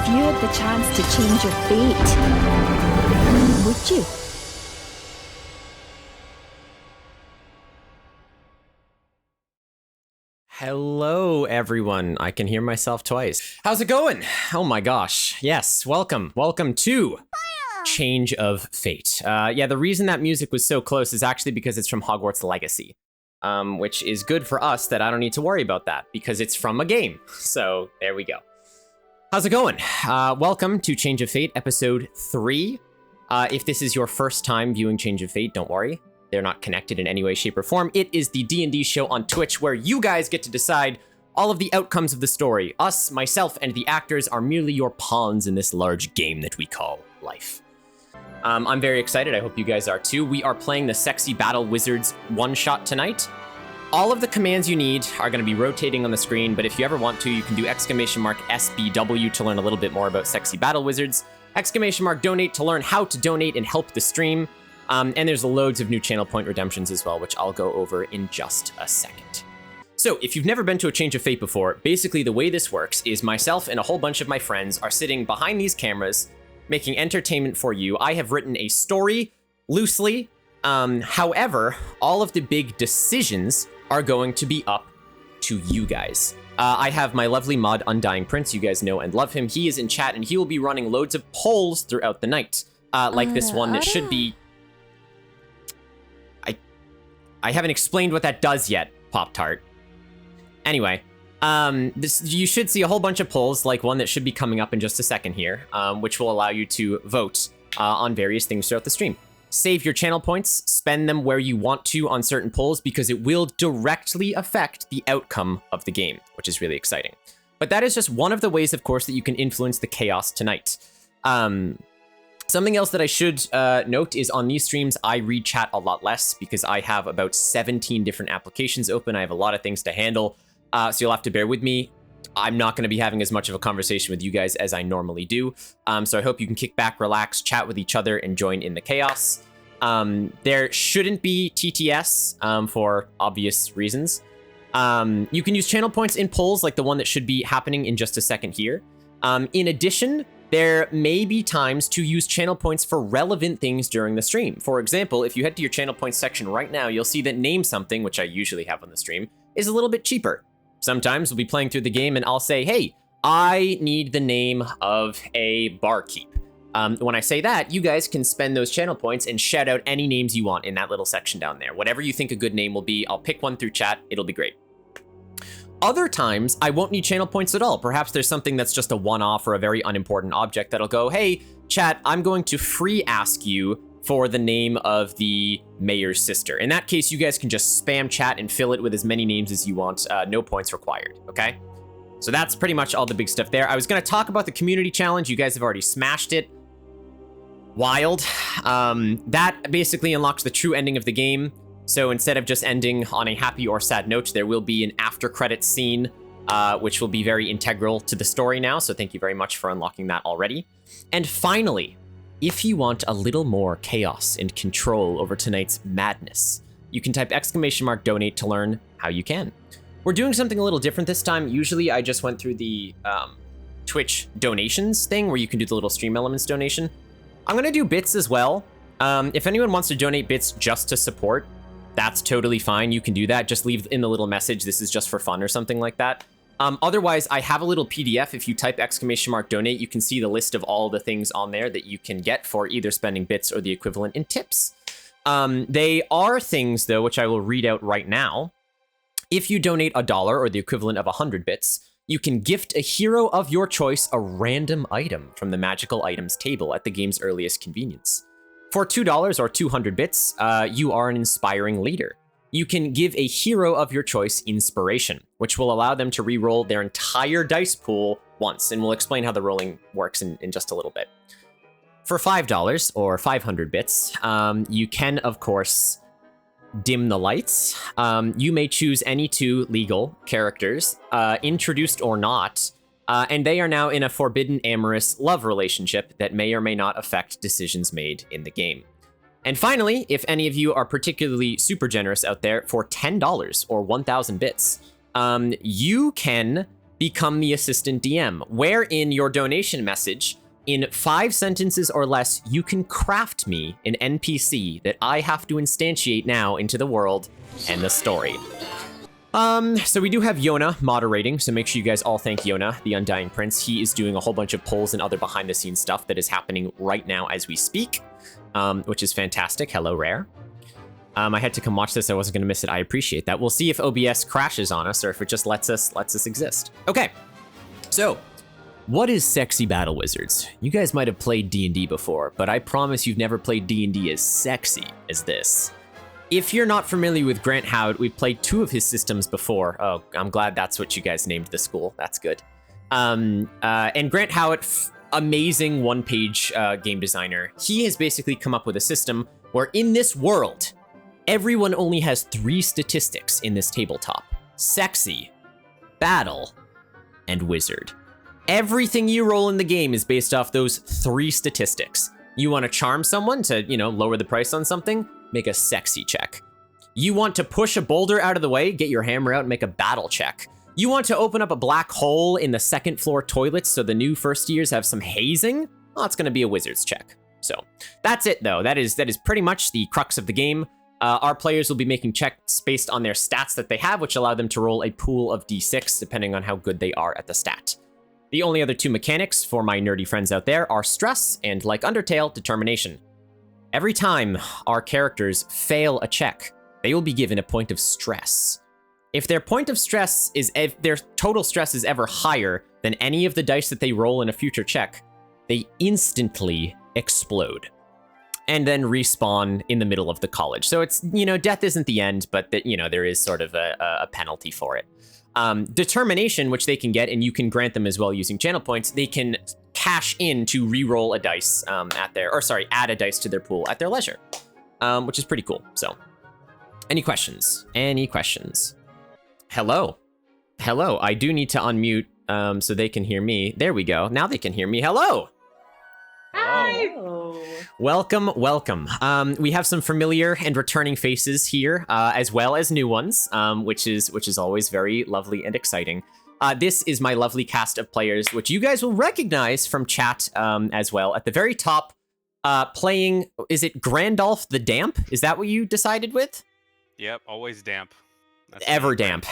If you had the chance to change your fate, would you? Hello, everyone. I can hear myself twice. How's it going? Oh my gosh. Yes, welcome. Welcome to Change of Fate. Yeah, the reason that music was so close is actually because it's from Hogwarts Legacy, which is good for us that I don't need to worry about that because it's from a game. So there we go. How's it going? Welcome to Change of Fate, episode 3. If this is your first time viewing Change of Fate, don't worry. They're not connected in any way, shape, or form. It is the D&D show on Twitch where you guys get to decide all of the outcomes of the story. Us, myself, and the actors are merely your pawns in this large game that we call life. I'm very excited. I hope you guys are too. We are playing the Sexy Battle Wizards one-shot tonight. All of the commands you need are going to be rotating on the screen, but if you ever want to, you can do !SBW to learn a little bit more about Sexy Battle Wizards, !Donate to learn how to donate and help the stream. And there's loads of new channel point redemptions as well, which I'll go over in just a second. So if you've never been to a Change of Fate before, basically the way this works is myself and a whole bunch of my friends are sitting behind these cameras, making entertainment for you. I have written a story loosely. However, all of the big decisions are going to be up to you guys. I have my lovely mod, Undying Prince. You guys know and love him. He is in chat and he will be running loads of polls throughout the night, like this one that should be... I haven't explained what that does yet, Pop-Tart. Anyway, you should see a whole bunch of polls, like one that should be coming up in just a second here, which will allow you to vote on various things throughout the stream. Save your channel points, spend them where you want to on certain polls, because it will directly affect the outcome of the game, which is really exciting. But that is just one of the ways, of course, that you can influence the chaos tonight. Something else that I should note is on these streams, I read chat a lot less because I have about 17 different applications open. I have a lot of things to handle, so you'll have to bear with me. I'm not going to be having as much of a conversation with you guys as I normally do, so I hope you can kick back, relax, chat with each other, and join in the chaos. There shouldn't be TTS for obvious reasons. You can use channel points in polls like the one that should be happening in just a second here. In addition, there may be times to use channel points for relevant things during the stream. For example, if you head to your channel points section right now, you'll see that Name Something, which I usually have on the stream, is a little bit cheaper. Sometimes we'll be playing through the game and I'll say, hey, I need the name of a barkeep. When I say that, you guys can spend those channel points and shout out any names you want in that little section down there. Whatever you think a good name will be, I'll pick one through chat. It'll be great. Other times, I won't need channel points at all. Perhaps there's something that's just a one-off or a very unimportant object that'll go, hey, chat, I'm going to free ask you for the name of the mayor's sister. In that case, you guys can just spam chat and fill it with as many names as you want. No points required, okay? So that's pretty much all the big stuff there. I was going to talk about the community challenge. You guys have already smashed it. Wild. That basically unlocks the true ending of the game. So instead of just ending on a happy or sad note, there will be an after credits scene, which will be very integral to the story now. So thank you very much for unlocking that already. And finally, if you want a little more chaos and control over tonight's madness, you can type !Donate to learn how you can. We're doing something a little different this time. Usually I just went through the Twitch donations thing where you can do the little stream elements donation. I'm gonna do bits as well. If anyone wants to donate bits just to support, that's totally fine. You can do that. Just leave in the little message, this is just for fun or something like that. Otherwise, I have a little PDF. If you type !Donate, you can see the list of all the things on there that you can get for either spending bits or the equivalent in tips. They are things, though, which I will read out right now. If you donate $1 or the equivalent of 100 bits, you can gift a hero of your choice a random item from the magical items table at the game's earliest convenience. For $2 or 200 bits, you are an inspiring leader. You can give a hero of your choice inspiration, which will allow them to re-roll their entire dice pool once, and we'll explain how the rolling works in just a little bit. For $5 or 500 bits, you can, of course, dim the lights. You may choose any 2 legal characters, introduced or not, and they are now in a forbidden amorous love relationship that may or may not affect decisions made in the game. And finally, if any of you are particularly super generous out there, for $10 or 1,000 bits, you can become the assistant DM, where in your donation message, in 5 sentences or less, you can craft me an NPC that I have to instantiate now into the world and the story. So we do have Yona moderating, so make sure you guys all thank Yona, the Undying Prince. He is doing a whole bunch of polls and other behind-the-scenes stuff that is happening right now as we speak, which is fantastic. Hello, Rare. I had to come watch this. I wasn't going to miss it. I appreciate that. We'll see if OBS crashes on us or if it just lets us exist. Okay, so what is sexy battle wizards? You guys might have played D&D before, but I promise you've never played D&D as sexy as this. If you're not familiar with Grant Howard, we've played 2 of his systems before. Oh, I'm glad that's what you guys named the school. That's good. And Grant Howard, amazing one-page game designer. He has basically come up with a system where in this world, everyone only has 3 statistics in this tabletop: sexy, battle, and wizard. Everything you roll in the game is based off those 3 statistics. You want to charm someone to, lower the price on something? Make a sexy check. You want to push a boulder out of the way? Get your hammer out and make a battle check. You want to open up a black hole in the 2nd floor toilets so the new first years have some hazing? Well, it's going to be a wizard's check. So that's it, though. That is pretty much the crux of the game. Our players will be making checks based on their stats that they have, which allow them to roll a pool of d6 depending on how good they are at the stat. The only other 2 mechanics for my nerdy friends out there are stress and, like Undertale, determination. Every time our characters fail a check, they will be given a point of stress. If their total stress is ever higher than any of the dice that they roll in a future check, they instantly explode and then respawn in the middle of the college. So it's, death isn't the end, but that, there is sort of a penalty for it. Determination, which they can get, and you can grant them as well using channel points, they can cash in to re-roll a dice add a dice to their pool at their leisure, which is pretty cool. So, any questions? Any questions? Hello? Hello, I do need to unmute so they can hear me. There we go. Now they can hear me. Hello! Hi! Welcome, welcome. We have some familiar and returning faces here, as well as new ones, which is always very lovely and exciting. This is my lovely cast of players, which you guys will recognize from chat as well. At the very top, playing, is it Grandolph the Damp? Is that what you decided with? Yep, always damp. That's Ever damp.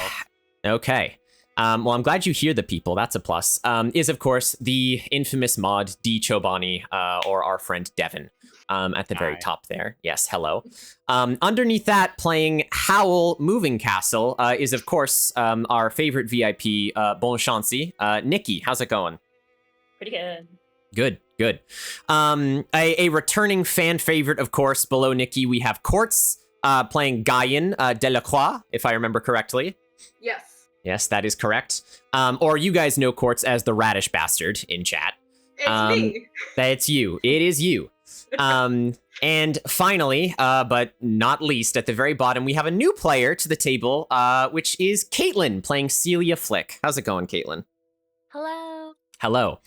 Okay. Well, I'm glad you hear the people. That's a plus. Is, of course, the infamous mod D. Chobani, or our friend Devin, at the very top there. Yes, hello. Underneath that, playing Howl Moving Castle, is, of course, our favorite VIP, Bon Chancy, Nikki. How's it going? Pretty good. Good, good. A returning fan favorite, of course, below Nikki, we have Quartz, playing Guyan Delacroix, if I remember correctly. Yes. Yes, that is correct. Or you guys know Quartz as the Radish Bastard in chat. It's me. That's you. It is you. And finally, but not least, at the very bottom, we have a new player to the table, which is Caitlin playing Celia Flick. How's it going, Caitlin? Hello. Hello.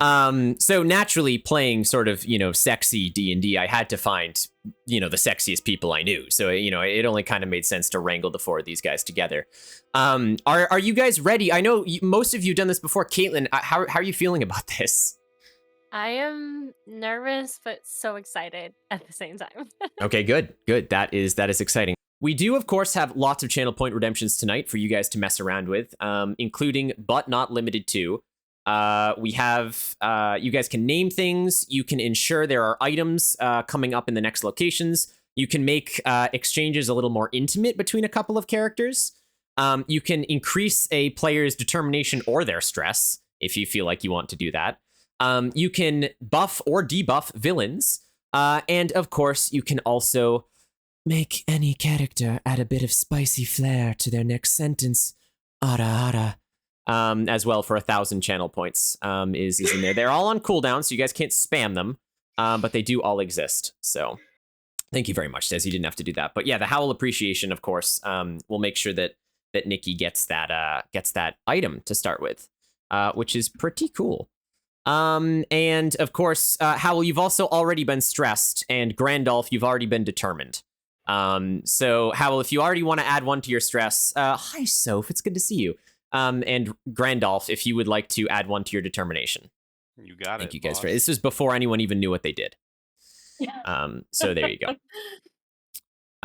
So naturally, playing sort of, sexy D&D, I had to find, the sexiest people I knew. So, it only kind of made sense to wrangle the 4 of these guys together. Are you guys ready? I know most of you have done this before. Caitlin, how are you feeling about this? I am nervous, but so excited at the same time. Okay, good. That is exciting. We do, of course, have lots of channel point redemptions tonight for you guys to mess around with, including, but not limited to, we have, you guys can name things. You can ensure there are items coming up in the next locations. You can make exchanges a little more intimate between a couple of characters. You can increase a player's determination or their stress if you feel like you want to do that. You can buff or debuff villains. And of course, you can also make any character add a bit of spicy flair to their next sentence. Ara ara. As well for 1,000 channel points is in there. They're all on cooldown, so you guys can't spam them, but they do all exist. So thank you very much, Des. You didn't have to do that. But yeah, the Howl Appreciation, of course, will make sure that Nikki gets that item to start with, which is pretty cool. And of course, Howl, you've also already been stressed, and Grandolph, you've already been determined. So Howl, if you already want to add one to your stress, hi Soph, it's good to see you. And Grandolph, if you would like to add one to your determination. You got it. Thank you guys boss. for this. Was before anyone even knew what they did. So there you go.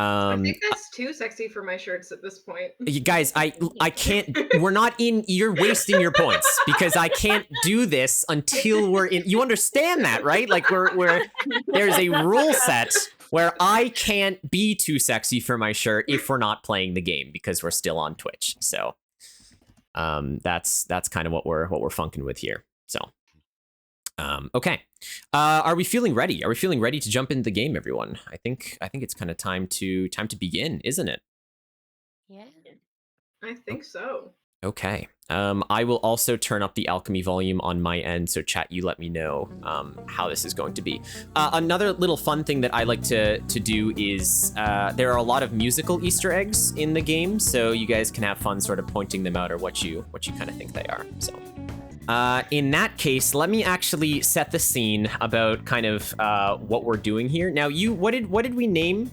I think that's too sexy for my shirts at this point. You guys, I can't. We're not in. You're wasting your points because I can't do this until we're in. You understand that, right? Like we're there's a rule set where I can't be too sexy for my shirt if we're not playing the game because we're still on Twitch. So, that's kind of what we're funking with here. So, okay. Are we feeling ready? Are we feeling ready to jump into the game, everyone? I think it's kind of time to begin, isn't it? Yeah. I think so. Okay. I will also turn up the alchemy volume on my end, so chat, you let me know how this is going to be. Another little fun thing that I like to do is there are a lot of musical Easter eggs in the game, so you guys can have fun sort of pointing them out or what you kind of think they are. So. In that case, let me actually set the scene about kind of what we're doing here. Now, what did we name?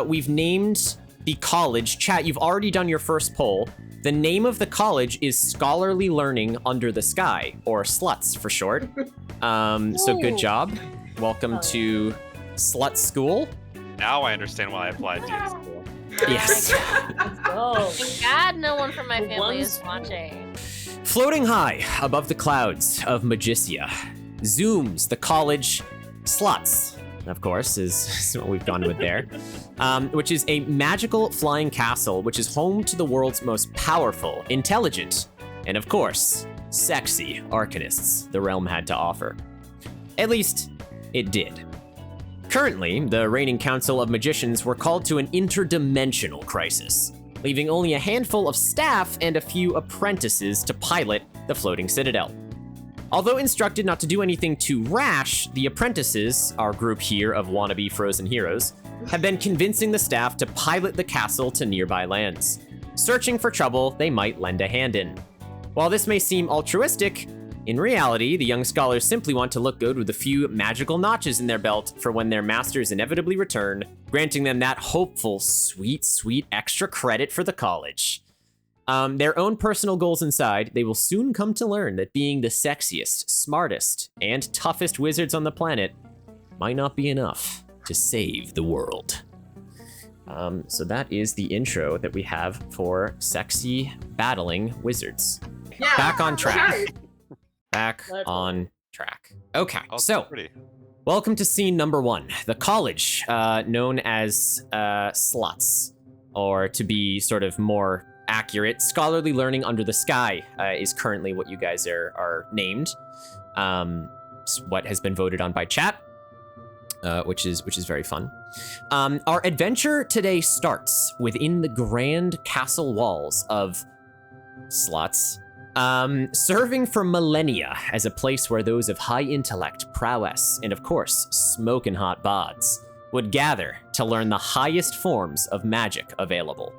We've named the college. Chat, you've already done your first poll. The name of the college is Scholarly Learning Under the Sky, or SLUTS for short. So good job. Welcome to Slut School. Now I understand why I applied to you. School. Yes. Let's go. Thank God no one from my family is watching. Floating high above the clouds of Magicia, zooms the college Sluts, of course, is what we've gone with there, which is a magical flying castle, which is home to the world's most powerful, intelligent, and of course, sexy arcanists the realm had to offer. At least, it did. Currently, the reigning council of magicians were called to an interdimensional crisis, leaving only a handful of staff and a few apprentices to pilot the floating citadel. Although instructed not to do anything too rash, the apprentices, our group here of wannabe frozen heroes, have been convincing the staff to pilot the castle to nearby lands, searching for trouble they might lend a hand in. While this may seem altruistic, in reality, the young scholars simply want to look good with a few magical notches in their belt for when their masters inevitably return, granting them that hopeful, sweet, sweet extra credit for the college. Their own personal goals inside, they will soon come to learn that being the sexiest, smartest, and toughest wizards on the planet might not be enough to save the world. So that is the intro that we have for sexy battling wizards. Yeah. Back on track. Sure. Back on track. Okay, Oh, so pretty. welcome to scene number 1. The college, known as Sluts, or to be sort of more accurate, Scholarly Learning Under the Sky is currently what you guys are named. It's what has been voted on by chat, which is very fun. Our adventure today starts within the grand castle walls of Sluts. Serving for millennia as a place where those of high intellect, prowess, and of course, smoking hot bods would gather to learn the highest forms of magic available.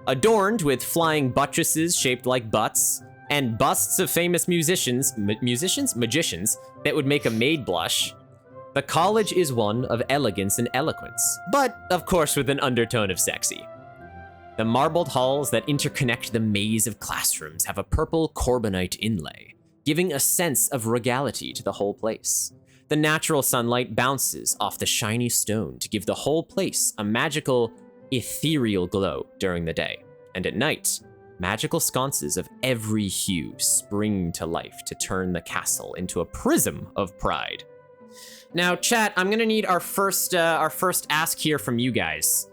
Adorned with flying buttresses shaped like butts, and busts of famous magicians that would make a maid blush, the college is one of elegance and eloquence, but of course with an undertone of sexy. The marbled halls that interconnect the maze of classrooms have a purple corbonite inlay, giving a sense of regality to the whole place. The natural sunlight bounces off the shiny stone to give the whole place a magical, ethereal glow during the day. And at night, magical sconces of every hue spring to life to turn the castle into a prism of pride. Now, chat, I'm gonna need our first ask here from you guys.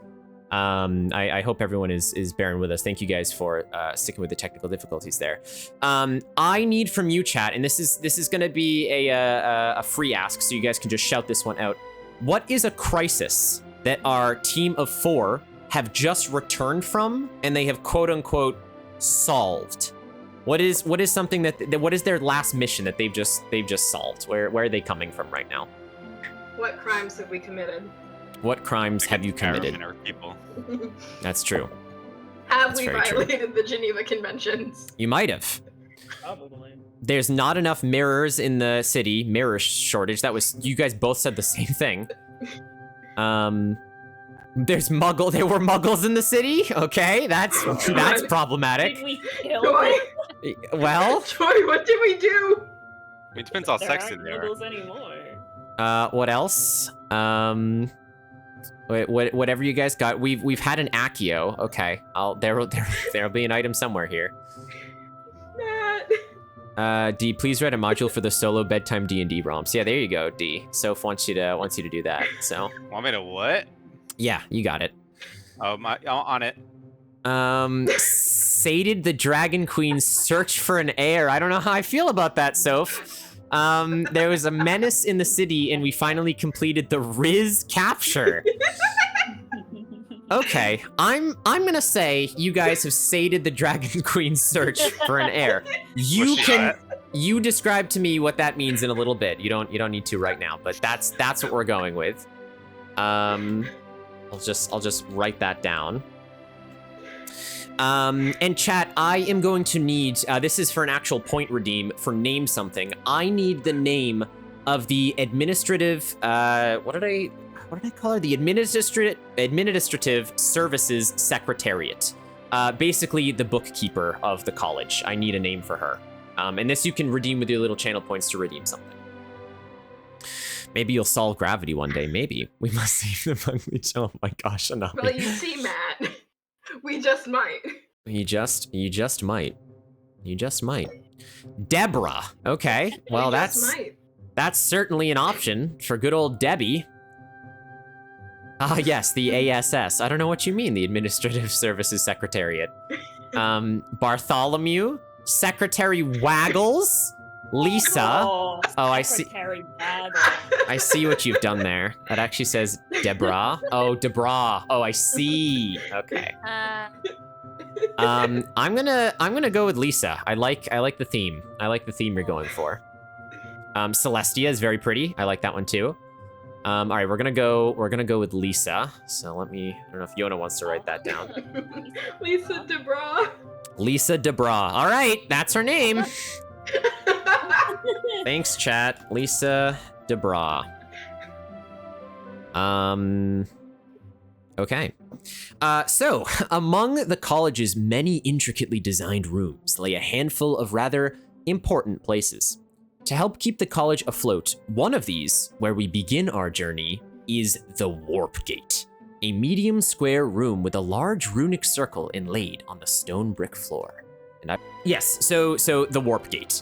I hope everyone is bearing with us. Thank you guys for sticking with the technical difficulties there. I need from you, chat, and this is going to be a free ask, so you guys can just shout this one out. What is a crisis that our team of 4 have just returned from, and they have quote unquote solved? What is something what is their last mission that they've just solved? Where are they coming from right now? What crimes have we committed? What crimes have you committed? People. That's true. Have That's we very true. violated the Geneva Conventions? You might have. Probably. There's not enough mirrors in the city. Mirror shortage. That was, you guys both said the same thing. There were muggles in the city? Okay, that's problematic. Did we kill Joy, them? Well, Joy, what did we do? I mean, it depends how There sexy aren't they are. noodles anymore. what else? Whatever you guys got. We've had an Accio. Okay, there'll be an item somewhere here. Matt. D, please write a module for the solo bedtime D&D ROMs. Yeah, there you go, D. Soph wants you to do that. So Want me to what? yeah, you got it. Oh, on it. Sated the Dragon Queen's search for an heir. I don't know how I feel about that, Soph. There was a menace in the city, and we finally completed the Riz capture. Okay, I'm gonna say you guys have sated the Dragon Queen's search for an heir. You describe to me what that means in a little bit. You don't need to right now, but that's what we're going with. I'll just write that down. And chat, I am going to need, this is for an actual point redeem for name something. I need the name of the administrative, what did I call her? The administrative services secretariat. Basically the bookkeeper of the college. I need a name for her. And this you can redeem with your little channel points to redeem something. Maybe you'll solve gravity one day, maybe. We must save the ugly. Oh my gosh, enough. Well, you see, Matt, we just might. You just might. You just might. Deborah. Okay. Well, We just might. that's certainly an option for good old Debbie. Ah, yes, the ASS. I don't know what you mean, the Administrative Services Secretariat. Bartholomew, Secretary Waggles, Lisa. Oh, I see. Secretary Bagel. I see what you've done there. That actually says Deborah. Oh, Deborah. Oh, I see. Okay. I'm gonna go with Lisa. I like the theme. I like the theme you're going for. Celestia is very pretty. I like that one too. All right, we're gonna go with Lisa. So I don't know if Yona wants to write that down. Lisa DeBra. Lisa DeBra. All right, that's her name. Thanks, chat. Lisa DeBra. Okay. So, among the college's many intricately designed rooms lay a handful of rather important places. To help keep the college afloat, one of these, where we begin our journey, is the Warp Gate, a medium square room with a large runic circle inlaid on the stone brick floor. So the Warp Gate.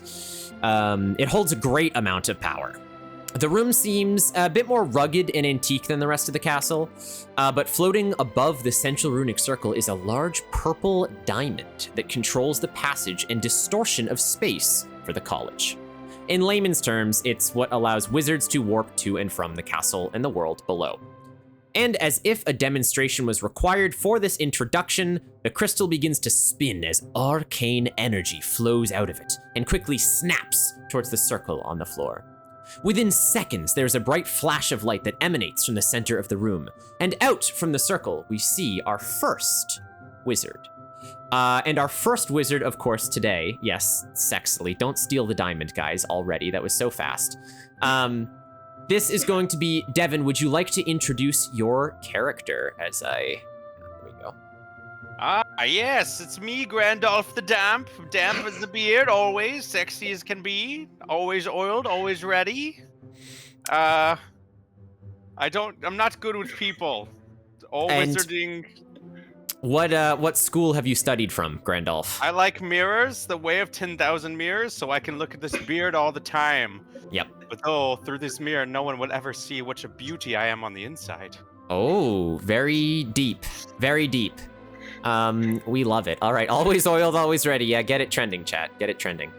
It holds a great amount of power. The room seems a bit more rugged and antique than the rest of the castle, but floating above the central runic circle is a large purple diamond that controls the passage and distortion of space for the college. In layman's terms, it's what allows wizards to warp to and from the castle and the world below. And as if a demonstration was required for this introduction, the crystal begins to spin as arcane energy flows out of it and quickly snaps towards the circle on the floor. Within seconds, there's a bright flash of light that emanates from the center of the room, and out from the circle, we see our first wizard. And our first wizard, of course, today, yes, sexily, don't steal the diamond, guys, already, that was so fast. This is going to be, Devin, would you like to introduce your character as there we go. Yes, it's me, Grandolph the Damp. Damp as the beard, always. Sexy as can be. Always oiled, always ready. I'm not good with people. All And- wizarding. What school have you studied from, Grandolph? I like mirrors, the way of 10,000 mirrors, so I can look at this beard all the time. Yep. But though, through this mirror, no one will ever see what a beauty I am on the inside. Oh, very deep. Very deep. We love it. All right, always oiled, always ready. Yeah, get it trending, chat. Get it trending.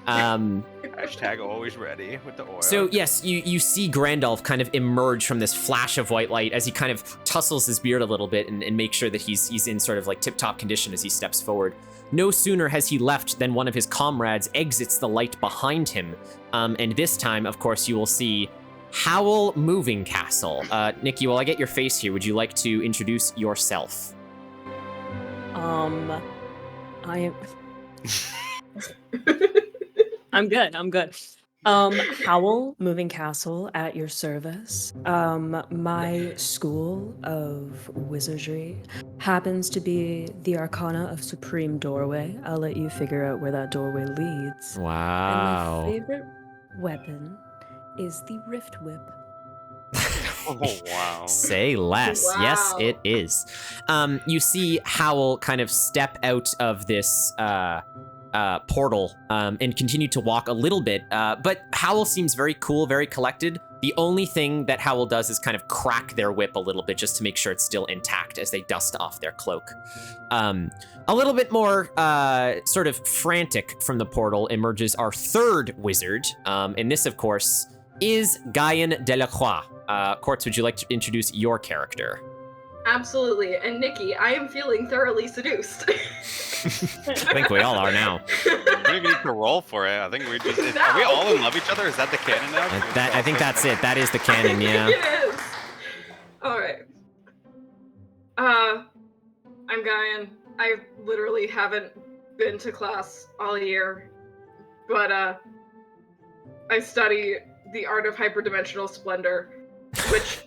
Hashtag always ready with the oil. So yes, you see Grandolph kind of emerge from this flash of white light as he kind of tussles his beard a little bit and makes sure that he's in sort of like tip-top condition as he steps forward. No sooner has he left than one of his comrades exits the light behind him. And this time, of course, you will see Howl Moving Castle. Nikki, while I get your face here, would you like to introduce yourself? I am. I'm good. Howl, Moving Castle, at your service. My school of wizardry happens to be the Arcana of Supreme Doorway. I'll let you figure out where that doorway leads. Wow. And my favorite weapon is the Rift Whip. Oh wow. Say less. Yes, Wow. it is. You see Howl kind of step out of this portal and continue to walk a little bit, but Howl seems very cool, very collected. The only thing that Howl does is kind of crack their whip a little bit just to make sure it's still intact as they dust off their cloak. A little bit more sort of frantic from the portal emerges our third wizard, and this, of course, is Guyan Delacroix. Quartz, would you like to introduce your character? Absolutely. And Nikki, I am feeling thoroughly seduced. I think we all are now. We don't even need to roll for it. I think we're just. Are we all in love with each other? Is that the canon now? I think that's it. That is the canon, yeah. It is. All right. I'm Guyan. I literally haven't been to class all year, but I study the art of hyperdimensional splendor, which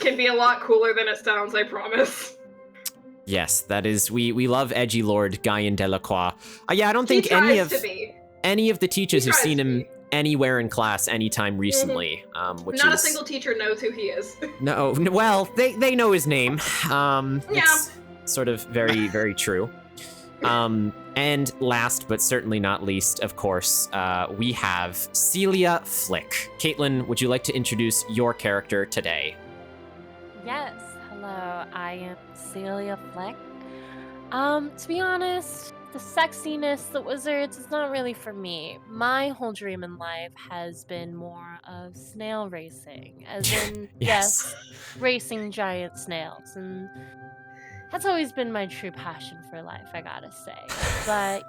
can be a lot cooler than it sounds, I promise. Yes, that is. We love edgy Lord Guyan Delacroix. Yeah, I don't He think any tries of to be. any of the teachers He have tries seen to him be. anywhere in class anytime recently. Which Not is a single teacher knows who he is. no. Well, they know his name. Yeah. It's sort of very very true. And last but certainly not least, of course, we have Celia Flick. Caitlin, would you like to introduce your character today? Yes, hello, I am Celia Fleck. To be honest, the sexiness, the wizards, is not really for me. My whole dream in life has been more of snail racing, as in, Yes. racing giant snails, and that's always been my true passion for life, I gotta say. But,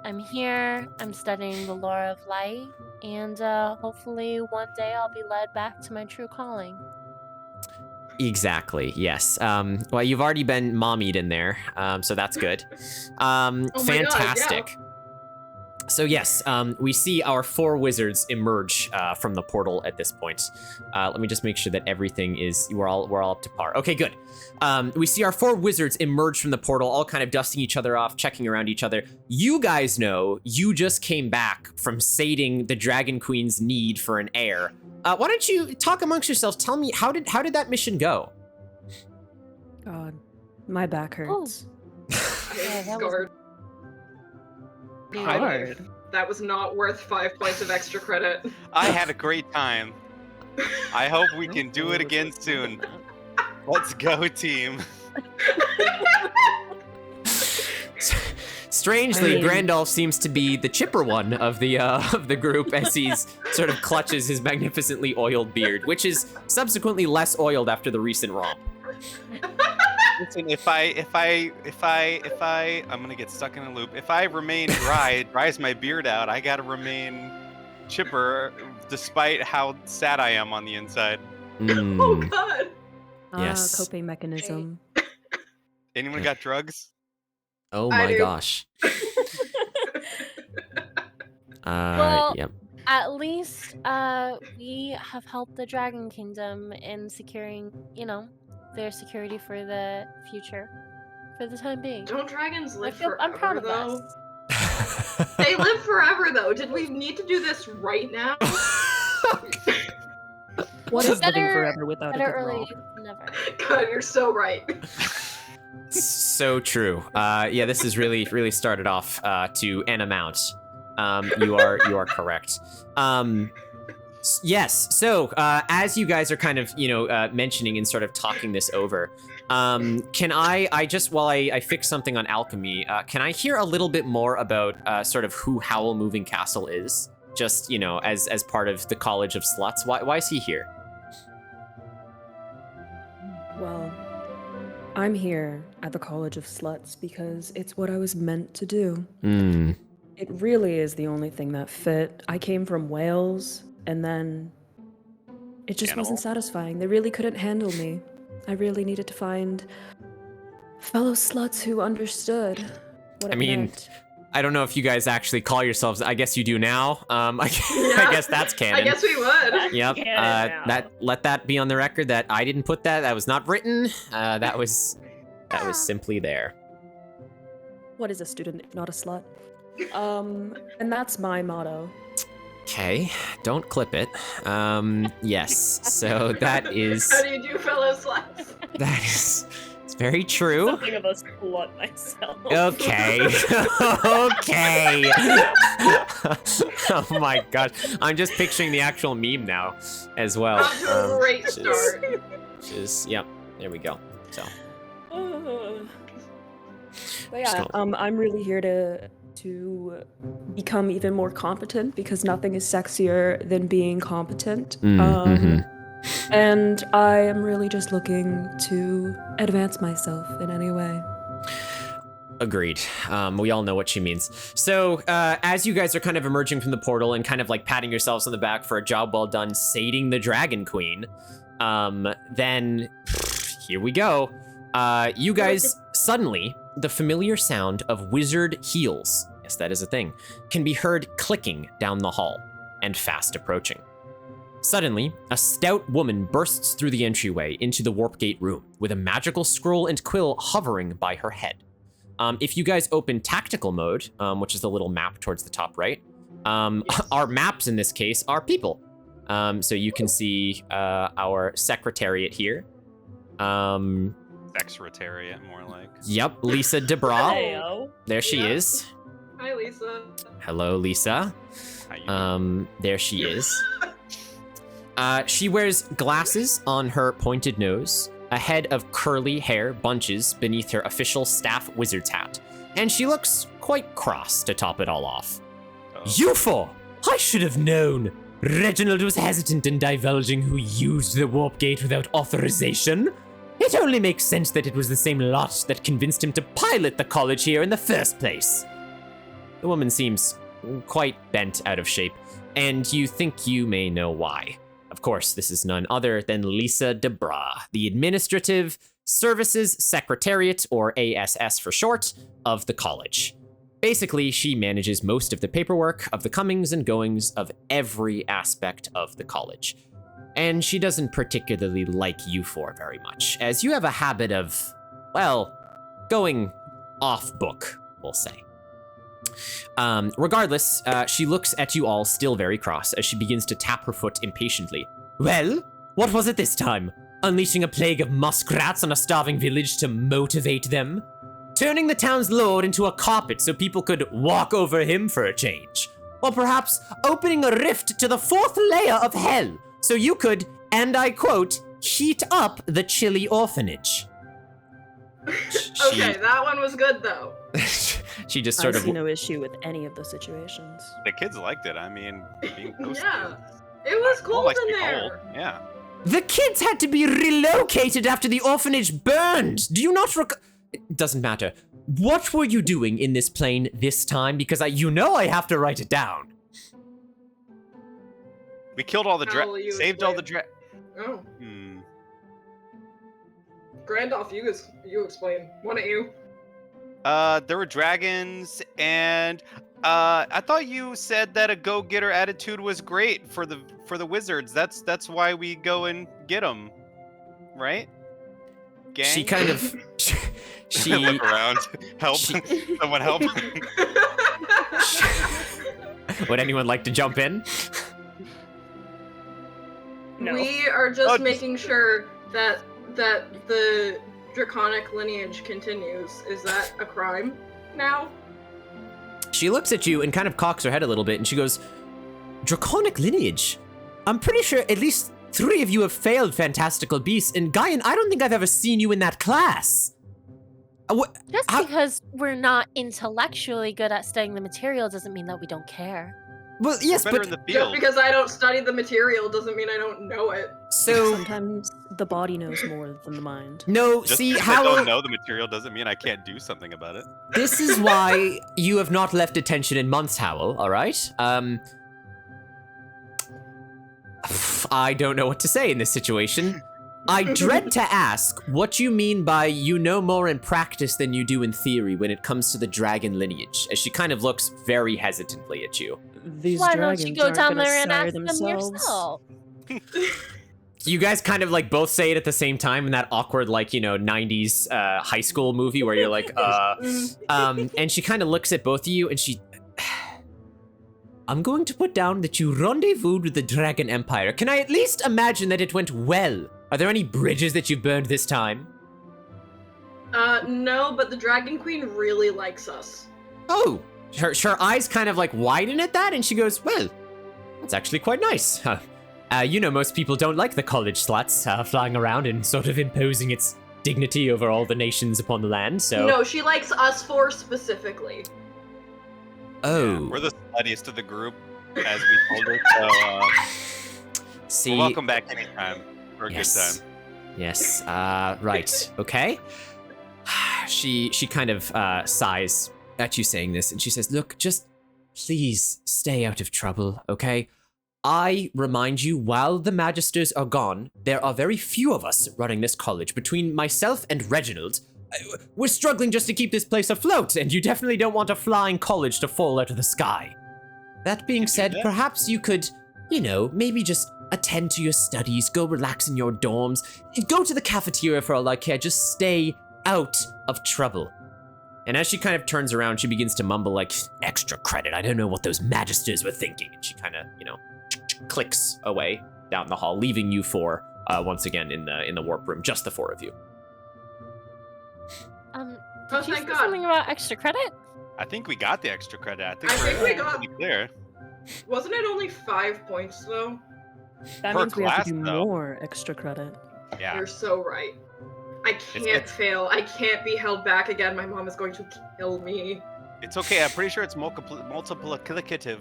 I'm here, I'm studying the lore of light, and hopefully one day I'll be led back to my true calling. Exactly, yes. Well, you've already been mommied in there, so that's good. my God, Fantastic. So yes, we see our 4 wizards emerge from the portal at this point. Let me just make sure that everything is, we're all up to par. Okay, good. We see our 4 wizards emerge from the portal, all kind of dusting each other off, checking around each other. You guys know you just came back from sating the Dragon Queen's need for an heir. Why don't you talk amongst yourselves? Tell me, how did that mission go? God, my back hurts. Yeah, that was Scarred. Hard. That was not worth 5 points of extra credit. I had a great time. I hope we can do it again soon. Let's go, team. Strangely, I mean- Grandolph seems to be the chipper one of the group as he's sort of clutches his magnificently oiled beard, which is subsequently less oiled after the recent romp. Listen, if I, I'm gonna get stuck in a loop. If I remain dry, dries my beard out. I gotta remain chipper, despite how sad I am on the inside. Oh God. Yes. Coping mechanism. Anyone got drugs? Oh I my do. gosh. Well, Yep. At least we have helped the Dragon Kingdom in securing, their security for the future, for the time being. Don't dragons live I'm proud forever, of though? us. They live forever, though. Did we need to do this right now? What is living Better- forever without a Better good early roll? than never. God, you're so right. So true. Yeah, this has really started off to an amount. You are correct. Yes. So as you guys are kind of mentioning and sort of talking this over, can I just while I fix something on alchemy, can I hear a little bit more about sort of who Howl Moving Castle is? Just as part of the College of Sluts. Why is he here? Well, I'm here at the College of Sluts because it's what I was meant to do. It really is the only thing that fit. I came from Wales, and then it just wasn't satisfying. They really couldn't handle me. I really needed to find fellow sluts who understood what it meant. I don't know if you guys actually call yourselves. I guess you do now. I guess that's canon. I guess we would. Yep. Canon now. Let that be on the record that I didn't put that. That was not written. That was simply there. What is a student if not a slut? And that's my motto. Okay, don't clip it. Yes. So that is How do you do, fellow sluts? it's very true. Something of a slut myself. Okay. Okay. Oh my god. I'm just picturing the actual meme now as well. Off to a great which start. yep, there we go. So But yeah, I'm really here to become even more competent because nothing is sexier than being competent. And I am really just looking to advance myself in any way. Agreed. We all know what she means. So, as you guys are kind of emerging from the portal and kind of like patting yourselves on the back for a job well done sating the Dragon Queen, then here we go. You guys suddenly, the familiar sound of wizard heels, yes, that is a thing, can be heard clicking down the hall and fast approaching. Suddenly, a stout woman bursts through the entryway into the warp gate room with a magical scroll and quill hovering by her head. If you guys open tactical mode, which is the little map towards the top right, our maps in this case are people. So you can see our secretariat here. Secretariat, more like. Yep, Lisa DeBra. Heyo. There she Yeah. is. Hi, Lisa. Hello, Lisa. How you doing? There she is. She wears glasses on her pointed nose, a head of curly hair bunches beneath her official staff wizard's hat, and she looks quite cross to top it all off. You four! I should have known! Reginald was hesitant in divulging who used the warp gate without authorization. It only makes sense that it was the same lot that convinced him to pilot the college here in the first place. The woman seems quite bent out of shape, and you think you may know why. Of course, this is none other than Lisa DeBra, the Administrative Services Secretariat, or ASS for short, of the college. Basically, she manages most of the paperwork of the comings and goings of every aspect of the college. And she doesn't particularly like you four very much, as you have a habit of, well, going off book, we'll say. Regardless, she looks at you all still very cross as she begins to tap her foot impatiently. Well, what was it this time? Unleashing a plague of muskrats on a starving village to motivate them? Turning the town's lord into a carpet so people could walk over him for a change? Or perhaps opening a rift to the fourth layer of hell so you could, and I quote, heat up the chilly orphanage? Okay, that one was good though. She just I sort of... see no issue with any of the situations. The kids liked it. I mean, being toasted. Yeah, it was Cool cold likes to in be there. cold. Yeah. The kids had to be relocated after the orphanage burned. Do you not It doesn't matter. What were you doing in this plane this time? Because I have to write it down. We killed all the How will you saved all the Oh, Hmm. Grandolph, you explain. Why don't you? There were dragons, and I thought you said that a go-getter attitude was great for the wizards. That's why we go and get them, right? Gang? She kind of... She... Look around. Help. Someone help. Would anyone like to jump in? No. We are just Oh, making sure that the draconic lineage continues. Is that a crime now? She looks at you and kind of cocks her head a little bit, and she goes, Draconic lineage? I'm pretty sure at least 3 of you have failed Fantastical Beasts, and Guyan, I don't think I've ever seen you in that class. Just How- because we're not intellectually good at studying the material doesn't mean that we don't care. Well, yes, Better but in the Just field. because I don't study the material doesn't mean I don't know it. so Sometimes the body knows more than the mind. no. Just See because I how don't know the material doesn't mean I can't do something about it. this is why you have not left detention in months, Howell. All right. I don't know what to say in this situation. I dread to ask what you mean by you know more in practice than you do in theory when it comes to the dragon lineage, as she kind of looks very hesitantly at you. These Why dragons don't you go aren't down gonna there and sire ask them themselves. yourself? You guys kind of like both say it at the same time in that awkward, like, 90s high school movie where you're like, and she kind of looks at both of you and she... I'm going to put down that you rendezvoused with the Dragon Empire. Can I at least imagine that it went well? Are there any bridges that you burned this time? No, but the Dragon Queen really likes us. Oh, her eyes kind of like widen at that and she goes, well, that's actually quite nice. Most people don't like the college sluts flying around and sort of imposing its dignity over all the nations upon the land, so... No, she likes us four specifically. Oh. Yeah, we're the sluttiest of the group, as we told her. So, See... we're welcome back anytime for a Yes. good time. Yes, right, okay. She kind of sighs at you saying this, and she says, look, just please stay out of trouble, okay? I remind you, while the Magisters are gone, there are very few of us running this college. Between myself and Reginald, we're struggling just to keep this place afloat, and you definitely don't want a flying college to fall out of the sky. That being said, perhaps you could, maybe just attend to your studies, go relax in your dorms, go to the cafeteria for all I care, just stay out of trouble. And as she kind of turns around, she begins to mumble like, extra credit, I don't know what those Magisters were thinking. And she kind of, clicks away down the hall, leaving you four once again in the warp room, just the four of you. Did you say something about extra credit? I think we got the extra credit. I I think we're we got- pretty clear. Wasn't it only 5 points, though? That Per means we have class, to do though. more extra credit. Yeah. You're so right. I can't it's- fail. I can't be held back again. My mom is going to kill me. It's okay. I'm pretty sure it's multiplicative.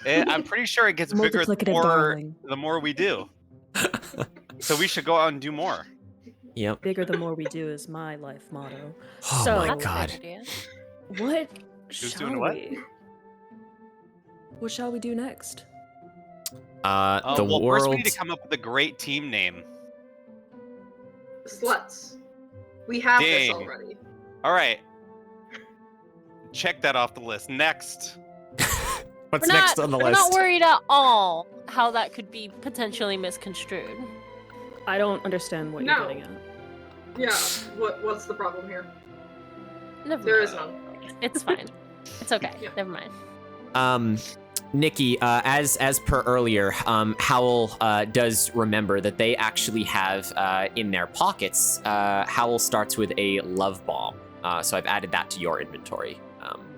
I'm pretty sure it gets bigger Multiplicative, darling. the more we do. So we should go out and do more. Yep. Bigger the more we do is my life motto. Oh So- my That's a god. good idea. What Who's shall doing what? we? What shall we do next? The Well, world... first we need to come up with a great team name. Sluts. We have this Dang. already. All right. Check that off the list. Next. What's We're next not, on the we're list? not worried at all how that could be potentially misconstrued. I don't understand what No. you're getting at. Yeah. What's the problem here? Never There mind. is none. It's fine. It's okay. Yeah. Never mind. Nikki, as per earlier, Howl does remember that they actually have in their pockets, Howl starts with a love bomb. So I've added that to your inventory,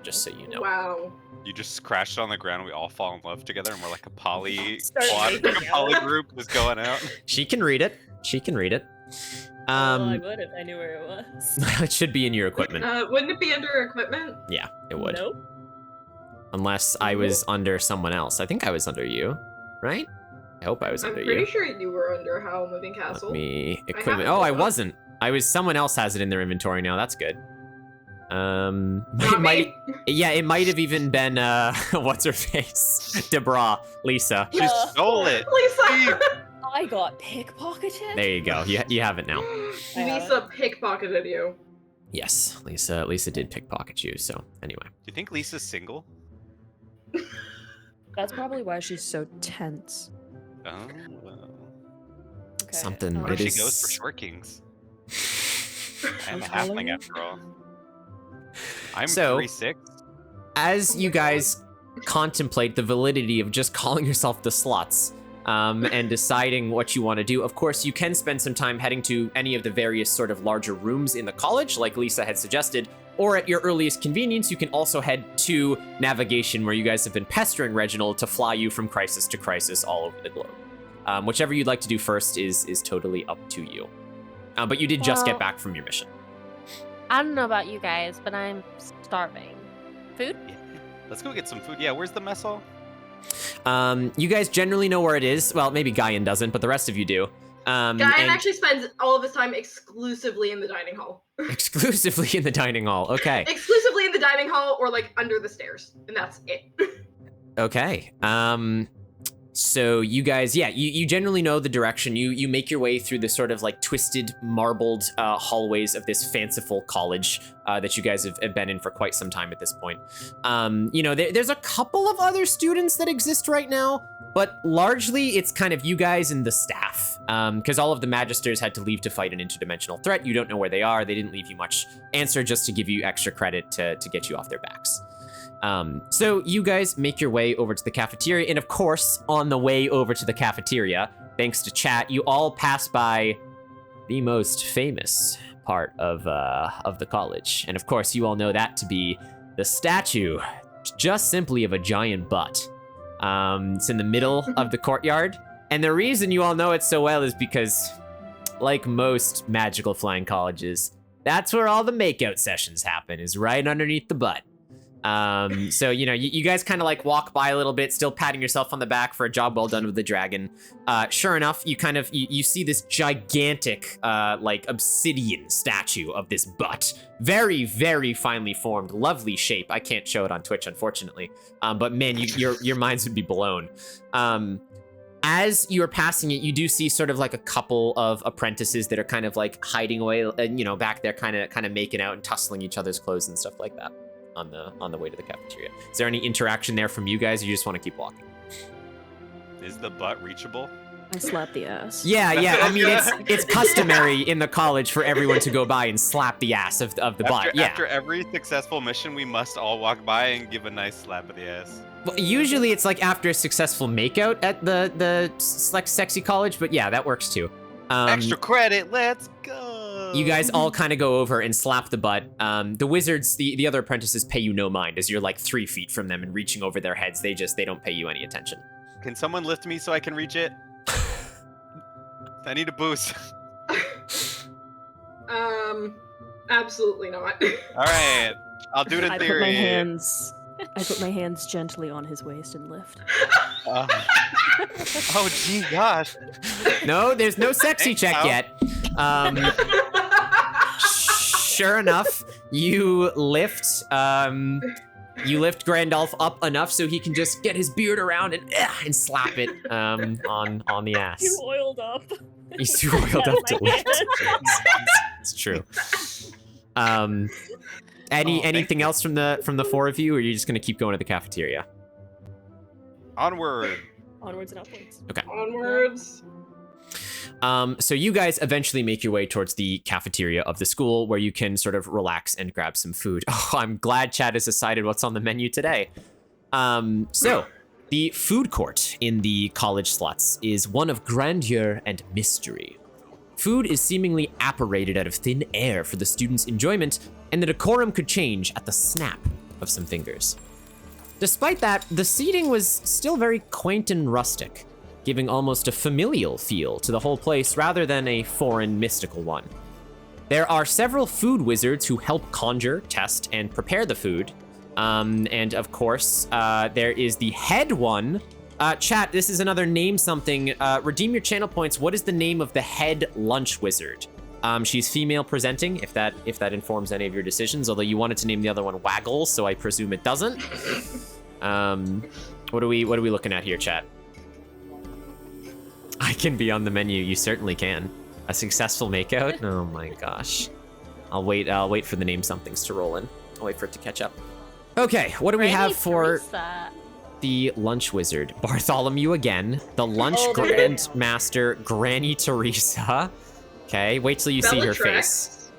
just so you know. Wow. You just crashed on the ground. We all fall in love together, and we're like a poly Start squad, making like a poly group just going out. She can read it. She can read it. would if I knew where it was. It should be in your equipment. Wouldn't it be under equipment? Yeah, it would. Nope. Unless I was under someone else. I think I was under you, right? I hope I was I'm under pretty you. sure you were under Howl Moving Let Castle. me it equipment. pulled Oh, I up. wasn't. I was. Someone else has it in their inventory now. That's good. It Not might. me. Yeah, it might have even been. What's her face? Debra, Lisa. She stole it. Lisa! I got pickpocketed. There you go. You have it now. I have Lisa pickpocketed you. Yes, Lisa did pickpocket you. So anyway. Do you think Lisa's single? That's probably why she's so tense. Oh, well. Okay. Something- Where It she is- goes for short kings. I'm a How tall are halfling you? after all. I'm So- 3'6". As you guys contemplate the validity of just calling yourself the Sluts, and deciding what you want to do, of course, you can spend some time heading to any of the various sort of larger rooms in the college, like Lisa had suggested, or at your earliest convenience, you can also head to navigation, where you guys have been pestering Reginald to fly you from crisis to crisis all over the globe. Whichever you'd like to do first is totally up to you. But you did just get Well- back from your mission. I don't know about you guys, but I'm starving. Food? Yeah. Let's go get some food. Yeah, where's the mess hall? You guys generally know where it is. Well, maybe Guyan doesn't, but the rest of you do. Guyan And actually spends all of his time exclusively in the dining hall. exclusively in the dining hall. Okay. Exclusively in the dining hall or like under the stairs. And that's it. Okay. So you guys, yeah, you generally know the direction. You make your way through the sort of like twisted, marbled hallways of this fanciful college that you guys have been in for quite some time at this point. You know, there's a couple of other students that exist right now, but largely it's kind of you guys and the staff, because all of the magisters had to leave to fight an interdimensional threat. You don't know where they are. They didn't leave you much answer just to give you extra credit to get you off their backs. So you guys make your way over to the cafeteria, and of course, on the way over to the cafeteria, thanks to chat, you all pass by the most famous part of the college. And of course, you all know that to be the statue, just simply of a giant butt. It's in the middle of the courtyard. And the reason you all know it so well is because, like most magical flying colleges, that's where all the makeout sessions happen, is right underneath the butt. So, you know, you guys kind of like walk by a little bit, still patting yourself on the back for a job well done with the dragon. Sure enough, you kind of, you see this gigantic, like obsidian statue of this butt. Very, very finely formed, lovely shape. I can't show it on Twitch, unfortunately. But man, your minds would be blown. As you are passing it, you do see sort of like a couple of apprentices that are kind of like hiding away, you know, back there, kind of making out and tussling each other's clothes and stuff like that. On the way to the cafeteria. Is there any interaction there from you guys, or you just want to keep walking? Is the butt reachable? I slap the ass. Yeah. I mean, it's customary in the college for everyone to go by and slap the ass of the butt. Yeah. After every successful mission, we must all walk by and give a nice slap of the ass. Well, usually it's like after a successful makeout at the sexy college, but yeah, that works too. Extra credit, let's go. You guys all kind of go over and slap the butt. The wizards, the other apprentices pay you no mind as you're like 3 feet from them and reaching over their heads. They don't pay you any attention. Can someone lift me so I can reach it? I need a boost. Absolutely not. All right, I'll do it in theory. I put my hands gently on his waist and lift. Oh, gee, gosh. No, there's no sexy check yet. Sure enough, you lift Grandolph up enough so he can just get his beard around and slap it on the ass. Too oiled up. He's too oiled up to lift. It's true. Anything else from the 4 of you, or are you just gonna keep going to the cafeteria? Onward. Onwards and upwards. Okay. Onwards. So you guys eventually make your way towards the cafeteria of the school, where you can sort of relax and grab some food. Oh, I'm glad Chad has decided what's on the menu today. So the food court in the college sluts is one of grandeur and mystery. Food is seemingly apparated out of thin air for the students' enjoyment, and the decorum could change at the snap of some fingers. Despite that, the seating was still very quaint and rustic, giving almost a familial feel to the whole place rather than a foreign, mystical one. There are several food wizards who help conjure, test, and prepare the food. And of course, there is the head one. Chat, this is another name something. Redeem your channel points. What is the name of the head lunch wizard? She's female presenting, if that informs any of your decisions, although you wanted to name the other one Waggle, so I presume it doesn't. What are we looking at here, chat? I can be on the menu. You certainly can. A successful makeout? Oh my gosh. I'll wait for the name somethings to roll in. I'll wait for it to catch up. Okay, what do we have for the lunch wizard? Bartholomew again. The lunch grandmaster, Granny Teresa. Okay, wait till you see her face.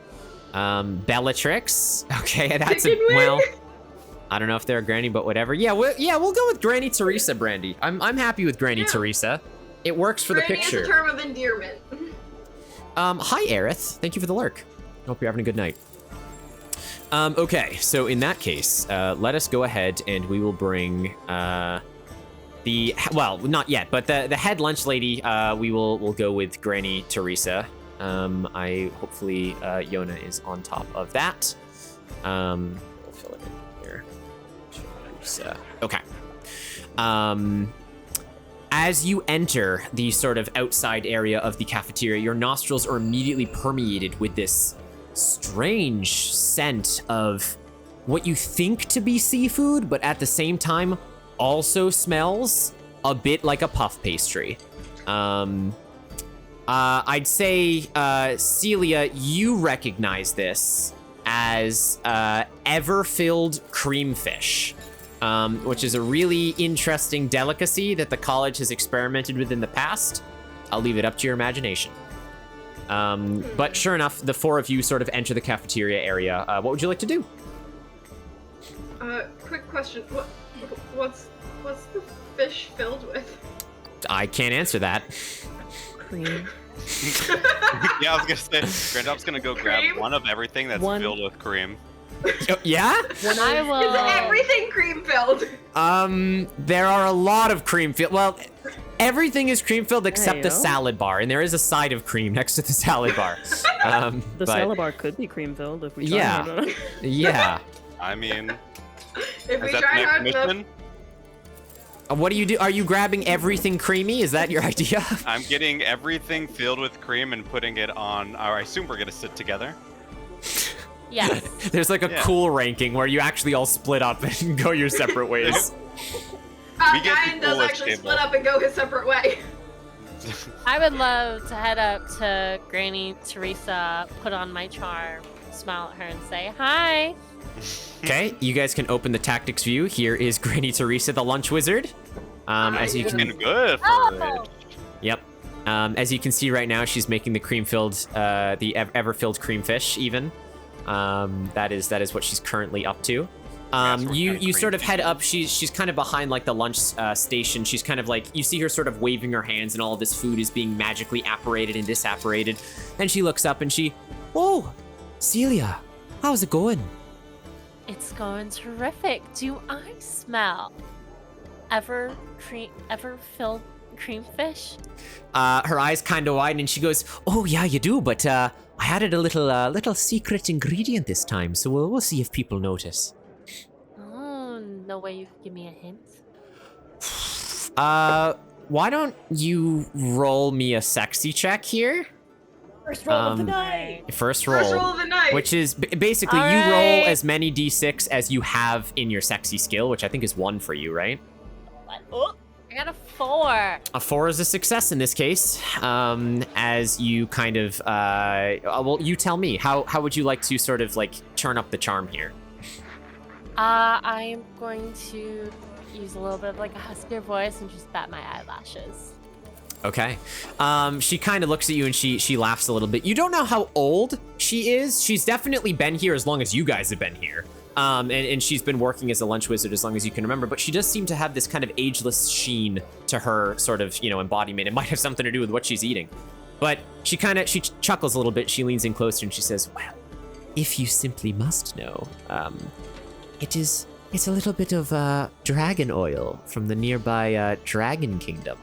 Bellatrix. Okay, that's well. I don't know if they're a granny, but whatever. Yeah, we'll go with Granny Teresa, Brandy. I'm happy with Granny Teresa. It works for Granny the picture. is a term of endearment. Hi, Aerith. Thank you for the lurk. Hope you're having a good night. Okay, so in that case, let us go ahead and we will bring well, not yet, but the head lunch lady. We'll go with Granny Teresa. Hopefully Yona is on top of that. We'll fill it in here. Teresa. Okay. As you enter the sort of outside area of the cafeteria, your nostrils are immediately permeated with this strange scent of what you think to be seafood, but at the same time also smells a bit like a puff pastry. I'd say, Celia, you recognize this as ever-filled cream fish, which is a really interesting delicacy that the college has experimented with in the past. I'll leave it up to your imagination. But sure enough, the four of you sort of enter the cafeteria area. What would you like to do? Quick question. What's the fish filled with? I can't answer that. Cream. Yeah, I was gonna say, Grandolph's gonna go grab Cream? one of everything that's filled with cream. Yeah? I will. Is everything cream filled? There are a lot of cream filled. Well, everything is cream filled except the Heyo. salad bar, and there is a side of cream next to the salad bar. The but- salad bar could be cream filled if we try Yeah. hard enough. Yeah. I mean, If we is that try the hard next enough, mission? What do you do? Are you grabbing everything creamy? Is that your idea? I'm getting everything filled with cream and putting it on. Or I assume we're gonna sit together. Yes. There's like a Yeah. cool ranking where you actually all split up and go your separate ways. We get Guyan the does coolest actually table. split up and go his separate way. I would love to head up to Granny Teresa, put on my charm, smile at her, and say hi. Okay, you guys can open the tactics view. Here is Granny Teresa, the lunch wizard. As you It's can, been good for Oh. it. yep. As you can see right now, she's making the cream-filled, the ever-filled cream fish. Even, that is what she's currently up to. Yes, we're You kinda sort of cream head up. She's kind of behind like the lunch station. She's kind of like, you see her sort of waving her hands, and all of this food is being magically apparated and disapparated. And she looks up and oh, Celia, how's it going? It's going terrific. Do I smell ever filled cream fish? Her eyes kind of widen, and she goes, "Oh yeah, you do, but I added a little secret ingredient this time, so we'll see if people notice." Oh, no way you could give me a hint. Why don't you roll me a sexy check here? First roll of the Um, night. First roll, First roll of the night. which is basically you Alright. roll as many d6 as you have in your sexy skill, which I think is 1 for you, right? Oh, I got a 4. A 4 is a success in this case. As you kind of, well, you tell me, how would you like to sort of like turn up the charm here? I am going to use a little bit of like a huskier voice and just bat my eyelashes. Okay. She kind of looks at you and she laughs a little bit. You don't know how old she is. She's definitely been here as long as you guys have been here. And she's been working as a lunch wizard as long as you can remember, but she does seem to have this kind of ageless sheen to her sort of, embodiment. It might have something to do with what she's eating. But she chuckles a little bit. She leans in closer and she says, "Well, if you simply must know, it's a little bit of dragon oil from the nearby Dragon Kingdom.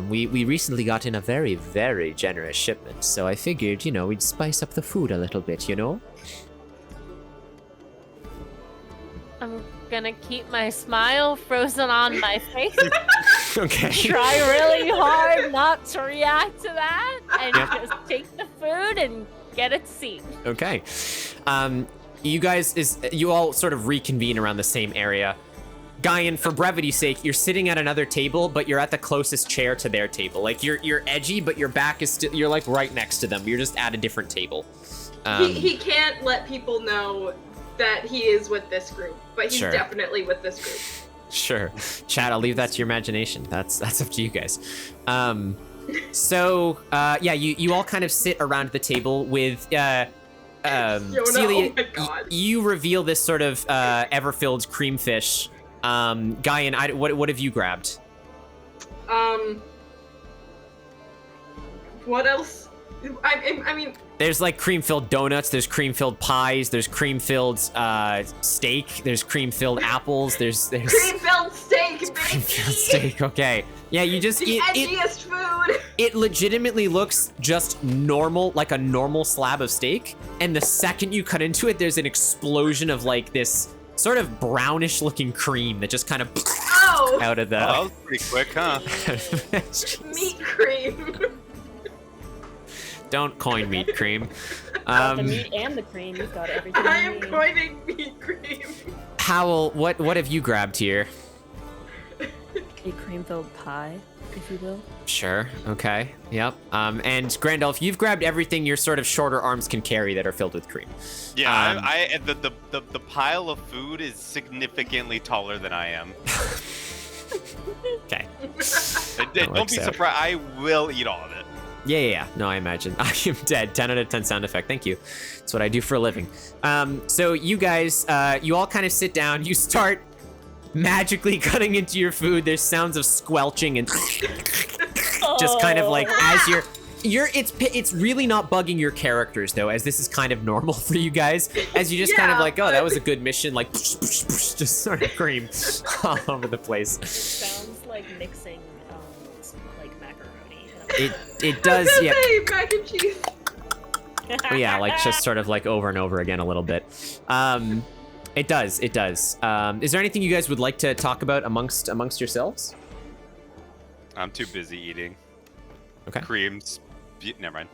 We recently got in a very, very generous shipment, so I figured, we'd spice up the food a little bit, I'm gonna keep my smile frozen on my face. Okay. Try really hard not to react to that, and Yep. just take the food and get a seat. Okay. You all sort of reconvene around the same area. Guyan, for brevity's sake, you're sitting at another table, but you're at the closest chair to their table. Like you're edgy, but your back is still, you're like right next to them. You're just at a different table. He can't let people know that he is with this group, but he's Sure. definitely with this group. Sure. Chad, I'll leave that to your imagination. That's up to you guys. You all kind of sit around the table with Celia. oh my God. You reveal this sort of ever-filled cream fish. Guyan, what have you grabbed? What else? I mean, There's like cream-filled donuts, there's cream-filled pies, there's cream-filled steak, there's cream-filled apples, there's cream-filled steak, cream-filled baby! steak. Okay. Yeah, you just The it edgiest food! it legitimately looks just normal, like a normal slab of steak, and the second you cut into it, there's an explosion of like this sort of brownish looking cream that just kind of Oh! out of the That was pretty quick, huh? Meat cream! Don't coin meat cream. the meat and the cream. You've got everything. I you am need. coining meat cream. Howell, what have you grabbed here? a cream-filled pie, if you will. Sure. Okay. Yep. And Grandolph, you've grabbed everything your sort of shorter arms can carry that are filled with cream. Yeah, the pile of food is significantly taller than I am. Okay. Don't be surprised. I will eat all of it. Yeah. No, I imagine. I am dead. 10 out of 10 sound effect. Thank you. That's what I do for a living. So you guys, you all kind of sit down. You start magically cutting into your food. There's sounds of squelching and just kind of like as it's really not bugging your characters though, as this is kind of normal for you guys, as you just kind of like, oh, that was a good mission, like just sort of cream all over the place. Sounds like mixing like macaroni. It does, yeah. Say, mac and cheese. Yeah, like just sort of like over and over again a little bit. It does. Is there anything you guys would like to talk about amongst yourselves? I'm too busy eating. Okay. Creams. Never mind.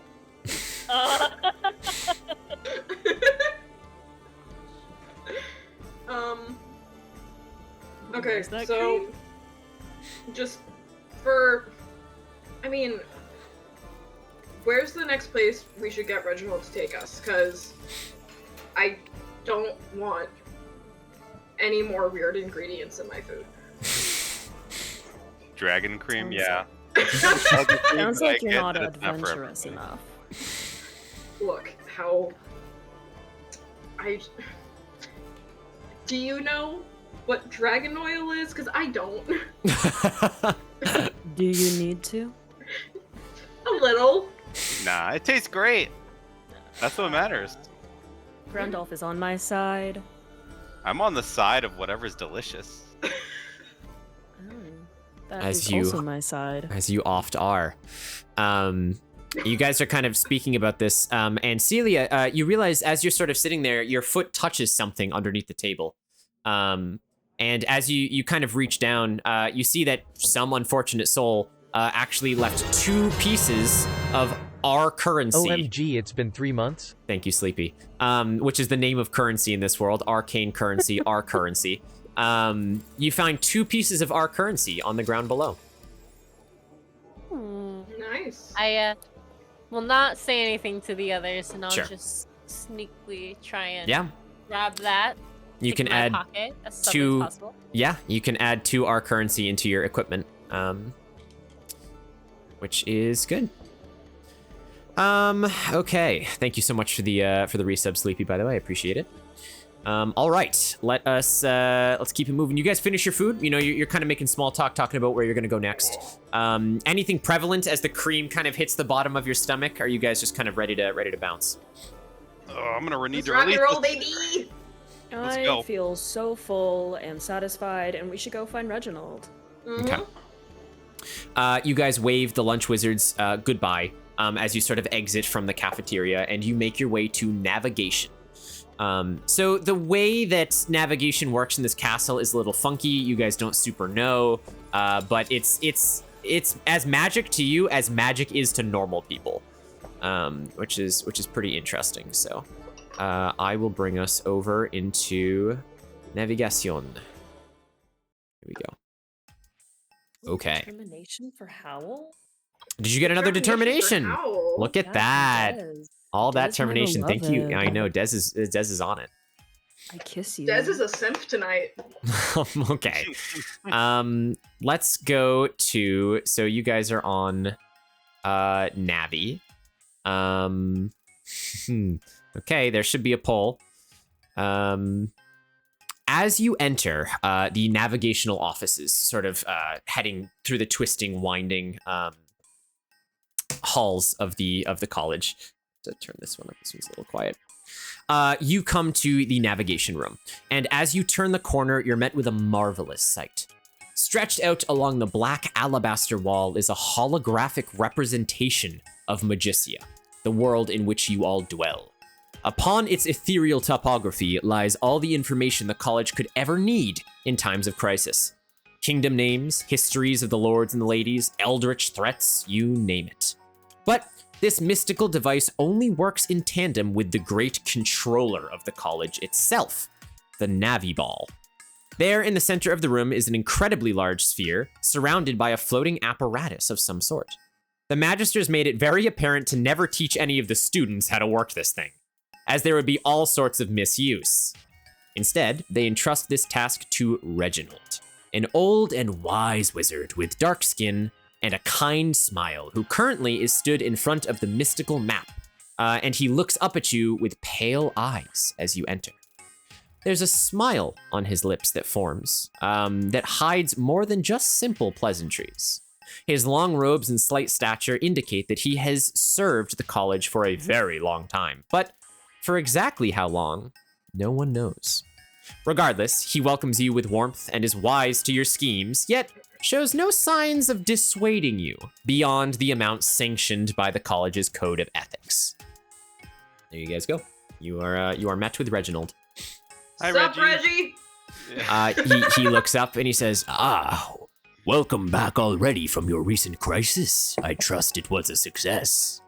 Okay, Is that so cream? just for, I mean, where's the next place we should get Reginald to take us? Because I don't want any more weird ingredients in my food. Dragon cream, Sounds yeah. Sounds like you're get not that it's not for adventurous everybody. enough. Look, do you know what dragon oil is? Because I don't. Do you need to? A little. Nah, it tastes great. That's what matters. Grandolph is on my side. I'm on the side of whatever's delicious. That As is you- also my side. As you oft are. You guys are kind of speaking about this, and Celia, you realize as you're sort of sitting there, your foot touches something underneath the table. And as you kind of reach down, you see that some unfortunate soul actually left 2 pieces of our currency. OMG, it's been 3 months? Thank you, Sleepy. Which is the name of currency in this world. Arcane currency, our currency. You find 2 pieces of our currency on the ground below. Nice. I will not say anything to the others, and I'll Sure. just sneakily try and Yeah. grab that. You stick can in my add pocket as subtly as 2. possible. Yeah, you can add 2 our currency into your equipment, which is good. Okay. Thank you so much for the resub, Sleepy. By the way, I appreciate it. All right, let's keep it moving. You guys finish your food. You know, you're kind of making small talk, talking about where you're gonna go next. Anything prevalent as the cream kind of hits the bottom of your stomach? Are you guys just kind of ready to bounce? Oh, I'm gonna need Let's to rock release and roll, this. baby. Let's I go. feel so full and satisfied, and we should go find Reginald. Okay. You guys wave the lunch wizards goodbye as you sort of exit from the cafeteria, and you make your way to navigation. So the way that navigation works in this castle is a little funky. You guys don't super know, but it's as magic to you as magic is to normal people, which is pretty interesting. So I will bring us over into navigation. Here we go. Okay. Determination for Howl? Did you get another determination? Ow. Look at Yeah, that. Dez. All that Dez might determination. love Thank you. it. I know Dez is on it. I kiss you. Dez is a simp tonight. Okay. Let's go to, so you guys are on Navi. Okay, there should be a poll. As you enter the navigational offices, sort of heading through the twisting, winding halls of the college. To turn this one up, this one's a little quiet. You come to the navigation room, and as you turn the corner, you're met with a marvelous sight. Stretched out along the black alabaster wall is a holographic representation of Magicia, the world in which you all dwell. Upon its ethereal topography lies all the information the college could ever need in times of crisis. Kingdom names, histories of the lords and the ladies, eldritch threats, you name it. But this mystical device only works in tandem with the great controller of the college itself, the Navi Ball. There in the center of the room is an incredibly large sphere, surrounded by a floating apparatus of some sort. The Magisters made it very apparent to never teach any of the students how to work this thing, as there would be all sorts of misuse. Instead, they entrust this task to Reginald, an old and wise wizard with dark skin and a kind smile, who currently is stood in front of the mystical map, and he looks up at you with pale eyes as you enter. There's a smile on his lips that forms, that hides more than just simple pleasantries. His long robes and slight stature indicate that he has served the college for a very long time, but for exactly how long, no one knows. Regardless, he welcomes you with warmth and is wise to your schemes, yet shows no signs of dissuading you beyond the amount sanctioned by the college's code of ethics. There you guys go. You are met with Reginald. Hi, Sup, Reggie? He looks up and he says, Welcome back already from your recent crisis. I trust it was a success.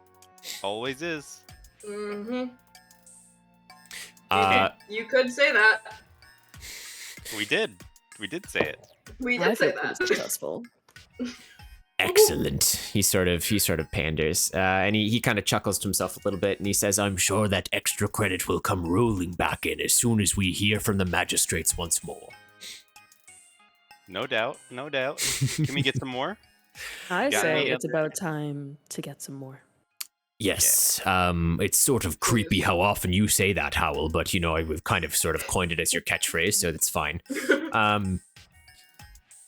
Always is. Mm-hmm. You could say that. We did say it. We I did say feel pretty that. successful. excellent. He sort of panders, and he kind of chuckles to himself a little bit, and he says, I'm sure that extra credit will come rolling back in as soon as we hear from the magistrates once more. No doubt. Can we get some more? I Got say me. it's about time to get some more. Yes, it's sort of creepy how often you say that, Howell, but we've kind of sort of coined it as your catchphrase, so that's fine.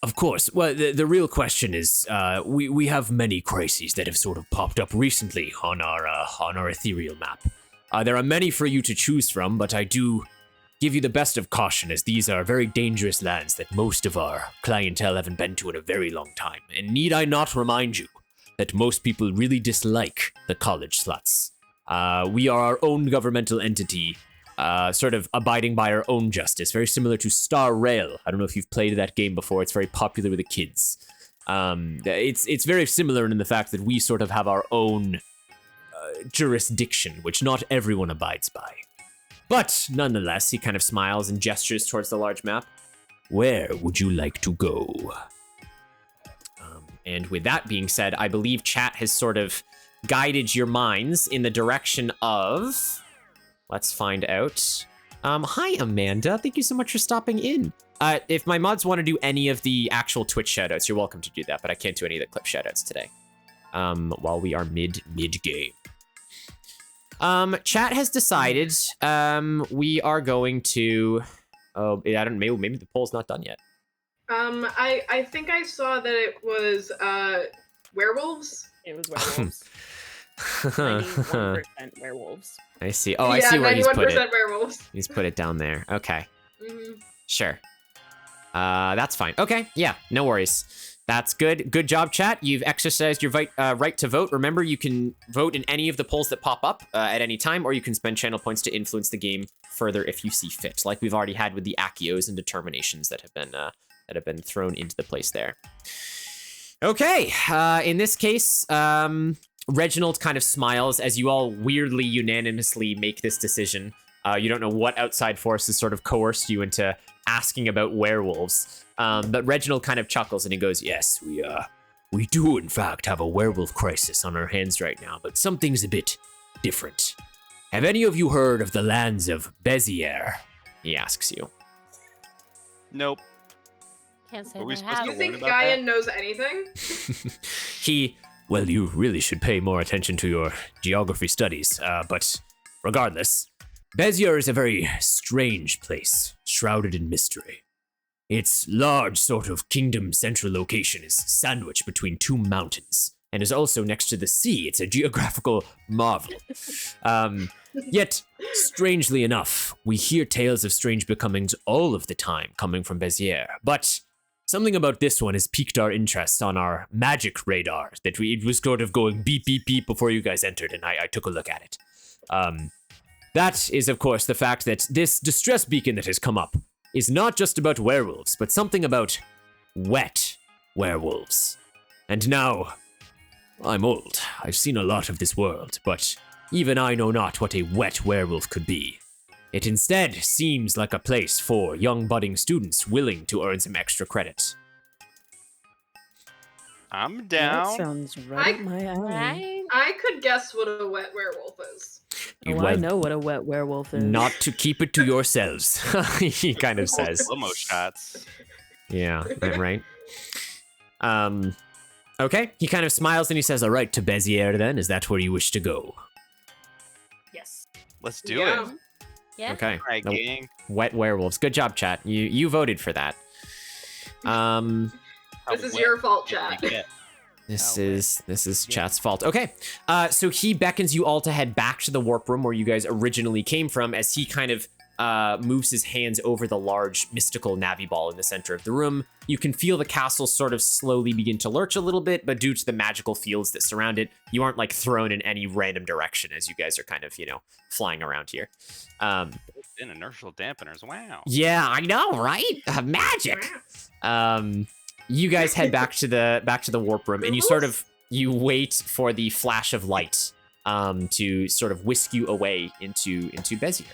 Of course, well, the real question is, we have many crises that have sort of popped up recently on our ethereal map. There are many for you to choose from, but I do give you the best of caution, as these are very dangerous lands that most of our clientele haven't been to in a very long time. And need I not remind you that most people really dislike the college sluts. We are our own governmental entity, sort of abiding by our own justice, very similar to Star Rail. I don't know if you've played that game before. It's very popular with the kids. It's very similar in the fact that we sort of have our own jurisdiction, which not everyone abides by. But nonetheless, he kind of smiles and gestures towards the large map. Where would you like to go? And with that being said, I believe chat has sort of guided your minds in the direction of... Let's find out. Hi, Amanda. Thank you so much for stopping in. If my mods want to do any of the actual Twitch shoutouts, you're welcome to do that, but I can't do any of the clip shoutouts today. While we are mid-game. Chat has decided we are going to... Oh, I don't know, maybe the poll's not done yet. I think I saw that it was werewolves. It was werewolves. 91% werewolves. I see. Oh, I see where he's put it. 91% werewolves. He's put it down there. Okay. Mm-hmm. Sure. That's fine. Okay, yeah, no worries. That's good. Good job, chat. You've exercised your right to vote. Remember, you can vote in any of the polls that pop up at any time, or you can spend channel points to influence the game further if you see fit, like we've already had with the Accios and determinations that have been thrown into the place there. Okay, in this case, Reginald kind of smiles as you all weirdly unanimously make this decision. You don't know what outside forces sort of coerced you into asking about werewolves. But Reginald kind of chuckles and he goes, Yes, we do in fact have a werewolf crisis on our hands right now, but something's a bit different. Have any of you heard of the lands of Bezier? He asks you. Nope. Can't say Are we they supposed have. You to think learn about that? Guyan knows anything? Well, you really should pay more attention to your geography studies, but regardless, Bezier is a very strange place, shrouded in mystery. Its large sort of kingdom central location is sandwiched between two mountains, and is also next to the sea. It's a geographical marvel. Yet, strangely enough, we hear tales of strange becomings all of the time coming from Bezier, but something about this one has piqued our interest on our magic radar, that it was sort of going beep, beep, beep before you guys entered, and I took a look at it. That is, of course, the fact that this distress beacon that has come up is not just about werewolves, but something about wet werewolves. And now, I'm old. I've seen a lot of this world, but even I know not what a wet werewolf could be. It instead seems like a place for young budding students willing to earn some extra credit. I'm That down. sounds right up my alley. Right? I could guess what a wet werewolf is. Oh, I Well, know what a wet werewolf is. Not to keep it to yourselves, he kind of says. Slow-mo shots. Yeah, right. Okay, he kind of smiles and he says, all right, to Bezier then, is that where you wish to go? Yes. Let's do Yeah. it. Yeah. Okay, All right, the gang. wet werewolves. Good job, chat. You voted for that. This is your fault, chat. This is chat's fault. Okay, so he beckons you all to head back to the warp room where you guys originally came from as he kind of moves his hands over the large mystical Navi ball in the center of the room. You can feel the castle sort of slowly begin to lurch a little bit, but due to the magical fields that surround it, you aren't like thrown in any random direction as you guys are kind of, flying around here. In inertial dampeners. Wow. Yeah, I know, right? Magic. You guys head back to the warp room, and you wait for the flash of light to sort of whisk you away into Bezier.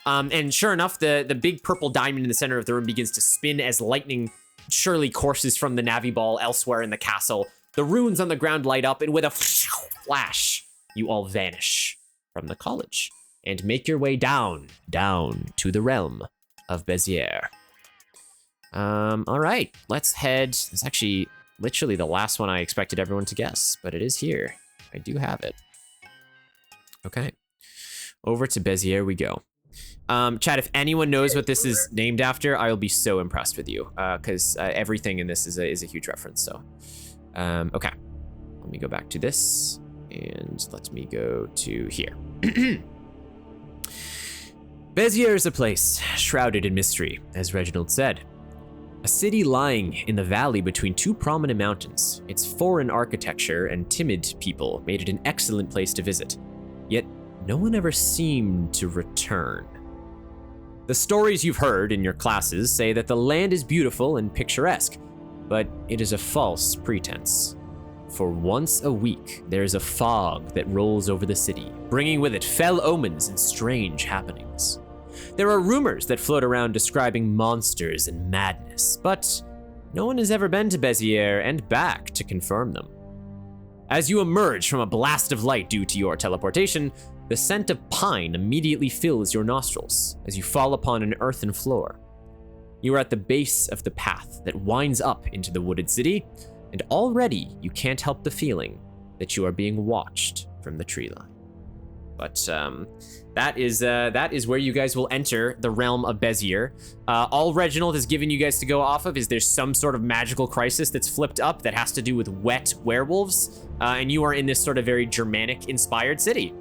And sure enough, the big purple diamond in the center of the room begins to spin as lightning surely courses from the Navi ball elsewhere in the castle. The runes on the ground light up, and with a flash, you all vanish from the college and make your way down to the realm of Bezier. All right, let's head. It's actually literally the last one I expected everyone to guess, but it is here. I do have it. Okay, over to Bezier we go. Chat, if anyone knows what this is named after, I will be so impressed with you, because everything in this is a huge reference. So, okay, let me go back to this, and let me go to here. Bezier is a place shrouded in mystery, as Reginald said. A city lying in the valley between two prominent mountains. Its foreign architecture and timid people made it an excellent place to visit. Yet, no one ever seemed to return. The stories you've heard in your classes say that the land is beautiful and picturesque, but it is a false pretense. For once a week, there is a fog that rolls over the city, bringing with it fell omens and strange happenings. There are rumors that float around describing monsters and madness, but no one has ever been to Bezier and back to confirm them. As you emerge from a blast of light due to your teleportation, the scent of pine immediately fills your nostrils as you fall upon an earthen floor. You are at the base of the path that winds up into the wooded city, and already you can't help the feeling that you are being watched from the tree line. But that is where you guys will enter the realm of Bezier. All Reginald has given you guys to go off of is there's some sort of magical crisis that's flipped up that has to do with wet werewolves, and you are in this sort of very Germanic-inspired city.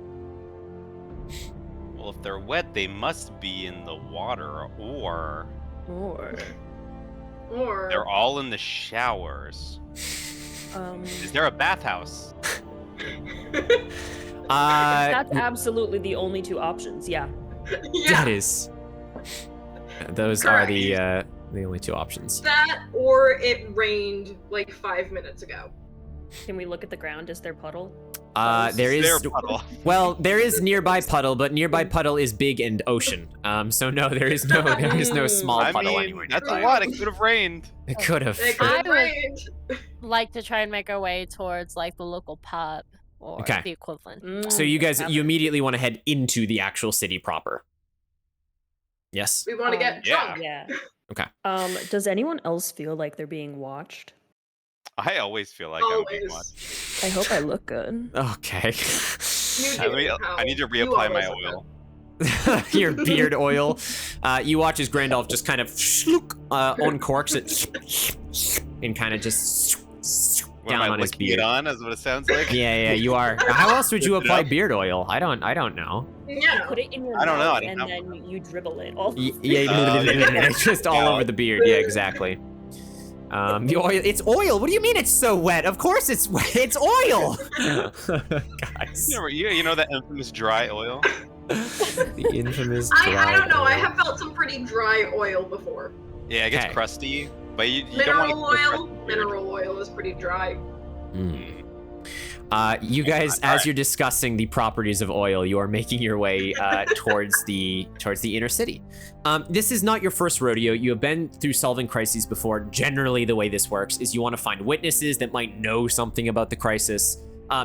Well, if they're wet, they must be in the water, or they're all in the showers. Is there a bathhouse? That's absolutely the only two options. Yeah. That is. Those Correct. are the only two options. That or it rained like 5 minutes ago. Can we look at the ground? Is there puddle? There is There a puddle? well, there is nearby puddle, but nearby puddle is big and ocean. So no, there is no small I puddle mean, anywhere that's nearby. a lot. It could have rained. It could have. It could have I would- rained. Like to try and make our way towards like the local pub or Okay. the equivalent. So you guys, you immediately want to head into the actual city proper. Yes. We want to get Yeah. drunk. Yeah. Okay. Does anyone else feel like they're being watched? I always feel like I'm being Always. watched. I hope I look good. Okay. You I do, mean, Hal. I need to You reapply my always oil. Your beard oil. You watch as Grandolph just kind of uncorks it and kind of just What am down I on his licking it beard. on? Is what it sounds like. Yeah, you are. How else would you It apply up. beard oil? I don't know. Yeah. Put it in your I don't know, mouth I don't and know. then you dribble it all. Yeah, it's just all over the beard. Yeah, exactly. The oil. It's oil. What do you mean it's so wet? Of course it's wet. It's oil. Guys. You know that infamous dry oil? The infamous. I don't know. oil. I have felt some pretty dry oil before. Yeah, it gets Okay. crusty, but you don't want Mineral to oil. Mineral oil is pretty dry. Mm. You guys, as you're discussing the properties of oil, you are making your way towards the inner city. This is not your first rodeo. You have been through solving crises before. Generally, the way this works is you want to find witnesses that might know something about the crisis,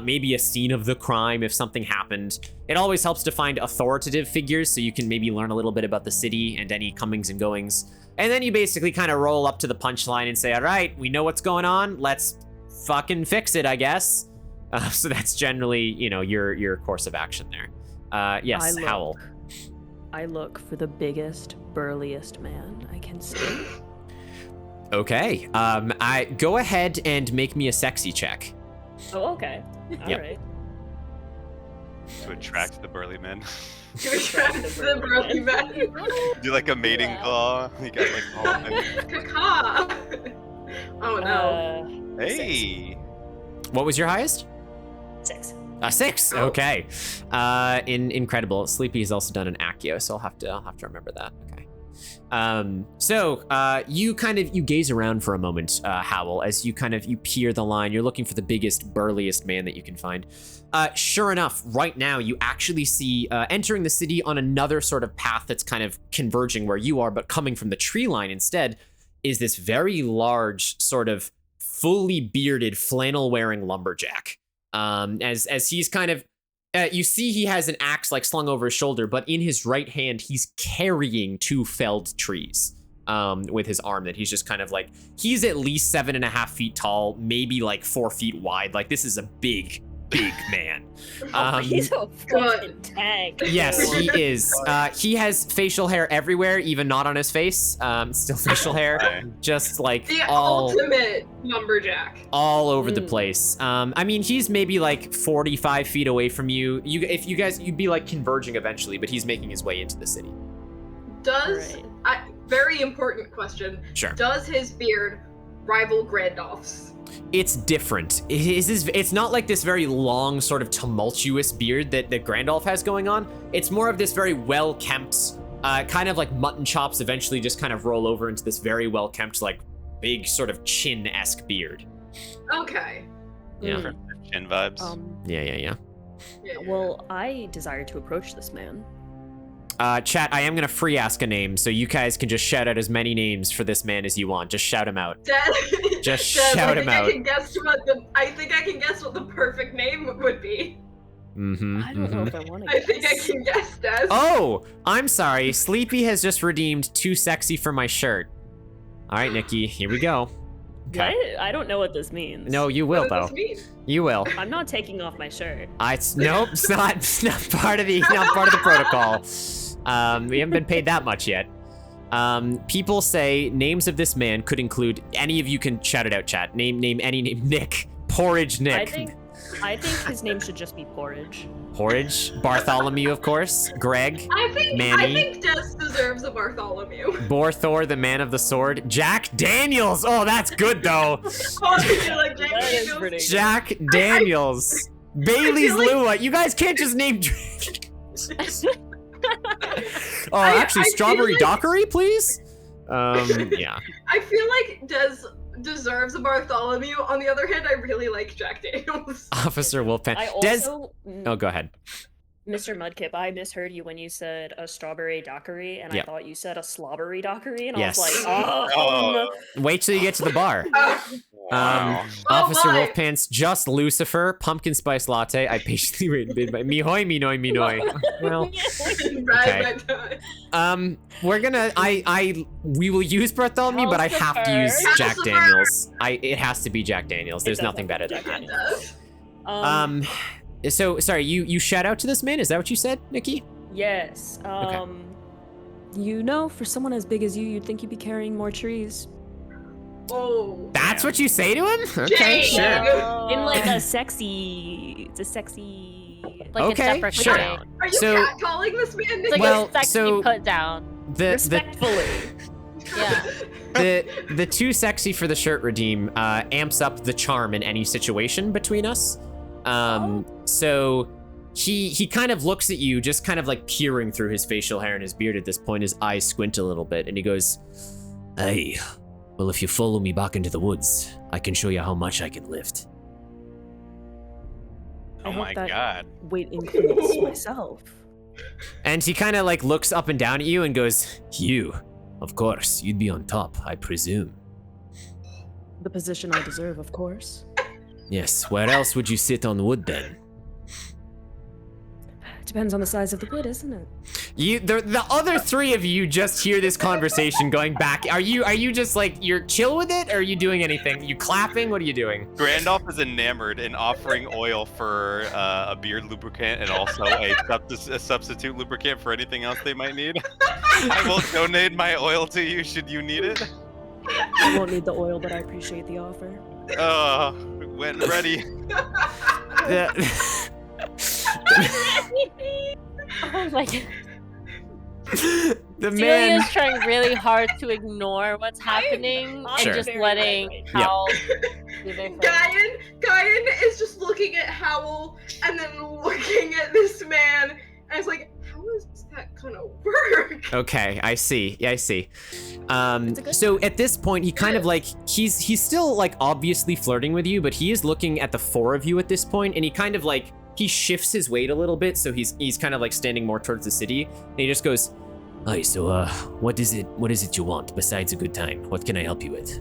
maybe a scene of the crime if something happened. It always helps to find authoritative figures so you can maybe learn a little bit about the city and any comings and goings. And then you basically kind of roll up to the punchline and say, all right, we know what's going on. Let's fucking fix it, I guess. So that's generally, your course of action there. Yes, Howl. I look for the biggest, burliest man I can see. Okay. I go ahead and make me a sexy check. Oh, okay. All right. To attract the burly men. To attract the burly men. Do like a mating call. You got like all of them. Caca. Oh no. Hey. What was your highest? 6. A 6. Oh. Okay. Incredible. Sleepy's also done an Accio, so I'll have to remember that. Okay. So you gaze around for a moment, Howl, as you peer the line. You're looking for the biggest, burliest man that you can find. Sure enough, right now you actually see entering the city on another sort of path that's kind of converging where you are, but coming from the tree line instead, is this very large, sort of fully bearded, flannel-wearing lumberjack. As he's kind of, you see he has an axe like slung over his shoulder, but in his right hand, he's carrying 2 felled trees with his arm that he's just kind of like, he's at least 7.5 feet tall, maybe like 4 feet wide. Like this is a big man. He's a fucking tank. Yes, he is. He has facial hair everywhere, even not on his face. Still facial hair, just like The all ultimate lumberjack. all over the place. I mean, he's maybe like 45 feet away from you. You'd be like converging eventually, but he's making his way into the city. Very important question. Sure. Does his beard rival Grandolph's? It's different. It's not like this very long, sort of tumultuous beard that Grandolph has going on. It's more of this very well-kempt, kind of like mutton chops eventually just kind of roll over into this very well-kempt, like big sort of chin-esque beard. Okay. Yeah. Chin vibes. Yeah. Well, I desire to approach this man. Chat, I am gonna free ask a name, so you guys can just shout out as many names for this man as you want. Just shout him out. Just shout him out. I think I can guess what the perfect name would be. I don't know if I want to I think I can guess, Des. Oh, I'm sorry. Sleepy has just redeemed too sexy for my shirt. All right, Nikki, here we go. Okay. I don't know what this means. No, you will What though. does this mean? You will. I'm not taking off my shirt. Nope, it's not part of the protocol. We haven't been paid that much yet. People say names of this man could include, any of you can shout it out, chat. Name any name. Nick. Porridge Nick. I think his name should just be Porridge. Porridge. Bartholomew, of course. Greg. Manny. I think Des deserves a Bartholomew. Borthor, the man of the sword. Jack Daniels. Oh, that's good though. Oh, you're like Jack That is Daniels. pretty good. Jack Daniels. Bailey's like- Lua. You guys can't just name. Oh, I actually, feel Strawberry like- Dockery, please. Yeah. I feel like Des deserves a Bartholomew. On the other hand, I really like Jack Daniels. Officer Wolfpan. I Des. also, Oh, go ahead. Mr. Mudkip, I misheard you when you said a strawberry daiquiri, and Yep. I thought you said a slobbery daiquiri, and Yes. I was like, Wait till you get to the bar. Wow. Officer my. Wolfpants, just Lucifer, pumpkin spice latte. I patiently waited by Mihoy, Minoi. Well, Right. we're gonna. We will use Bartholomew, but I have to use Lucifer. Jack Daniels. It has to be Jack Daniels. There's does nothing have better to than be that. So sorry, you shout out to this man? Is that what you said, Nikki? Yes. You know, for someone as big as you, you'd think you'd be carrying more trees. Oh. That's what you say to him? Okay, Jane. sure. In like a sexy, Like Okay, a sure. deprecating. Are you So- catcalling this man? It's like Well, a sexy so- put down. respectfully. Yeah. the too sexy for the shirt redeem amps up the charm in any situation between us. So he kind of looks at you, just kind of like peering through his facial hair and his beard at this point. His eyes squint a little bit, and he goes, "Hey, well, if you follow me back into the woods, I can show you how much I can lift." Oh my god. weight includes myself. And he kind of like looks up and down at you and goes, "You, of course, you'd be on top, I presume." The position I deserve, of course. Yes, where else would you sit on wood then? Depends on the size of the wood, isn't it? The other three of you just hear this conversation going back. Are you just like, you're chill with it, or are you doing anything? You clapping? What are you doing? Grandolph is enamored in offering oil for a beard lubricant and also a substitute lubricant for anything else they might need. I will donate my oil to you should you need it. I won't need the oil, but I appreciate the offer. When ready. Oh my god. The man. Celia's trying really hard to ignore what's happening and Sure. just letting Howl do their thing. Guyan is just looking at Howl and then looking at this man, and it's like, how is that gonna work? Okay, I see. Yeah, I see. So at this point, he kind of like, he's still like obviously flirting with you, but he is looking at the four of you at this point, and he kind of like, he shifts his weight a little bit, so he's kind of like standing more towards the city, and he just goes, "Hi, so what is it you want besides a good time? What can I help you with?"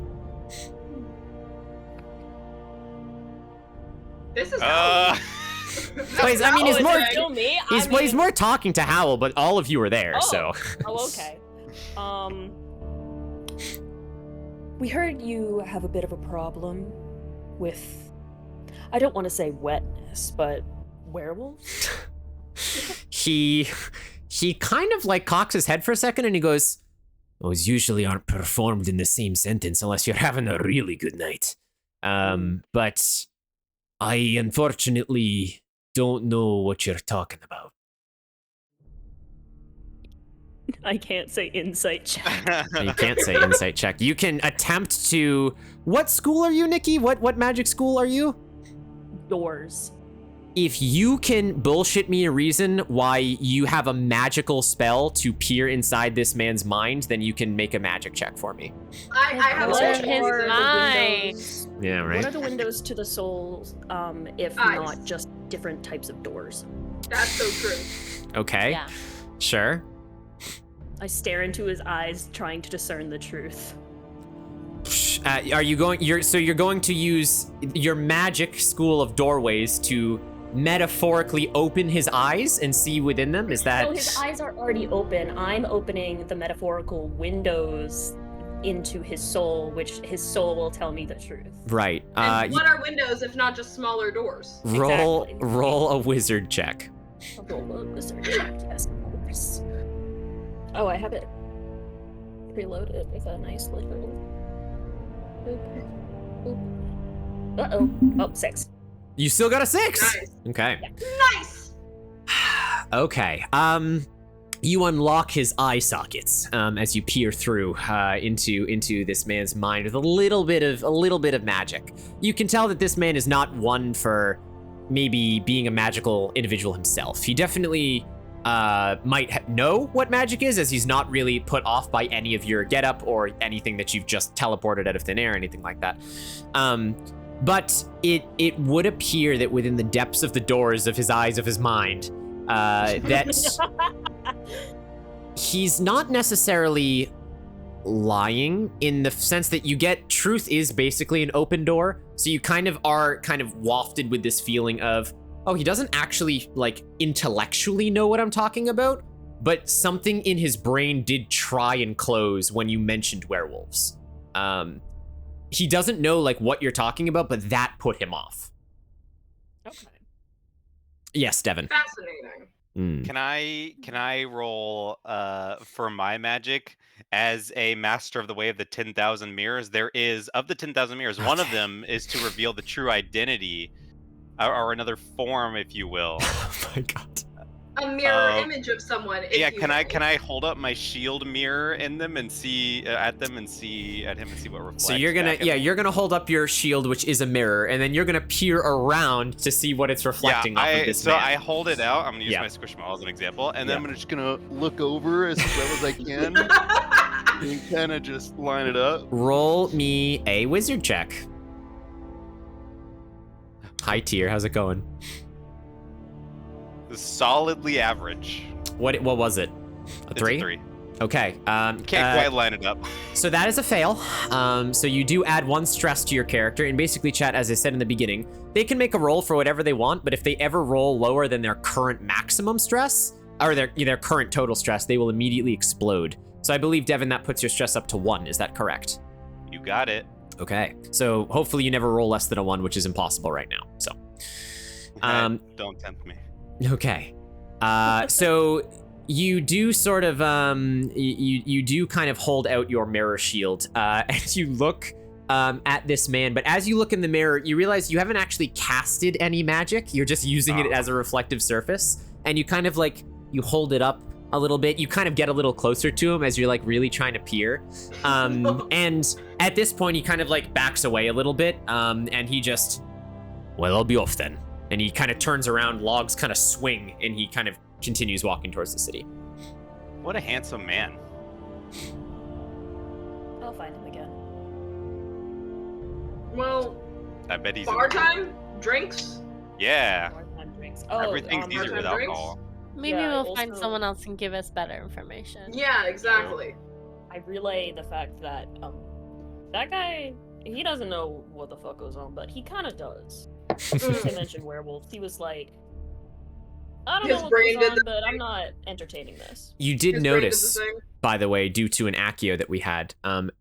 This is Howl. He's more talking to Howl, but all of you are there, so. Oh, okay. We heard you have a bit of a problem with, I don't want to say wetness, but werewolves? He kind of like cocks his head for a second, and he goes, "Those usually aren't performed in the same sentence unless you're having a really good night. But I unfortunately don't know what you're talking about." I can't say insight check. You can't say insight check. You can attempt to. What school are you, Nikki? What magic school are you? Doors. If you can bullshit me a reason why you have a magical spell to peer inside this man's mind, then you can make a magic check for me. I have What a is his mind? Yeah, What are the windows to the souls, if Eyes. not just different types of doors? That's so true. Okay. Yeah. Sure. I stare into his eyes, trying to discern the truth. Are you going? You're going to use your magic school of doorways to metaphorically open his eyes and see within them? Is that? So his eyes are already open. I'm opening the metaphorical windows into his soul, which his soul will tell me the truth. Right. And what are windows if not just smaller doors? Exactly. Roll a wizard check. I'll roll a wizard check, yes, of course. Oh, I have it preloaded with a nice little. Uh-oh. Oh, 6. You still got a 6. Nice. Okay. Nice! Okay. You unlock his eye sockets as you peer through into this man's mind with a little bit of magic. You can tell that this man is not one for maybe being a magical individual himself. He definitely might know what magic is, as he's not really put off by any of your getup or anything that you've just teleported out of thin air or anything like that. But it would appear that within the depths of the doors of his eyes of his mind, that he's not necessarily lying in the sense that you get truth is basically an open door. So you kind of are wafted with this feeling of, oh, he doesn't actually like intellectually know what I'm talking about, but something in his brain did try and close when you mentioned werewolves. He doesn't know like what you're talking about, but that put him off. Okay. Yes, Devin. Fascinating. Can I roll for my magic as a master of the way of the 10,000 mirrors? There is, of the 10,000 mirrors, one of them is to reveal the true identity, or another form, if you will. Oh my god. A mirror image of someone. Yeah, can I hold up my shield mirror in them and see at him and see what reflects? So you're gonna hold up your shield, which is a mirror, and then you're gonna peer around to see what it's reflecting off of this man. I hold it out. I'm gonna use my Squishmallow as an example, and then I'm just gonna look over as well as I can and kind of just line it up. Roll me a wizard check. Hi, Tier. How's it going? Solidly average. What was it? A It's 3? a 3. Okay. Can't quite line it up. So that is a fail. So you do add 1 stress to your character, and basically, chat, as I said in the beginning, they can make a roll for whatever they want, but if they ever roll lower than their current maximum stress, or their current total stress, they will immediately explode. So I believe, Devin, that puts your stress up to 1. Is that correct? You got it. Okay. So hopefully you never roll less than a 1, which is impossible right now. So. Don't tempt me. Okay. So you do sort of you do kind of hold out your mirror shield and you look at this man, but as you look in the mirror, you realize you haven't actually casted any magic. You're just using it as a reflective surface, and you kind of like you hold it up a little bit. You kind of get a little closer to him as you're like really trying to peer. And at this point, he kind of like backs away a little bit, and he just, well, I'll be off then. And he kind of turns around, logs kind of swing, and he kind of continues walking towards the city. What a handsome man. I'll find him again. Well, I bet he's bar time? Drinks? Yeah. Part-time drinks. Oh, Everything's easier with part-time alcohol. Maybe Yeah, we'll find also- someone else and give us better information. Yeah, exactly. I relay the fact that that guy, he doesn't know what the fuck goes on, but he kind of does. They mentioned werewolves. He was like, I don't His know what brain goes did on, the but I'm thing. not entertaining this. You did His brain did the notice, thing. by the way, due to an accio that we had,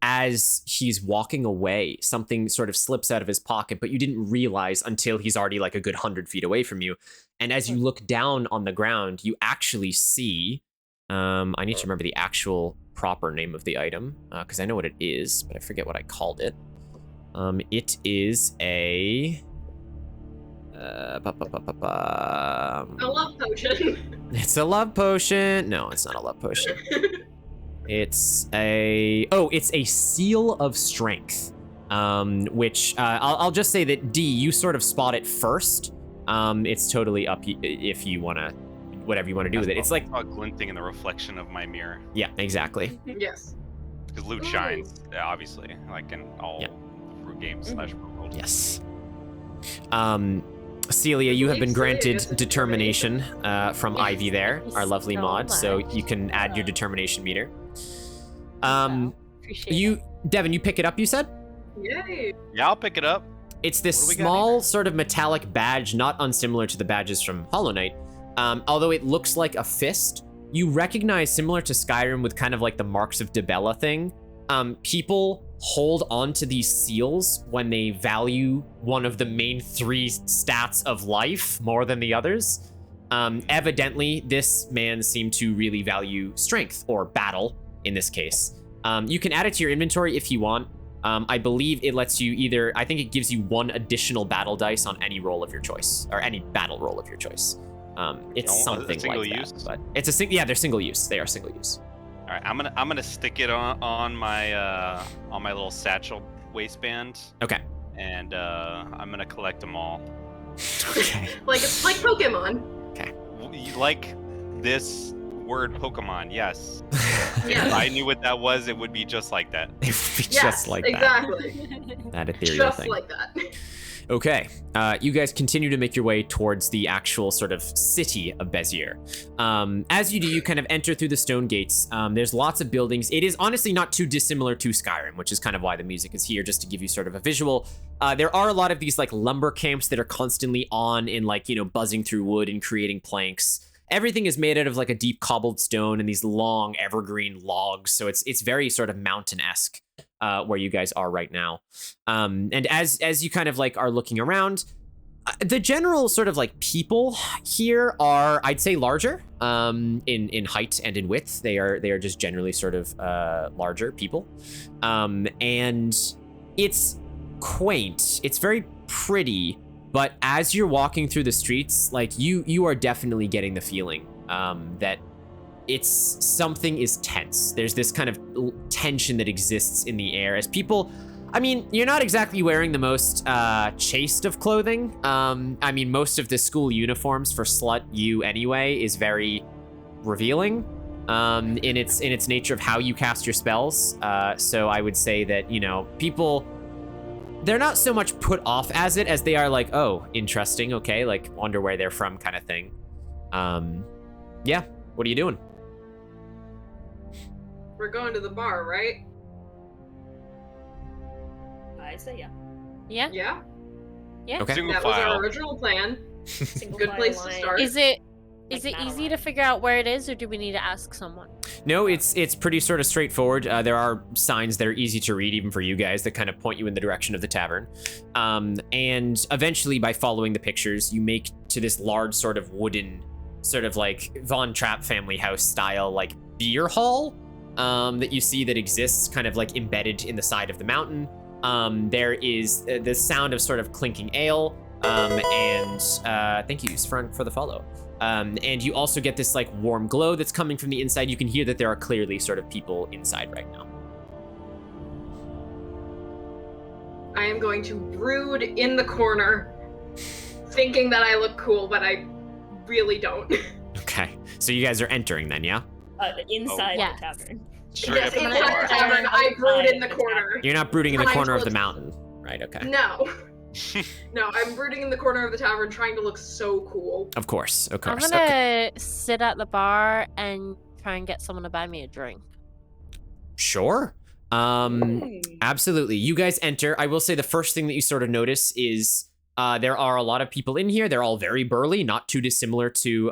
as he's walking away, something sort of slips out of his pocket, but you didn't realize until he's already like a good 100 feet away from you. And as you look down on the ground, you actually see, I need to remember the actual proper name of the item, because I know what it is, but I forget what I called it. It is a... A love potion. It's a love potion. No, it's not a love potion. It's a seal of strength, which I'll just say that D, you sort of spot it first. It's totally up if you wanna, whatever you wanna do with it. It's like glinting in the reflection of my mirror. Yeah, exactly. Yes. Because loot Ooh. shines, obviously, like in all fruit games / world. Yes. Celia, you have been granted determination from Yes, Ivy there, thank you our lovely so mod, so much. you can add your determination meter. Appreciate it. Devin, you pick it up, you said? Yay. Yeah, I'll pick it up. It's this What do we got small sort of metallic badge, not unsimilar to the badges from Hollow Knight. Although it looks like a fist, you recognize, similar to Skyrim with kind of like the Marks of Dibella thing, people hold on to these seals when they value one of the main 3 stats of life more than the others. Evidently, this man seemed to really value strength, or battle in this case. You can add it to your inventory if you want. I believe it lets you either, I think it gives you 1 additional battle dice on any roll of your choice, or any battle roll of your choice. It's Oh, something single like use? that, but it's a yeah, they're single use. They are single use. All right, I'm gonna stick it on my little satchel waistband, Okay. and I'm gonna collect them all. Okay. Like it's like Pokemon. You like this word Pokemon? Yes. Yes. If I knew what that was, it would be just like that. It would be Yes, just like exactly. that ethereal Just thing. like that. Okay, you guys continue to make your way towards the actual sort of city of Bezier. As you do, you kind of enter through the stone gates. There's lots of buildings. It is honestly not too dissimilar to Skyrim, which is kind of why the music is here, just to give you sort of a visual. There are a lot of these like lumber camps that are constantly on and like, you know, buzzing through wood and creating planks. Everything is made out of like a deep cobbled stone and these long evergreen logs. So it's very sort of mountain-esque. Where you guys are right now. And as you kind of like are looking around, the general sort of like people here are, I'd say, larger in height and in width. They are just generally sort of larger people. And it's quaint. It's very pretty, but as you're walking through the streets, like you are definitely getting the feeling that it's something is tense. There's this kind of tension that exists in the air as people, I mean, you're not exactly wearing the most chaste of clothing. I mean, most of the school uniforms for Slut U anyway is very revealing in its nature of how you cast your spells. So I would say that, you know, people, they're not so much put off as it as they are like, oh, interesting, okay, like wonder where they're from kind of thing. Yeah, what are you doing? We're going to the bar, right? I say yeah. Yeah. Yeah. Yeah. Okay. Single That was file. our original plan. Single Good file place to line. start. Is it Like easy to figure out where it is, or do we need to ask someone? No, it's pretty sort of straightforward. There are signs that are easy to read even for you guys that kind of point you in the direction of the tavern. And eventually, by following the pictures, you make to this large sort of wooden, sort of like Von Trapp family house style like beer hall that you see that exists kind of like embedded in the side of the mountain. There is the sound of sort of clinking ale. And thank you, Sprung, for the follow. And you also get this like warm glow that's coming from the inside. You can hear that there are clearly sort of people inside right now. I am going to brood in the corner, thinking that I look cool, but I really don't. Okay, so you guys are entering then, yeah? Inside Yeah. the tavern. Straight Yes, up the inside bar. the tavern, I brood in the corner. You're not brooding in the Trying corner to of the look- mountain, right? Okay. No. No, I'm brooding in the corner of the tavern, trying to look so cool. Of course, of I'm course. gonna Okay. sit at the bar and try and get someone to buy me a drink. Sure. Absolutely. You guys enter. I will say the first thing that you sort of notice is there are a lot of people in here. They're all very burly, not too dissimilar to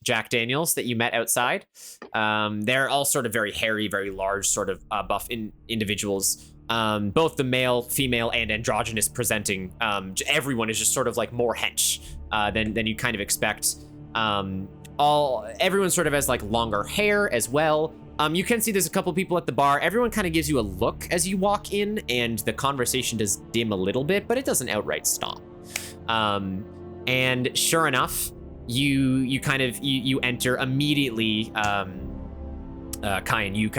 Jack Daniels that you met outside. They're all sort of very hairy, very large, sort of buff individuals. Both the male, female, and androgynous presenting. Everyone is just sort of like more hench than you kind of expect. Everyone sort of has like longer hair as well. You can see there's a couple people at the bar. Everyone kind of gives you a look as you walk in, and the conversation does dim a little bit, but it doesn't outright stop. And sure enough, you enter immediately. Kyan, you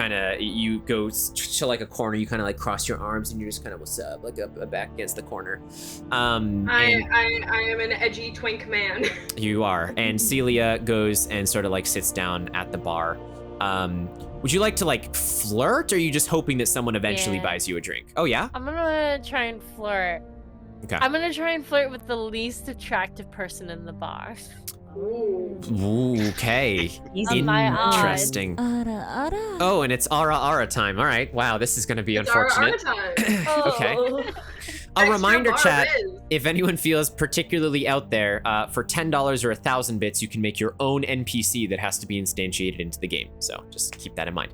go to like a corner. You kind of like cross your arms, and you're just kind of what's up, like up back against the corner. I am an edgy twink man. You are, and Celia goes and sort of like sits down at the bar. Would you like to like flirt, or are you just hoping that someone eventually Yeah. buys you a drink? Oh yeah? I'm gonna try and flirt. Okay. I'm gonna try and flirt with the least attractive person in the bar. Ooh. Ooh, okay. On my odds. Interesting. Oh, and it's Ara time. All right. Wow, this is going to be It's our unfortunate. time. Okay. Oh. A Extra reminder, bar chat, biz. if anyone feels particularly out there, for $10 or 1,000 bits, you can make your own NPC that has to be instantiated into the game. So just keep that in mind.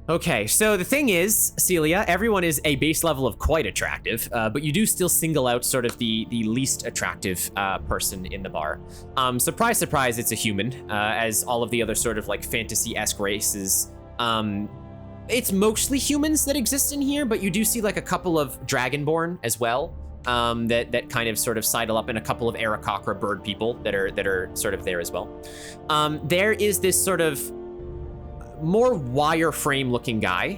Okay, so the thing is, Celia, everyone is a base level of quite attractive, but you do still single out sort of the least attractive person in the bar. Surprise, surprise, it's a human, as all of the other sort of like fantasy-esque races. It's mostly humans that exist in here, but you do see like a couple of Dragonborn as well, that kind of sort of sidle up, and a couple of Aarakocra bird people that are sort of there as well. There is this sort of more wireframe looking guy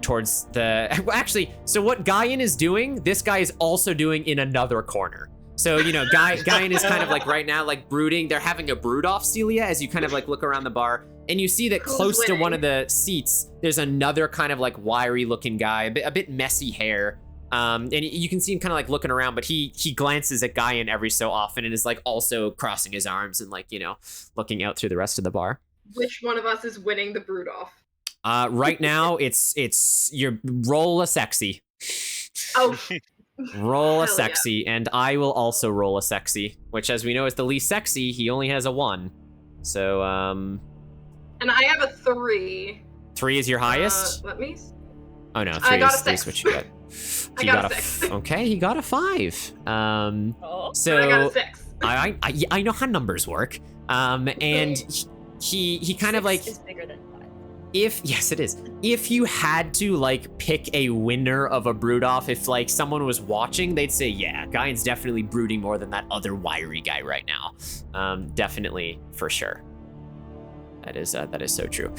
towards the actually, so what Guyan is doing, this guy is also doing in another corner. So, you know, Guyan is kind of like right now like brooding. They're having a brood off, Celia, as you kind of like look around the bar, and you see that Who's close to winning? one of the seats, there's another kind of like wiry looking guy, a bit messy hair. And you can see him kind of like looking around, but he glances at Guyan every so often and is like also crossing his arms and like, you know, looking out through the rest of the bar. Which one of us is winning the brood off? Right now it's your roll a sexy. Oh, Roll a Hell sexy, and I will also roll a sexy, which as we know is the least sexy. He only has a 1. So, and I have a 3. 3 is your highest? Let me. See. Oh no, 3 I got is a 3 is 6. what you got. I He got a 6. Okay, he got a 5. Oh. So But I got a 6. I know how numbers work. And he kind of like, Is bigger than 5. yes it is. If you had to like pick a winner of a brood off, if like someone was watching, they'd say, yeah, Guyan's definitely brooding more than that other wiry guy right now. Definitely, for sure. That is so true.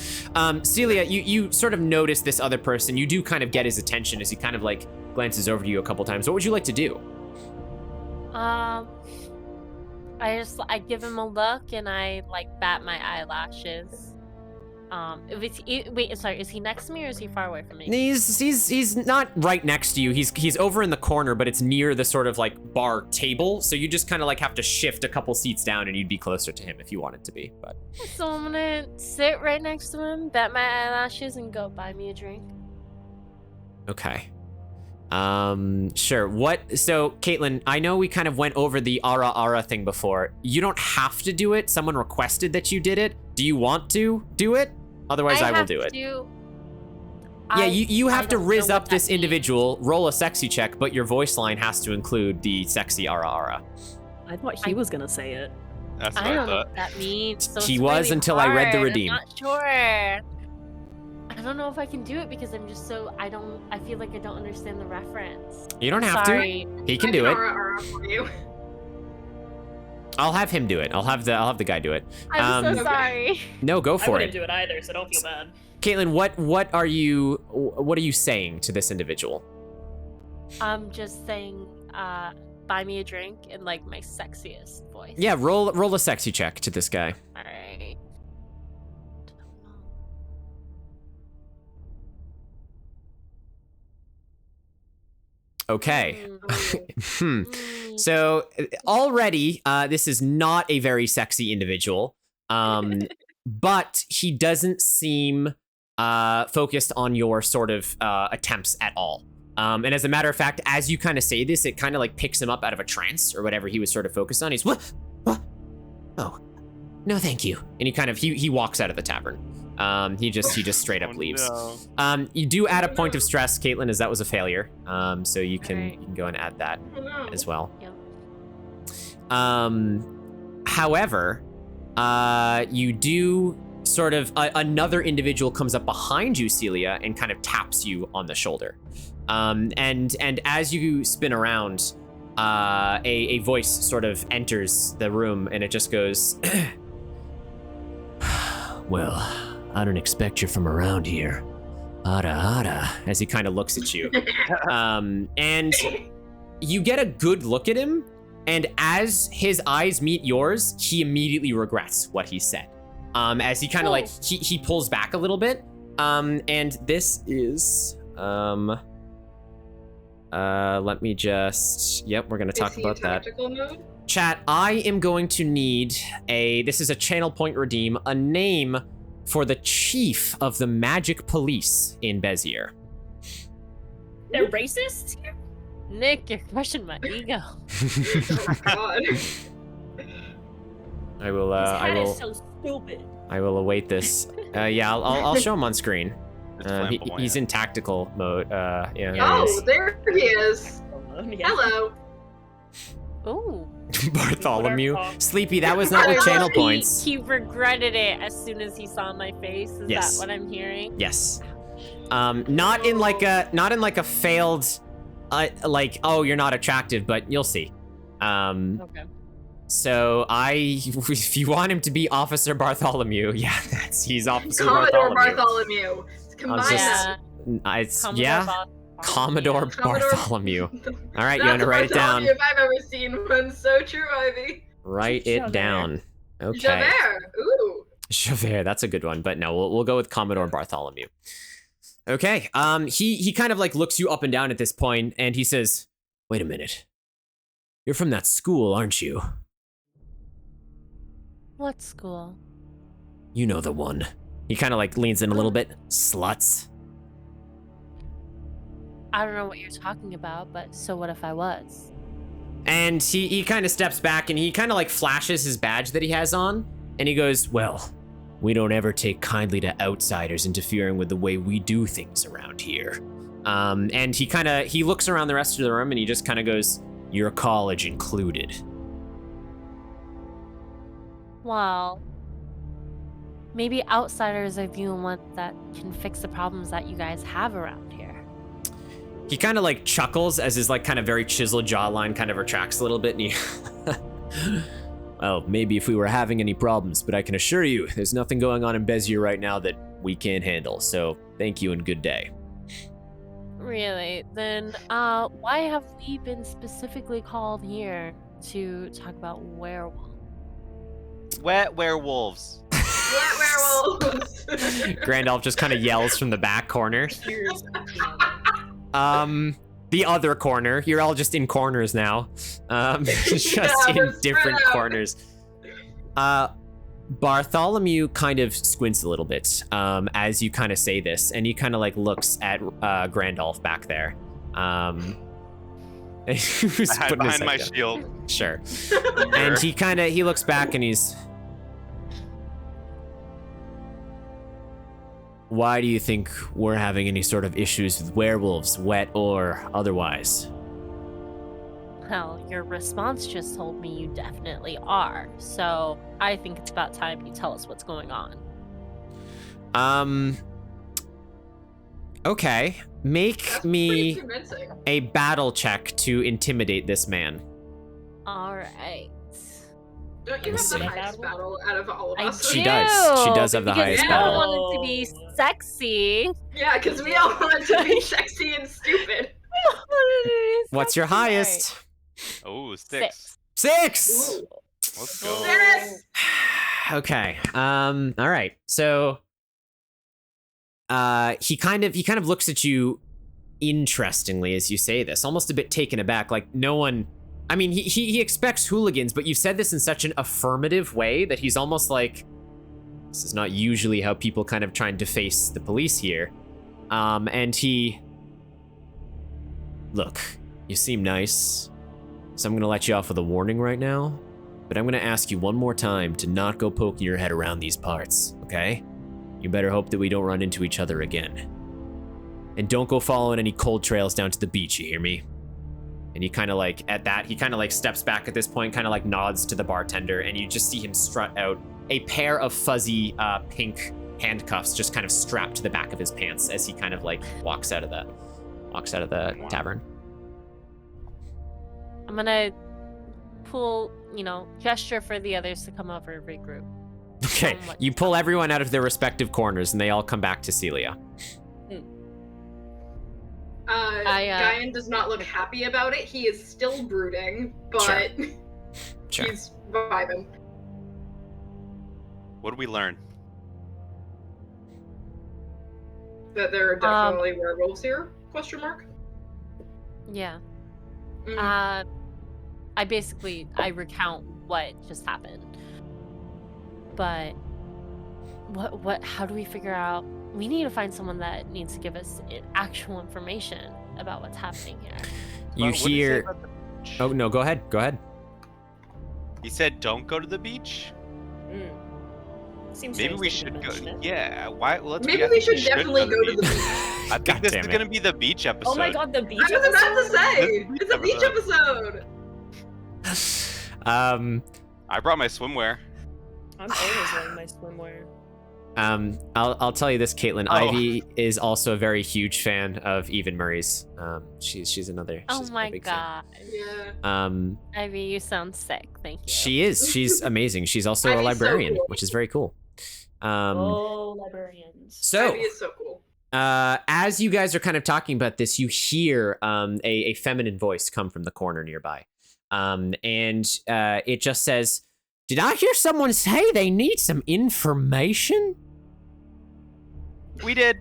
Celia, you sort of notice this other person. You do kind of get his attention as he kind of like glances over to you a couple times. What would you like to do? I give him a look and I like bat my eyelashes. If it's wait, sorry, is he next to me or is he far away from me? He's not right next to you. He's over in the corner, but it's near the sort of like bar table. So you just kind of like have to shift a couple seats down, and you'd be closer to him if you wanted to be. But So I'm gonna sit right next to him, bat my eyelashes, and go buy me a drink. okay. Sure. So Caitlin, I know we kind of went over the ara thing before. You don't have to do it. Someone requested that you did it. Do you want to do it? Otherwise, I will do it. Yeah, you have to riz up this individual, roll a sexy check, but your voice line has to include the sexy ara. I thought he was gonna say it. That's what I I don't know thought. what that means. So He it's was really until I read the hard. redeem. I'm not sure. I don't know if I can do it because I'm just so I feel like I don't understand the reference. You don't have Sorry. to. He can do it. Aura for you. I'll have him do it. I'll have the guy do it. I'm so sorry. No, go I for wouldn't it. do it either, so don't feel bad. Caitlin, what are you saying to this individual? I'm just saying, buy me a drink in like my sexiest voice. Yeah, roll a sexy check to this guy. All right. Okay. So already, this is not a very sexy individual, but he doesn't seem focused on your sort of attempts at all. And as a matter of fact, as you kind of say this, it kind of like picks him up out of a trance or whatever he was sort of focused on. He's what? Oh, no, thank you. And he kind of he walks out of the tavern. He just straight up leaves. No. You do add a point of stress, Caitlin, as that was a failure. So you can go and add that as well. Yep. However, you do sort of another individual comes up behind you, Celia, and kind of taps you on the shoulder. And as you spin around, a voice sort of enters the room, and it just goes, "Well, I don't expect you're from around here. Ada," as he kind of looks at you. And you get a good look at him, and as his eyes meet yours, he immediately regrets what he said. As he kind of like, he pulls back a little bit. And this is, let me just, yep, we're going to talk about that. Mode? Chat, I am going to need this is a channel point redeem, a name for the chief of the magic police in Bezier. They're racist here? Nick, you're crushing my ego. Oh God. I will, This I hat is will, so stupid. I will await this. Yeah, I'll show him on screen. It's flammable, He's yeah. in tactical mode. Yeah. Oh, there he is. Yeah. Hello. Ooh. Bartholomew. Whatever. Sleepy, that was not with channel points. He regretted it as soon as he saw my face. Is Yes. that what I'm hearing? Yes. Not in like a failed, like, oh, you're not attractive, but you'll see. Okay. So if you want him to be Officer Bartholomew, yeah, he's Officer Commodore Bartholomew. Bartholomew. Combine just- that. It's Commodore yeah, Commodore Commodore- Bartholomew. All right, you That's want to write it down? Bartholomew If I've ever seen one, so true, Ivy. Write it Javert. down. Okay. Javert. Ooh. Javert, that's a good one, but no, we'll go with Commodore Bartholomew. Okay. He kind of like looks you up and down at this point, and he says, "Wait a minute. You're from that school, aren't you? What school? You know the one." He kind of like leans in a little bit. Sluts. I don't know what you're talking about, but so what if I was? And he kind of steps back and he kind of like flashes his badge that he has on, and he goes, "Well, we don't ever take kindly to outsiders interfering with the way we do things around here." And he looks around the rest of the room and he just kind of goes, "Your college included." Well, maybe outsiders are viewing one that can fix the problems that you guys have around here. He kind of like chuckles as his like kind of very chiseled jawline kind of retracts a little bit, and he well, maybe if we were having any problems, but I can assure you there's nothing going on in Bezier right now that we can't handle. So thank you and good day. Really? Then, why have we been specifically called here to talk about werewolves? Wet werewolves. What werewolves? Grandolph just kind of yells from the back corner. Cheers. The other corner. You're all just in corners now. Just in different corners. Bartholomew kind of squints a little bit as you kind of say this, and he kind of like looks at Grandolph back there. I hide behind my shield. Sure. And he looks back and he's... Why do you think we're having any sort of issues with werewolves, wet or otherwise? Well, your response just told me you definitely are. So I think it's about time you tell us what's going on. Okay. Make me a battle check to intimidate this man. All right. Don't you have the highest battle out of all of us? She does. She does have the highest We all battle. want it to be sexy. Yeah, because we all want it to be sexy and stupid. What's your highest? Oh, 6. 6! Ooh. Let's go. Yes! Okay. All right. So he kind of looks at you interestingly as you say this, almost a bit taken aback, like no one... I mean, he expects hooligans, but you said this in such an affirmative way that he's almost like, this is not usually how people kind of try and deface the police here. And he... Look, you seem nice, so I'm gonna let you off with a warning right now, but I'm gonna ask you one more time to not go poking your head around these parts, okay? You better hope that we don't run into each other again. And don't go following any cold trails down to the beach, you hear me? And he kind of like, at that, he kind of like steps back at this point, kind of like nods to the bartender, and you just see him strut out a pair of fuzzy pink handcuffs just kind of strapped to the back of his pants as he kind of like walks out of the tavern. I'm gonna pull, gesture for the others to come over and regroup. Okay, you pull everyone out of their respective corners and they all come back to Celia. Guyan does not look happy about it. He is still brooding, but Sure. he's vibing. What did we learn? That there are definitely werewolves here? Question mark? Yeah. Mm. I recount what just happened. But how do we figure out? We need to find someone that needs to give us actual information about what's happening here. You What did he say hear... about the beach? Oh, no, go ahead. He said don't go to the beach? Seems Maybe strange we that you should go. mention it. Yeah, why? Well, Maybe we should definitely go to the beach. I think God this damn is it. going to be the beach episode. Oh my god, the beach I was about to episode? say! This It's a beach episode! I brought my swimwear. I'm always wearing my swimwear. I'll tell you this, Caitlin. Oh. Ivy is also a very huge fan of Even Murray's. She's another. Oh She's a my big fan. god. Yeah. Ivy, you sound sick. Thank you. She is. She's amazing. She's also a Ivy's so librarian, cool. which is very cool. Librarians. So, Ivy is so cool. as you guys are kind of talking about this, you hear a feminine voice come from the corner nearby. And it just says, "Did I hear someone say they need some information?" We did.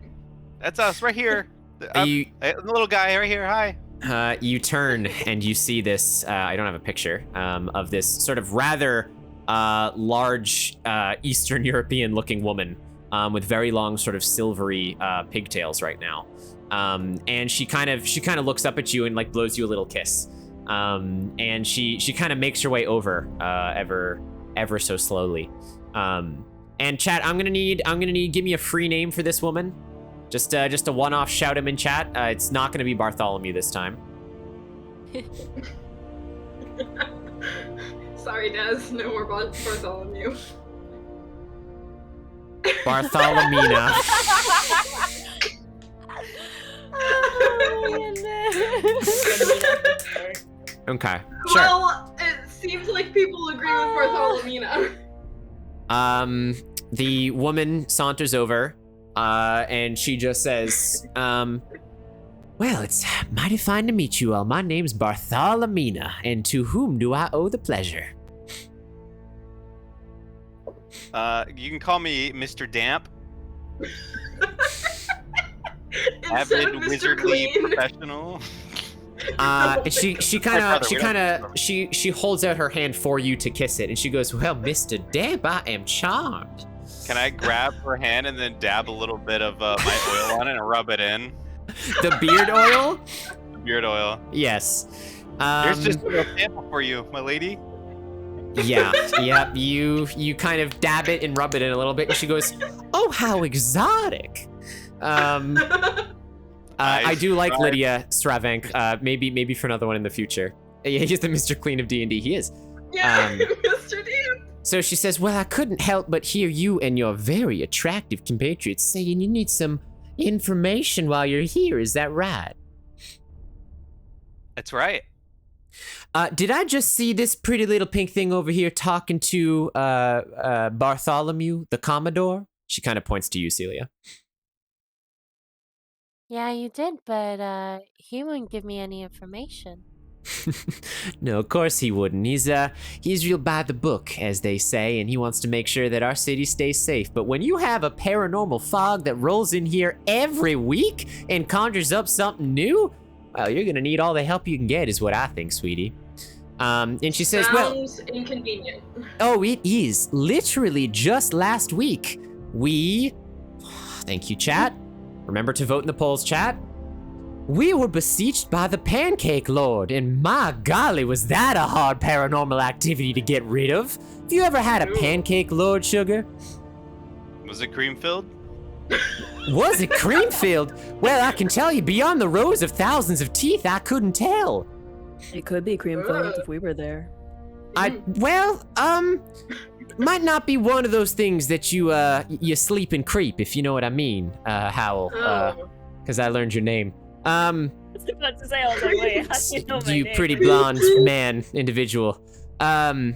That's us right here. The little guy right here. Hi. You turn and you see this, I don't have a picture, of this sort of rather large Eastern European looking woman with very long sort of silvery pigtails right now. And she kind of looks up at you and like blows you a little kiss. And she kind of makes her way over ever so slowly. And chat, I'm gonna need give me a free name for this woman. Just a one-off shout him in chat. It's not gonna be Bartholomew this time. Sorry, Des. No more Bartholomew. Bartholomina. Okay. Sure. Well, it seems like people agree with Bartholomina. The woman saunters over, and she just says, "Well, it's mighty fine to meet you all. My name's Bartholomina, and to whom do I owe the pleasure?" You can call me Mr. Damp. Instead Avid of Mr. wizardly Clean. professional. She holds out her hand for you to kiss it, and she goes, "Well, Mr. Deb, I am charmed." Can I grab her hand and then dab a little bit of my oil on it and rub it in? The beard oil? The beard oil. Yes. Here's just a little sample for you, my lady. Yeah, yep. You kind of dab it and rub it in a little bit, and she goes, "Oh, how exotic." I do like Lydia Stravank. Maybe for another one in the future. Yeah, he's the Mr. Clean of D&D. He is. Yeah, Mr. Damp. So she says, "Well, I couldn't help but hear you and your very attractive compatriots saying you need some information while you're here. Is that right?" That's right. Did I just see this pretty little pink thing over here talking to Bartholomew, the Commodore? She kind of points to you, Celia. Yeah, you did, but he wouldn't give me any information. No, of course he wouldn't. He's real by the book, as they say, and he wants to make sure that our city stays safe. But when you have a paranormal fog that rolls in here every week and conjures up something new, well, you're gonna need all the help you can get, is what I think, sweetie. And she says, Sounds inconvenient. Oh, it is. Literally just last week, thank you, chat. Remember to vote in the polls, chat. We were besieged by the Pancake Lord, and my golly, was that a hard paranormal activity to get rid of. Have you ever had a Pancake Lord, Sugar? Was it cream filled? Was it cream filled? Well, I can tell you, beyond the rows of thousands of teeth, I couldn't tell. It could be cream filled if we were there. Might not be one of those things that you sleep and creep, if you know what I mean, Howl. Because I learned your name. I was about to say, I was like, wait, how do you know my You name? pretty blonde man individual. The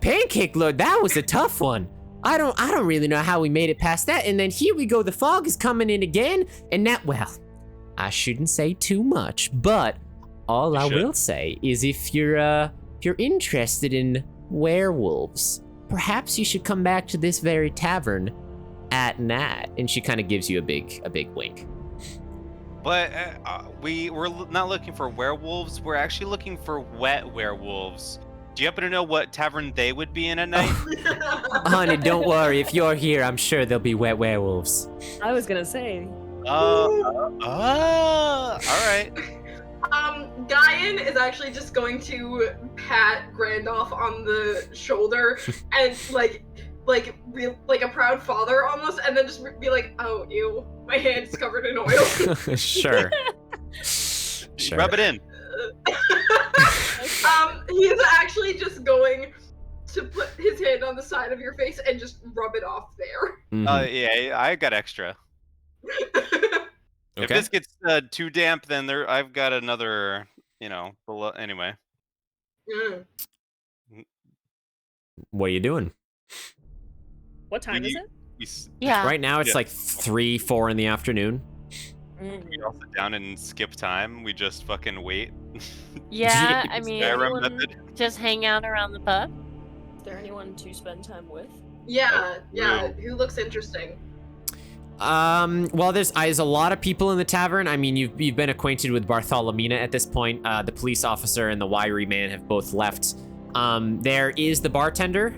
Pancake Lord, that was a tough one. I don't really know how we made it past that. And then here we go, the fog is coming in again, and that, well, I shouldn't say too much, but all I will say is if you're interested in werewolves, perhaps you should come back to this very tavern at night. And she kind of gives you a big wink. But we're not looking for werewolves. We're actually looking for wet werewolves. Do you happen to know what tavern they would be in at night? Honey, don't worry. If you're here, I'm sure there'll be wet werewolves. I was gonna say. All right. Guyan is actually just going to pat Grandolph on the shoulder and like a proud father almost, and then just be like, "Oh, ew, my hand's covered in oil." Sure. Rub it in. He's actually just going to put his hand on the side of your face and just rub it off there. Yeah, I got extra. If this gets too damp, then I've got another, below. Anyway. What are you doing? What time is it? Yeah. Right now it's like 3, 4 in the afternoon. We all sit down and skip time. We just fucking wait. Yeah, I mean, Skyrim method. just hang out around the pub. Is there anyone to spend time with? Yeah. Who looks interesting? Well, there's a lot of people in the tavern. I mean, you've been acquainted with Bartholomina at this point. The police officer and the wiry man have both left. There is the bartender,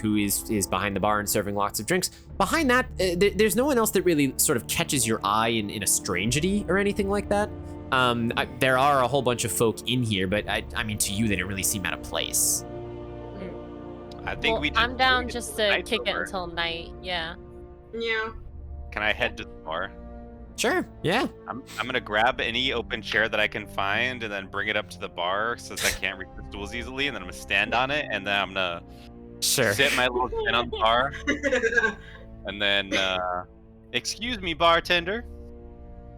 who is behind the bar and serving lots of drinks. Behind that, there's no one else that really sort of catches your eye in a strangity or anything like that. There are a whole bunch of folk in here, but I mean, to you, they don't really seem out of place. I think I'm down just to kick it until night. Yeah. Yeah. Can I head to the bar? Sure. Yeah. I'm gonna grab any open chair that I can find and then bring it up to the bar since I can't reach the stools easily, and then I'm gonna stand on it, and then I'm gonna sit my little chin on the bar, and then excuse me, bartender.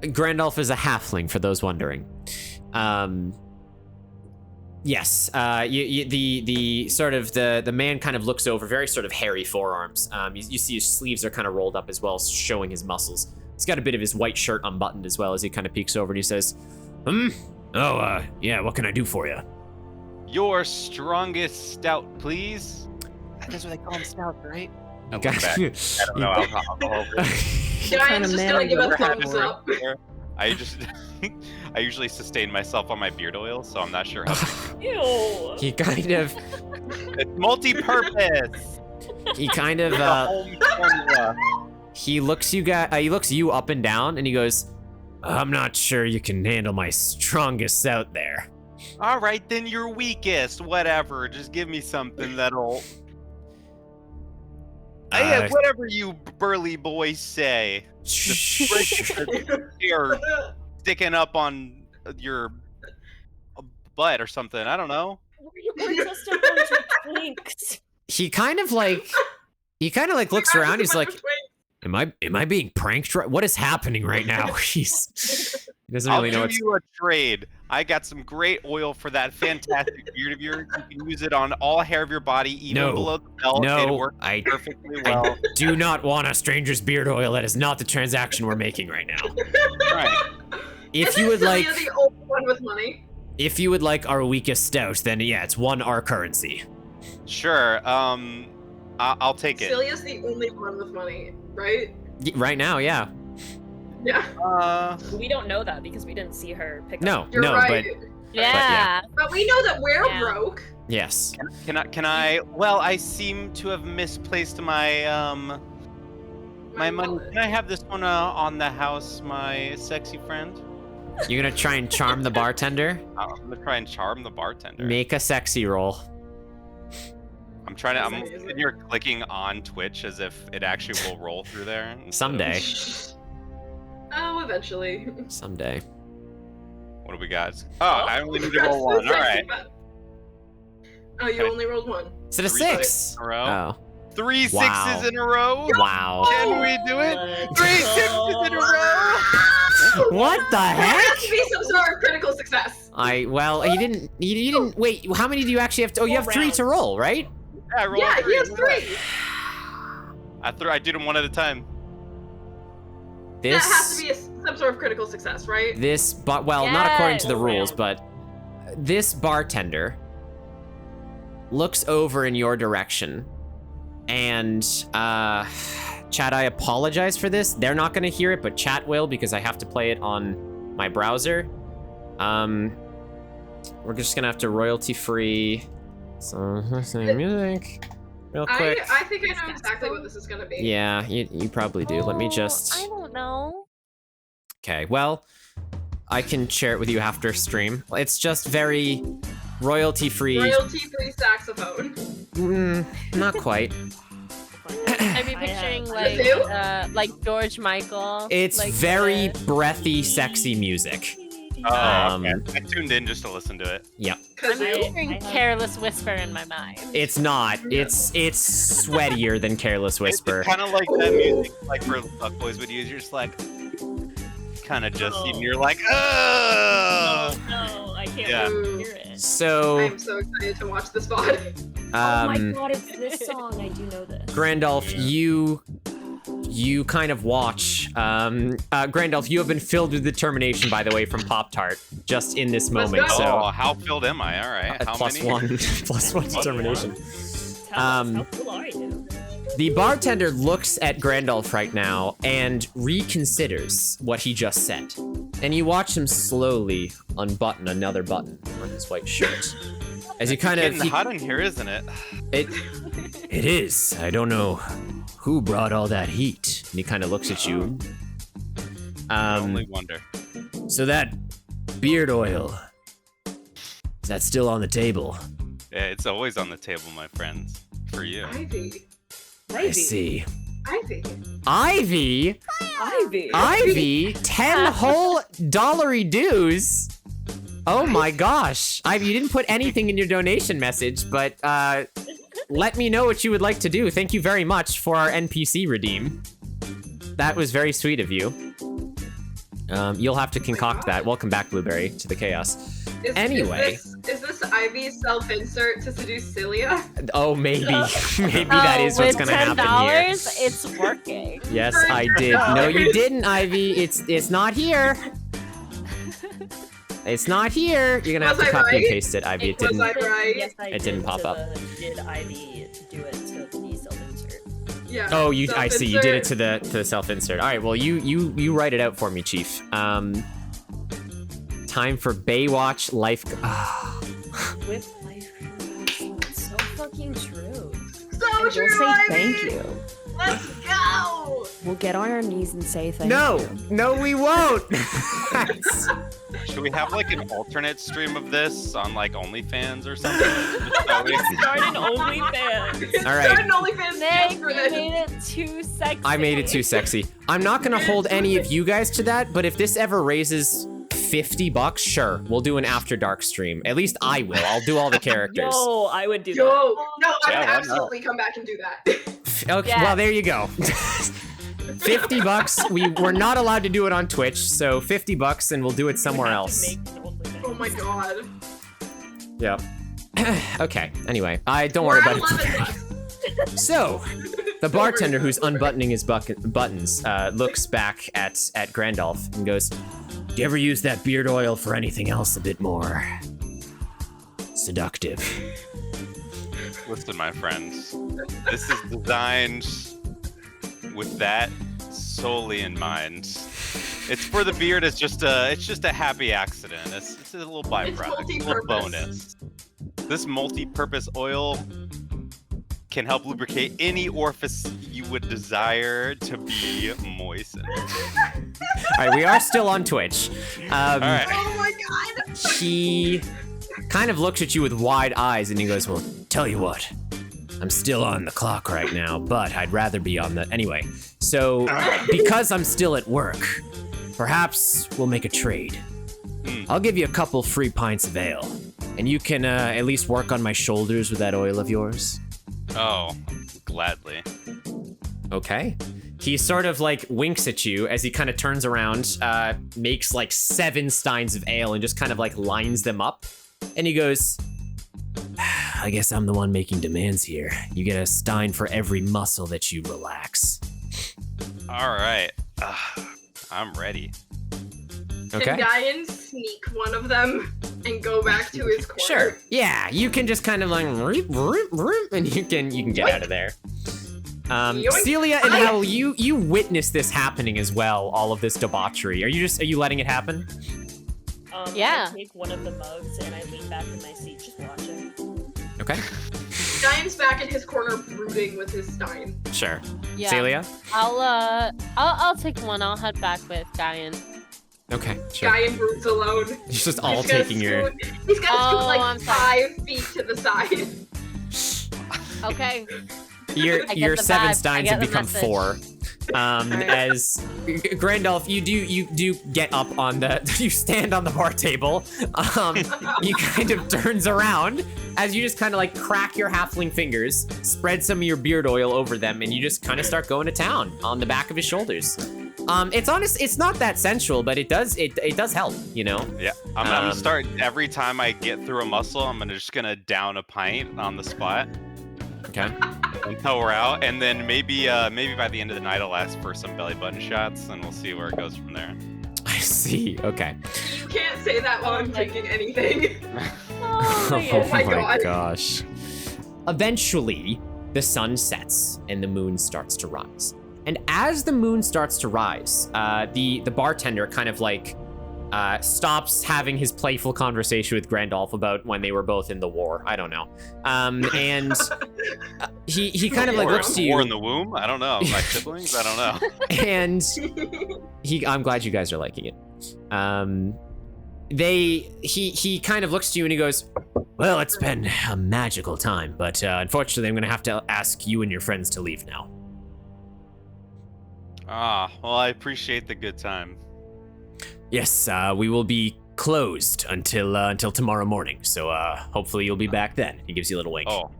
Grandolph is a halfling, for those wondering. Yes. The sort of the man kind of looks over, very sort of hairy forearms. You see his sleeves are kind of rolled up as well, showing his muscles. He's got a bit of his white shirt unbuttoned as well as he kind of peeks over and he says, yeah, what can I do for you? Your strongest stout, please. That's what they call them, stouts, right? I Got- don't know alcohol. Giant's just gonna give a Never had thumbs one up. before. I usually sustain myself on my beard oil, so I'm not sure how. Ew. He kind of, It's multi-purpose. he kind of, The home formula. he looks you up and down, and he goes, I'm not sure you can handle my strongest out there. All right, then you're weakest. Whatever. Just give me something that'll. Hey, whatever you burly boys say. You're sticking up on your butt or something. I don't know. We're just a bunch of twinks. He kind of like looks around. He's like, am I being pranked? What is happening right now? He doesn't really know I'll what's. do you a trade. I got some great oil for that fantastic beard of yours. You can use it on all hair of your body, even below the belt. It works perfectly well. I do not want a stranger's beard oil. That is not the transaction we're making right now. Right. If you would like, the old one with money. if you would like our weakest stout, then yeah, it's 1 our currency. Sure. I'll take it. Celia's the only one with money, right? Right now, yeah. Yeah. We don't know that because we didn't see her pick No, up. You're no, right. Yeah. But we know that we're Yeah. broke. but yes. Can I? Well, I seem to have misplaced my my money. wallet. Can I have this one on the house, my sexy friend? You're gonna try and charm the bartender. I'm gonna try and charm the bartender. Make a sexy roll. I'm trying to. I'm sitting here clicking on Twitch as if it actually will roll through there. Someday. Oh, eventually. Someday. What do we got? Oh, I only need to roll one. All right. Oh, you only rolled one. Is it a 3 6? in a row. Oh. 3 Wow. sixes in a row. Wow. Can we do it? Let's 3 go. 6s in a row. What the There heck? has to be some sort of critical success. Well, he didn't, wait, how many do you actually have to, oh, you have 3 to roll, right? Yeah, I rolled Yeah, three. he has 3. I did them one at a time. That has to be some sort of critical success, right? Well, not according to the Yes. rules, but this bartender looks over in your direction, and, chat, I apologize for this. They're not gonna hear it, but chat will, because I have to play it on my browser. We're just gonna have to royalty-free, so, music, real quick. I think I know exactly what this is gonna be. Yeah, you probably do. Let me Oh, just... I don't know. Okay, well, I can share it with you after stream. It's just very royalty-free. Royalty-free saxophone. Not quite. I'd be picturing like George Michael. It's like very the- breathy, sexy music. Oh, okay. I tuned in just to listen to it. Yep. I'm picturing Careless Whisper in my mind. It's not. It's sweatier than Careless Whisper. It's kind of like that music, like for fuckboys would use. You're just like, kind of just, you're like, oh. No, I can't Yeah. hear it. So, I'm so excited to watch this VOD. Oh my god, it's this song. I do know this. Grandolph, you kind of watch. Grandolph, you have been filled with determination, by the way, from Pop-Tart, just in this Let's moment. go. So, Oh, how filled am I? All right. How plus many? 1, plus 1 determination. Tell us, how cool are you? The bartender looks at Grandolph right now and reconsiders what he just said. And you watch him slowly unbutton another button on his white shirt. As he kind of... Getting hot in here, isn't it? It is. I don't know who brought all that heat. And he kind of looks at you. I only wonder. So that beard oil, is that still on the table? Yeah, it's always on the table, my friends. For you. Ivy. I see. Ivy. Ivy? Ivy. Ivy? 10 whole dollary dues? Oh my gosh. Ivy, you didn't put anything in your donation message, but let me know what you would like to do. Thank you very much for our NPC redeem. That was very sweet of you. You'll have to concoct that. Welcome back, Blueberry, to the chaos. Anyway. Is this Ivy's self-insert to seduce Celia? Oh, maybe. Maybe that is what's with gonna happen here. $10, it's working. Yes, I did. No, you didn't, Ivy. It's not here. It's not here. You're gonna have Was to I copy and right? paste it, Ivy. It Was didn't. I right? Yes, I It didn't did pop to up. Did Ivy do it to the self-insert? Yeah. Oh, I see. You did it self-insert. to the self-insert. All right. Well, you write it out for me, Chief. Time for Baywatch life. With life. It's so fucking true. So And true, we'll say Ivy! thank you. Let's go! We'll get on our knees and say thank No, you. no, we won't. Should we have like an alternate stream of this on like OnlyFans or something? Start an OnlyFans. All right. Start an OnlyFans Nick, just you for this. made it too sexy. I made it too sexy. I'm not gonna hold any of you guys to that, but if this ever raises $50, sure, we'll do an After Dark stream. At least I will. I'll do all the characters. Yo, I would do Yo, no, I Yeah, would why not? absolutely come back and do that. Okay, Yes. well there you go. $50. We're not allowed to do it on Twitch, so $50 and we'll do it somewhere else. Oh my god. Yep. Okay. Anyway, don't worry about it. $11. So, the bartender who's unbuttoning his buttons looks back at Grandolph and goes, "Do you ever use that beard oil for anything else a bit more seductive?" Listen, my friends, this is designed with that solely in mind. It's for the beard. It's just a happy accident. It's a little byproduct, a little bonus. This multi-purpose oil can help lubricate any orifice you would desire to be moistened. All right, we are still on Twitch. All right. Oh my god. He kind of looks at you with wide eyes and he goes, "Well, tell you what, I'm still on the clock right now, but I'd rather be on the..." Anyway, so because I'm still at work, perhaps we'll make a trade. I'll give you a couple free pints of ale, and you can at least work on my shoulders with that oil of yours. Oh, gladly. Okay. He sort of like winks at you as he kind of turns around, makes like 7 steins of ale and just kind of like lines them up. And he goes, "I guess I'm the one making demands here. You get a stein for every muscle that you relax." All right. I'm ready. Okay. Can Guyan sneak one of them and go back to his corner? Sure. Yeah, you can just kind of like, and you can get out of there. Yoink. Celia and Hal, you witness this happening as well. All of this debauchery. Are you letting it happen? Yeah. I take one of the mugs and I lean back in my seat just watching. Okay. Guyan's back in his corner brooding with his stein. Sure. Yeah. Celia. I'll take one. I'll head back with Guyan. Okay. Sure. Guyan broods alone. He's just all He's gonna taking your. scoot- He's gonna Oh, scoot like I'm sorry. 5 feet to the side. Okay. Your I get the 7 vibe. steins I have get the become message. 4. As Grandolph, you do get up on the, you stand on the bar table. He kind of turns around as you just kind of like crack your halfling fingers, spread some of your beard oil over them, and you just kind of start going to town on the back of his shoulders. It's not that sensual, but it does help, you know. Yeah, I'm gonna start every time I get through a muscle. I'm just gonna down a pint on the spot Okay. until we're out, and then maybe by the end of the night I'll ask for some belly button shots, and we'll see where it goes from there. I see. Okay. You can't say that while I'm taking anything. Oh my Oh god. my my God. gosh. Eventually, the sun sets and the moon starts to rise. And as the moon starts to rise, the bartender kind of like stops having his playful conversation with Grandolph about when they were both in the war. I don't know. And he kind of like looks to War in you, the womb? I don't know. My siblings? I don't know. and I'm glad you guys are liking it. He kind of looks to you and he goes, "Well, it's been a magical time, but unfortunately, I'm gonna have to ask you and your friends to leave now." Ah, well, I appreciate the good time. Yes, we will be closed until tomorrow morning. So hopefully you'll be back then. He gives you a little wink. Oh.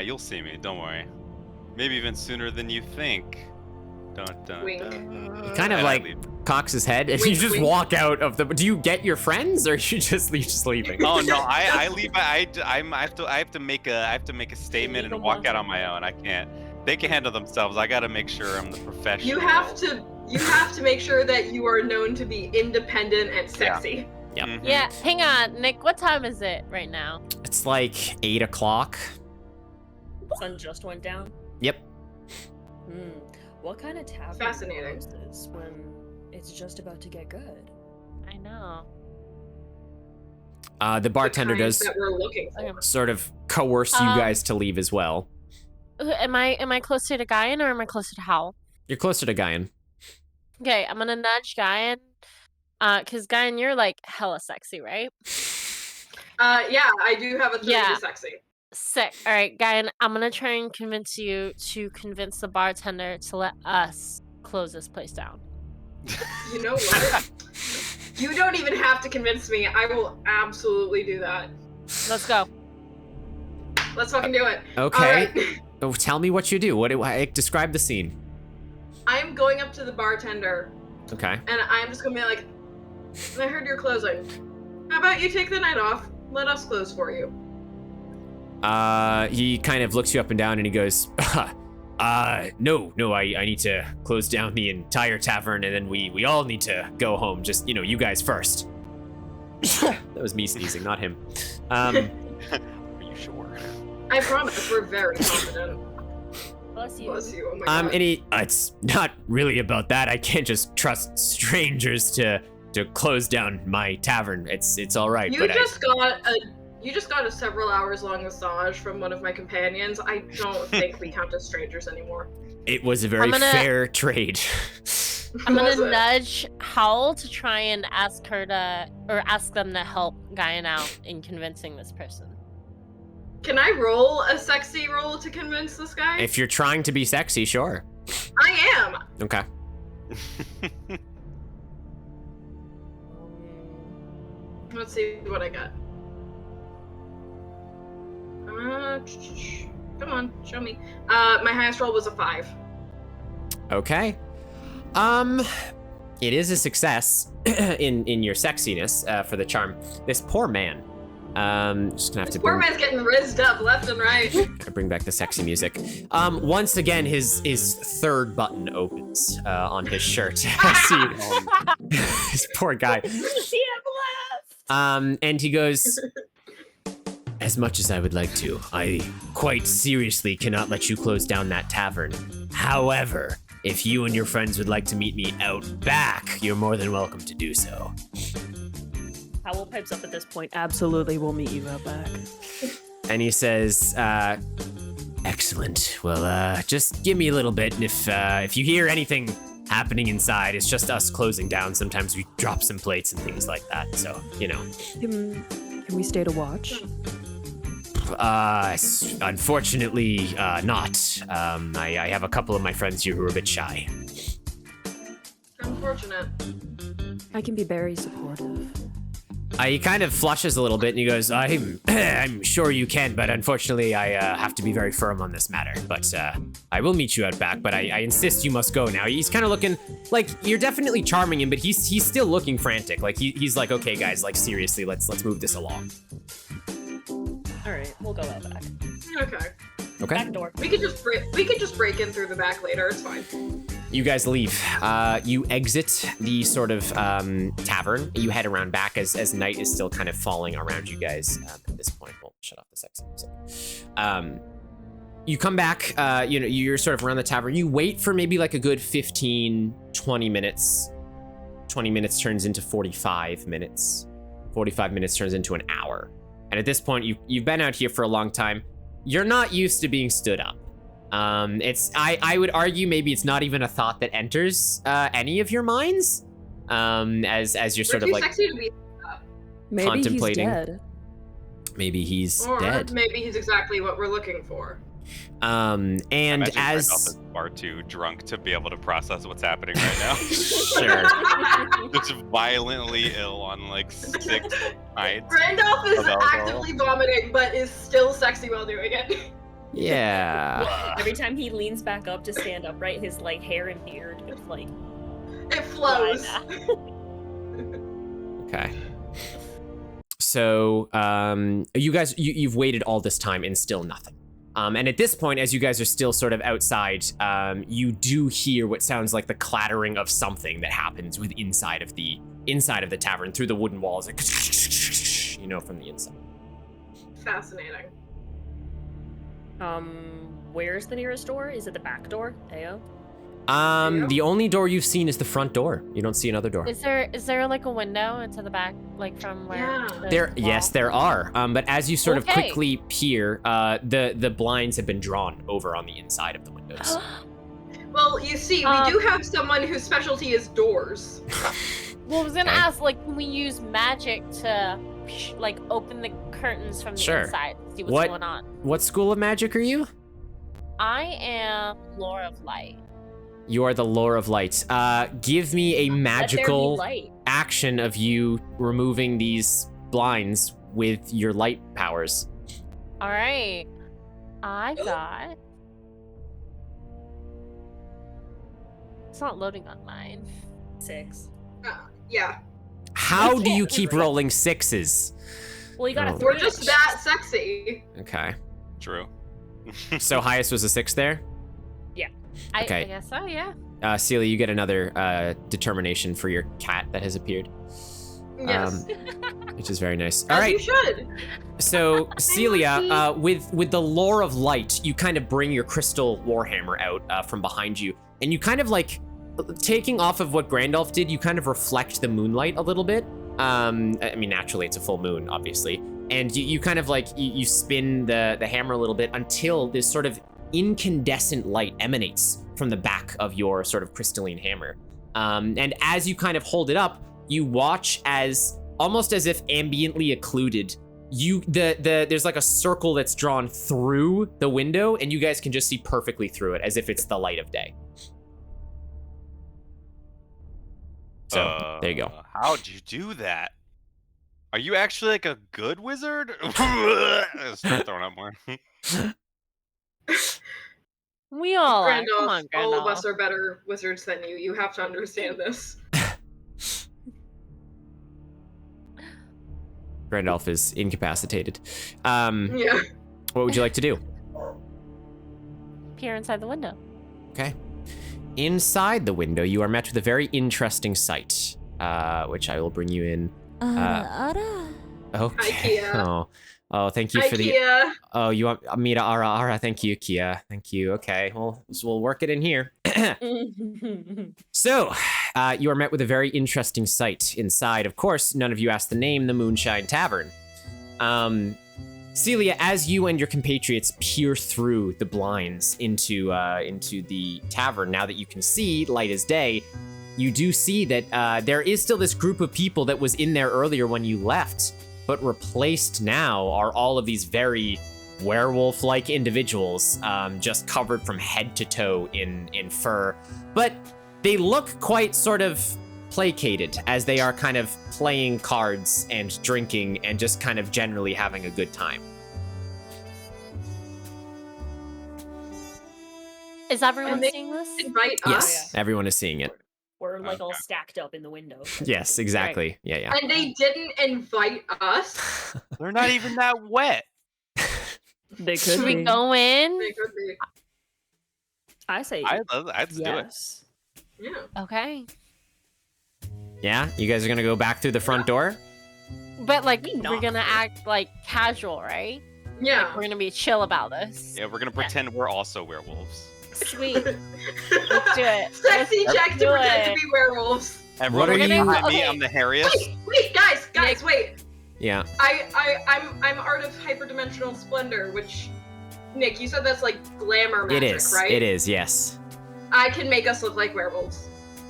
You'll see me. Don't worry. Maybe even sooner than you think. Dun, dun, Wink. dun. He kind of And I like leave. cocks his head, and Wink, you just wink. walk out of the. Do you get your friends, or you just leaving? Oh no, I leave. I have to make a statement and walk out on my own. I can't. They can handle themselves. I gotta make sure I'm the professional. You have to You have to make sure that you are known to be independent and sexy. Yep. Mhm. Yeah, hang on, Nick. What time is it right now? It's like 8 o'clock. Sun just went down. Yep. What kind of tavern Fascinating. closes when it's just about to get good? I know. The bartender The kind does that we're looking for. sort of coerce you guys to leave as well. Am I closer to Guyan or am I closer to Howl? You're closer to Guyan. Okay, I'm gonna nudge Guyan. Cause Guyan, you're like hella sexy, right? Yeah, I do have a 30 Yeah. to sexy. Sick. All right, Guyan, I'm gonna try and convince you to convince the bartender to let us close this place down. You know what? You don't even have to convince me. I will absolutely do that. Let's go. Let's fucking do it. Okay. All right. Oh, tell me what you do. Describe the scene. I'm going up to the bartender, Okay. and I'm just gonna be like, I heard you're closing. How about you take the night off? Let us close for you. He kind of looks you up and down and he goes, no, I need to close down the entire tavern and then we all need to go home. Just, you guys first. That was me sneezing, not him. Are you sure? I promise, we're very confident. Bless you. Bless you. Oh my god. and it's not really about that. I can't just trust strangers to close down my tavern. It's all right. You just got a several hours long massage from one of my companions. I don't think we count as strangers anymore. It was a very fair trade. I'm Was gonna it? nudge Howl to try and ask them to help Guyan out in convincing this person. Can I roll a sexy roll to convince this guy? If you're trying to be sexy, sure. I am. Okay. Let's see what I got. Come on, show me. My highest roll was a 5. Okay. It is a success in your sexiness for the charm. This poor man. Just gonna have to Poor man's getting rizzed up left and right. bring back the sexy music. Once again, his third button opens on his shirt. See, this poor guy. And he goes, as much as I would like to, I quite seriously cannot let you close down that tavern. However, if you and your friends would like to meet me out back, you're more than welcome to do so. Howl pipes up at this point. Absolutely, we'll meet you out back. And he says, excellent. Well, just give me a little bit, and if you hear anything happening inside, it's just us closing down. Sometimes we drop some plates and things like that, so, Can we stay to watch? Unfortunately, not. I have a couple of my friends here who are a bit shy. Unfortunate. I can be very supportive. He kind of flushes a little bit and he goes, I'm sure you can, but unfortunately I have to be very firm on this matter. But I will meet you out back, but I insist you must go now. He's kind of looking like you're definitely charming him, but he's still looking frantic. Like he's like, okay guys, like seriously, let's move this along. All right, we'll go out back. Okay. Okay. Back door. We could just break in through the back later. It's fine. You guys leave. You exit the sort of tavern. You head around back as night is still kind of falling around you guys at this point. We'll shut off the sexy music. You come back, you're sort of around the tavern. You wait for maybe like a good 15, 20 minutes. 20 minutes turns into 45 minutes. 45 minutes turns into an hour. And at this point, you've been out here for a long time. You're not used to being stood up. I would argue maybe it's not even a thought that enters any of your minds. As you're sort We're of too like sexy to be Maybe contemplating. he's dead. Maybe he's or dead. maybe he's exactly what we're looking for. And Imagine as Randolph is far too drunk to be able to process what's happening right now. sure. Just violently ill on like 6 nights. Randolph is of alcohol. actively vomiting, but is still sexy while doing it. Yeah. Every time he leans back up to stand upright, his like hair and beard is like It flows. Okay. So, you guys, you've waited all this time and still nothing. And at this point, as you guys are still sort of outside, you do hear what sounds like the clattering of something that happens inside of the tavern through the wooden walls, like, from the inside. Fascinating. Where's the nearest door? Is it the back door, Ao? The only door you've seen is the front door. You don't see another door. Is there like a window into the back, like from where? Yeah. Yes, there are. But as you sort of Okay. quickly peer, the blinds have been drawn over on the inside of the windows. Well, you see, we do have someone whose specialty is doors. Well, I was gonna Okay. ask, like, can we use magic to, like, open the curtains from the Sure. inside to see what's What- going on? What school of magic are you? I am Lore of Light. You are the Lore of Light. Give me a Let there be magical light. action of you removing these blinds with your light powers. All right, I got. It's not loading on mine. 6. Yeah. How do you keep rolling sixes? Well, you got Oh. a 3. We're just that sexy. Okay. True. So highest was a 6 there? I Okay. guess so. Yeah. Celia, you get another determination for your cat that has appeared, Yes. which is very nice. All As right. you should. So, Celia, with the Lore of Light, you kind of bring your crystal warhammer out from behind you, and you kind of like, taking off of what Grandolph did, you kind of reflect the moonlight a little bit. I mean, naturally, it's a full moon, obviously. And you kind of like, you spin the hammer a little bit until this sort of incandescent light emanates from the back of your sort of crystalline hammer. And as you kind of hold it up, you watch as, almost as if ambiently occluded, there's like a circle that's drawn through the window, and you guys can just see perfectly through it, as if it's the light of day. So there you go. How'd you do that? Are you actually like a good wizard? Start throwing up more. We all are. Come Randolph, on, all of Randolph. us are better wizards than you. You have to understand this. Randolph is incapacitated. Yeah. What would you like to do? Peer inside the window. Okay. Inside the window, you are met with a very interesting sight, which I will bring you in. Okay. Ikea. Oh, thank you for the. IKEA. Oh, you want me to ara? Thank you, Kia. Thank you. Okay, well, so we'll work it in here. So, you are met with a very interesting sight inside. Of course, none of you asked the name, the Moonshine Tavern. Celia, as you and your compatriots peer through the blinds into the tavern, now that you can see light as day, you do see that there is still this group of people that was in there earlier when you left, but replaced now are all of these very werewolf-like individuals, just covered from head to toe in fur. But they look quite sort of placated, as they are kind of playing cards and drinking and just kind of generally having a good time. Is everyone And they seeing this? Invite Yes, us. everyone is seeing it. We're like all stacked up in the window. Yes, exactly. Yeah. And they didn't invite us. They're not even that wet. They could Should we be. go in? They could be. I say I'd do it. yes. Yeah. Okay. Yeah, you guys are gonna go back through the front door? But like, We we're knock gonna first. act like casual, right? Yeah. We're gonna be chill about this. Yeah, we're gonna pretend we're also werewolves. Sweet. Let's do it. Sexy Let's check to do pretend it. to be werewolves. Everyone are look you- behind me. Okay. I'm the hairiest. Wait, guys, wait. Yeah. I'm Art of Hyperdimensional Splendor, which, Nick, you said that's like glamour magic, It is. right? It is, yes. I can make us look like werewolves.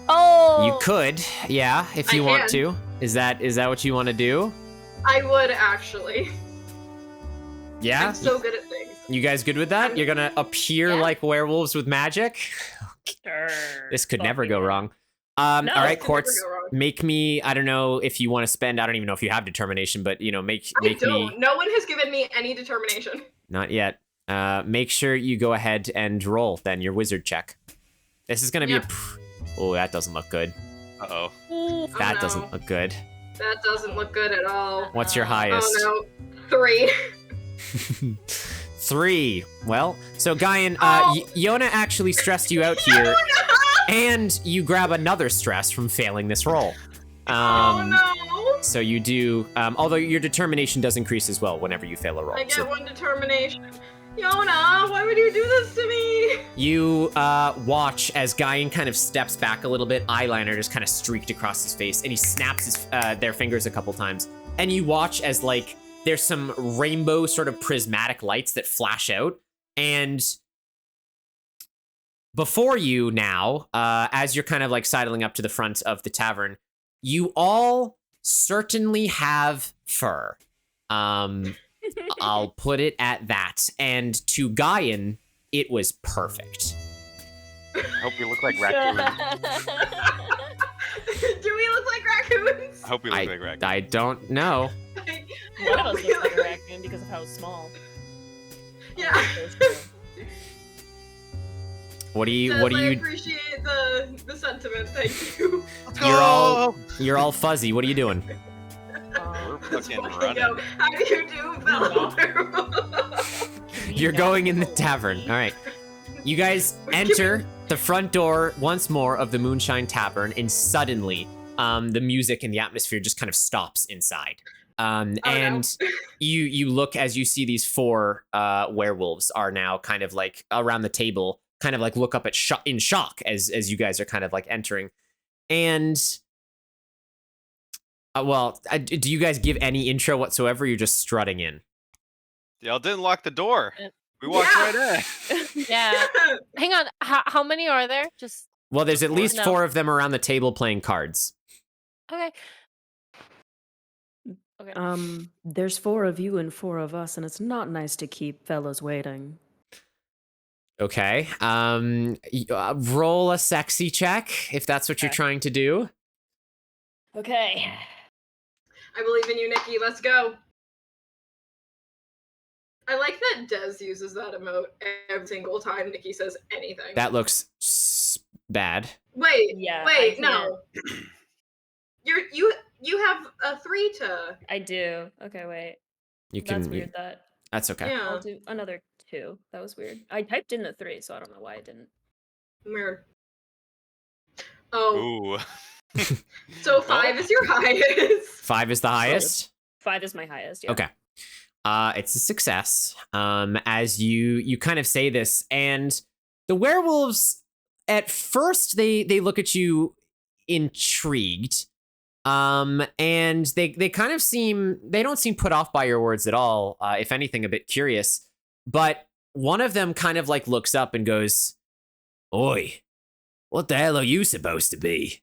Oh. You could, yeah, if you I want can. to. Is that what you want to do? I would actually. Yeah? I'm so good at things. You guys good with that? You're gonna appear Yeah. like werewolves with magic? Sure. This could Fuck never yeah. go wrong. No, all right, Could never Quartz, go wrong. make me, I don't know if you want to spend, I don't even know if you have determination, but, you know, make I don't. me, No one has given me any determination. not yet. Make sure you go ahead and roll, then, your wizard check. This is gonna be Yeah. oh, that doesn't look good. Uh-oh. Oh, That no. doesn't look good. That doesn't look good at all. What's your highest? Oh no. 3. 3. Well, so Guyan, Yona actually stressed you out here, and you grab another stress from failing this roll. Oh no! So you do, although your determination does increase as well whenever you fail a roll. I get So 1 determination. Yona, why would you do this to me? you watch as Guyan kind of steps back a little bit, eyeliner just kind of streaked across his face, and he snaps his, their fingers a couple times. And you watch as, like, there's some rainbow sort of prismatic lights that flash out, and before you now, as you're kind of like sidling up to the front of the tavern, you all certainly have fur. I'll put it at that. And to Guyan, it was perfect. I hope you look like raccoons. Do we look like raccoons? I hope you look like raccoons. I don't know. One of us looks like a raccoon because of how small. Yeah. What do you I appreciate the sentiment, thank you. You're all fuzzy. What are you doing? We're fucking Yo, running. how do you do, fellow? You're going in the tavern. All right. You guys enter the front door once more of the Moonshine Tavern, and suddenly the music and the atmosphere just kind of stops inside. And you look as you see these 4 werewolves are now kind of like around the table, kind of like look up at in shock as you guys are kind of like entering. And do you guys give any intro whatsoever? You're just strutting in. Y'all didn't lock the door. We walked right in. Yeah. Hang on. How many are there? Just. Well, there's at least 4 of them around the table playing cards. Okay. Okay. There's 4 of you and 4 of us, and it's not nice to keep fellas waiting. Okay. Roll a sexy check if that's what you're trying to do. Okay. I believe in you, Nikki. Let's go. I like that Des uses that emote every single time Nikki says anything. That looks bad. Wait, Yeah, wait, no. You have a 3 to. I do. Okay, wait. That's weird. That's okay. Yeah. I'll do another 2. That was weird. I typed in the 3, so I don't know why I didn't. Weird. Oh. Ooh. So 5 is your highest. 5 is the highest? 5 is my highest, yeah. Okay. It's a success. As you kind of say this, and the werewolves at first they look at you intrigued. And they kind of they don't seem put off by your words at all. If anything, a bit curious. But one of them kind of like looks up and goes, "Oi, what the hell are you supposed to be?"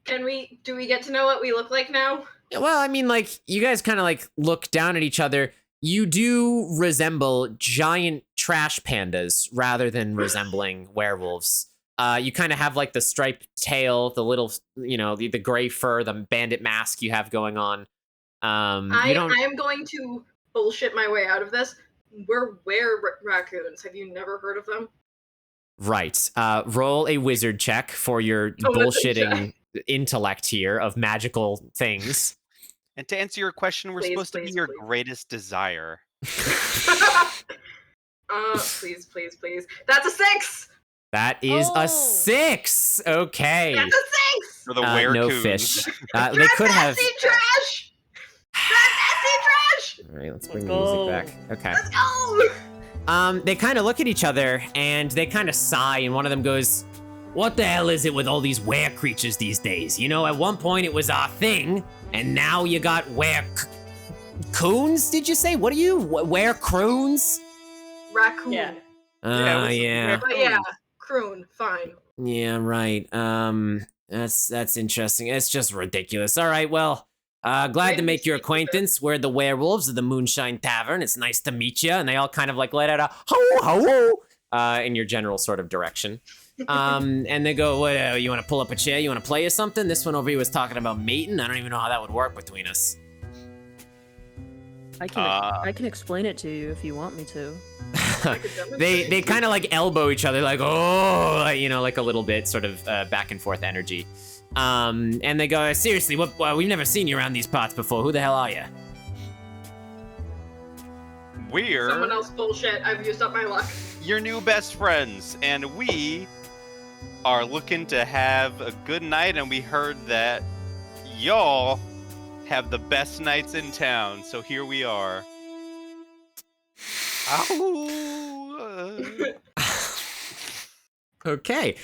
Do we get to know what we look like now? Yeah, well, I mean, like, you guys kind of like look down at each other. You do resemble giant trash pandas rather than resembling werewolves. You kind of have like the striped tail, the little, the gray fur, the bandit mask you have going on. I am going to bullshit my way out of this. We're raccoons. Have you never heard of them? Right. Roll a wizard check for your bullshitting intellect here of magical things. And to answer your question, we're supposed to be your greatest desire. Please. That's a 6! That is a 6! Okay. That's a 6! For the werewolves. No fish. They could have... trash! Trash! All right, let's bring the music back. Okay. Let's go! They kind of look at each other, and they kind of sigh, and one of them goes, "What the hell is it with all these were creatures these days? You know, at one point it was our thing, and now you got coons, did you say? What are you? Were-croons? Raccoon. Yeah. Yeah. But yeah, croon, fine. Yeah, right. That's interesting. It's just ridiculous. All right, well, glad to make your acquaintance. We're the werewolves of the Moonshine Tavern. It's nice to meet you. And they all kind of like let out a ho in your general sort of direction. And they go, "What? You want to pull up a chair? You want to play or something?" This one over here was talking about mating. I don't even know how that would work between us. I can explain it to you if you want me to. They kind of like elbow each other, like, oh, like a little bit, sort of back and forth energy. And they go, "Seriously, we've never seen you around these parts before. Who the hell are you?" We're Someone else bullshit. I've used up my luck. your new best friends, and we are looking to have a good night, and we heard that y'all have the best nights in town, so here we are. Ow. Okay.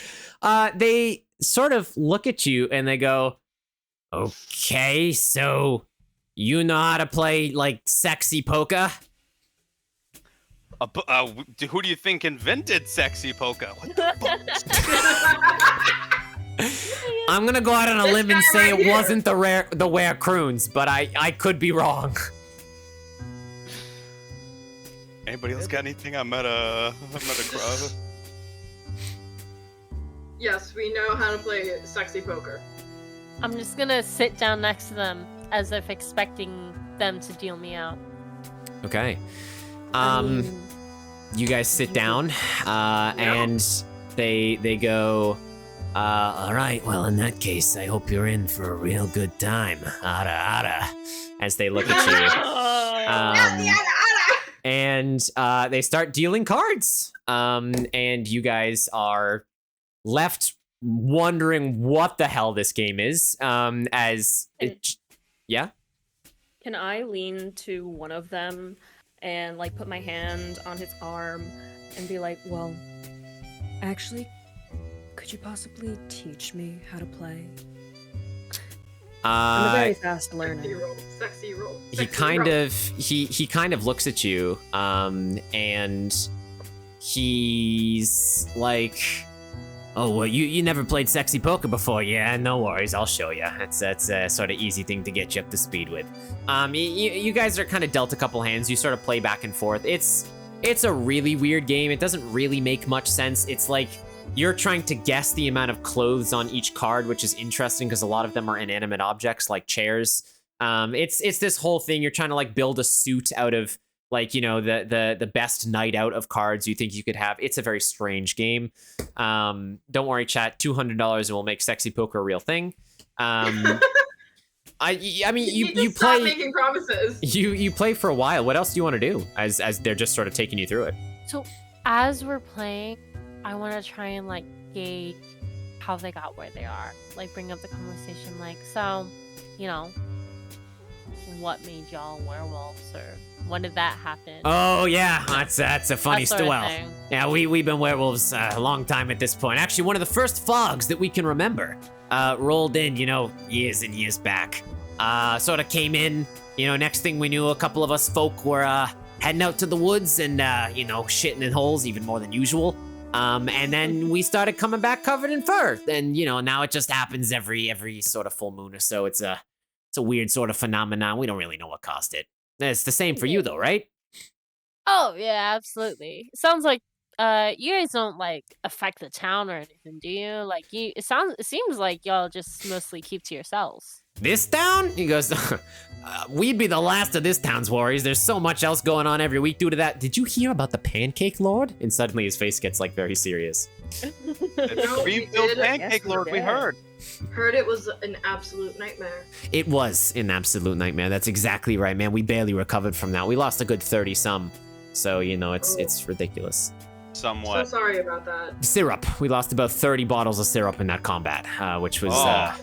They sort of look at you and they go, okay, so you know how to play, like, sexy poker? Who do you think invented sexy poker? What the fuck? I'm gonna go out on a This limb and guy say right it here. wasn't the Were Croons, but I could be wrong. Anybody else got anything? I'm at a crowd. Yes, we know how to play sexy poker. I'm just gonna sit down next to them as if expecting them to deal me out. Okay. I mean, You guys sit down, and they go, all right, well, in that case, I hope you're in for a real good time. Ara, as they look at you. And they start dealing cards. And you guys are left wondering what the hell this game is. Yeah? Can I lean to one of them and like put my hand on his arm and be like, well, actually, could you possibly teach me how to play? I'm a very fast learner. Sexy roll. He kind of looks at you, and he's like, oh, well, you never played sexy poker before? Yeah, no worries, I'll show you. That's a sort of easy thing to get you up to speed with. You guys are kind of dealt a couple hands. You sort of play back and forth. It's a really weird game. It doesn't really make much sense. It's like you're trying to guess the amount of clothes on each card, which is interesting because a lot of them are inanimate objects like chairs. It's this whole thing. You're trying to like build a suit out of like, you know, the best night out of cards you think you could have. It's a very strange game. Don't worry, chat. $200 and we'll make sexy poker a real thing. I mean, you play. Stop making promises. You play for a while. What else do you want to do as they're just sort of taking you through it? So as we're playing, I want to try and like gauge how they got where they are. Like bring up the conversation, like, so, you know, what made y'all werewolves, or when did that happen? Oh yeah, that's a funny That sort of well. thing. Yeah, we've been werewolves a long time at this point. Actually, one of the first fogs that we can remember rolled in, you know, years and years back. Sort of came in, you know, next thing we knew, a couple of us folk were heading out to the woods and, you know, shitting in holes even more than usual. And then we started coming back covered in fur. And, you know, now it just happens every sort of full moon or so. It's a weird sort of phenomenon. We don't really know what caused it. It's the same for you though, right? Oh yeah, absolutely. Sounds like you guys don't like affect the town or anything, do you? Like it seems like y'all just mostly keep to yourselves. This town? He goes, we'd be the last of this town's worries. There's so much else going on every week due to that. Did you hear about the Pancake Lord? And suddenly his face gets like very serious. No, we Rebuilt did. Pancake Lord, we heard. Heard it was an absolute nightmare. It was an absolute nightmare. That's exactly right, man. We barely recovered from that. We lost a good 30-some. So, you know, it's ridiculous. Somewhat. So sorry about that. Syrup. We lost about 30 bottles of syrup in that combat, which was...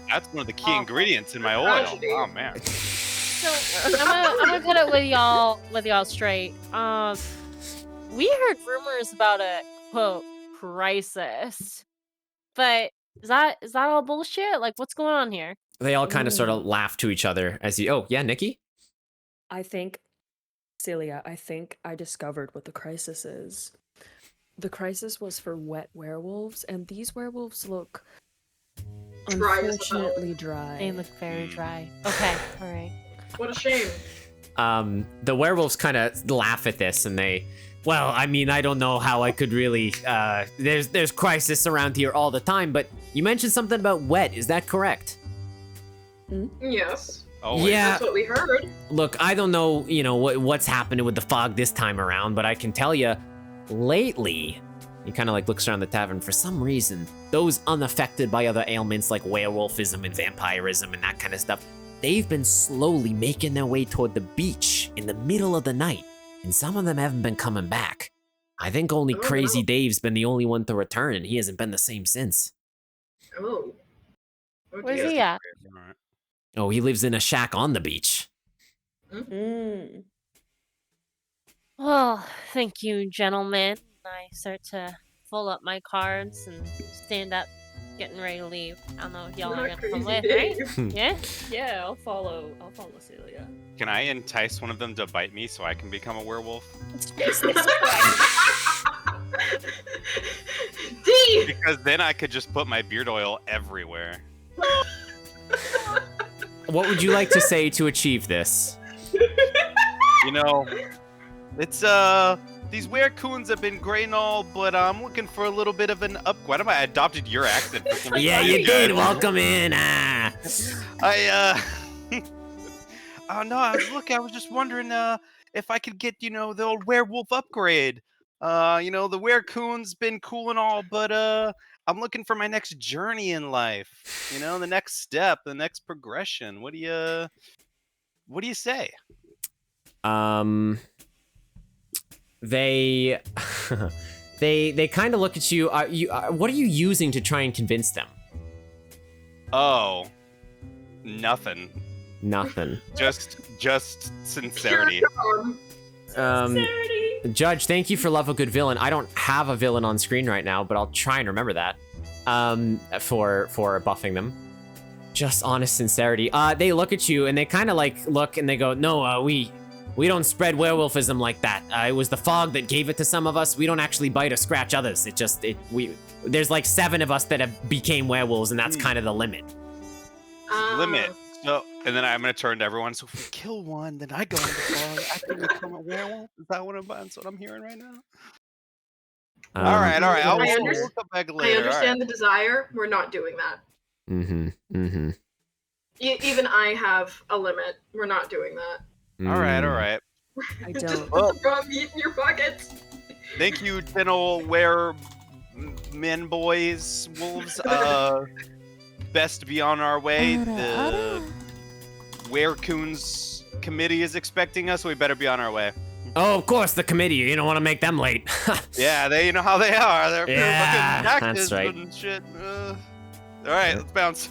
that's one of the key ingredients in my oil. Tragedy. Oh, man. So I'm gonna put it with y'all straight. We heard rumors about a quote crisis, but is that all bullshit? Like, what's going on here? They all kind of sort of laugh to each other as you... Oh, yeah, Nikki? I think, Celia, I discovered what the crisis is. The crisis was for wet werewolves, and these werewolves look Dry as unfortunately dry. They look very dry. Okay, all right. What a shame. The werewolves kind of laugh at this, and they... Well, I mean, I don't know how I could really... There's crisis around here all the time, but you mentioned something about wet. Is that correct? Yes. Oh, yeah. That's what we heard. Look, I don't know, you know, what's happening with the fog this time around, but I can tell you, lately, he kind of like looks around the tavern. For some reason, those unaffected by other ailments like werewolfism and vampirism and that kind of stuff, they've been slowly making their way toward the beach in the middle of the night. and some of them haven't been coming back. I think only Crazy Dave's been the only one to return, and he hasn't been the same since. Oh. Where's he at? Oh, he lives in a shack on the beach. Well, thank you, gentlemen. I start to fold up my cards and stand up, getting ready to leave. I don't know if y'all are gonna come with, right? Yeah? Yeah, I'll follow Celia. Can I entice one of them to bite me so I can become a werewolf? Jesus Christ. D! Because then I could just put my beard oil everywhere. What would you like to say to achieve this? You know, it's these werecoons have been great and all, but I'm looking for a little bit of an up. Why am I adopted your accent? For some Yeah, reason? you did. Welcome in. Oh no, I was just wondering if I could get, the old werewolf upgrade. The werecoon's been cool and all, but I'm looking for my next journey in life. The next step, the next progression. What do you say? They they kind of look at you. What are you using to try and convince them? Oh, nothing. Nothing. Just sincerity. Judge, thank you for love a good villain. I don't have a villain on screen right now, but I'll try and remember that. For buffing them. Just honest sincerity. They look at you and they kind of look and they go, no, we don't spread werewolfism like that. It was the fog that gave it to some of us. We don't actually bite or scratch others. There's like 7 of us that have became werewolves, and that's kind of the limit. Limit. So, and then I'm gonna turn to everyone. So if we kill one, then I go in the fog. I can become a werewolf. Is that what I'm hearing right now? All right. We'll come back later. I understand the desire. We're not doing that. Even I have a limit. We're not doing that. All right. I Just don't. put the raw meat in your pockets. Thank you, gentle men, boys, wolves. Best to be on our way. The Werecoons committee is expecting us. So we better be on our way. Oh, of course, the committee. You don't want to make them late. Yeah, you know how they are. They're Yeah, fucking that's actors right. and shit. All right, let's bounce.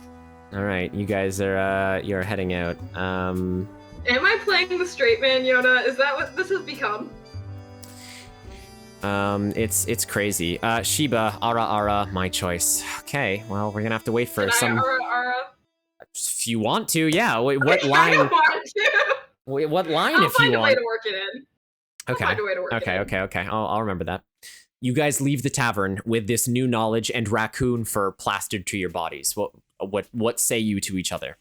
All right, you guys are you're heading out. Am I playing the straight man, Yoda? Is that what this has become? It's crazy. Shiba, Ara, my choice. Okay, well, we're gonna have to wait for Can some. I Ara? If you want to, yeah. Wait, what I line? don't want to. Wait, what line? I'll If find you a want. way to work it in. Okay. I'll find a way to work it in. Okay. I'll remember that. You guys leave the tavern with this new knowledge and raccoon fur plastered to your bodies. What say you to each other?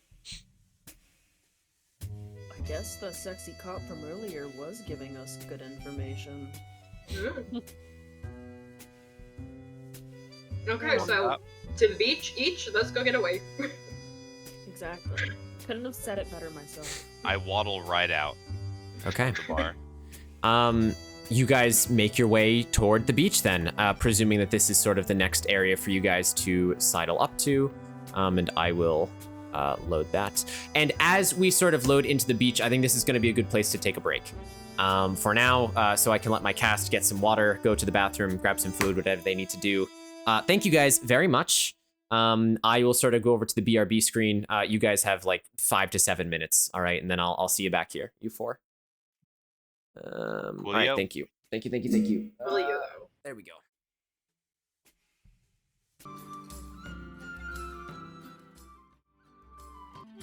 I guess the sexy cop from earlier was giving us good information. Okay, so to the beach each. Let's go get away. Exactly. Couldn't have said it better myself. I waddle right out. Okay. The bar. You guys make your way toward the beach then, presuming that this is sort of the next area for you guys to sidle up to, and I will load that. And as we sort of load into the beach, I think this is going to be a good place to take a break. For now, so I can let my cast get some water, go to the bathroom, grab some food, whatever they need to do. Thank you guys very much. I will sort of go over to the BRB screen. You guys have like 5 to 7 minutes, all right? And then I'll see you back here, you 4. All right, thank you. Thank you. There we go.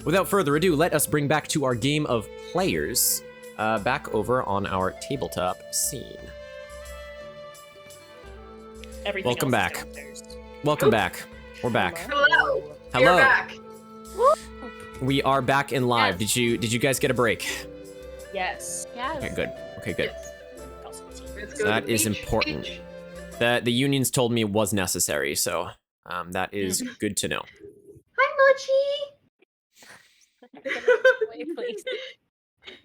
Without further ado, let us bring back to our game of players, back over on our tabletop scene. Everything Welcome else is back. downstairs. Welcome back. We're back. Hello. Hello. You're back. We are back in live. Yes. Did you guys get a break? Yes. Yes. Okay, good. Let's go That to the is beach, important. beach. The unions told me it was necessary, so that is good to know. Hi, Mochi. Wait, please.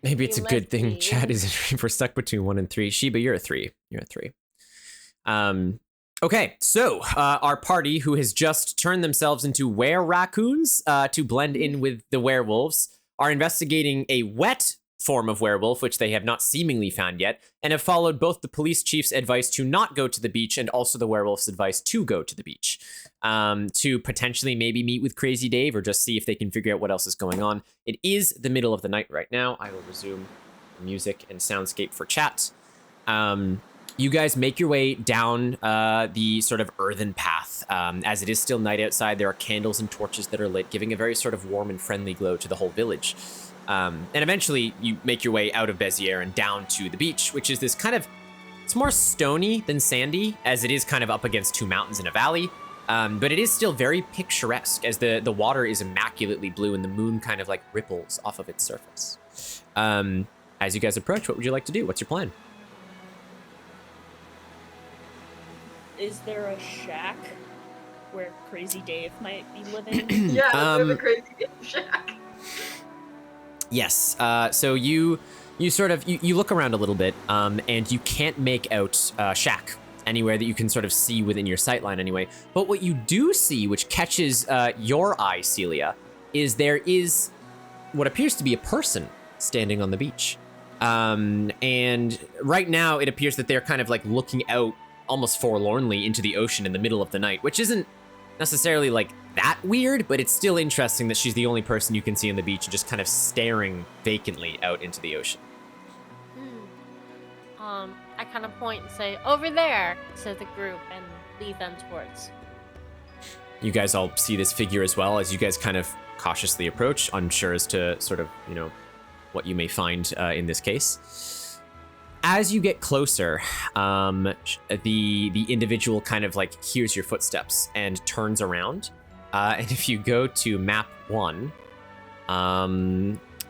Maybe it's a You good must thing be. Chad is we're stuck between 1 and 3. Shiba, you're a 3. You're a 3. Okay, so our party, who has just turned themselves into were raccoons to blend in with the werewolves, are investigating a wet form of werewolf, which they have not seemingly found yet, and have followed both the police chief's advice to not go to the beach and also the werewolf's advice to go to the beach, to potentially maybe meet with Crazy Dave or just see if they can figure out what else is going on. It is the middle of the night right now. I will resume music and soundscape for chat. You guys make your way down the sort of earthen path. As it is still night outside, there are candles and torches that are lit, giving a very sort of warm and friendly glow to the whole village. And eventually you make your way out of Bezier and down to the beach, which is this kind of, it's more stony than sandy, as it is kind of up against two mountains in a valley. But it is still very picturesque, as the water is immaculately blue and the moon kind of like ripples off of its surface. As you guys approach, what would you like to do? What's your plan? Is there a shack where Crazy Dave might be living? Yeah, there's a Crazy Dave shack. Yes. So you sort of you look around a little bit, and you can't make out shack anywhere that you can sort of see within your sightline anyway. But what you do see, which catches your eye, Celia, is there is what appears to be a person standing on the beach. And right now it appears that they're kind of like looking out almost forlornly into the ocean in the middle of the night, which isn't necessarily like that weird, but it's still interesting that she's the only person you can see on the beach and just kind of staring vacantly out into the ocean. I kind of point and say, over there, to the group, and lead them towards. You guys all see this figure as well, as you guys kind of cautiously approach, unsure as to sort of, you know, what you may find in this case. As you get closer, the individual kind of like hears your footsteps and turns around. And if you go to map 1,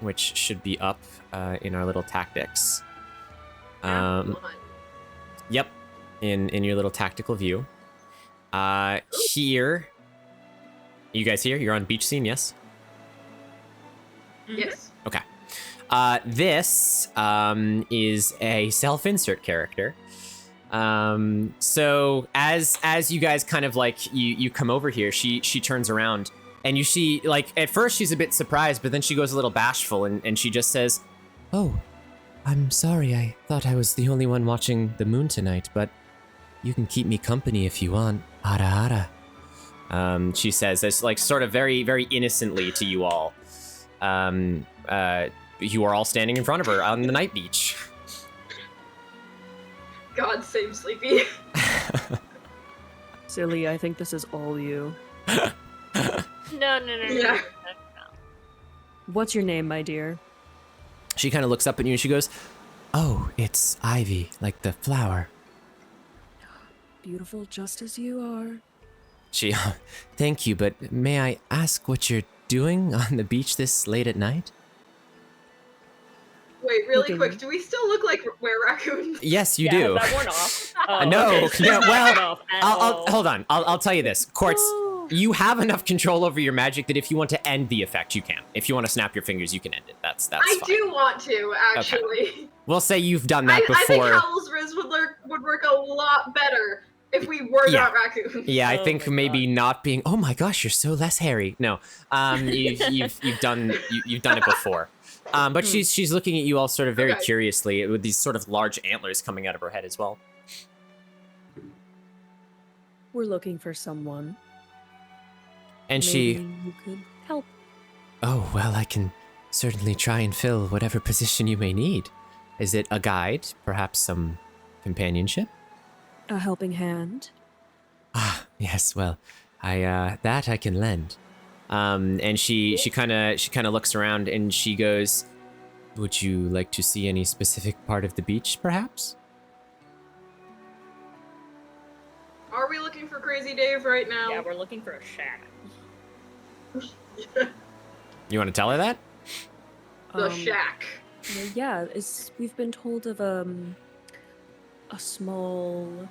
which should be up in our little tactics. Yep, in your little tactical view. Here, you guys here? You're on beach scene, yes? Yes. Okay. This is a self-insert character. So as you guys kind of like you come over here, she turns around and you see, like, at first she's a bit surprised, but then she goes a little bashful and she just says, "Oh, I'm sorry. I thought I was the only one watching the moon tonight, but you can keep me company if you want. Ara ara." She says this, like, sort of very, very innocently to you all. You are all standing in front of her on the night beach. God save Sleepy. Silly, I think this is all you. No. Yeah. What's your name, my dear? She kind of looks up at you and she goes, "Oh, it's Ivy, like the flower." Beautiful just as you are. She, "Thank you, but may I ask what you're doing on the beach this late at night?" Wait, really Looking- quick, do we still look like were-raccoons? Yes, you yeah, do. that worn off. No, okay, so yeah, it's not well, worn off at I'll all. hold on. I'll tell you this. Quartz, you have enough control over your magic that if you want to end the effect, you can. If you want to snap your fingers, you can end it. That's I fine. do want to, actually. We'll say you've done that I think before. Howl's Riz would work a lot better if we were Yeah. not raccoons. Yeah, I Oh think my maybe not being. Oh my gosh, you're so less hairy. No, you've done it before. But she's looking at you all sort of very Okay. curiously with these sort of large antlers coming out of her head as well. We're looking for someone. And Maybe you could help. "Oh, well, I can certainly try and fill whatever position you may need. Is it a guide? Perhaps some companionship?" A helping hand. "Ah, yes, well, that I can lend." And she kind of looks around and she goes, "Would you like to see any specific part of the beach, perhaps?" Are we looking for Crazy Dave right now? Yeah, we're looking for a shack. You want to tell her that? The shack. Yeah, we've been told of a small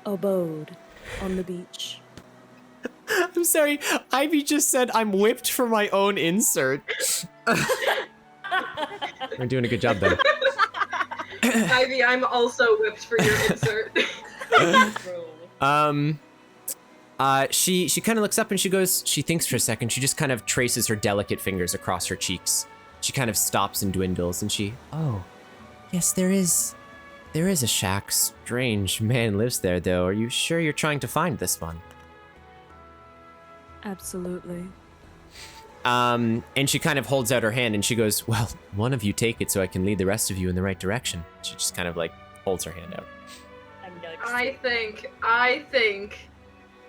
abode on the beach. I'm sorry, Ivy just said I'm whipped for my own insert. We're doing a good job there. Ivy, I'm also whipped for your insert. She kind of looks up and she goes, she thinks for a second, she just kind of traces her delicate fingers across her cheeks. she kind of stops and dwindles, and oh, yes, there is a shack. Strange man lives there, though. Are you sure you're trying to find this one? Absolutely. And she kind of holds out her hand, and she goes, well, one of you take it so I can lead the rest of you in the right direction. She just kind of like holds her hand out. I think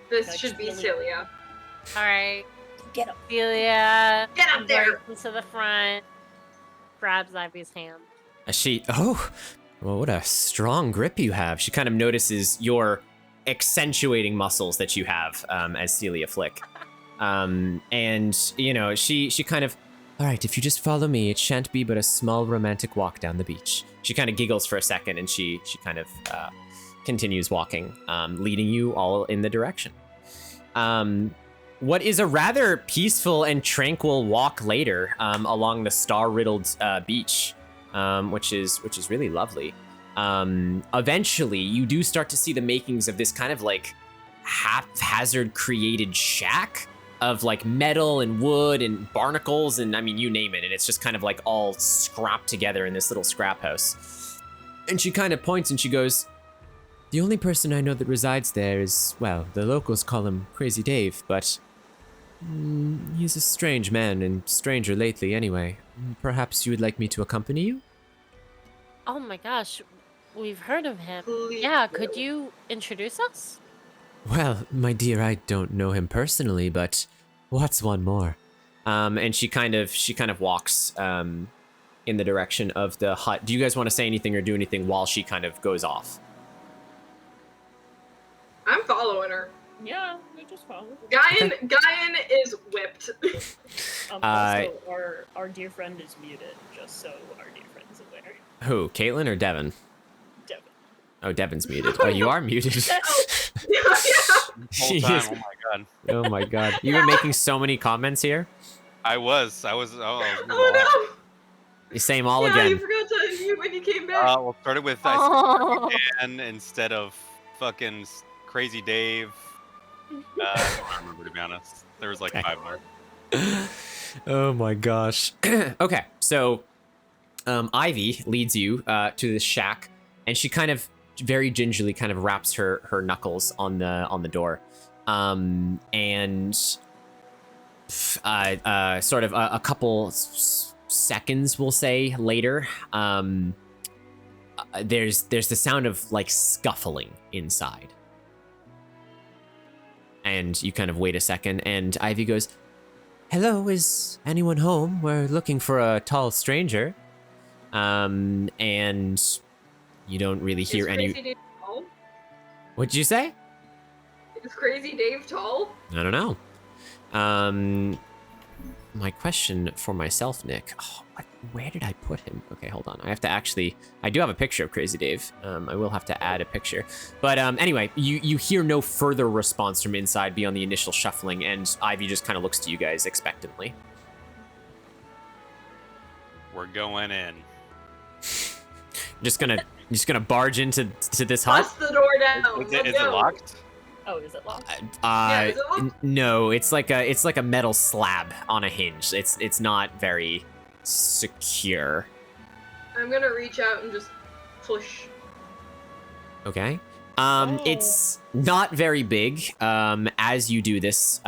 this should be Celia. All right. Get up. Celia. Get up there. To the front. Grabs Ivy's hand. Oh, well, what a strong grip you have. She kind of notices your accentuating muscles that you have as Celia Flick. And, you know, she kind of, all right, if you just follow me, it shan't be but a small romantic walk down the beach. She kind of giggles for a second, and she kind of continues walking, leading you all in the direction. What is a rather peaceful and tranquil walk later along the star-riddled beach, which is really lovely. Eventually, you do start to see the makings of this kind of like haphazard created shack of like metal and wood and barnacles and I mean, you name it. And it's just kind of like all scrapped together in this little scrap house. And she kind of points and she goes, the only person I know that resides there is, well, the locals call him Crazy Dave, but he's a strange man and stranger lately anyway. Perhaps you would like me to accompany you? Oh my gosh, we've heard of him. Please Yeah, do. could you introduce us? Well, my dear, I don't know him personally, but what's one more? And she kind of walks in the direction of the hut. Do you guys want to say anything or do anything while she kind of goes off? I'm following her. Yeah, we just follow. Guyan is whipped. Also, our dear friend is muted, just so our dear friend is aware. Who, Caitlin or Devin? Devin. Oh, Devin's muted. Oh, you are muted. Yeah. Whole time. Oh my god. Oh my god. You've been making so many comments here. I was. Oh Oh You say them no! all Yeah, again. you forgot to mute when you came back. Well, started with Oh. Dan instead of fucking Crazy Dave. I don't remember, to be honest. There was like 5 more. Oh my gosh. Okay, so Ivy leads you to the shack, and she kind of very gingerly kind of wraps her knuckles on the door, and sort of a couple seconds, we'll say, later, there's the sound of like scuffling inside. And you kind of wait a second, and Ivy goes, hello, is anyone home? We're looking for a tall stranger. And you don't really hear Is any... Crazy Dave tall? What'd you say? Is Crazy Dave tall? I don't know. My question for myself, Nick. Oh, where did I put him? Okay, hold on. I do have a picture of Crazy Dave. I will have to add a picture. But anyway, you hear no further response from inside beyond the initial shuffling, and Ivy just kind of looks to you guys expectantly. We're going in. Just gonna barge into this hut? Bust the door down. Is Let's it go. locked? Oh, is it locked? Yeah, is it locked? No, it's like a metal slab on a hinge. It's not very secure. I'm gonna reach out and just push. Okay. It's not very big. As you do this,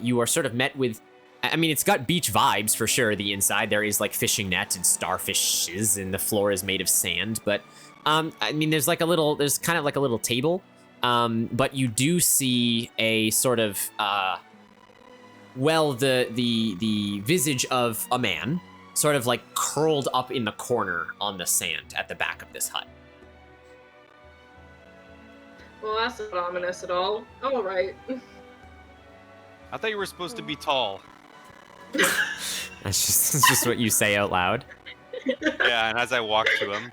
you are sort of met with, I mean, it's got beach vibes for sure. The inside there is like fishing nets and starfishes, and the floor is made of sand. But I mean, there's kind of like a little table. But you do see a sort of the visage of a man, sort of like curled up in the corner on the sand at the back of this hut. Well, that's not ominous at all. I'm alright. I thought you were supposed to be tall. That's just what you say out loud. Yeah, and as I walk to him,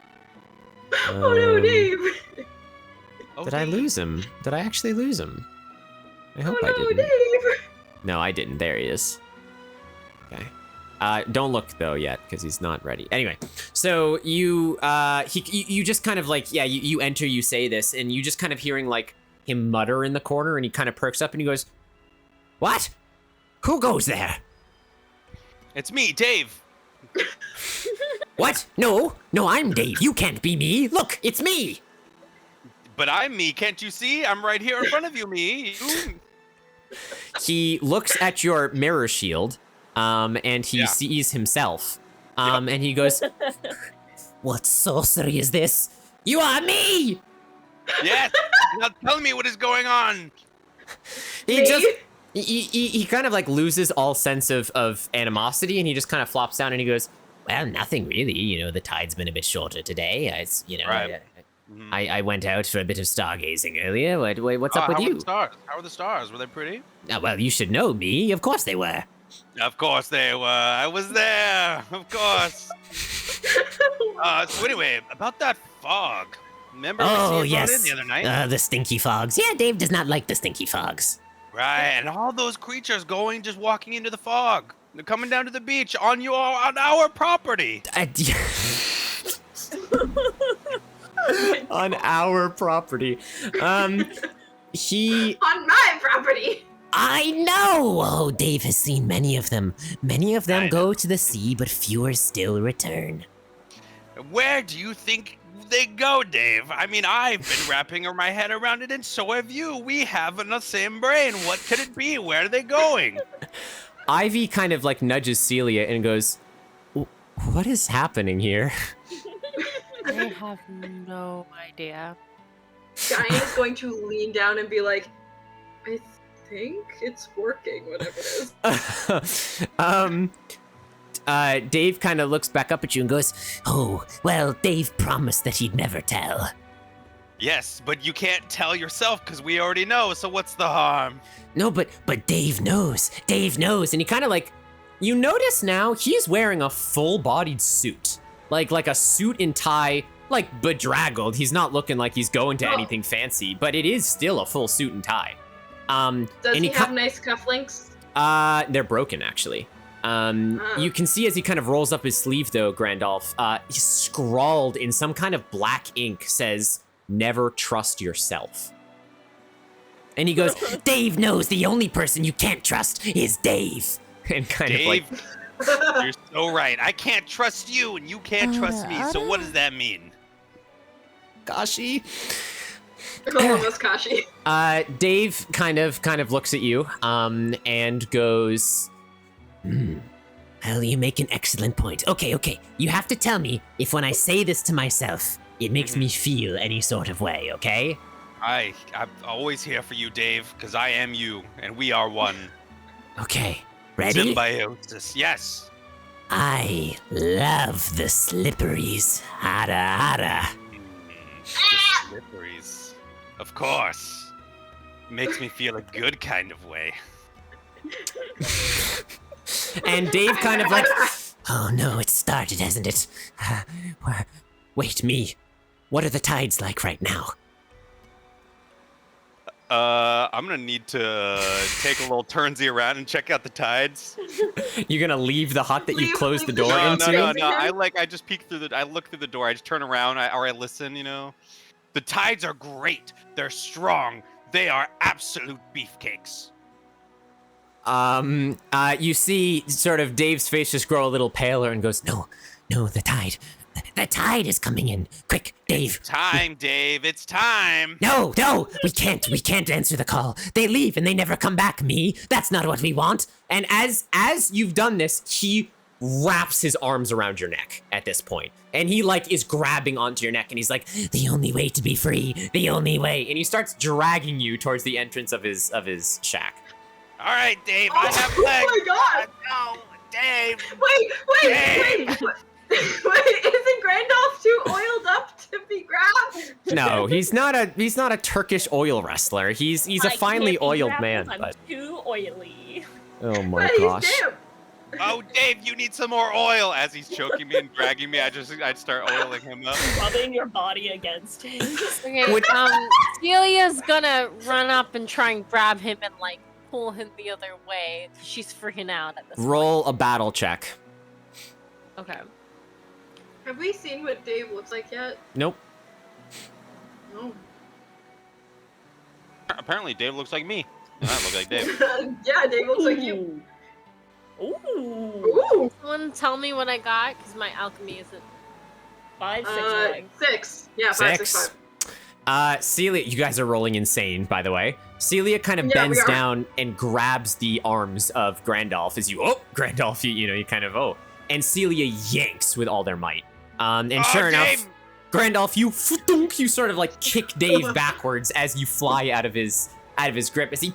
Oh no, Dave! Did I lose him? Did I actually lose him? I hope I Oh no, didn't. Dave! No, I didn't. There he is. Okay. Don't look though yet, because he's not ready. Anyway, so you just kind of like, yeah, you enter, you say this, and you just kind of hearing like him mutter in the corner, and he kind of perks up and he goes, "What? Who goes there?" it's me, Dave. What? No, I'm Dave. You can't be me. Look, it's me. But I'm me. Can't you see? I'm right here in front of you, me. You. He looks at your mirror shield, and he Yeah. sees himself, and he goes, What sorcery is this? You are me. Yes. Now tell me what is going on. he Me? just, he kind of like loses all sense of animosity, and he just kind of flops down, and he goes, well, nothing really. You know, the tide's been a bit shorter today. Right. I went out for a bit of stargazing earlier. What's up with how you? Were the stars? How were the stars? Were they pretty? Well, you should know me. Of course they were. Of course they were. I was there. Of course. So anyway, about that fog. Remember we Oh, brought yes. in the other night? The stinky fogs. Yeah, Dave does not like the stinky fogs. Right, and all those creatures just walking into the fog. They're coming down to the beach on our property. On our property. He On my property. I know! Oh, Dave has seen many of them. Many of them I go to the sea, but fewer still return. Where do you think they go, Dave? I mean, I've been wrapping my head around it, and so have you. We have the same brain. What could it be? Where are they going? Ivy kind of like nudges Celia and goes, what is happening here? I have no idea. Diane is going to lean down and be like, I think it's working, whatever it is. Dave kind of looks back up at you and goes, Oh, well, Dave promised that he'd never tell. Yes, but you can't tell yourself because we already know, so what's the harm? No, but Dave knows. Dave knows. and he kind of like, you notice now he's wearing a full-bodied suit. Like a suit and tie, like bedraggled. He's not looking like he's going to anything fancy, but it is still a full suit and tie. Does and he have nice cufflinks? They're broken actually. You can see as he kind of rolls up his sleeve though, Grandolph, he's scrawled in some kind of black ink says, never trust yourself. And he goes, Dave knows the only person you can't trust is Dave. And kind Dave, of like, you're so right. I can't trust you, and you can't trust me, so what does that mean? Gashi. Almost Kashi. Dave kind of looks at you, and goes, Well, you make an excellent point. Okay. You have to tell me if when I say this to myself, it makes me feel any sort of way, okay? I'm always here for you, Dave, because I am you, and we are one. Okay. Ready? Symbiosis, yes. I love the slipperies. Hada hada. The slipperies. Of course. Makes me feel a good kind of way. and Dave kind of like, Oh no, it started, hasn't it? Wait, me. What are the tides like right now? I'm gonna need to take a little turnsy around and check out the tides. you're gonna leave the hut that you Leave- closed the leave door the- into? No. I just peek through I look through the door. I just turn around, or I listen. You know, the tides are great. They're strong. They are absolute beefcakes. You see sort of Dave's face just grow a little paler and goes, No, the tide. The tide is coming in. Quick, Dave. Time, Dave. It's time. No, we can't answer the call. They leave and they never come back, me. That's not what we want. and as you've done this, he wraps his arms around your neck at this point. And he like is grabbing onto your neck and he's like, The only way to be free, the only way. and he starts dragging you towards the entrance of his shack. All right, Dave. I have Oh legs. my god! No, Dave. Wait! Wait, isn't Grandolph too oiled up to be grabbed? No, he's not a Turkish oil wrestler. He's a I finely can't be oiled grappled, man. I'm But too oily. oh my But he's gosh. damp. Oh, Dave, you need some more oil. As he's choking me and dragging me, I'd start oiling him up. Rubbing your body against his. Okay, Celia's gonna run up and try and grab him and like pull him the other way. She's freaking out at this Roll a battle check. point. Okay. Have we seen what Dave looks like yet? Nope. No. Apparently, Dave looks like me. And I look like Dave. Yeah, Dave looks like you. Ooh. Ooh. Someone tell me what I got, because my alchemy isn't. 5, 6, 9. 6. Yeah, 5, 6, 5. Celia, you guys are rolling insane, by the way. Celia kind of bends down and grabs the arms of Grandolph as Grandolph, you kind of, and Celia yanks with all their might. And sure enough, Grandolph, you sort of like kick Dave backwards as you fly out of his grip as he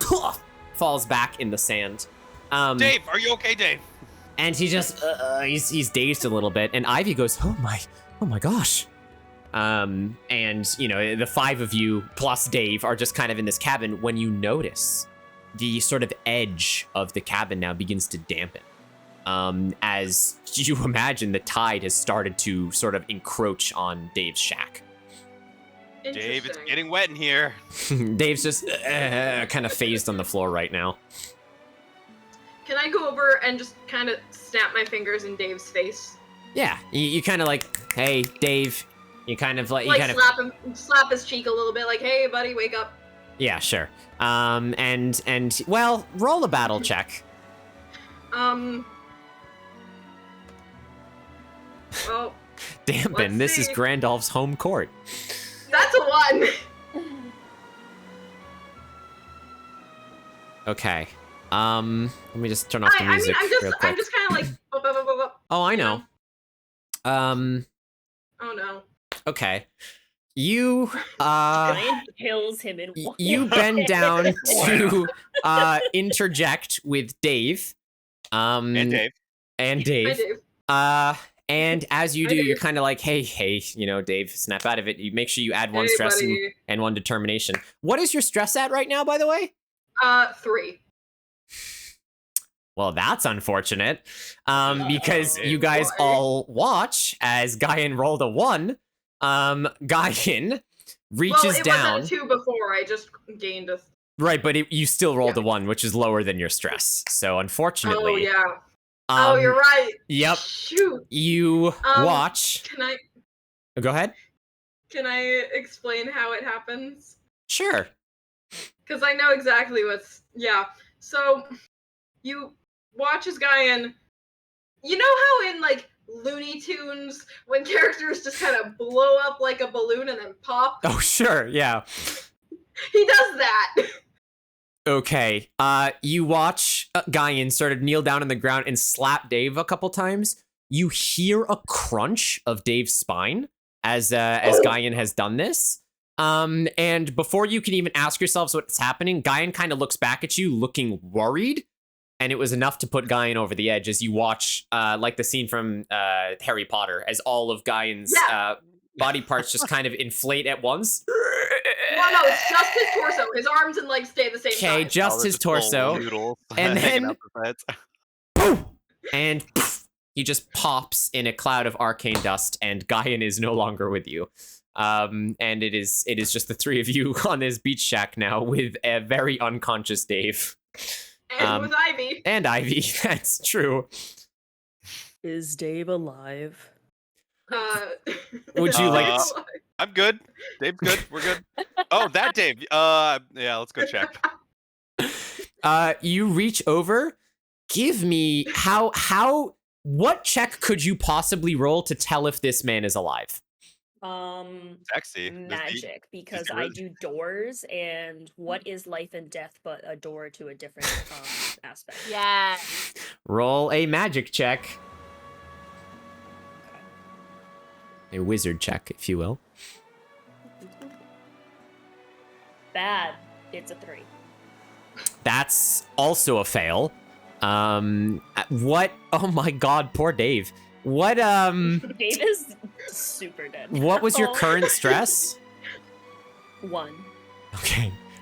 falls back in the sand. Dave, are you okay, Dave? And he just, he's dazed a little bit, and Ivy goes, oh my gosh. And, the 5 of you plus Dave are just kind of in this cabin when you notice the sort of edge of the cabin now begins to dampen. As you imagine, the tide has started to sort of encroach on Dave's shack. Dave, it's getting wet in here. Dave's just kind of phased on the floor right now. Can I go over and just kind of snap my fingers in Dave's face? Yeah, you kind of like, hey, Dave. You kind of like slap his cheek a little bit, like, "Hey, buddy, wake up." Yeah, sure. And well, roll a battle check. Well, dampen. This is Grandolph's home court. That's a 1. Okay. Let me just turn off the music real quick. I'm just kind of like. Oh, I know. Oh no. Okay. You Giant kills him in one. You bend down to interject with Dave. And Dave. And Dave. Hi, Dave. And as you do, you're kind of like, hey, Dave, snap out of it. You make sure you add 1 stress and 1 determination. What is your stress at right now, by the way? 3. Well, that's unfortunate. Because you guys all watch as Guyan rolled a 1. Guyan reaches down. Was at a 2 before. I just gained a. Right, but you still rolled a 1, which is lower than your stress. So unfortunately. Oh yeah. Oh, you're right. Yep. Shoot. You watch. Can I? Go ahead. Can I explain how it happens? Sure. Because I know exactly what's. Yeah. So, you watch as Guyan. You know how in like Looney Tunes when characters just kind of blow up like a balloon and then pop? Oh sure, yeah. He does that. Okay. You watch Guyan sort of kneel down on the ground and slap Dave a couple times. You hear a crunch of Dave's spine as Guyan has done this. And before you can even ask yourselves what's happening, Guyan kind of looks back at you looking worried. And it was enough to put Guyan over the edge as you watch, like the scene from Harry Potter, as all of Guyan's body parts just kind of inflate at once. Well, no, it's just his torso. His arms and legs stay the same size. Okay, just his torso. And then, boom! And poof, he just pops in a cloud of arcane dust, and Guyan is no longer with you. And it is just the 3 of you on this beach shack now with a very unconscious Dave. And with Ivy. And Ivy, that's true. Is Dave alive? Would you like? I'm good. Dave's good. We're good. Oh, that Dave. Yeah, let's go check. You reach over. Give me what check could you possibly roll to tell if this man is alive? Sexy. Magic, because I do doors, and what is life and death but a door to a different aspect? Yeah. Roll a magic check. A wizard check, if you will. Bad. It's a 3. That's also a fail. What? Oh my god, poor Dave. What, Dave is super dead. What was your current stress? 1.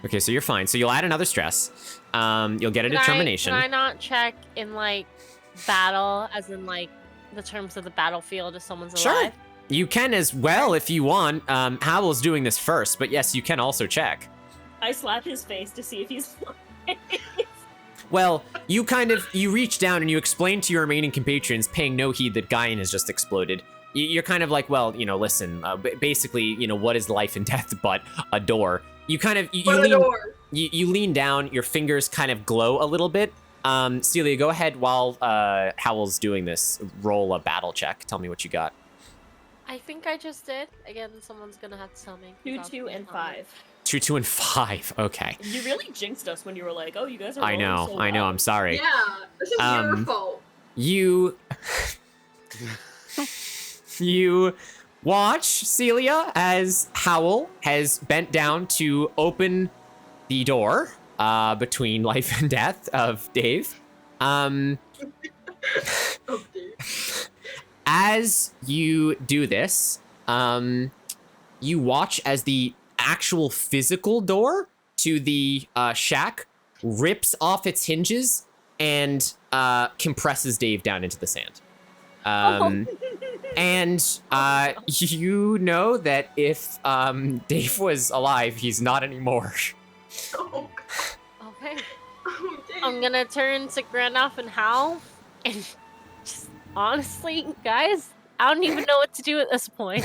Okay, so you're fine. So you'll add another stress. You'll get a determination. Can I not check in, like, battle, as in, like, the terms of the battlefield if someone's alive? Sure. You can as well if you want. Howell's doing this first, but yes, you can also check. I slap his face to see if he's alive. Well, you reach down and you explain to your remaining compatriots, paying no heed that Guyan has just exploded. You're kind of like, well, listen, basically, what is life and death but a door? You lean down, your fingers kind of glow a little bit, Celia, go ahead while Howell's doing this. Roll a battle check. Tell me what you got. I think I just did. Again, someone's gonna have to tell me. 2, 2, and 5. 2, 2, and 5. Okay. You really jinxed us when you were like, "Oh, you guys are." I know. So I know. well." I'm sorry. Yeah, this is your fault. You watch, Celia, as Howell has bent down to open the door between life and death of Dave. As you do this, you watch as the actual physical door to the shack rips off its hinges and compresses Dave down into the sand. And you know that if Dave was alive, he's not anymore. Okay. I'm gonna turn to Grandolph and Hal, and just honestly, guys, I don't even know what to do at this point.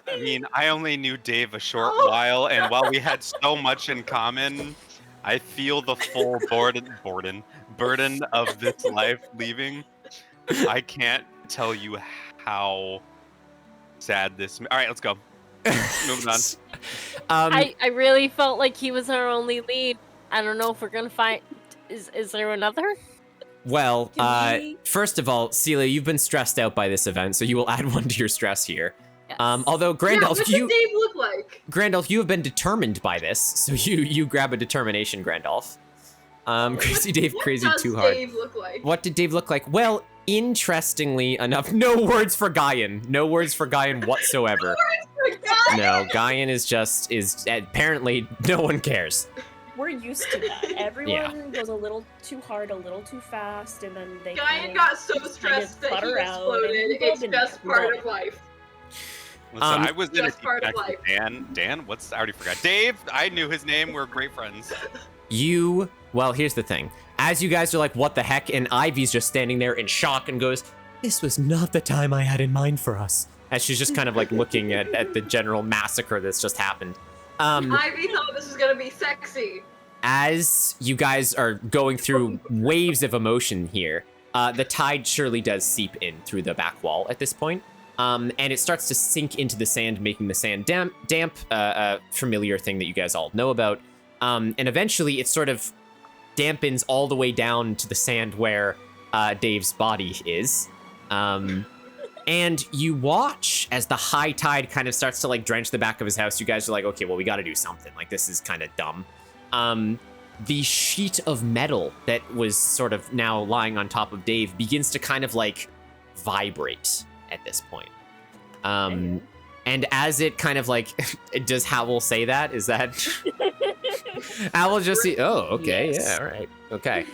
I mean, I only knew Dave a short while, and while we had so much in common, I feel the full burden of this life leaving. I can't tell you how sad this. All right, let's go. Moving on. I really felt like he was our only lead. I don't know if we're gonna find. Is there another? Well, first of all, Celia, you've been stressed out by this event, so you will add 1 to your stress here. Yes. Although Grandolph, what did Dave look like? Grandolph, you have been determined by this, so you grab a determination, Grandolf. Crazy Dave, crazy too hard. What does Dave look like? What did Dave look like? Well, interestingly enough, no words for Guyan. No words for Guyan whatsoever. No, Guyan is apparently no one cares. We're used to that. Everyone goes a little too hard, a little too fast, and then they Guyan got so stressed that he exploded. It's just part of life. Listen, I was in a just part of team life. with Dan, I already forgot. Dave, I knew his name. We're great friends. Well, here's the thing. As you guys are like, what the heck? And Ivy's just standing there in shock and goes, this was not the time I had in mind for us. As she's just kind of like looking at the general massacre that's just happened. Ivy thought this was gonna be sexy. As you guys are going through waves of emotion here, the tide surely does seep in through the back wall at this point. And it starts to sink into the sand, making the sand damp, a familiar thing that you guys all know about. And eventually it sort of dampens all the way down to the sand where Dave's body is. And you watch as the high tide kind of starts to like drench the back of his house. You guys are like, okay, well, we got to do something. Like, this is kind of dumb. The sheet of metal that was sort of now lying on top of Dave begins to kind of like vibrate at this point. And as it kind of like, does Howell say that? Is that? Howell just see, oh, okay, Yes. yeah, all right, okay.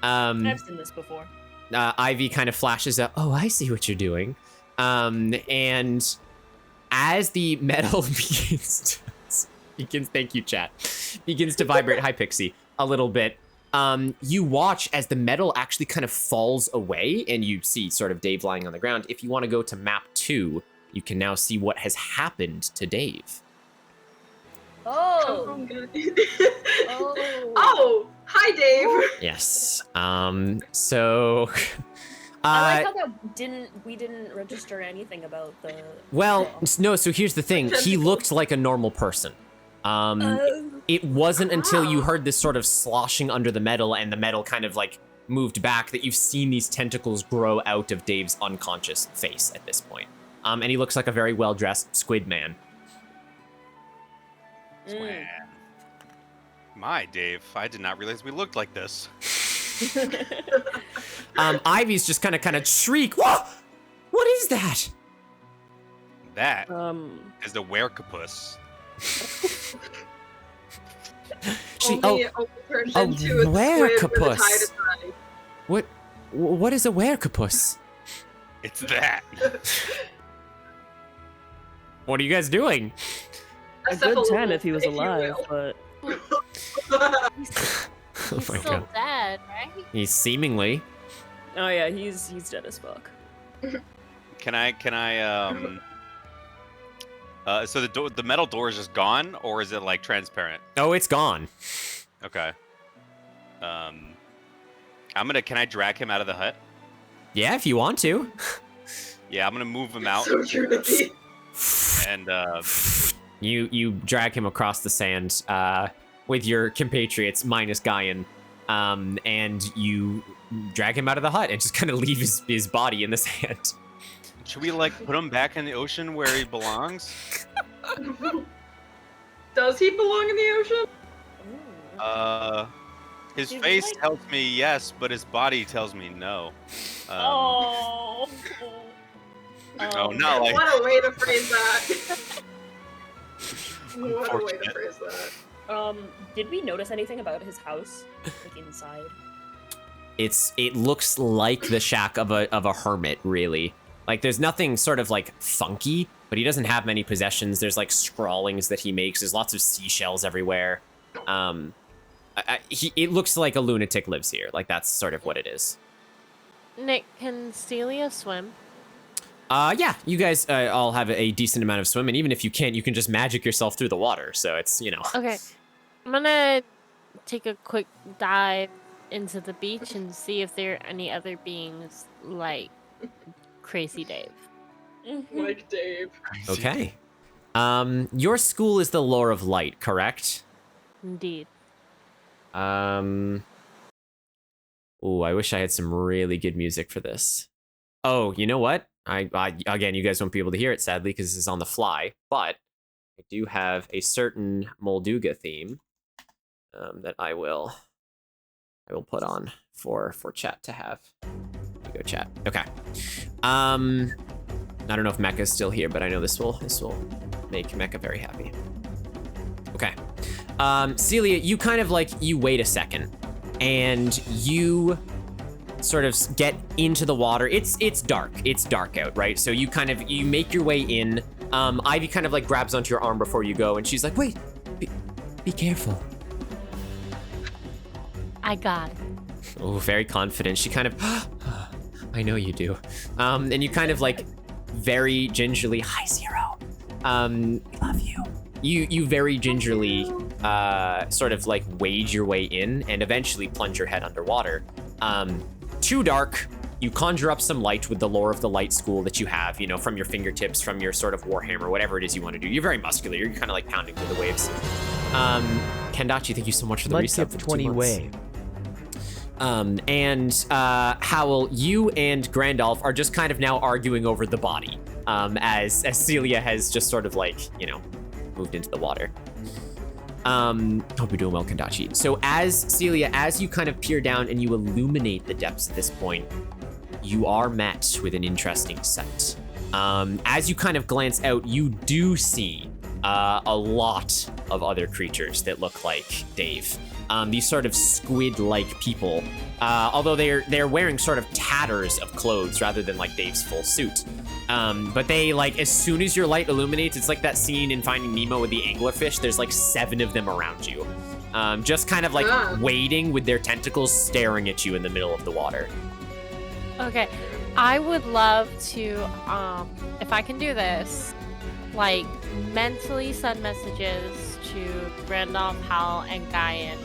I've seen this before. Ivy kind of flashes up, oh, I see what you're doing. And as the metal begins, thank you, chat, begins to vibrate, hi, Pixie, a little bit, you watch as the metal actually kind of falls away and you see sort of Dave lying on the ground. If you want to go to map 2, you can now see what has happened to Dave. Oh. Oh, hi, Dave. Yes. So. I like how that we didn't register anything about the. Well, no. So here's the thing. He looked like a normal person. It wasn't until you heard this sort of sloshing under the metal and the metal kind of like moved back that you've seen these tentacles grow out of Dave's unconscious face at this point. And he looks like a very well-dressed squid man. My Dave, I did not realize we looked like this. Ivy's just kind of shriek. What? What is that? That is the werewolf. Only turns into a squid when the tide is high. What is a werewolf? It's that. What are you guys doing? A good 10 if he was alive, but He's Oh my still God. dead, right? He's seemingly. oh yeah, he's dead as fuck. Can I so the metal door is just gone, or is it like transparent? Oh, it's gone. Okay. Can I drag him out of the hut? Yeah, if you want to. Yeah, I'm gonna move him out. So true to me. And You drag him across the sand with your compatriots minus Guyan, and you drag him out of the hut and just kind of leave his body in the sand. should we like put him back in the ocean where he belongs? Does he belong in the ocean? His Did we, face like- tells me yes, but his body tells me no. Oh. Oh, not like. What a way to phrase that. What a way to Unfortunate. phrase that. Did we notice anything about his house, like inside? It looks like the shack of a hermit, really. Like there's nothing sort of like funky, but he doesn't have many possessions. There's like scrawlings that he makes. There's lots of seashells everywhere. It looks like a lunatic lives here. Like that's sort of what it is. Nick, can Celia swim? Yeah, you guys all have a decent amount of swim, and even if you can't, you can just magic yourself through the water. So it's, you know. Okay. I'm gonna take a quick dive into the beach and see if there are any other beings like Crazy Dave. Like Dave. Okay. Your school is the Lore of Light, correct? Indeed. Ooh, I wish I had some really good music for this. Oh, you know what? I again, you guys won't be able to hear it, sadly, because this is on the fly, but I do have a certain Molduga theme that I will put on for chat to have. Here you go, chat. Okay. I don't know if Mecca's still here, but I know this will make Mecca very happy. Okay. Celia, you kind of like, you wait a second, and you sort of get into the water. It's dark. It's dark out, right? So you make your way in. Ivy kind of like grabs onto your arm before you go, and she's like, wait, be careful. I got it. Oh, very confident. She kind of, I know you do. And you kind of like very gingerly, hi, Zero. Love you. You very gingerly sort of like wade your way in and eventually plunge your head underwater. Too dark. You conjure up some light with the Lore of the Light school that you have, you know, from your fingertips, from your sort of warhammer, whatever it is you want to do. You're very muscular. You're kind of like pounding through the waves. Kendachi, thank you so much for the resub for the 20 way. And Howell, you and Grandolph are just kind of now arguing over the body, as Celia has just sort of like, you know, moved into the water. Hope you're doing well, Kendachi. So Celia, as you kind of peer down and you illuminate the depths at this point, you are met with an interesting sight. As you kind of glance out, you do see a lot of other creatures that look like Dave. These sort of squid-like people, although they're wearing sort of tatters of clothes rather than like Dave's full suit. But they, like, as soon as your light illuminates, it's like that scene in Finding Nemo with the anglerfish. There's like 7 of them around you, just kind of like waiting with their tentacles staring at you in the middle of the water. Okay, I would love to, if I can do this, like mentally send messages to Randolph, Hal, and Guyan.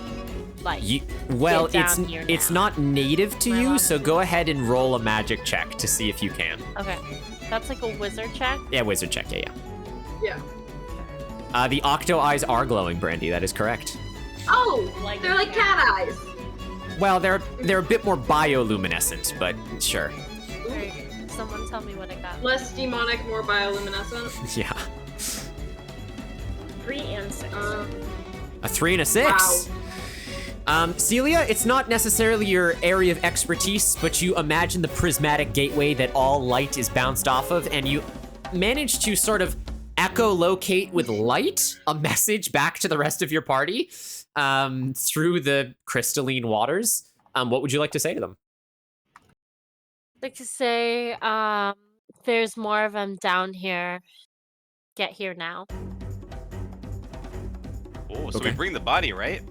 Like, Well, get down here it's now. not native to Am I you, allowed so to go ahead and roll a magic check to see if you can. Okay, that's like a wizard check. Yeah, wizard check. Yeah. Yeah. The octo eyes are glowing, Brandy. That is correct. Oh, Like they're like cat eyes. Well, they're a bit more bioluminescent, but sure. Alright, someone tell me what I got. Less demonic, more bioluminescent. Yeah. 3 and 6. A 3 and a 6. Celia, it's not necessarily your area of expertise, but you imagine the prismatic gateway that all light is bounced off of, and you manage to sort of echolocate with light a message back to the rest of your party through the crystalline waters. What would you like to say to them? Like to say, there's more of them down here. Get here now. Oh, so Okay. we bring the body, right?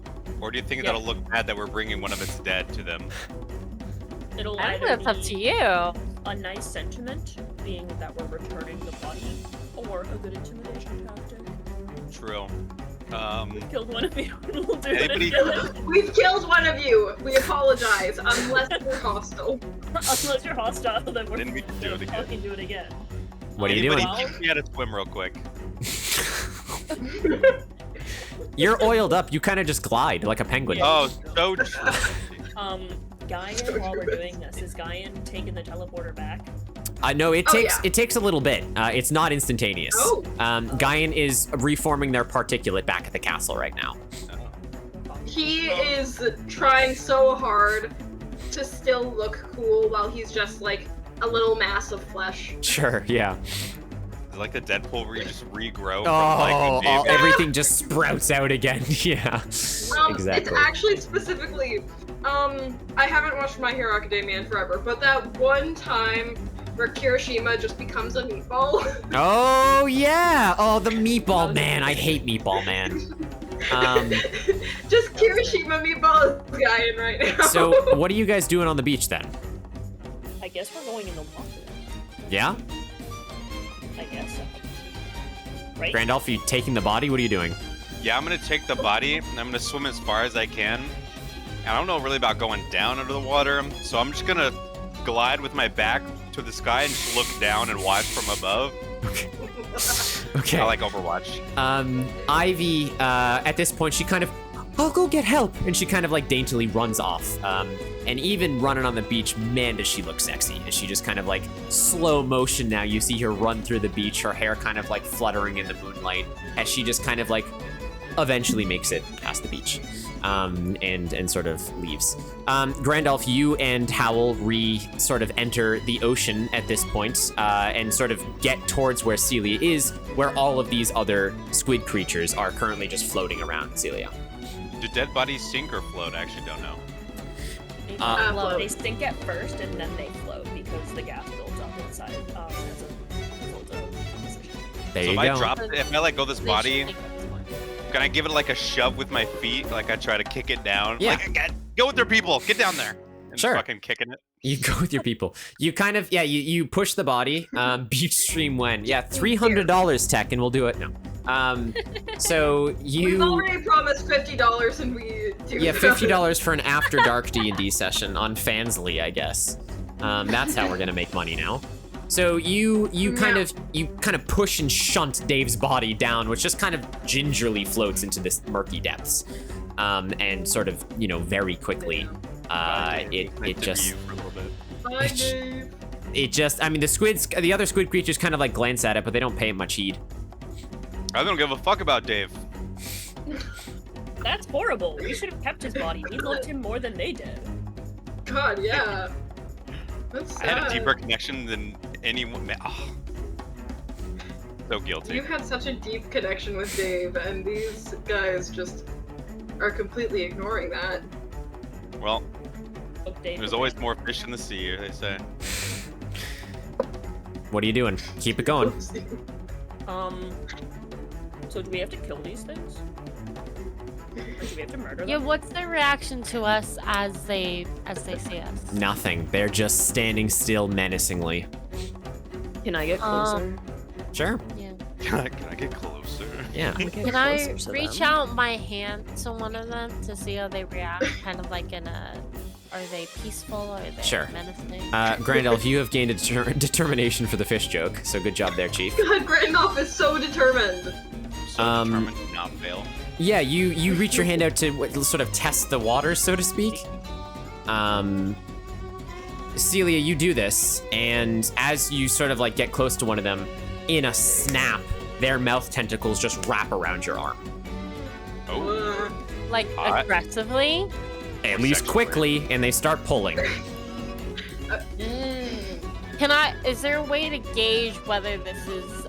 Or do you think Yeah. that'll look bad that we're bringing one of its dead to them? It'll I think either that's up to be you. a nice sentiment, being that we're returning the body, or a good intimidation tactic. True. Killed one of you. We'll do Anybody- it again. We've killed one of you. We apologize, unless you're hostile. Unless you're hostile, then we're Then we can do it again. fucking do it again. What are you Anybody doing? teach me how to swim real quick? You're oiled up. You kind of just glide like a penguin. Oh, so Guyan, while we're doing this, is Guyan taking the teleporter back? No, it Oh, takes yeah. it takes a little bit. It's not instantaneous. Oh. Gaian is reforming their particulate back at the castle right now. He is trying so hard to still look cool while he's just like a little mass of flesh. Sure, yeah. It's like the Deadpool where you just regrow. Oh, from, like, everything just sprouts out again. Yeah, It's exactly. actually specifically, I haven't watched My Hero Academia in forever, but that one time where Kirishima just becomes a meatball. Oh yeah. Oh, the Meatball Man. I hate Meatball Man. Just Kirishima meatball is Gaian right now. So, what are you guys doing on the beach then? I guess we're going in the water. Yeah, I guess. Right? Randolph, are you taking the body? What are you doing? Yeah, I'm gonna take the body and I'm gonna swim as far as I can. I don't know really about going down under the water, so I'm just gonna glide with my back to the sky and just look down and watch from above. Okay. I like Overwatch. Ivy, at this point, she kind of, I'll go get help, and she kind of like daintily runs off. And even running on the beach, man, does she look sexy. As she just kind of like slow motion now, you see her run through the beach, her hair kind of like fluttering in the moonlight, as she just kind of like eventually makes it past the beach. And sort of leaves. Grandolph, you and Howl sort of enter the ocean at this point, and sort of get towards where Celia is, where all of these other squid creatures are currently just floating around Celia. Do dead bodies sink or float? I actually don't know. They, float. they sink at first and then they float because the gas builds up inside as a result of composition. There So you if go. I drop, if I let go of this They body, should think at this point. can I give it like a shove with my feet? Like I try to kick it down? Yeah. Like, go with your people. Get down there. And Sure. fucking kicking it. You go with your people. You kind of, you push the body. Beach stream when? Yeah, $300 tech, and we'll do it. No. So We've you, already promised $50 and we do yeah, that. $50 for an after dark D&D session on Fansly, I guess. That's how we're gonna make money now. So you kind of push and shunt Dave's body down, which just kind of gingerly floats into this murky depths, and sort of very quickly, it just. You for a little bit. Bye, Dave. It just, I mean, the other squid creatures kind of like glance at it, but they don't pay it much heed. I don't give a fuck about Dave. That's horrible. We should have kept his body. We loved him more than they did. God, yeah. That's I had a sad. deeper connection than anyone. Oh. So guilty. You had such a deep connection with Dave, and these guys just are completely ignoring that. Well, Oh, Dave, there's always more fish in the sea, they say. What are you doing? Keep it going. So do we have to kill these things? Or do we have to murder them? Yeah, what's their reaction to us as they see us? Nothing. They're just standing still menacingly. Can I get closer? Sure. Yeah. Can I get closer? Yeah. Get Can I closer to reach them. out my hand to one of them to see how they react? Kind of like are they peaceful or are they Sure. menacing? Grandelf, you have gained a determination for the fish joke, so good job there, Chief. God, Grandolph is so determined. So determined to not fail. Yeah, you reach your hand out to sort of test the water, so to speak. Celia, you do this, and as you sort of like get close to one of them, in a snap, their mouth tentacles just wrap around your arm. Oh. Like hot. aggressively? At least Sexual quickly, and they start pulling. Is there a way to gauge whether this is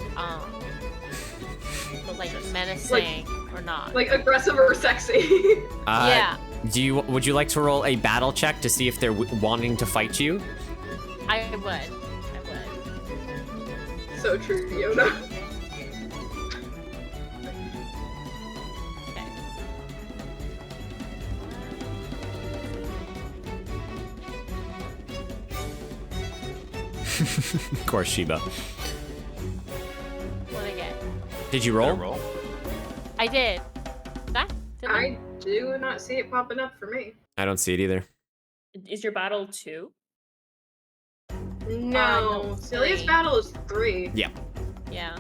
like menacing or not? Like aggressive or sexy. Yeah, Would you like to roll a battle check to see if they're wanting to fight you? I would. So true, Fiona. Of course, Sheba. What I get? Did you Did I roll? roll? I did. That didn't I do not see it popping up for me. I don't see it either. Is your battle 2? No, Celia's three. battle is 3. Yeah. Yeah.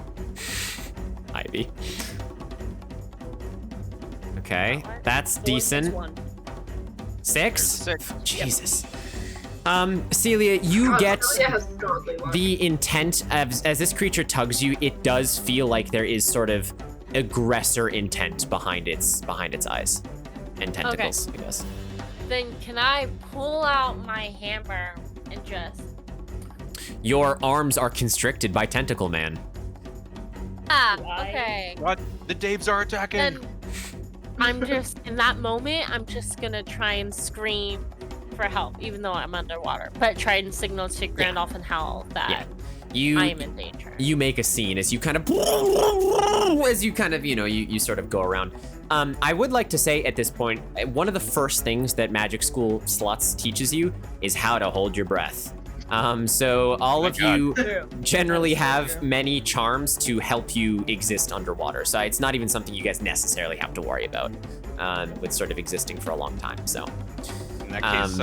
Ivy. Okay, What? that's decent. 1. 6? 6. Jesus. Celia, you God, get Celia has godly luck. the intent of, as this creature tugs you, it does feel like there is sort of aggressor intent behind its eyes and tentacles, I guess. Then can I pull out my hammer and just Your arms are constricted by Tentacle Man. Why? okay. What? The Daves are attacking. Then I'm just in that moment I'm just gonna try and scream for help, even though I'm underwater. But try and signal to Grandolph and Howl that You I am in danger. you make a scene as you kind of you sort of go around. I would like to say at this point, one of the first things that Magic School Sluts teaches you is how to hold your breath. So all of you generally have many charms to help you exist underwater. So it's not even something you guys necessarily have to worry about with sort of existing for a long time. So In that case,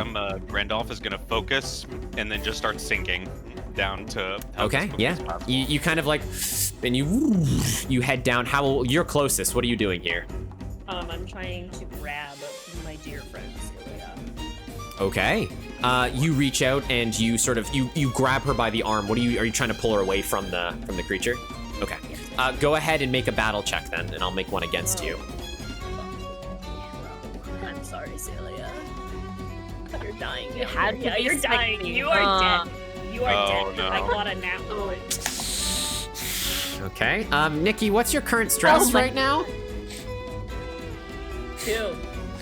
Grandolph is gonna focus and then just start sinking down to. okay, yeah, you kind of like, and you head down. Howl, you're closest. What are you doing here? I'm trying to grab my dear friend Celia. Okay. You reach out and you sort of you grab her by the arm. Are you trying to pull her away from the creature? Okay. Go ahead and make a battle check then, and I'll make one against you. I'm sorry, Celia. You're dying. You had to be you're dying. sexy. You are dead. You are Oh, dead. no. I got a nat one. Okay. Nikki, what's your current stress right now? 2.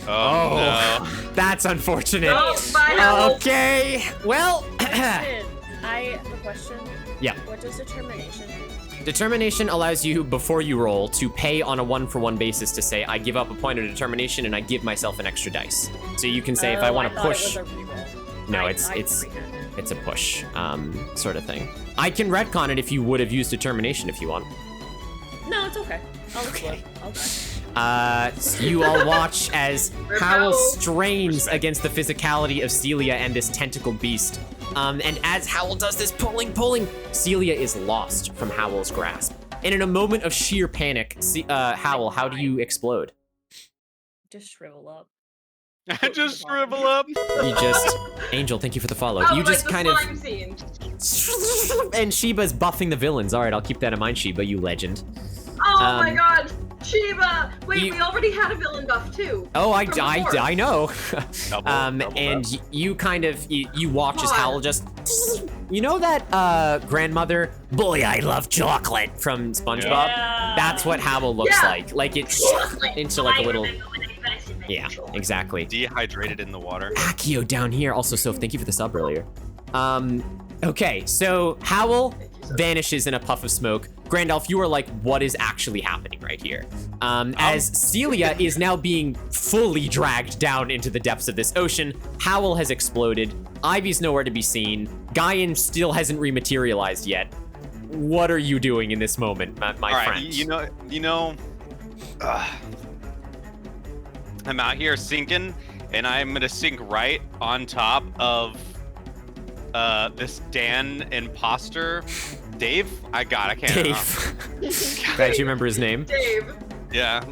Oh, no. That's unfortunate. Oh, my Howl. Okay. Well, Question. I have a question. Yeah. What does determination do? determination allows you, before you roll, to pay on a 1-for-1 basis to say, I give up a point of determination and I give myself an extra dice. So you can say, if I want to push. It was a reroll. No, I it's comprehended. it's a push, sort of thing. I can retcon it if you would have used determination if you want. No, it's okay. I'll just Okay. look. Okay. You all watch as Howl Howl. strains against the physicality of Celia and this tentacled beast. And as Howl does this pulling, Celia is lost from Howl's grasp. And in a moment of sheer panic, Howl, how do you explode? Just shrivel up. Just shrivel up. You just, Angel, thank you for the follow. Oh, You like just the kind of, slime scene. and Sheba's buffing the villains. All right, I'll keep that in mind, Sheba, you legend. Oh my Um, god, Shiva! Wait, you- we already had a villain buff too. Oh, I From before. know. Double and buff. you kind of, you watch as Come on. Howl just, you know that grandmother, boy, I love chocolate from SpongeBob? Yeah. That's what Howl looks Yeah. like it's into like a little, yeah, exactly. Dehydrated in the water. Akio down here. Also, Soph, thank you for the sub earlier. Okay, so Howl vanishes in a puff of smoke. Grandolph, you are like, what is actually happening right here? As Celia is now being fully dragged down into the depths of this ocean, Howl has exploded, Ivy's nowhere to be seen, Guyan still hasn't rematerialized yet. What are you doing in this moment, my All right, friend? you know, I'm out here sinking, and I'm gonna sink right on top of this Dan imposter, Dave. I can't. Dave. Glad you remember his name. Dave. Yeah.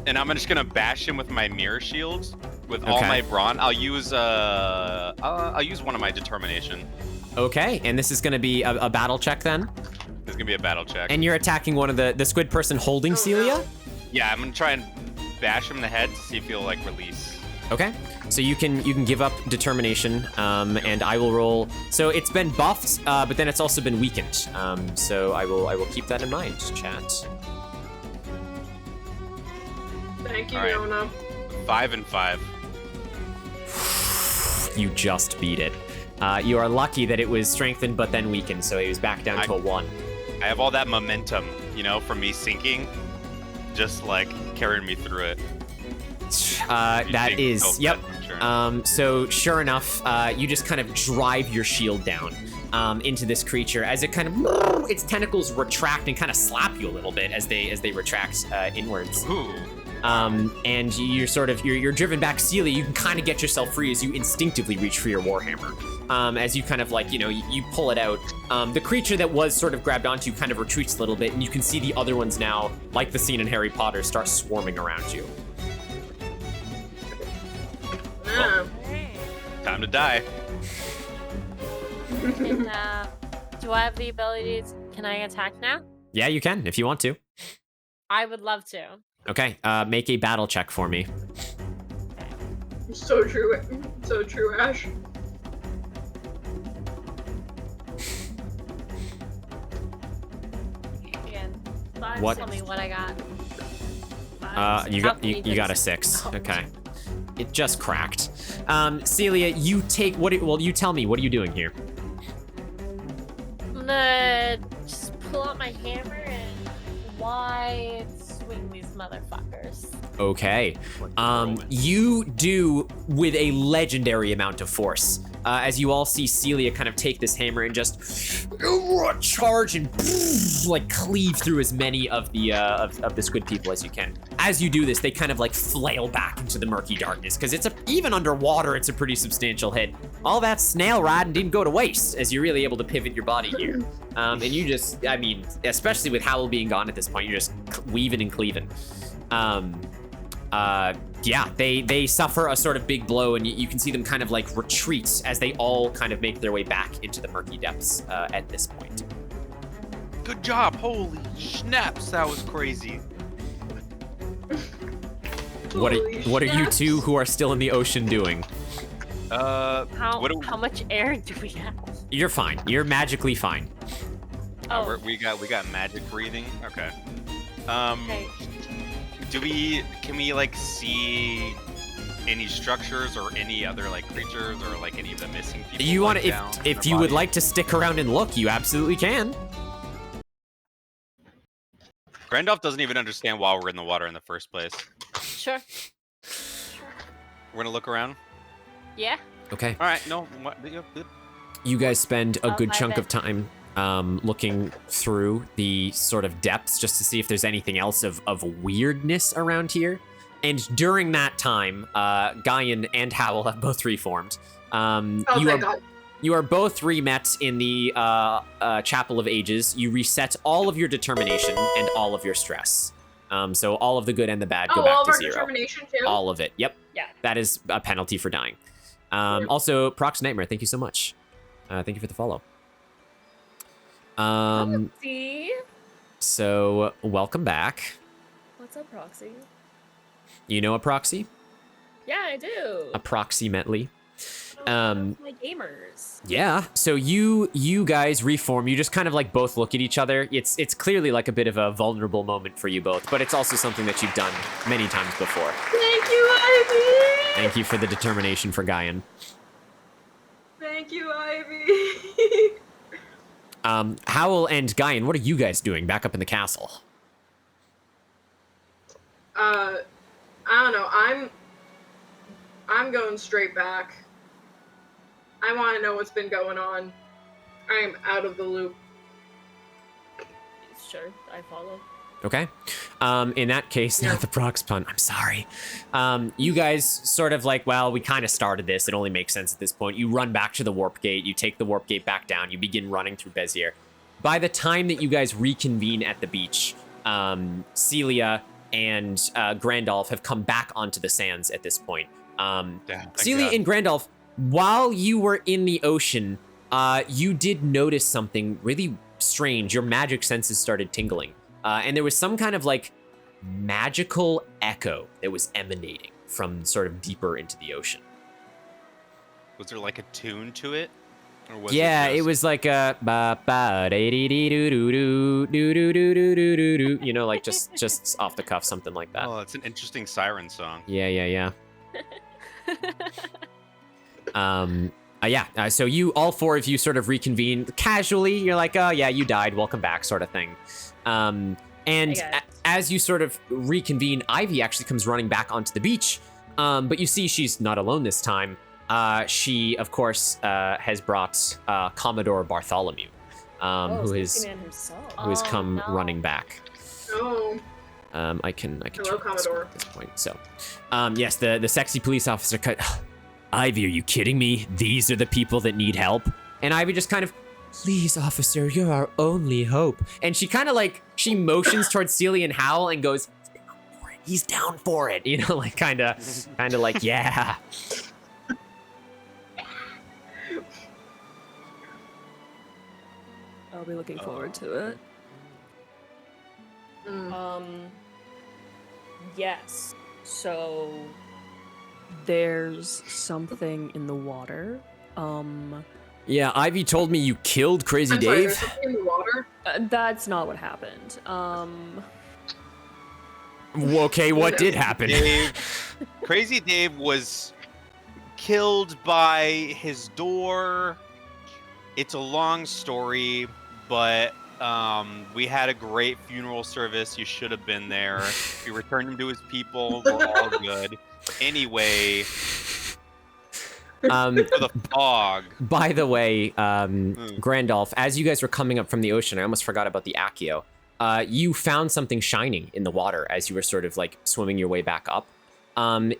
And I'm just gonna bash him with my mirror shield with all Okay. my brawn. I'll use one of my determination. Okay, and this is gonna be a battle check then? It's gonna be a battle check. And you're attacking one of the squid person holding Oh, Celia? no. Yeah, I'm gonna try and bash him in the head to see if he'll like release. Okay, so you can give up determination, and I will roll. So it's been buffed, but then it's also been weakened. So I will keep that in mind, chat. Thank you, All right. Yona. 5 and 5. You just beat it. You are lucky that it was strengthened but then weakened, so he was back down to a 1. I have all that momentum, from me sinking, just like carrying me through it. That Being is, so yep. fast, I'm sure. So sure enough, you just kind of drive your shield down. into this creature as it kind of its tentacles retract and kind of slap you a little bit as they retract inwards. Ooh. And you're driven back. Celia, you can kind of get yourself free as you instinctively reach for your warhammer. As you kind of like, you pull it out. The creature that was sort of grabbed onto you kind of retreats a little bit, and you can see the other ones now, like the scene in Harry Potter, start swarming around you. Yeah. Time to die. Can, do I have the ability can I attack now? Yeah, you can if you want to. I would love to. Okay, make a battle check for me. So true, Ash. Again, What? tell me what I got. You got a 6. Okay. It just cracked. Celia, you take you tell me, what are you doing here? I'm gonna just pull out my hammer and wide swing these motherfuckers. Okay. You do with a legendary amount of force. As you all see Celia kind of take this hammer and just charge and like cleave through as many of the squid people as you can. As you do this, they kind of like flail back into the murky darkness because even underwater, it's a pretty substantial hit. All that snail riding didn't go to waste as you're really able to pivot your body here. And you just, especially with Howl being gone at this point, you're just weaving and cleaving. Yeah, they suffer a sort of big blow, and you can see them kind of like retreat as they all kind of make their way back into the murky depths at this point. Good job. Holy snaps, that was crazy. What are you two who are still in the ocean doing? How much air do we have? You're fine. You're magically fine. Oh. We got magic breathing. Okay. Okay. Can we like see any structures or any other like creatures or like any of the missing people? You want to if you would like to stick around and look, you absolutely can. Grandolph doesn't even understand why we're in the water in the first place. Sure. We're gonna look around. Yeah. Okay. All right. No. You guys spend a good my chunk bad. of time looking through the sort of depths just to see if there's anything else of weirdness around here. And during that time, Guyan and Howl have both reformed. You are both re-met in the Chapel of Ages. You reset all of your determination and all of your stress. So all of the good and the bad go back all to of our 0. determination too? All of it. Yep. Yeah. That is a penalty for dying. Also, Prox Nightmare, thank you so much. Thank you for the follow. See? So welcome back. What's up, Proxy? You know a proxy? Yeah, I do. Approximately. My gamers. Yeah. So you guys reform. You just kind of like both look at each other. It's clearly like a bit of a vulnerable moment for you both, but it's also something that you've done many times before. Thank you, Ivy! Thank you for the determination for Guyan. Thank you, Ivy! Howl and Guyan, what are you guys doing back up in the castle? I don't know. I'm going straight back. I want to know what's been going on. I am out of the loop. Sure, I follow. Okay. In that case, not the Prox pun. I'm sorry. You guys sort of like, well, we kind of started this. It only makes sense at this point. You run back to the warp gate. You take the warp gate back down. You begin running through Bezier. By the time that you guys reconvene at the beach, Celia and Grandolph have come back onto the sands at this point. Celia and Grandolph, while you were in the ocean, you did notice something really strange. Your magic senses started tingling. And there was some kind of like magical echo that was emanating from sort of deeper into the ocean. Was there like a tune to it? Or was it was like a ba ba da dee dee doo doo doo doo doo doo doo doo doo doo. You know, like just off the cuff, something like that. Oh, it's an interesting siren song. Yeah. So you, all four of you sort of reconvene casually. You're like, oh yeah, you died, welcome back, sort of thing. As you sort of reconvene, Ivy actually comes running back onto the beach. But you see she's not alone this time. she, of course, has brought Commodore Bartholomew, who has come running back. Oh. I can Hello, Commodore. at this point. So, yes, the sexy police officer cut. Ivy, are you kidding me? These are the people that need help. And Ivy just kind of, please, officer, you're our only hope. And she kind of like she motions towards Celia and Howl and goes, he's down for it, you know, like kind of like yeah. I'll be looking forward to it. Yes. So There's something in the water. Yeah, Ivy told me you killed Crazy I'm sorry, Dave. there's something in the water? That's not what happened. Okay, what did happen? Crazy Dave was killed by his door. It's a long story, but we had a great funeral service. You should have been there. We returned him to his people. We're all good. Anyway, for the fog. By the way, Grandolph, as you guys were coming up from the ocean, I almost forgot about the Accio. You found something shining in the water as you were sort of like swimming your way back up.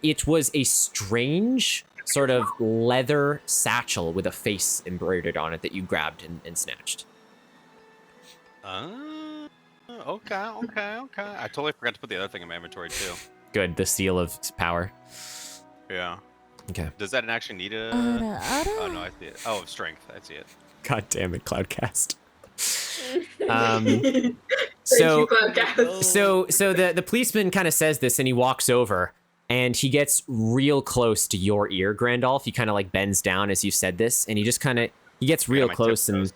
It was a strange sort of leather satchel with a face embroidered on it that you grabbed and snatched. Okay. I totally forgot to put the other thing in my inventory too. Good, the seal of power. Yeah. Okay. Does that actually need a? Oh no, I see it. Oh, strength. I see it. God damn it, Cloudcast. Thank So you, Cloudcast. So the policeman kind of says this and he walks over and he gets real close to your ear, Grandolph. He kind of like bends down as you said this and he just kind of he gets real close and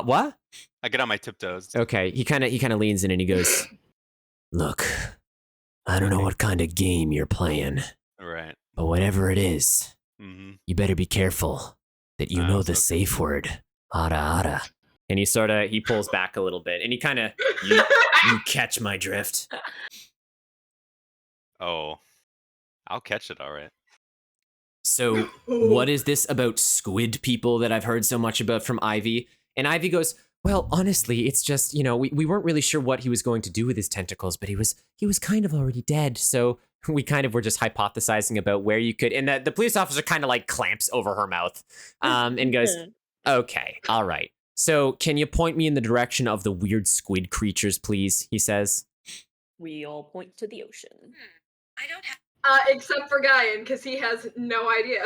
what? I get on my tiptoes. Okay, he kind of leans in and he goes, "Look, I don't know what kind of game you're playing, Right. but whatever it is, you better be careful that you know the safe word, ada ada." And he pulls back a little bit and he kind of, you catch my drift. Oh, I'll catch it. All right. So what is this about squid people that I've heard so much about from Ivy? And Ivy goes, well, honestly, it's just, you know, we weren't really sure what he was going to do with his tentacles, but he was kind of already dead. So we kind of were just hypothesizing about where you could, and the police officer kind of like clamps over her mouth and goes, okay, all right. So can you point me in the direction of the weird squid creatures, please? He says. we all point to the ocean. I don't have. Except for Guyan, because he has no idea.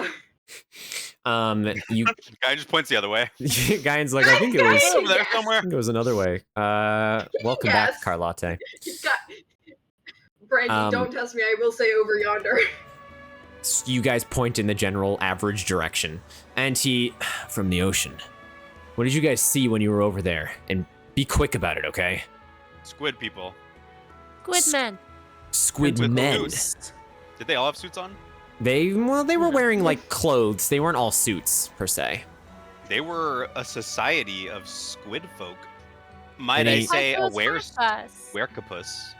Guy just points the other way. Guyan's like, I think it was over there somewhere. I think it was another way. Welcome back, Carlotte. Brandy, don't test me. I will say over yonder. You guys point in the general average direction, and he from the ocean. What did you guys see when you were over there? And be quick about it, okay? Squid people. Squid men. Squid With men. suits. Did they all have suits on? They were wearing like clothes. They weren't all suits per se. They were a society of squid folk. Might And I he- say a Us. werecapus.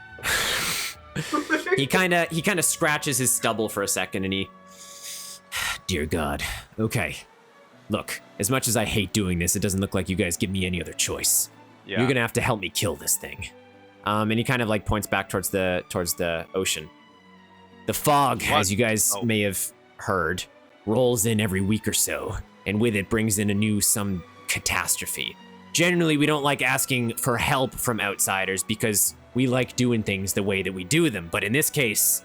He kind of scratches his stubble for a second and he, dear God. Okay. Look, as much as I hate doing this, it doesn't look like you guys give me any other choice. Yeah. You're gonna have to help me kill this thing. And he kind of like points back towards the ocean. The fog, as you guys may have heard, rolls in every week or so, and with it brings in some catastrophe. Generally, we don't like asking for help from outsiders because we like doing things the way that we do them. But in this case,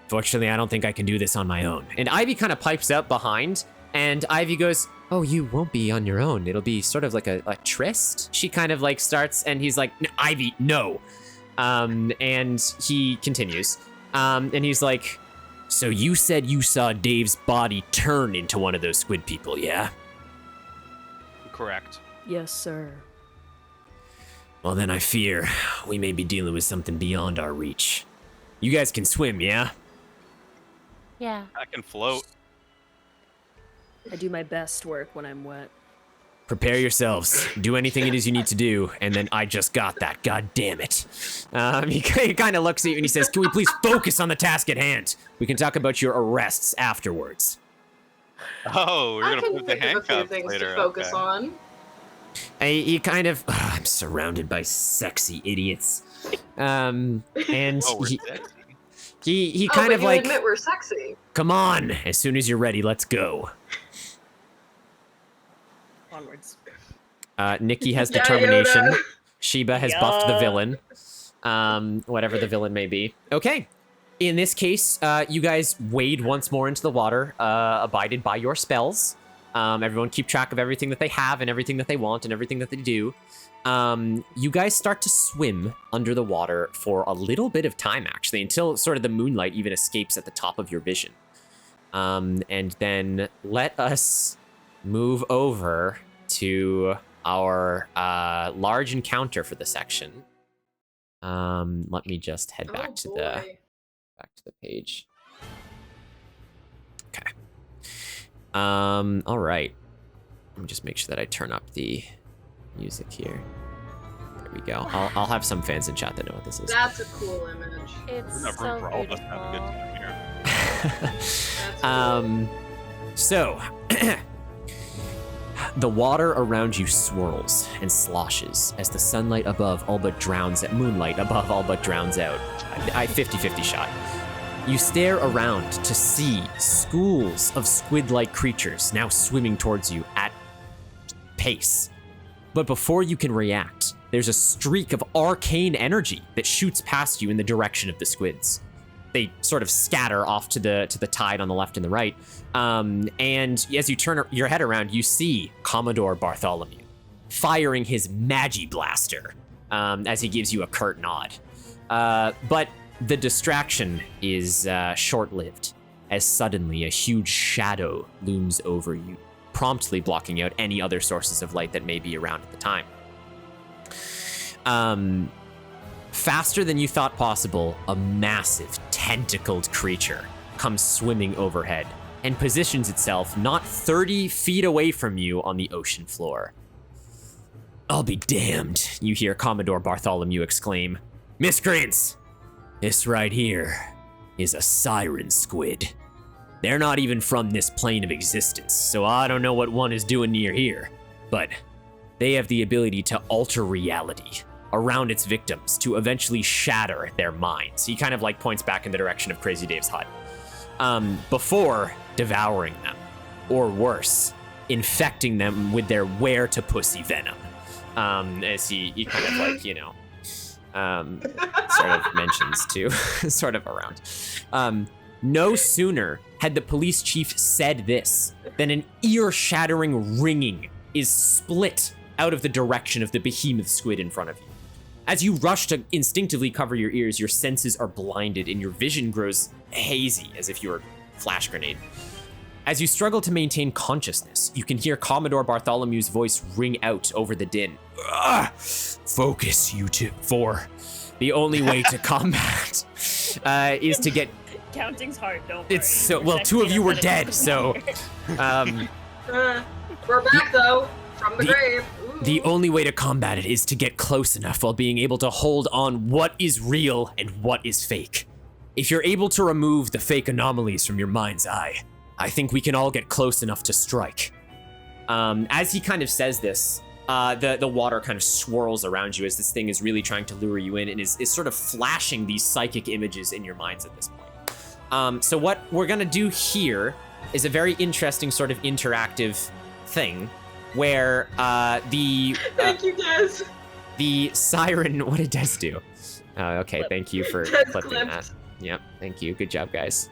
fortunately, I don't think I can do this on my own. And Ivy kind of pipes up behind, and Ivy goes, oh, you won't be on your own. It'll be sort of like a tryst. She kind of like starts, and he's like, Ivy, no. And he continues. And he's like, so you said you saw Dave's body turn into one of those squid people, yeah? Correct. Yes, sir. Well, then I fear we may be dealing with something beyond our reach. You guys can swim, yeah? Yeah. I can float. I do my best work when I'm wet. Prepare yourselves. Do anything it is you need to do, and then I just got that. God damn it. He kind of looks at you and he says, can we please focus on the task at hand? We can talk about your arrests afterwards. Oh, we're I gonna can put the think of a few handcuffs things later. to focus okay. on. He kind of. I'm surrounded by sexy idiots. And Oh, we're he sexy. he Oh, kind but of you like, admit we're sexy. come on, as soon as you're ready, let's go. Onwards. Nikki has Yeah, determination. Yoda. Sheba has buffed the Yeah. villain. Whatever the villain may be. Okay. In this case, you guys wade once more into the water, abided by your spells. Everyone keep track of everything that they have and everything that they want and everything that they do. You guys start to swim under the water for a little bit of time, actually, until sort of the moonlight even escapes at the top of your vision. And then let us move over to our large encounter for the section. Let me just head back to the page. Okay. All right. Let me just make sure that I turn up the music here. There we go. I'll have some fans in chat that know what this is. That's a cool image. It's There's so enough room for all of us to have a good beautiful. time here. That's So, the water around you swirls and sloshes as the sunlight above all but drowns out, moonlight above all but drowns out. I 50-50 shot. You stare around to see schools of squid-like creatures now swimming towards you at pace. But before you can react, there's a streak of arcane energy that shoots past you in the direction of the squids. They sort of scatter off to the tide on the left and the right. And as you turn your head around, you see Commodore Bartholomew firing his Magi Blaster as he gives you a curt nod. But the distraction is short-lived, as suddenly a huge shadow looms over you, promptly blocking out any other sources of light that may be around at the time. Faster than you thought possible, a massive, tentacled creature comes swimming overhead and positions itself not 30 feet away from you on the ocean floor. "I'll be damned," you hear Commodore Bartholomew exclaim. "Miscreants! This right here is a siren squid. They're not even from this plane of existence, so I don't know what one is doing near here, but they have the ability to alter reality around its victims to eventually shatter their minds." He kind of like points back in the direction of Crazy Dave's hut. Before devouring them, or worse, infecting them with their where-to-pussy venom. As he kind of like, you know, sort of mentions too, sort of around. No sooner had the police chief said this than an ear-shattering ringing is split out of the direction of the behemoth squid in front of you. As you rush to instinctively cover your ears, your senses are blinded and your vision grows hazy as if you were a flash grenade. As you struggle to maintain consciousness, you can hear Commodore Bartholomew's voice ring out over the din. "Focus, you two. 4. The only way to combat is to get..." Counting's hard, don't worry. It's so... Well, 2 of you were dead, so... We're back, though, from the grave. Ooh. The only way to combat it is to get close enough while being able to hold on what is real and what is fake. If you're able to remove the fake anomalies from your mind's eye, I think we can all get close enough to strike. As he kind of says this, the water kind of swirls around you as this thing is really trying to lure you in and is sort of flashing these psychic images in your minds at this point. So what we're gonna do here is a very interesting sort of interactive thing where Thank you, Des. the siren, what did Des do? Okay, thank you for Des clipping clipped. that. Yep, thank you. Good job, guys.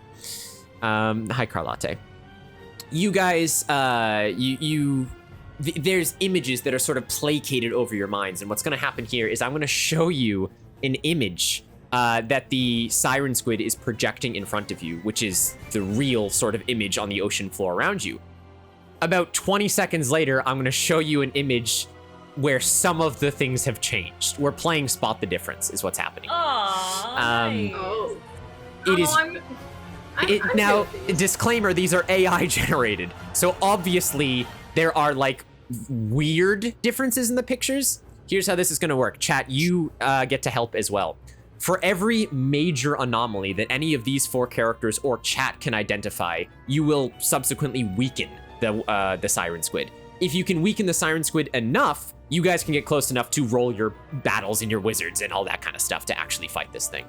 Hi, Carlotte. You guys, there's images that are sort of placated over your minds, and what's going to happen here is I'm going to show you an image that the siren squid is projecting in front of you, which is the real sort of image on the ocean floor around you. About 20 seconds later, I'm going to show you an image where some of the things have changed. We're playing Spot the Difference is what's happening. Aww, nice. Oh. It is... I'm now, confused. disclaimer, these are AI generated. So obviously there are like weird differences in the pictures. Here's how this is gonna work. Chat, you get to help as well. For every major anomaly that any of these 4 characters or chat can identify, you will subsequently weaken the Siren Squid. If you can weaken the Siren Squid enough, you guys can get close enough to roll your battles and your wizards and all that kind of stuff to actually fight this thing.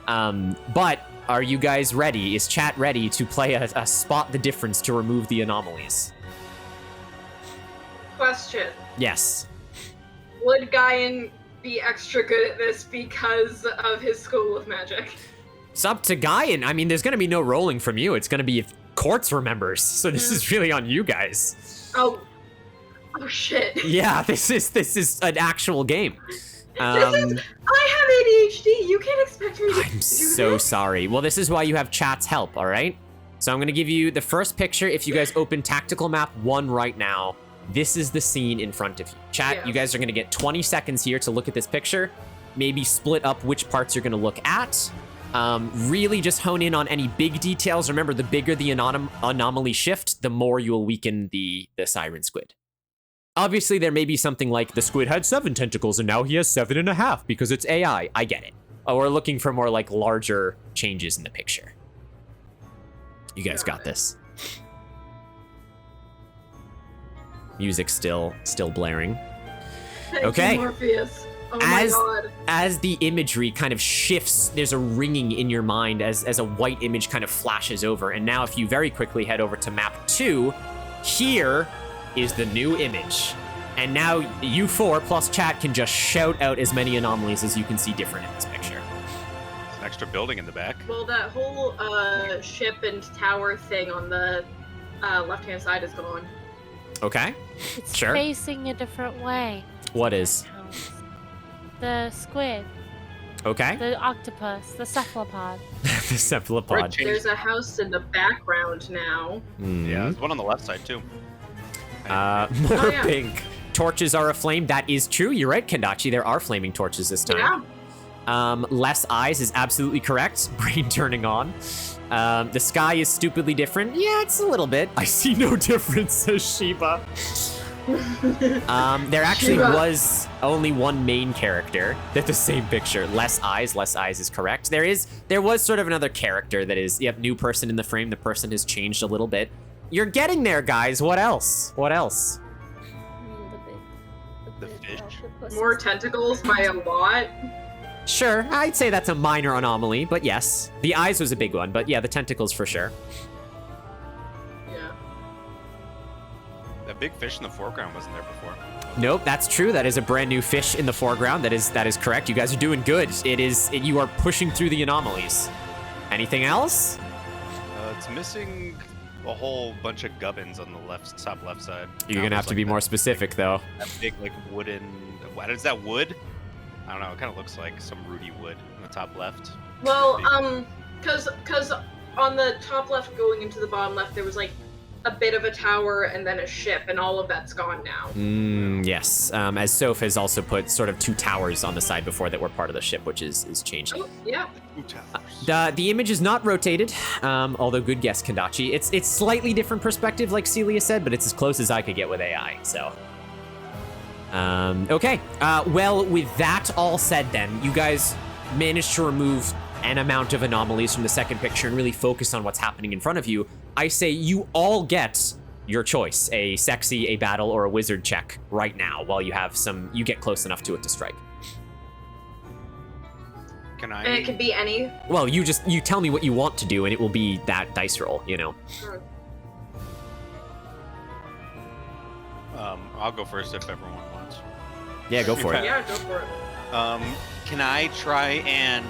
But are you guys ready? Is chat ready to play a spot the difference to remove the anomalies? Question. Yes. Would Guyan be extra good at this because of his School of Magic? It's up to Guyan. I mean, there's going to be no rolling from you. It's going to be if Quartz remembers. So this is really on you guys. Oh shit. Yeah, this is an actual game. I have ADHD. You can't expect me to I'm do so this. sorry. Well, this is why you have chat's help, all right? So I'm going to give you the first picture. If you guys open Tactical Map 1 right now, this is the scene in front of you. Chat, Yes. you guys are going to get 20 seconds here to look at this picture. Maybe split up which parts you're going to look at. Really just hone in on any big details. Remember, the bigger the anomaly shift, the more you will weaken the Siren Squid. Obviously, there may be something like the squid had 7 tentacles and now he has 7.5 because it's AI. I get it. Oh, we're looking for more like larger changes in the picture. You guys got this. Music still blaring. Thank Okay. you, Morpheus. Oh my god. As the imagery kind of shifts, there's a ringing in your mind as a white image kind of flashes over. And now if you very quickly head over to map 2, here is the new image. And now you 4 plus chat can just shout out as many anomalies as you can see different in this picture. There's an extra building in the back. Well, that whole ship and tower thing on the left-hand side is gone. Okay, It's sure. facing a different way. What is? The squid, Okay. the octopus, the cephalopod. The cephalopod. There's a house in the background now. Yeah, there's one on the left side too. More yeah. pink. Torches are aflame. That is true. You're right, Kendachi. There are flaming torches this time. Yeah. Less eyes is absolutely correct. Brain turning on. The sky is stupidly different. Yeah, it's a little bit. I see no difference, says Sheba. There actually Sheba. was only one main character. That's the same picture. Less eyes is correct. There was sort of another character that is, new person in the frame. The person has changed a little bit. You're getting there, guys. What else? What else? The fish. More tentacles by a lot. Sure, I'd say that's a minor anomaly, but yes. The eyes was a big one, but yeah, the tentacles for sure. Yeah. That big fish in the foreground wasn't there before. Nope, that's true. That is a brand new fish in the foreground. That is correct. You guys are doing good. You are pushing through the anomalies. Anything else? It's missing a whole bunch of gubbins on the top left side. You're gonna have to be more specific, though. That big, like, wooden... What is that, wood? I don't know, it kind of looks like some rooty wood on the top left. Well, cause on the top left going into the bottom left, there was like a bit of a tower and then a ship, and all of that's gone now. Yes. As Soph has also put sort of 2 towers on the side before that were part of the ship, which is changed. Oh, yeah. The image is not rotated, although good guess, Kendachi. It's slightly different perspective, like Celia said, but it's as close as I could get with AI, so. Okay. Well, with that all said then, you guys managed to remove an amount of anomalies from the second picture and really focus on what's happening in front of you. I say you all get your choice, a sexy, a battle, or a wizard check right now while you get close enough to it to strike. Can I? And it could be any. Well, you tell me what you want to do and it will be that dice roll, you know. I'll go first if everyone wants. Yeah, go for it. Yeah, go for it. Can I try and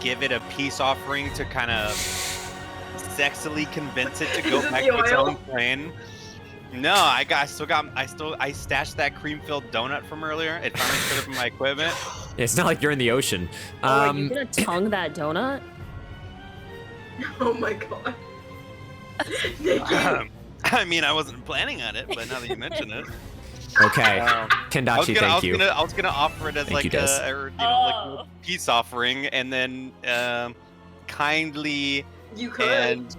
give it a peace offering to kind of sexily convince it to go Is it back the to its oil? own plane? No, I stashed that cream-filled donut from earlier. It finally showed up in my equipment. It's not like you're in the ocean. Are you gonna tongue that donut? Oh my god. Nikki. I mean, I wasn't planning on it, but now that you mention it. Okay. Kendachi, thank you. I was gonna offer it as Thank you, like Des. like a peace offering, and then kindly You could. and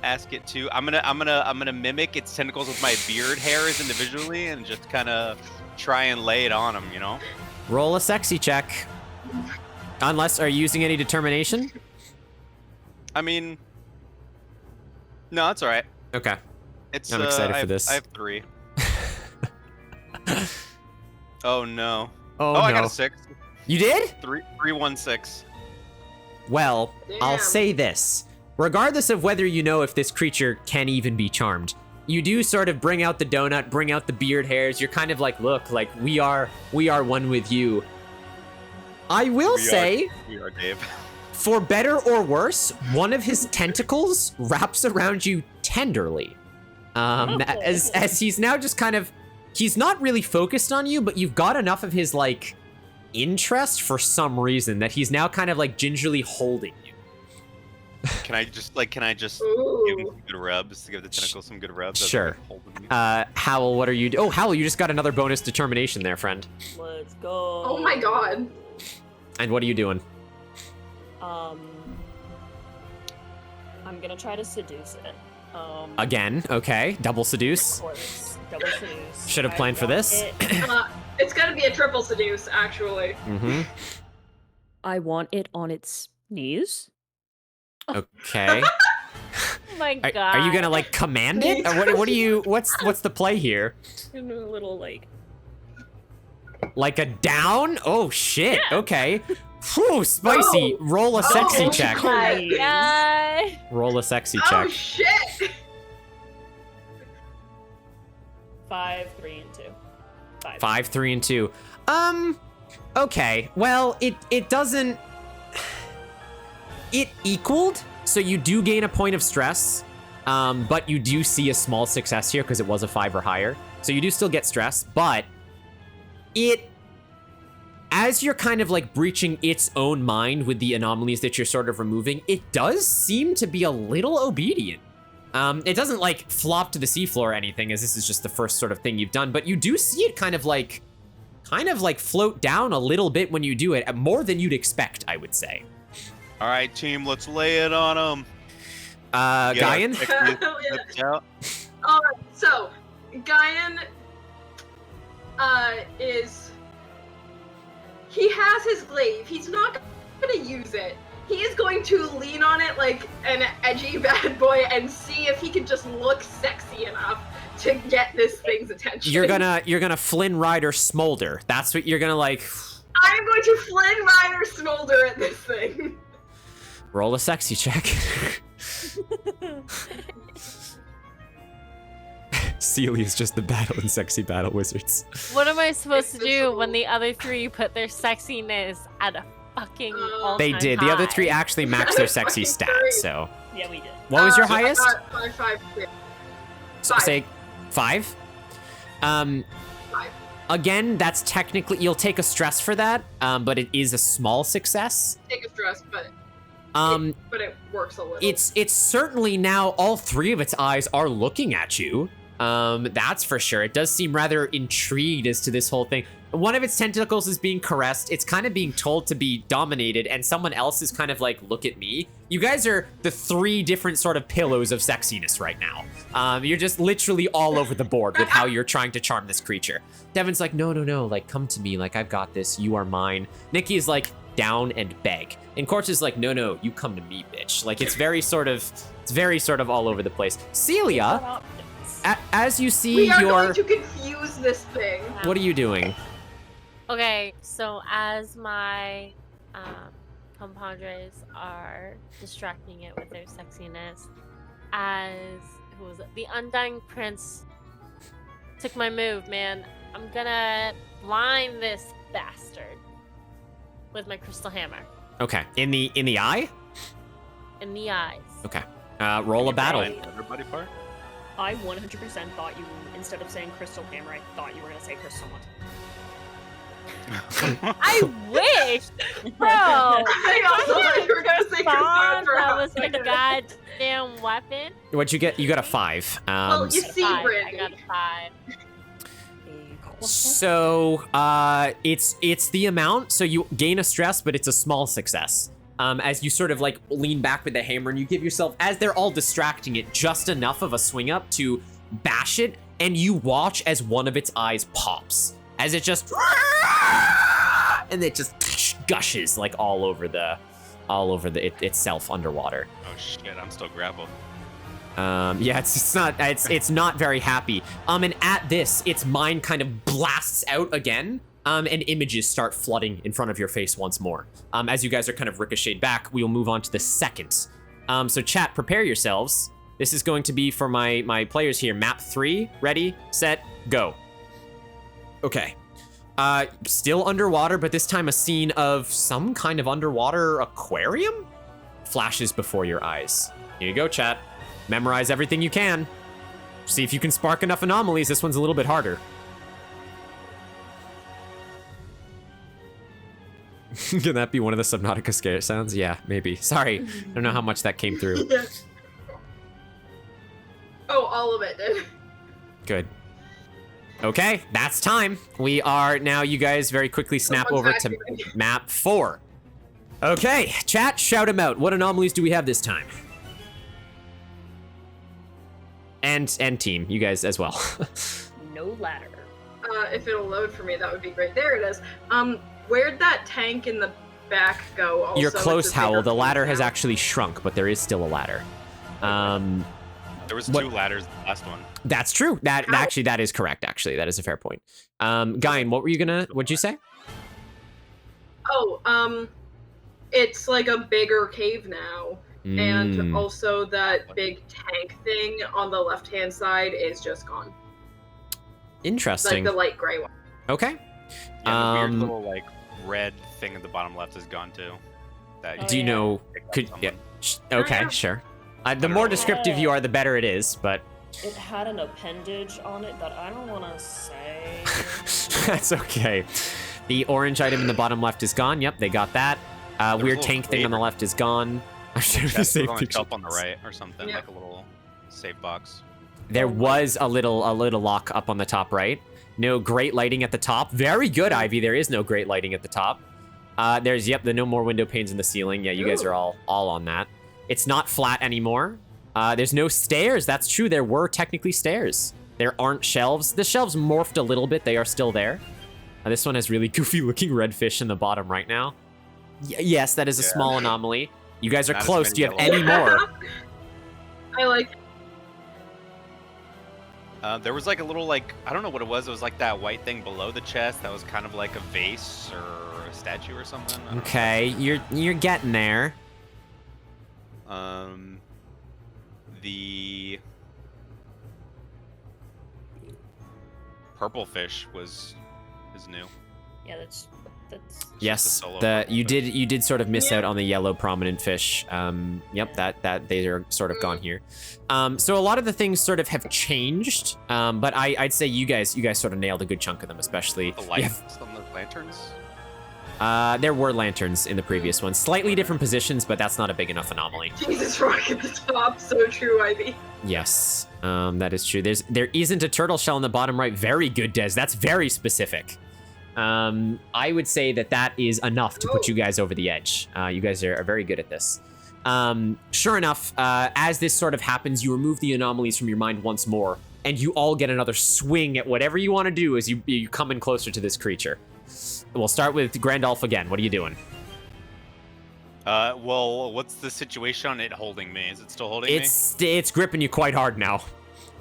ask it to. I'm gonna mimic its tentacles with my beard hairs individually, and just kind of try and lay it on them. Roll a sexy check. Unless, are you using any determination? I mean, no, it's all right. Okay. It's. I'm excited I for have, this. I have 3. Oh no. Oh, I no. got a 6. You did? 316. Well, I'll Damn. say this. Regardless of whether you know if this creature can even be charmed, you do sort of bring out the donut, bring out the beard hairs. You're kind of like, look, like we are one with you. I will say, We are Dave. for better or worse, one of his tentacles wraps around you tenderly. As he's now just kind of, he's not really focused on you, but you've got enough of his like interest for some reason that he's now kind of like gingerly holding you. Can I just give him Ooh. some good rubs? Give the tentacle some good rubs? as Sure. I'm holding you? Howell, what are you? Oh, Howell, you just got another bonus determination there, friend. Let's go. Oh my god. And what are you doing? I'm gonna try to seduce it. Again, okay. Double Of seduce. course, double seduce. Should have I planned for want this. it- It's gonna be a triple seduce, actually. Mm-hmm. I want it on its knees. Okay. Oh my Are, god. are you gonna like command it? Or what do you? What's the play here? in a little like. Like a down? Oh shit. Okay. Whew, spicy. Oh. Roll a sexy Oh, check. Oh my god. Roll a sexy Oh check. shit! 5, 3, and 2. 5, 3, and 2. Okay. Well, it doesn't. It equaled, so you do gain a point of stress. But you do see a small success here because it was a 5 or higher. So you do still get stress, but as you're kind of like breaching its own mind with the anomalies that you're sort of removing, it does seem to be a little obedient. It doesn't like flop to the seafloor or anything, as this is just the first sort of thing you've done, but you do see it kind of like float down a little bit when you do it, more than you'd expect, I would say. All right, team, let's lay it on him. Guyan? Hell yeah. So, Guyan he has his glaive. He's not gonna use it. He is going to lean on it like an edgy bad boy and see if he can just look sexy enough to get this thing's attention. You're gonna Flynn Rider smolder. That's what you're gonna like. I'm going to Flynn Rider smolder at this thing. Roll a sexy check. Celia's just the battle and sexy battle wizards. What am I supposed to It's do so- when the other three put their sexiness at a fucking all-time They did. The other high? 3 actually maxed their sexy Fucking stats. great. So, Yeah, we did. what was your So I highest? got 5, 5, 3. So, 5. say 5. 5. Again, that's technically you'll take a stress for that, but it is a small success. Take a stress, but it works a little. It's certainly now all 3 of its eyes are looking at you. That's for sure. It does seem rather intrigued as to this whole thing. One of its tentacles is being caressed. It's kind of being told to be dominated, and someone else is kind of like, look at me. You guys are the 3 different sort of pillows of sexiness right now. You're just literally all over the board with how you're trying to charm this creature. Devin's like, no, like, come to me. Like, I've got this. You are mine. Nikki is like, down and beg. And Quartz is like, no, you come to me, bitch. Like, it's very sort of all over the place. Celia, as you see we are your... going to confuse this thing. What are you doing? Okay, so as my compadres are distracting it with their sexiness, who was it? The Undying Prince took my move, man. I'm gonna blind this bastard with my crystal hammer Okay, in the eye? in the eyes. Okay. Roll a battle. Everybody part? I 100% thought you, instead of saying crystal hammer, I thought you were gonna say crystal one. I wish, bro. I also thought you were going to say Bomb, Chris that was my goddamn weapon. What'd you get? You got a 5. Well, you see, 5. I Brandy. got a 5. So, it's the amount. So you gain a stress, but it's a small success. As you sort of like lean back with the hammer and you give yourself, as they're all distracting it, just enough of a swing up to bash it, and you watch as one of its eyes pops. As it just, and it just gushes like all over itself underwater. Oh shit, I'm still grappled. Yeah, it's not very happy. And at this, its mind kind of blasts out again. And images start flooding in front of your face once more. As you guys are kind of ricocheted back, we will move on to the second. So chat, prepare yourselves. This is going to be for my players here. Map 3, ready, set, go. Okay. Still underwater, but this time a scene of some kind of underwater aquarium flashes before your eyes. Here you go, chat. Memorize everything you can. See if you can spark enough anomalies. This one's a little bit harder. Can that be one of the Subnautica scare sounds? Yeah, maybe. Sorry. I don't know how much that came through. Yeah. Oh, all of it did. Good. Okay, that's time. We are now, you guys very quickly snap over to map 4. Okay, chat, shout them out. What anomalies do we have this time? And team, you guys as well. No ladder. If it'll load for me, that would be great. There it is. Where'd that tank in the back go? Also, you're close, Howl. The ladder has now. actually shrunk, but there is still a ladder. There was 2 ladders in the last one. That's true. That is correct. Actually, that is a fair point. Guyan, what'd you say? Oh, it's like a bigger cave now. And also that big tank thing on the left-hand side is just gone. Interesting. Like the light gray one. Okay. Yeah, the weird little like red thing at the bottom left is gone too. That do you know? Okay, sure. The more descriptive you are, the better it is. But it had an appendage on it that I don't want to say. That's okay. The orange item in the bottom left is gone. Yep, they got that. Weird tank thing on the left is gone. I'm sure the same picture. Up on the right or something, like a little save box. There was a little lock up on the top right. No great lighting at the top. Very good, Ivy. There is no great lighting at the top. There's the no more window panes in the ceiling. Yeah, you guys are all on that. It's not flat anymore. There's no stairs. That's true. There were technically stairs. There aren't shelves. The shelves morphed a little bit. They are still there. This one has really goofy looking red fish in the bottom right now. Yes, that is a small anomaly. You guys are close. Do you have any more? I like it. There was like a little I don't know what it was. It was like that white thing below the chest that was kind of like a vase or a statue or something. Okay, you're getting there. The purple fish is new. Yeah, that's yes. You did sort of miss out on the yellow prominent fish. Yep, that they are sort of gone here. So a lot of the things sort of have changed. But I'd say you guys sort of nailed a good chunk of them, especially the lights on the lanterns. There were lanterns in the previous one. Slightly different positions, but that's not a big enough anomaly. Jesus rock at the top. So true, Ivy. Yes, that is true. There isn't a turtle shell in the bottom right. Very good, Des. That's very specific. I would say that is enough to put you guys over the edge. You guys are very good at this. Sure enough, as this sort of happens, you remove the anomalies from your mind once more, and you all get another swing at whatever you want to do as you come in closer to this creature. We'll start with Grandolph again. What are you doing? Well, what's the situation on it holding me? Is it still holding me? It's gripping you quite hard now.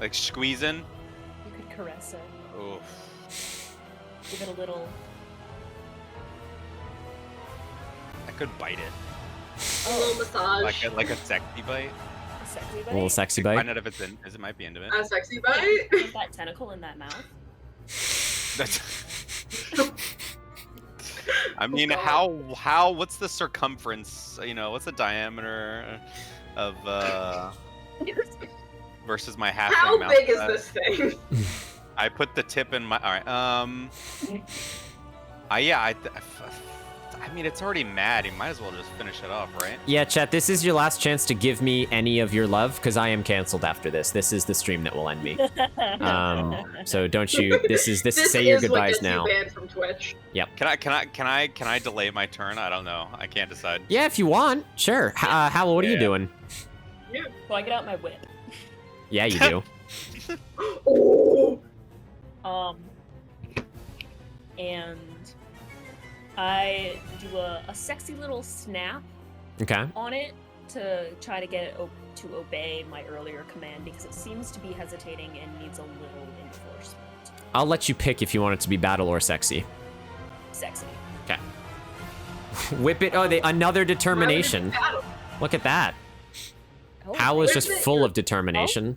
Like squeezing? You could caress it. Oof. Give it a little. I could bite it. A little massage. Like a sexy bite. A sexy bite. A little sexy bite. Find out if it's in, as it might be into it. A sexy bite. Is that tentacle in that mouth? That's. I mean, how? What's the circumference? What's the diameter of versus my half? How mouth? big is this thing? I put the tip in my. All right. I mean, it's already mad. You might as well just finish it off, right? Yeah, chat, this is your last chance to give me any of your love, because I am canceled after this. This is the stream that will end me. So don't you? This is say your goodbyes now. This is what gets you banned from Twitch. Yep. Can I delay my turn? I don't know. I can't decide. Yeah, if you want, sure. Hal, what are you doing? Yeah. Well, I get out my whip. Yeah, you do. Oh. And I do a sexy little snap Okay. on it to try to get it to obey my earlier command because it seems to be hesitating and needs a little enforcement. I'll let you pick if you want it to be battle or sexy. Sexy. Okay. Whip it. Oh, another determination. Look at that. Oh, Hal is where's just the- full of determination.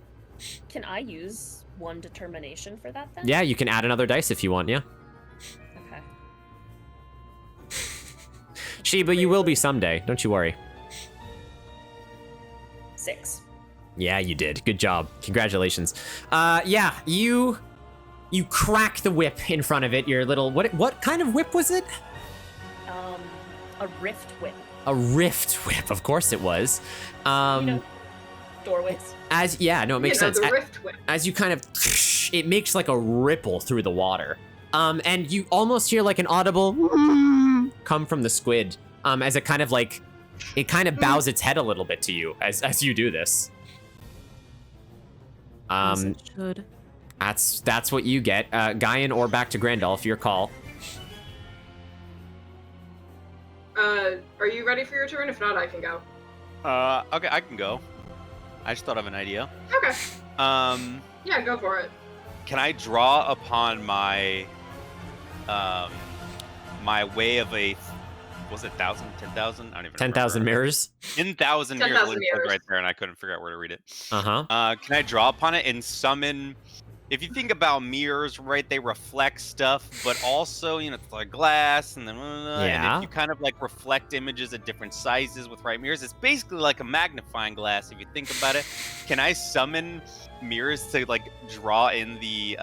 Can I use one determination for that then? Yeah, you can add another dice if you want, yeah. Okay. Sheba, you will be someday. Don't you worry. 6. Yeah, you did. Good job. Congratulations. Yeah, you crack the whip in front of it. Your little what kind of whip was it? A rift whip. A rift whip. Of course it was. Doorways. It makes sense. The rift whip. As you kind of, it makes like a ripple through the water. And you almost hear like an audible come from the squid. As it kind of like, it kind of bows its head a little bit to you as you do this. As it should. That's what you get. Guyan or back to Grandolph, your call. Are you ready for your turn? If not, I can go. Okay, I can go. I just thought of an idea. Okay. Yeah, go for it. Can I draw upon my my way of a was it 1,000, 10,000? I don't even 10,000 remember. mirrors. 10,000 mirrors. 10,000 literally said mirrors. right there, and I couldn't figure out where to read it. Uh-huh. Can I draw upon it and summon? If you think about mirrors, right, they reflect stuff, but also, it's like glass, and then and Yeah. if you kind of like reflect images at different sizes with right mirrors, it's basically like a magnifying glass. If you think about it, can I summon mirrors to like draw in the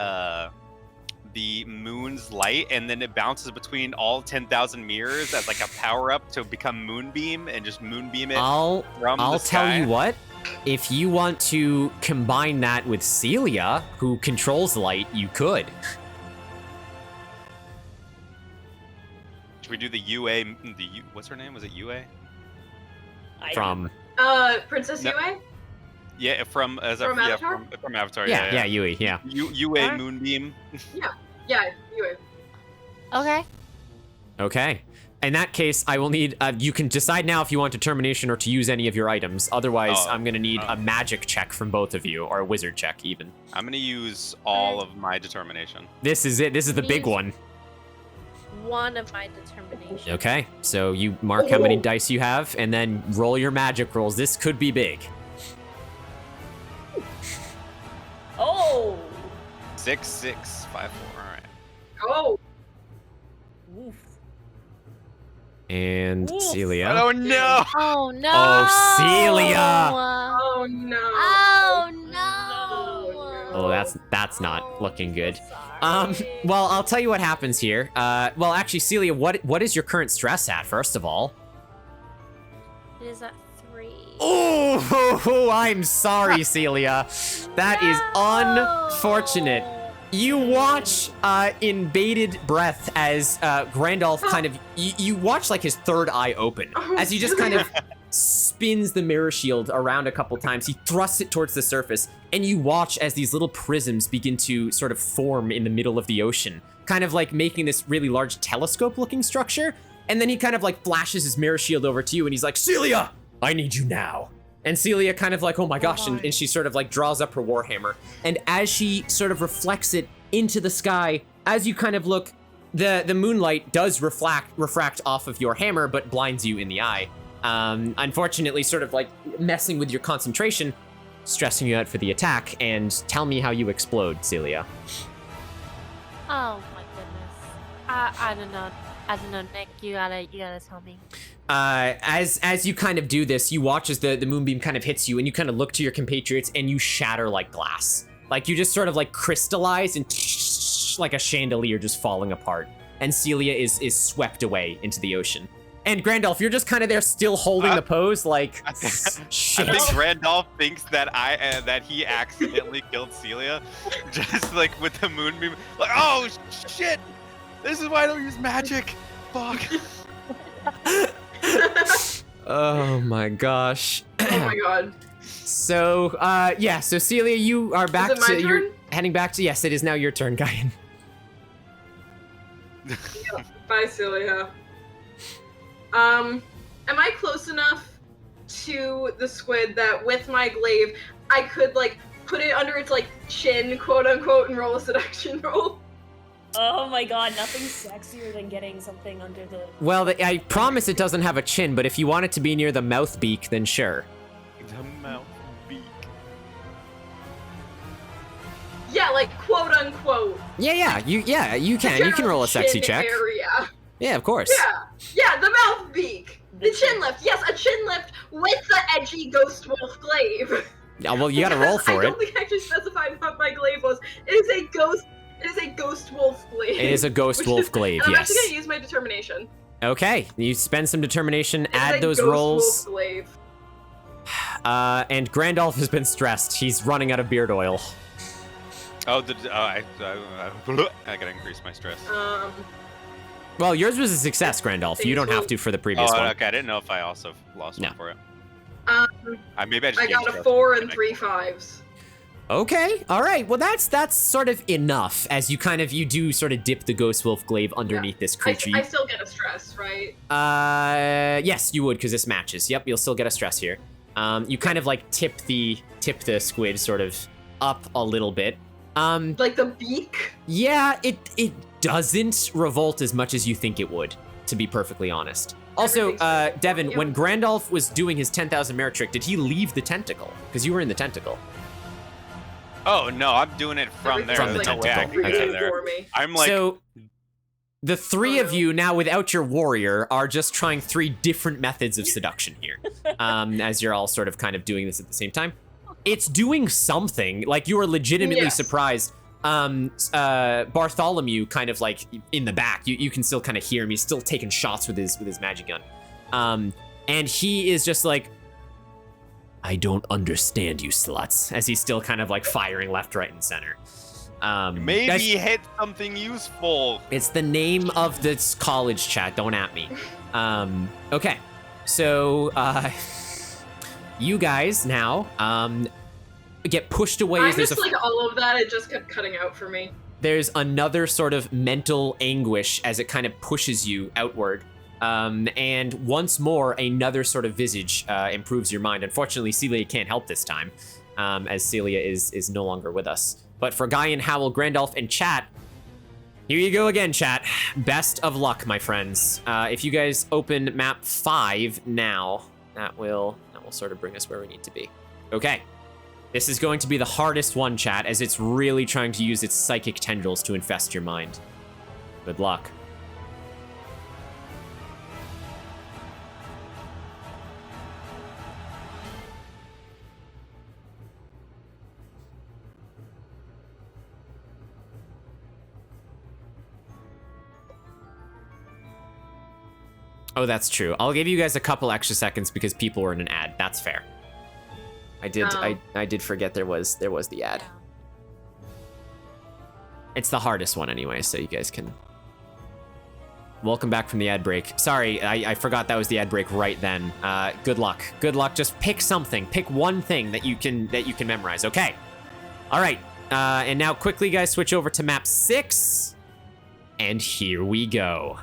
moon's light, and then it bounces between all 10,000 mirrors as like a power up to become moonbeam and just moonbeam it I'll from the tell sky? you what. If you want to combine that with Celia, who controls light, you could. Should we do the UA? What's her name? Was it UA? From Princess No. Yue? Yeah, from Avatar? from Avatar. yeah, Yui, yeah. UA Alright. moonbeam. Yeah, Yue. Okay. Okay. In that case, I will need. You can decide now if you want determination or to use any of your items. Otherwise, Oh, I'm gonna need oh. a magic check from both of you, or a wizard check even. I'm gonna use all of my determination. This is it. This is the big one. One of my determination. Okay. So you mark how many dice you have, and then roll your magic rolls. This could be big. Oh! 6, 6, 5, 4. All right. Oh, Oof. And Oof. Celia. Oh no! Oh no! Oh, Celia! oh no. Oh no! Oh, that's not looking good. Sorry. Well, I'll tell you what happens here. Well, actually, Celia, what is your current stress at, first of all? It is at 3. Oh, I'm sorry, Celia. That is unfortunate. You watch in bated breath as Grandolph kind of, you watch like his third eye open as he just kind of spins the mirror shield around a couple times. He thrusts it towards the surface, and you watch as these little prisms begin to sort of form in the middle of the ocean, kind of like making this really large telescope-looking structure. And then he kind of like flashes his mirror shield over to you, and he's like, Celia, I need you now. And Celia kind of like, oh my gosh, and she sort of like draws up her warhammer. And as she sort of reflects it into the sky, as you kind of look, the moonlight does refract off of your hammer, but blinds you in the eye. Unfortunately, sort of like messing with your concentration, stressing you out for the attack. And tell me how you explode, Celia. Oh my goodness. I don't know. I don't know, Nick. You gotta tell me. As you kind of do this, you watch as the moonbeam kind of hits you, and you kind of look to your compatriots, and you shatter like glass. Like you just sort of like crystallize and like a chandelier just falling apart. And Celia is swept away into the ocean. And Grandolph, you're just kind of there still holding the pose like, shit. I think Randolph thinks that that he accidentally killed Celia, just like with the moonbeam. Like, oh shit! This is why I don't use magic. Fuck. Oh my gosh. Oh my god. So, yeah, so Celia, you are back it my you're turn? heading back to, yes, it is now your turn, Guyan. Bye, Celia. Am I close enough to the squid that with my glaive, I could, like, put it under its, like, chin, quote-unquote, and roll a seduction roll? Oh my god, nothing's sexier than getting something under the... Well, I promise it doesn't have a chin, but if you want it to be near the mouth beak, then sure. The mouth beak. Yeah, like, quote-unquote. Yeah, you can. You can roll a sexy chin check. Area. Yeah, of course. Yeah, the mouth beak. The chin lift. Yes, a chin lift with the edgy ghost wolf glaive. Yeah, well, you gotta roll for I it. don't think I actually specified what my glaive was. It is a ghost wolf glaive. It is a ghost wolf glaive, and I'm yes. actually gonna use my determination. Okay, you spend some determination, It is add a those ghost rolls. Wolf glaive. And Grandolph has been stressed. He's running out of beard oil. Oh, I gotta increase my stress. Well, yours was a success, Grandolph. You don't have to for the previous one. Okay, I didn't know if I also lost one for it. Maybe I got a 4 and 3 5s. Okay, all right. Well, that's sort of enough, as you do sort of dip the ghost wolf glaive underneath this creature. I still get a stress, right? Yes, you would, because this matches. Yep, you'll still get a stress here. You kind of like tip the squid sort of up a little bit. Like the beak? Yeah, it doesn't revolt as much as you think it would, to be perfectly honest. Also, Devin, when Grandolph was doing his 10,000 merit trick, did he leave the tentacle? Because you were in the tentacle. Oh no, I'm doing it from there. From the There's no way I tentacle. can get Okay. there. I'm like, So, the three of you, now without your warrior, are just trying 3 different methods of seduction here. As you're all sort of kind of doing this at the same time. It's doing something. Like, you are legitimately surprised. Bartholomew kind of like in the back, you can still kind of hear him. He's still taking shots with his magic gun. And he is just like, I don't understand you sluts, as he's still kind of like firing left, right, and center. maybe hit something useful. It's the name of this college, chat. Don't at me. Okay, so you guys now get pushed away. I as there's missed like all of that. It just kept cutting out for me. There's another sort of mental anguish as it kind of pushes you outward. And once more, another sort of visage improves your mind. Unfortunately, Celia can't help this time, as Celia is no longer with us. But for Guy and Howell, Grandolph, and Chat, here you go again, Chat. Best of luck, my friends. If you guys open map 5 now, that will sort of bring us where we need to be. Okay. This is going to be the hardest one, Chat, as it's really trying to use its psychic tendrils to infest your mind. Good luck. Oh, that's true. I'll give you guys a couple extra seconds because people were in an ad. That's fair. I did forget there was the ad. It's the hardest one anyway, so you guys can. Welcome back from the ad break. Sorry, I forgot that was the ad break right then. Good luck. Good luck. Just pick something. Pick one thing that you can memorize. Okay. All right. And now quickly, guys, switch over to map 6. And here we go.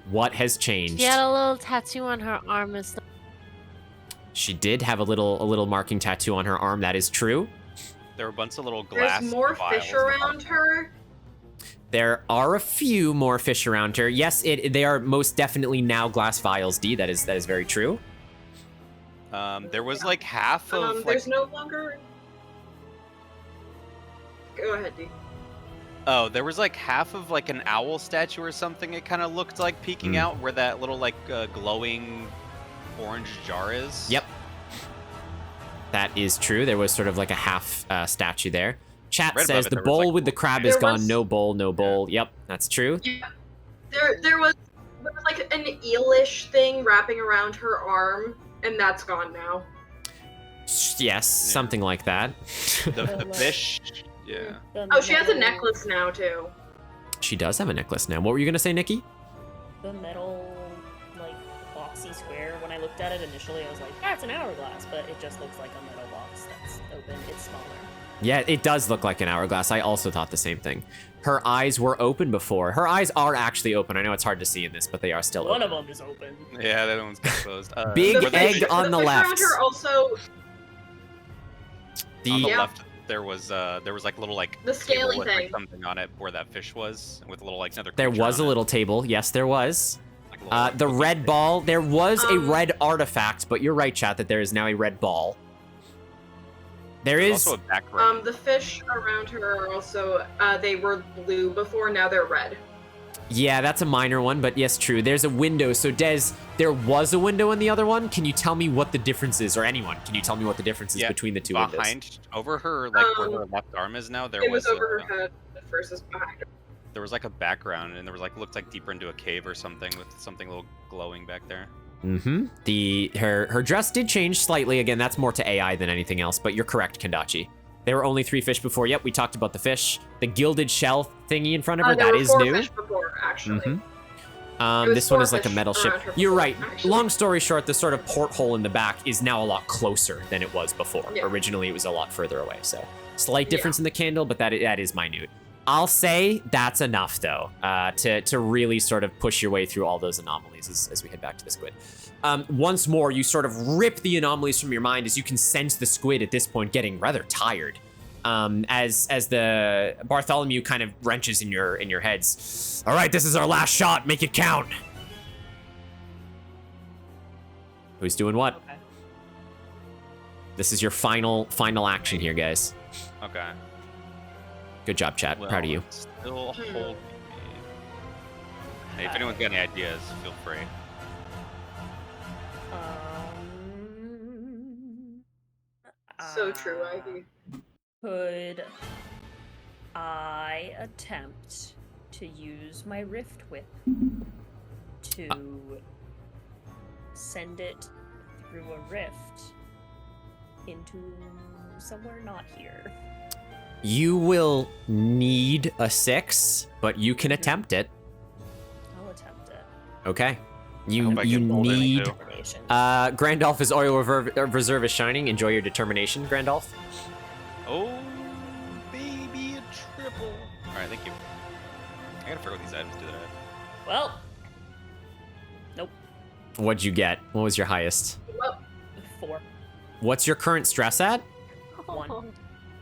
What has changed? She had a little tattoo on her arm. She did have a little marking tattoo on her arm. That is true. There are a bunch of little glass. There's more vials fish around her. There are a few more fish around her. Yes, they are most definitely now glass vials, D. That is very true. There was like half of. There's no longer. Go ahead, D. Oh, there was like half of like an owl statue or something. It kind of looked like peeking out where that little like glowing orange jar is. Yep. That is true. There was sort of like a half statue there. Chat Right says above it, the there was, bowl like, with the crab is gone. No bowl, no bowl. Yep, that's true. Yeah. There was like an eelish thing wrapping around her arm, and that's gone now. Yes, something like that. The fish. Yeah. Oh, she has a necklace now too. She does have a necklace now. What were you gonna say, Nikki? The metal, like, boxy square, when I looked at it initially, I was like, yeah, it's an hourglass, but it just looks like a metal box that's open. It's smaller. Yeah, it does look like an hourglass. I also thought the same thing. Her eyes were open before. Her eyes are actually open. I know it's hard to see in this, but they are still One open. of them is open. Yeah, that one's closed. Big The egg fish- on the fish left. around her also, on the Yeah. left, there was like little like The scaly table with, like, thing. something on it where that fish was, with a little like another. There creature was a on it. little table. Yes, there was. Like a little, The cookie red thing. ball. There was a Um, red artifact, but you're right, chat, that there is now a red ball. There There's is. also a background. the fish around her are also, they were blue before, now they're red. Yeah, that's a minor one, but yes, true. There's a window. So, Des, there was a window in the other one. Can you tell me what the difference is? Or anyone, can you tell me what the difference is Yeah, between the two windows? Behind, over her, like where her left arm is now, there It was over a- her head versus behind her. there was like a background, and there was like looked like deeper into a cave or something with something a little glowing back there. Mm-hmm. Her dress did change slightly. Again, that's more to AI than anything else, but you're correct, Kendachi. There were only 3 fish before. Yep, we talked about the fish. The gilded shell thingy in front of her, There that were is 4 new. fish before, actually. Mhm. was This one 4 is like a fish metal ship. around her You're before, right. actually. Long story short, the sort of porthole in the back is now a lot closer than it was before. Yeah. Originally, it was a lot further away. So slight Yeah. difference in the candle, but that is minute. I'll say that's enough, though, to really sort of push your way through all those anomalies as we head back to the squid. Once more, you sort of rip the anomalies from your mind as you can sense the squid at this point getting rather tired. As the Bartholomew kind of wrenches in your heads. All right, this is our last shot. Make it count. Who's doing what? Okay. This is your final action here, guys. Okay. Good job, chat. Well, Proud of you. it's Still holding me. Hey, if anyone's got any ideas, feel free. So true, Ivy. Could I attempt to use my Rift Whip to send it through a rift into somewhere not here? You will need a 6, but you can attempt it. I'll attempt it. Okay. You hope I get pulled in, need. too. Information. Grandolph Oil Reserve is shining. Enjoy your determination, Grandolph. Oh, baby, a triple. All right, thank you. I gotta figure out what these items do that I have. Well, nope. What'd you get? What was your highest? 4. What's your current stress at? 1.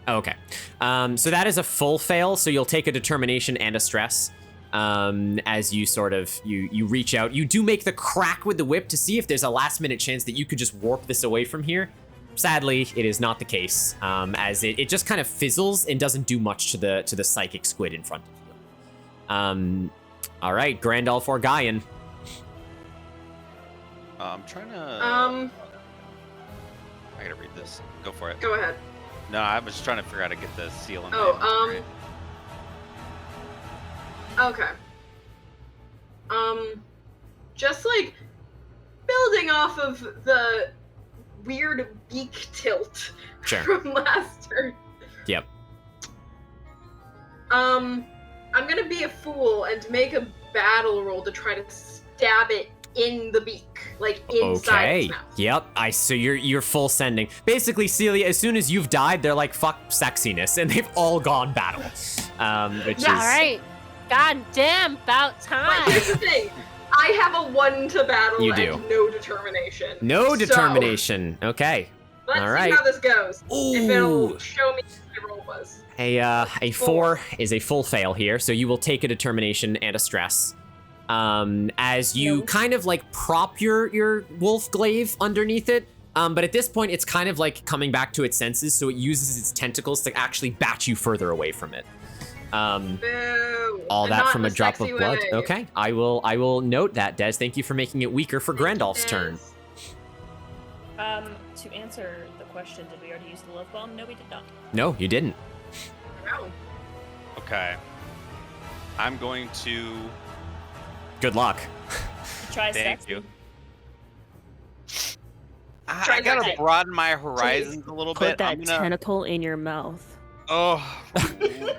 Okay. So that is a full fail, so you'll take a determination and a stress. As you sort of, you reach out. You do make the crack with the whip to see if there's a last minute chance that you could just warp this away from here. Sadly, it is not the case, as it just kind of fizzles and doesn't do much to the psychic squid in front of you. All right, Grandolph or Gaian. I'm trying to. I gotta read this. Go for it. Go ahead. No, I was just trying to figure out how to get the seal in. Oh, my inventory. Okay. Just like building off of the weird beak tilt Sure. from last turn. Yep. I'm gonna be a fool and make a battle roll to try to stab it in the beak, like inside Okay. its mouth. Yep. So you're full sending. Basically, Celia, as soon as you've died, they're like, fuck sexiness, and they've all gone battle. Which Yeah, is All right. God damn, about time. But here's the thing. I have a 1 to battle You do. and no determination. no So, determination. Okay. let's All see right. how this goes. If Ooh. it'll show me what my roll was. A 4 is a full fail here, so you will take a determination and a stress. As you kind of like prop your wolf glaive underneath it. But at this point, it's kind of like coming back to its senses, so it uses its tentacles to actually bat you further away from it. Boo. All And that not from in a drop of sexy blood. way. Okay, I will note that, Des. Thank you for making it weaker for Grandolph's turn. To answer the question, did we already use the love bomb? No, we did not. No, you didn't. No. Okay. I'm going to. Good luck. Try Thank sexy. you. Try I gotta sexy. broaden my horizons a little Put bit. that I'm gonna. tentacle in your mouth. Oh.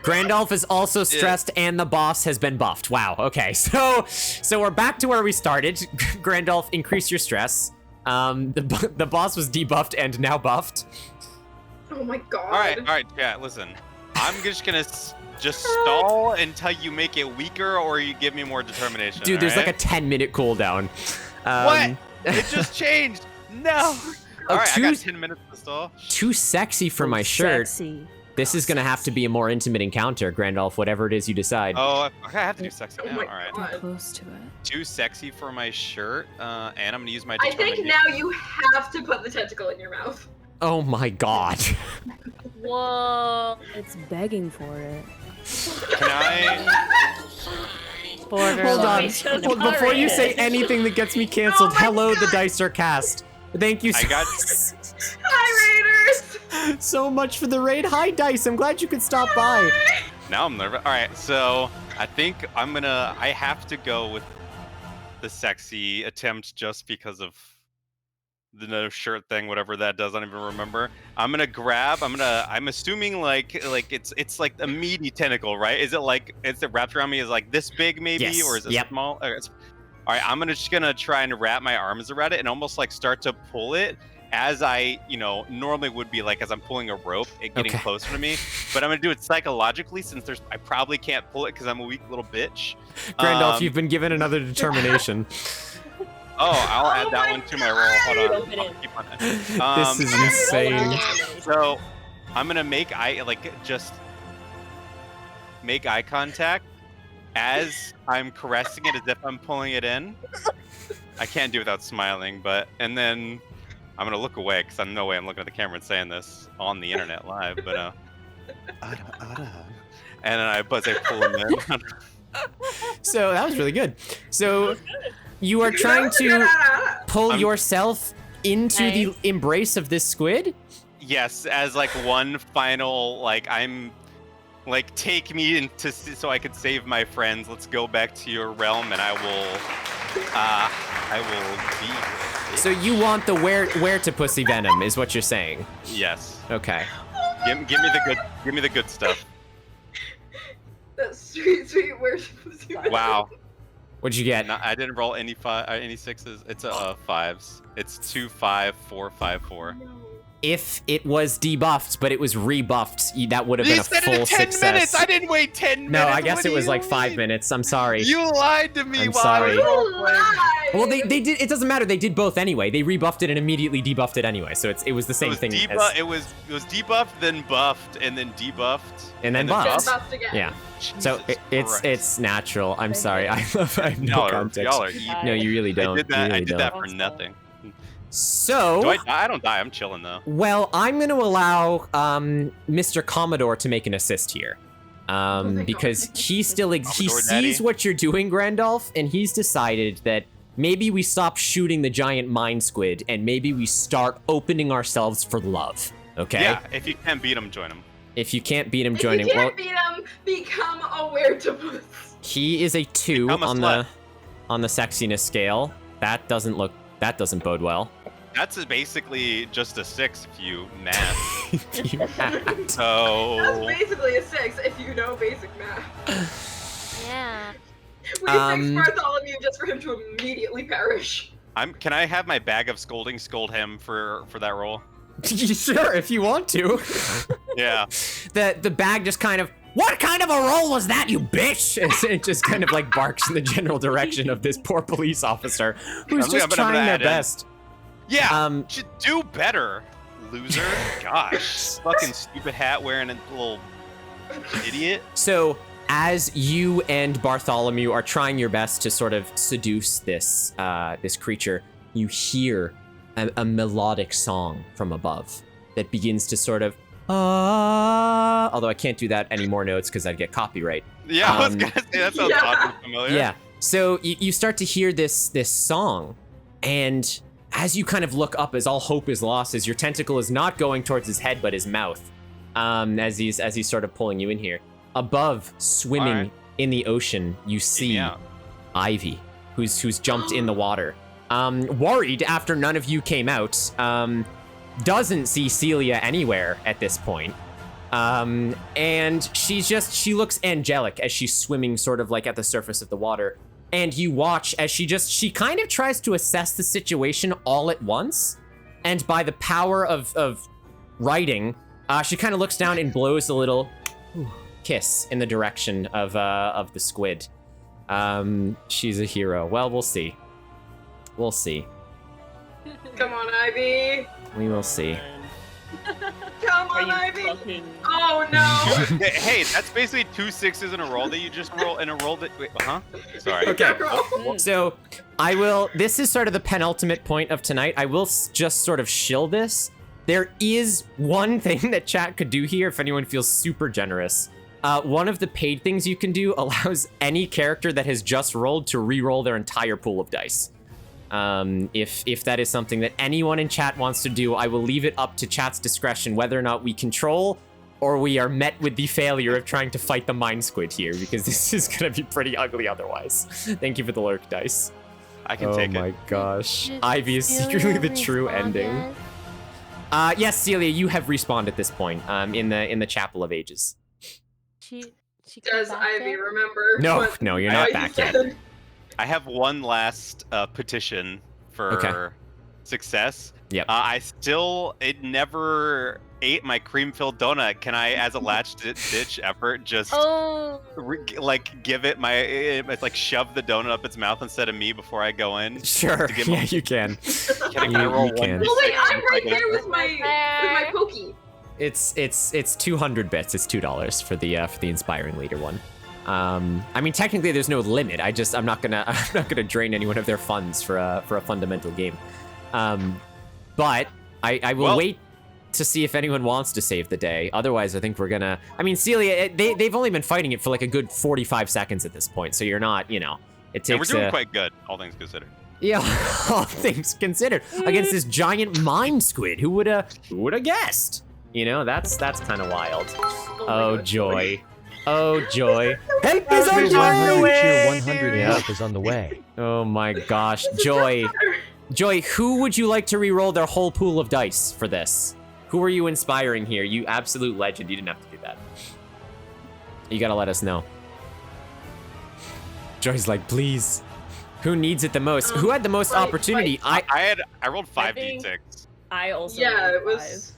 Grandolph is also stressed, and the boss has been buffed. Wow. Okay, so we're back to where we started. Grandolph, increase your stress. The boss was debuffed and now buffed. Oh my god. All right, yeah. Listen, I'm just gonna just stall until you make it weaker, or you give me more determination. Dude, there's all like a 10-minute cooldown. What? It just changed. No. All right, I got 10 minutes to stall. Too sexy for my shirt. Sexy. This is gonna have to be a more intimate encounter, Grandolph, whatever it is you decide. Oh, okay, I have to do sexy now. my All right. God. Close to it. Too sexy for my shirt, and I'm gonna use my I think determination. now you have to put the tentacle in your mouth. Oh my god. Whoa. It's begging for it. Can I? Borderline. Hold on. Just Hold, before you say alright. anything that gets me canceled, Oh my hello, the God. dice are cast. Thank you I got. Hi, Raiders! so much for the raid. Hi, Dice. I'm glad you could stop by. Now I'm nervous. All right, so I think I have to go with the sexy attempt just because of the no shirt thing, whatever that does. I don't even remember. I'm assuming like it's like a meaty tentacle, right? Is it wrapped around me? Is like this big maybe, Yes, or is it yep. small? Okay, all right, I'm just gonna try and wrap my arms around it and almost like start to pull it as I, normally would be like as I'm pulling a rope, it getting Okay. closer to me. But I'm gonna do it psychologically since I probably can't pull it because I'm a weak little bitch. Grandolph, you've been given another determination. Oh, I'll add Oh that my one to my roll. Hold on. Rope it I'll in. keep on it. This is Roll insane. it. So I'm gonna make eye contact as I'm caressing it as if I'm pulling it in. I can't do it without smiling, and then I'm gonna look away because no way I'm looking at the camera and saying this on the internet live. But and then I pull him in. So that was really good. So you are trying to pull yourself into the Nice. embrace of this squid? Yes, as like one final I'm like take me into so I could save my friends. Let's go back to your realm, and I will be. So you want the where to pussy venom is what you're saying. Yes. Okay. Give me the good stuff. That sweet where's Wow. What'd you get? No, I didn't roll any sixes. It's fives. It's 2, 5, 4, 5, 4. If it was debuffed, but it was rebuffed, that would have been You a said it full in 10 success. minutes. I didn't wait 10 minutes. No, I guess What it do was you like 5 mean? minutes. I'm sorry. You lied to me I'm while sorry. I was You role-playing. lied! Well, they did. It doesn't matter. They did both anyway. They rebuffed it and immediately debuffed it anyway. So it was the same thing. It was debuffed, then buffed, and then debuffed, And then Then buffed. buffed again. Yeah. So Jesus Christ. it's natural. I'm sorry. I have no Y'all context. are evil. No, you really don't. I did that. You I really did don't. that for nothing. So, Do I die? I don't die. I'm chilling though. well, I'm going to allow Mr. Commodore to make an assist here. my Because God. he Commodore sees Daddy. what you're doing, Grandolph, and he's decided that maybe we stop shooting the giant mind squid and maybe we start opening ourselves for love. Okay? Yeah. If you can't beat him, join him. If you can't beat him, If join you him. Well, can't beat him, become aware to puss. he is a 2 Become a slut. on the sexiness scale. That doesn't bode well. That's basically just a 6 if you math. You had. That's So basically a 6 if you know basic math. Yeah. We Um, fixed Bartholomew just for him to immediately perish. can I have my bag of scolding scold him for that role? Sure, if you want to. Yeah. The bag just kind of, what kind of a roll was that, you bitch? And it just kind of like barks in the general direction of this poor police officer who's I'm just gonna trying their add in. best. Yeah. Should do better, loser. Gosh. Fucking stupid hat wearing a little idiot. So as you and Bartholomew are trying your best to sort of seduce this creature, you hear a melodic song from above that begins to sort of although I can't do that any more notes because I'd get copyright. Yeah, I was gonna say that sounds Yeah. oddly familiar. Yeah. So you start to hear this song, and as you kind of look up, as all hope is lost, as your tentacle is not going towards his head but his mouth, as he's sort of pulling you in here. Above, swimming Alright. in the ocean, you see out. Ivy, who's jumped in the water. Worried after none of you came out, doesn't see Celia anywhere at this point. And she looks angelic as she's swimming sort of like at the surface of the water. And you watch as she kind of tries to assess the situation all at once. And by the power of writing, She kind of looks down and blows a little kiss in the direction of the squid. She's a hero. Well, we'll see. We'll see. Come on, Ivy. We will see. Come Are on, you Ivy. fucking... Oh no. Hey, that's basically 2 6s in a row that you just roll in a roll that. Wait, huh? Sorry. Okay. Roll. So I will. This is sort of the penultimate point of tonight. I will just sort of shill this. There is one thing that chat could do here if anyone feels super generous. One of the paid things you can do allows any character that has just rolled to re-roll their entire pool of dice. If that is something that anyone in chat wants to do, I will leave it up to chat's discretion whether or not we control or we are met with the failure of trying to fight the mind squid here, because this is gonna be pretty ugly otherwise. Thank you for the lurk dice. I can take it. Oh my gosh. Did Ivy is secretly the true Celia ending. respond Yes, Celia, you have respawned at this point, in the Chapel of Ages. yet? She come Does back Ivy yet? remember? No, what no, you're not Ivy back yet. said? I have one last petition for success. Yep. It never ate my cream-filled donut. Can I, as a ditch effort, just give it it's like shove the donut up its mouth instead of me before I go in? Sure, yeah, you can. Can I roll You one? can. Well, wait, I'm right there with my pokey. It's 200 bits. It's $2 for the inspiring leader one. I mean, technically, there's no limit. I'm not gonna drain anyone of their funds for a fundamental game. But I will wait to see if anyone wants to save the day. Otherwise, I think we're gonna. I mean, Celia, they've only been fighting it for like a good 45 seconds at this point, so you're not, It takes. And we're doing quite good, all things considered. Yeah, all things considered, against this giant mind squid. Who woulda guessed? That's kind of wild. Oh joy. Oh joy. Help is on the way! Tier 100 help is on the way. Oh my gosh. Joy. Joy, who would you like to re-roll their whole pool of dice for this? Who are you inspiring here? You absolute legend. You didn't have to do that. You gotta let us know. Joy's like, please. Who needs it the most? Who had the most opportunity? I rolled I 5d6. I also Yeah, it rolled was.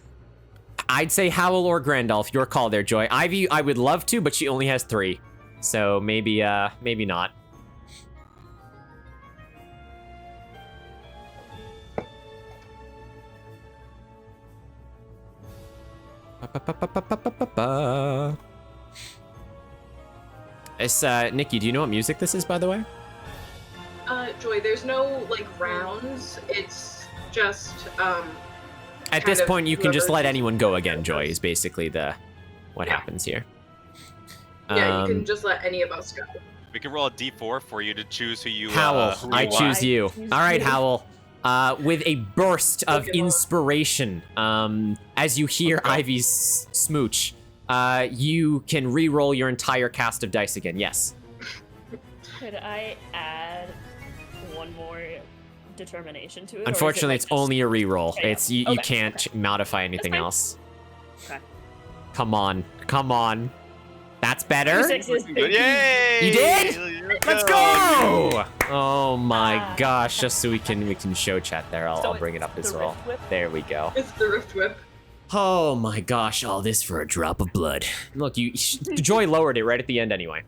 I'd say Howl or Grandolph. Your call there, Joy. Ivy, I would love to, but she only has 3. So maybe not. It's, Nikki, do you know what music this is, by the way? Joy, there's no rounds. It's just At this point, you can just let whoever- anyone go again, Joy, is basically what happens here. Yeah, you can just let any of us go. We can roll a d4 for you to choose who you. Howl, who you I want. choose you. choose All right, you. Howl. With a burst of inspiration, as you hear Ivy's smooch, you can re-roll your entire cast of dice again. Yes. Could I add one more determination to it? or is it, Unfortunately, it's just- only a re-roll. Okay, It's you okay, can't okay. modify anything fine. else. Okay. Come on. That's better. 2 6s, baby. Yay! You did? Let's go! Oh my gosh! Just so we can show chat there. So I'll bring it it's up as the well. Rift Whip? There we go. It's the Rift Whip. Oh my gosh! All this for a drop of blood. Look, Joy lowered it right at the end anyway.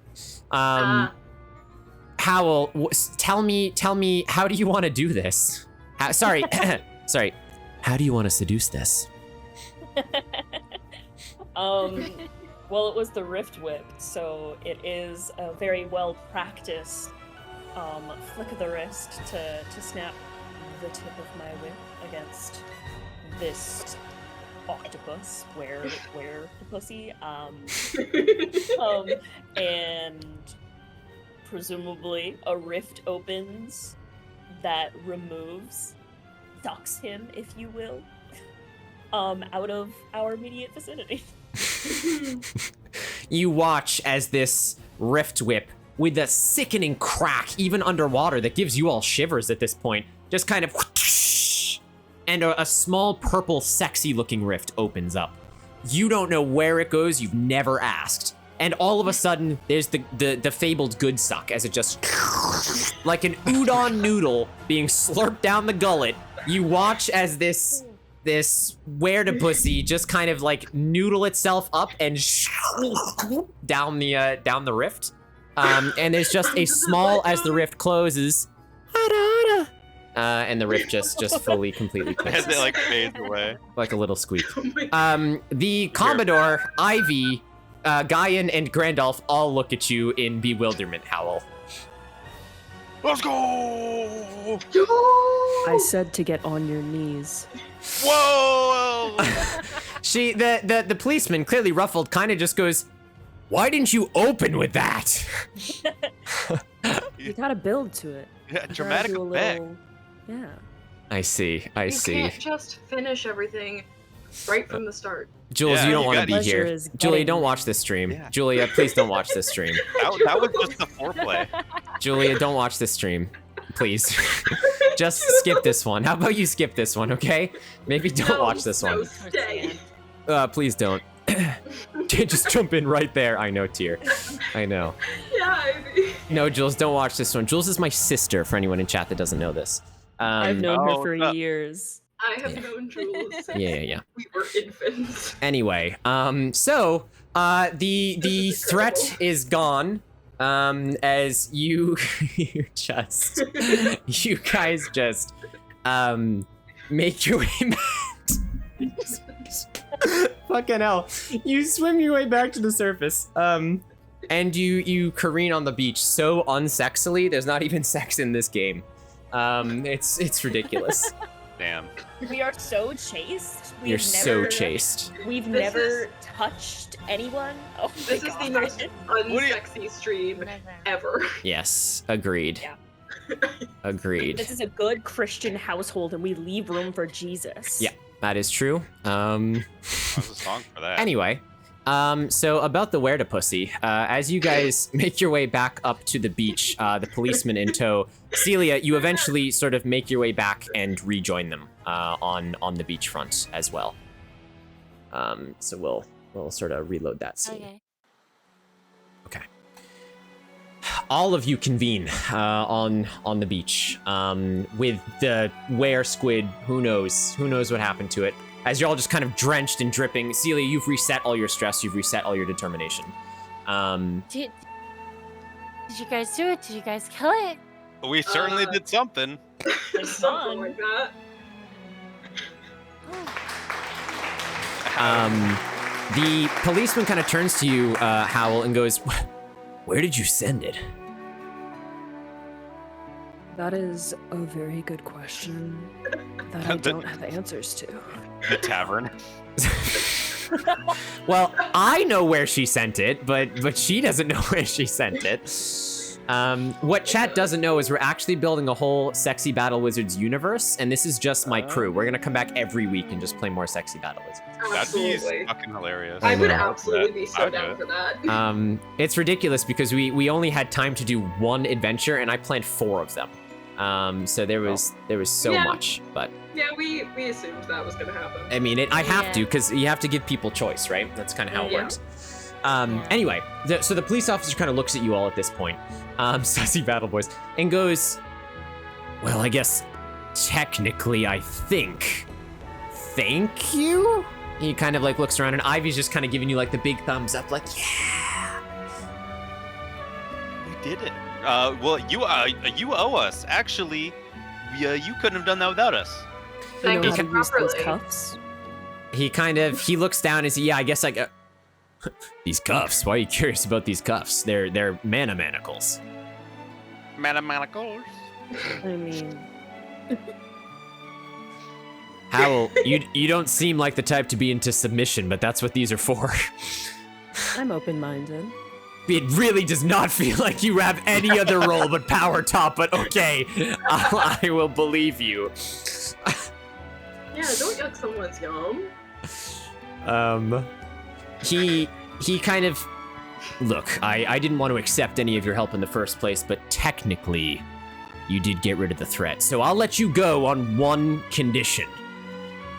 Howl, tell me, how do you want to do this? Sorry. How do you want to seduce this? Well, it was the Rift Whip, so it is a very well practiced flick of the wrist to snap the tip of my whip against this octopus, where the pussy, and presumably a rift opens that sucks him, if you will, out of our immediate vicinity. You watch as this rift whip, with a sickening crack, even underwater, that gives you all shivers at this point, just kind of whoosh, and a small purple sexy looking rift opens up. You don't know where it goes, you've never asked. And all of a sudden, there's the fabled good suck, as it just, like an udon noodle being slurped down the gullet. You watch as this this were-to-pussy just kind of like noodle itself up and down the rift. And there's just a small as the rift closes, and the rift just fully completely As closes. it like fades away. Like a little squeak. The Commodore, Ivy, Guyan, and Grandolph all look at you in bewilderment, Howl. Let's go! I said to get on your knees. Whoa! The policeman, clearly ruffled, kind of just goes, "Why didn't you open with that?" You gotta build to it. Yeah, You gotta dramatic do a effect. little- Yeah. I see. You can't just finish everything right from the start. Jules, Yeah, you don't you want to got- be Pleasure here. is Julia, getting- don't watch this stream. Yeah. Julia, please don't watch this stream. That was just the foreplay. Julia, don't watch this stream. Please. Just skip this one. How about you skip this one, okay? Maybe don't watch this No, one. stay. Please don't. Just jump in right there. I know, Tyr. I know. Yeah, Ivy. No, Jules, don't watch this one. Jules is my sister, for anyone in chat that doesn't know this. I've known her oh, for no. years. I have known Jules since Yeah. we were infants. Anyway, so the threat is gone. As you you guys just make your way back. Fucking hell. You swim your way back to the surface. And you careen on the beach so unsexily, there's not even sex in this game. It's ridiculous. Damn. We are so chaste. You're so chaste. We've This never touched anyone. Oh my This is the most God. unsexy stream ever. Yes, agreed. Yeah. Agreed. This is a good Christian household, and we leave room for Jesus. Yeah, that is true. That's a song for that. Anyway, so about the were-to-pussy, as you guys make your way back up to the beach, the policeman in tow, Celia, you eventually sort of make your way back and rejoin them on the beachfront as well. So we'll sort of reload that scene. Okay. Okay. All of you convene on the beach with the were squid. Who knows what happened to it? As you're all just kind of drenched and dripping. Celia, you've reset all your stress. You've reset all your determination. Did you guys do it? Did you guys kill it? We certainly did something. Something like that. The policeman kind of turns to you, Howl, and goes, "Where did you send it?" That is a very good question that I don't have answers to. The tavern. Well, I know where she sent it, but she doesn't know where she sent it. What chat doesn't know is we're actually building a whole Sexy Battle Wizards universe, and this is just my crew. We're gonna come back every week and just play more Sexy Battle Wizards. That'd be Absolutely. fucking hilarious. I would know. absolutely be I so would do down it. for that. It's ridiculous because we only had time to do one adventure, and I planned 4 of them. So there was so Yeah. much, but Yeah, we assumed that was gonna happen. I mean, I have Yeah. to, because you have to give people choice, right? That's kind of how it Yeah. works. Anyway, so the police officer kind of looks at you all at this point, Sassy Battle Boys, and goes, "Well, I guess technically, I think. Thank you?" He kind of like looks around, and Ivy's just kind of giving you like the big thumbs up, like, yeah. We did it. Well, you owe us. Actually, you couldn't have done that without us. You Thank know you how to use those properly. cuffs? He looks down and says, "Yeah, I guess I got these cuffs. Why are you curious about these cuffs? They're mana manacles." Mathematicals. I mean, Howl, you don't seem like the type to be into submission, but that's what these are for. I'm open-minded. It really does not feel like you have any other role but power top, but okay, I will believe you. Yeah, don't yuck someone's yum. He kind of, look, I didn't want to accept any of your help in the first place, but technically, you did get rid of the threat. So I'll let you go on one condition.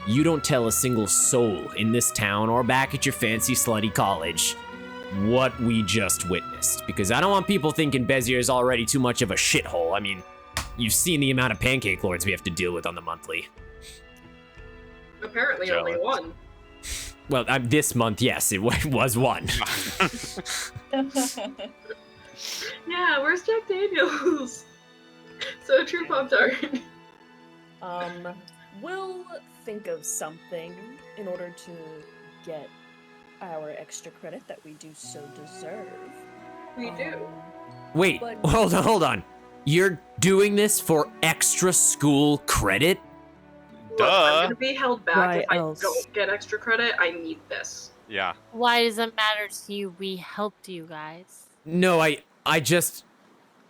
You don't tell a single soul in this town or back at your fancy slutty college what we just witnessed, because I don't want people thinking Bezier is already too much of a shithole. I mean, you've seen the amount of pancake lords we have to deal with on the monthly. Apparently only Jealous. one. Well, this month, yes, it was one. Yeah, where's Jack Daniels? So true, Pop-Tart. We'll think of something in order to get our extra credit that we do so deserve. We do. Wait, But- hold on. You're doing this for extra school credit? Look, I'm Duh. gonna be held back Why if I else? don't get extra credit. I need this. Yeah. Why does it matter to you? We helped you guys. No, I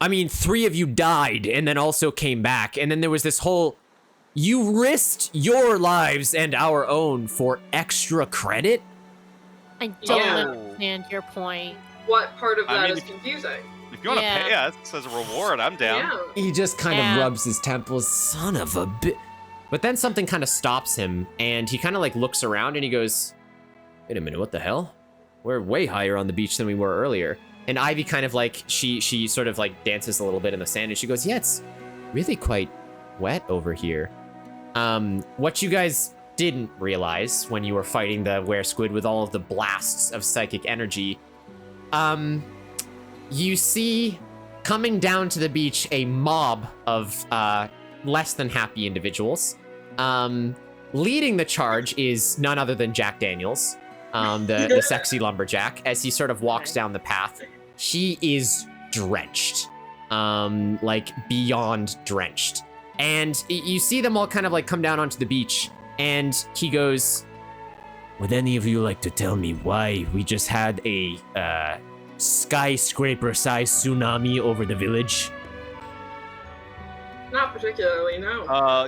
mean, 3 of you died and then also came back, and then there was this whole, you risked your lives and our own for extra credit? I don't Yeah. understand your point. What part of I that mean, is confusing? If you want to Yeah. pay us as a reward, I'm down. Yeah. He just kind Yeah. of rubs his temples, son of a bit. But then something kind of stops him, and he kind of like looks around and he goes, wait a minute, what the hell? We're way higher on the beach than we were earlier. And Ivy kind of like, she sort of like dances a little bit in the sand and she goes, yeah, it's really quite wet over here. What you guys didn't realize when you were fighting the were-squid with all of the blasts of psychic energy, you see coming down to the beach a mob of less than happy individuals. Leading the charge is none other than Jack Daniels, the sexy lumberjack. As he sort of walks down the path, he is drenched, like beyond drenched. And you see them all kind of like come down onto the beach, and he goes, would any of you like to tell me why we just had a skyscraper-sized tsunami over the village? Not particularly, no.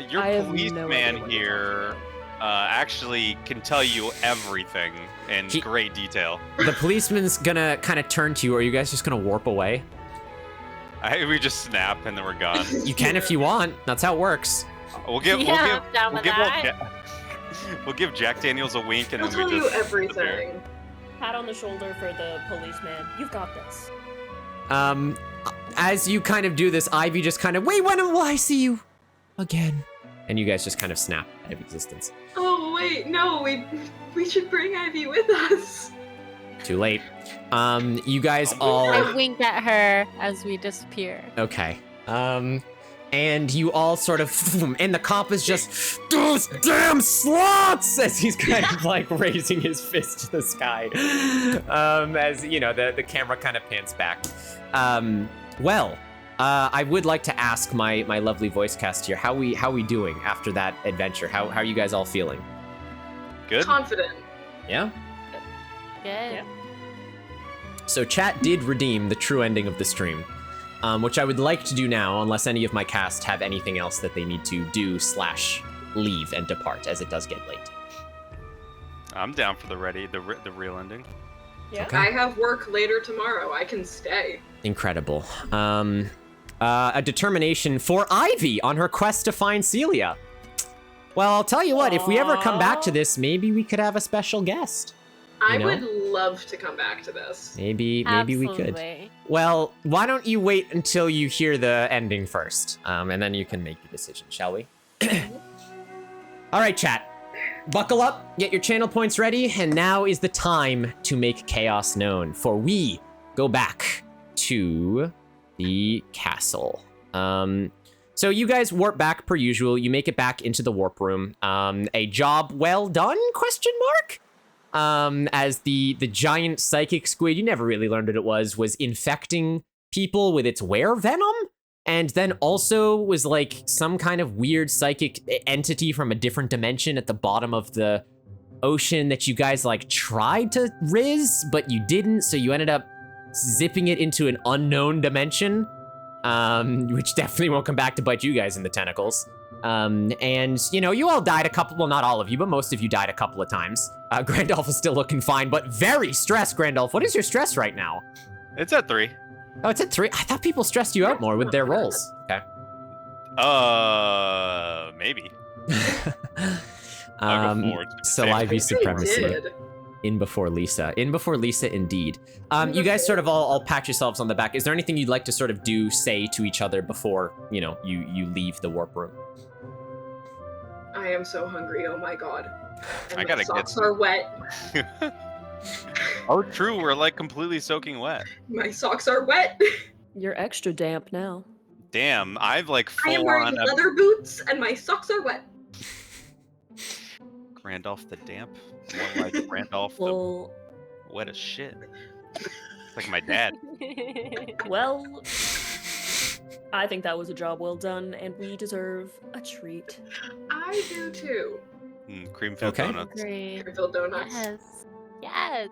Your I have no policeman idea what you're here actually can tell you everything in He- great detail. The policeman's gonna kind of turn to you. Are you guys just gonna warp away? We just snap and then we're gone. You can if you want. That's how it works. We'll give Yeah, I'm down we'll with give that. we'll give Jack Daniels a wink and He'll then we tell just you disappear. everything. Pat on the shoulder for the policeman. You've got this. As you kind of do this, Ivy just kind of, wait, when will I see you again? And you guys just kind of snap out of existence. Oh wait, no, we should bring Ivy with us. Too late. You guys Oh, all, I wink at her as we disappear. okay. And you all sort of, and the cop is just, those damn slots, as he's kind of like raising his fist to the sky. As, you know, the camera kind of pans back. I would like to ask my lovely voice cast here, how we doing after that adventure? How are you guys all feeling? Good. Confident. Yeah? Good. Yeah. So chat did redeem the true ending of the stream, which I would like to do now, unless any of my cast have anything else that they need to do / leave and depart, as it does get late. I'm down for the real ending. Yeah. Okay. I have work later tomorrow. I can stay. Incredible. A determination for Ivy on her quest to find Celia. Well, I'll tell you what, if we ever come back to this, maybe we could have a special guest. I know? would love to come back to this. Maybe we could. Absolutely. Well, why don't you wait until you hear the ending first, and then you can make your decision, shall we? All right, chat. Buckle up, get your channel points ready, and now is the time to make chaos known, for we go back to the castle. So you guys warp back per usual. You make it back into the warp room. A job well done, question mark? As the giant psychic squid, you never really learned what it was infecting people with its were venom, and then also was like some kind of weird psychic entity from a different dimension at the bottom of the ocean that you guys like tried to riz, but you didn't, so you ended up zipping it into an unknown dimension, which definitely won't come back to bite you guys in the tentacles. And, you know, you all died a couple, well, not all of you, but most of you died a couple of times. Grandolph is still looking fine, but very stressed, Grandolph. What is your stress right now? It's at 3. Oh, it's at 3? I thought people stressed you out more with their rolls. Okay. Maybe. I'll go forward. So Same. Ivy They supremacy. did. In before Lisa. In before Lisa, indeed. You guys sort of all pat yourselves on the back. Is there anything you'd like to sort of say to each other before, you know, you leave the warp room? I am so hungry. Oh my god. And I gotta my get socks some. are wet. Oh, true. We're like completely soaking wet. My socks are wet. You're extra damp now. Damn, I've like I am full wearing on leather boots and my socks are wet. Randolph the damp. More like Randolph the Well, wet as shit. It's like my dad. well, I think that was a job well done, and we deserve a treat. I do too. Cream-filled Okay. donuts. Agree. Cream-filled donuts. Yes. Yes.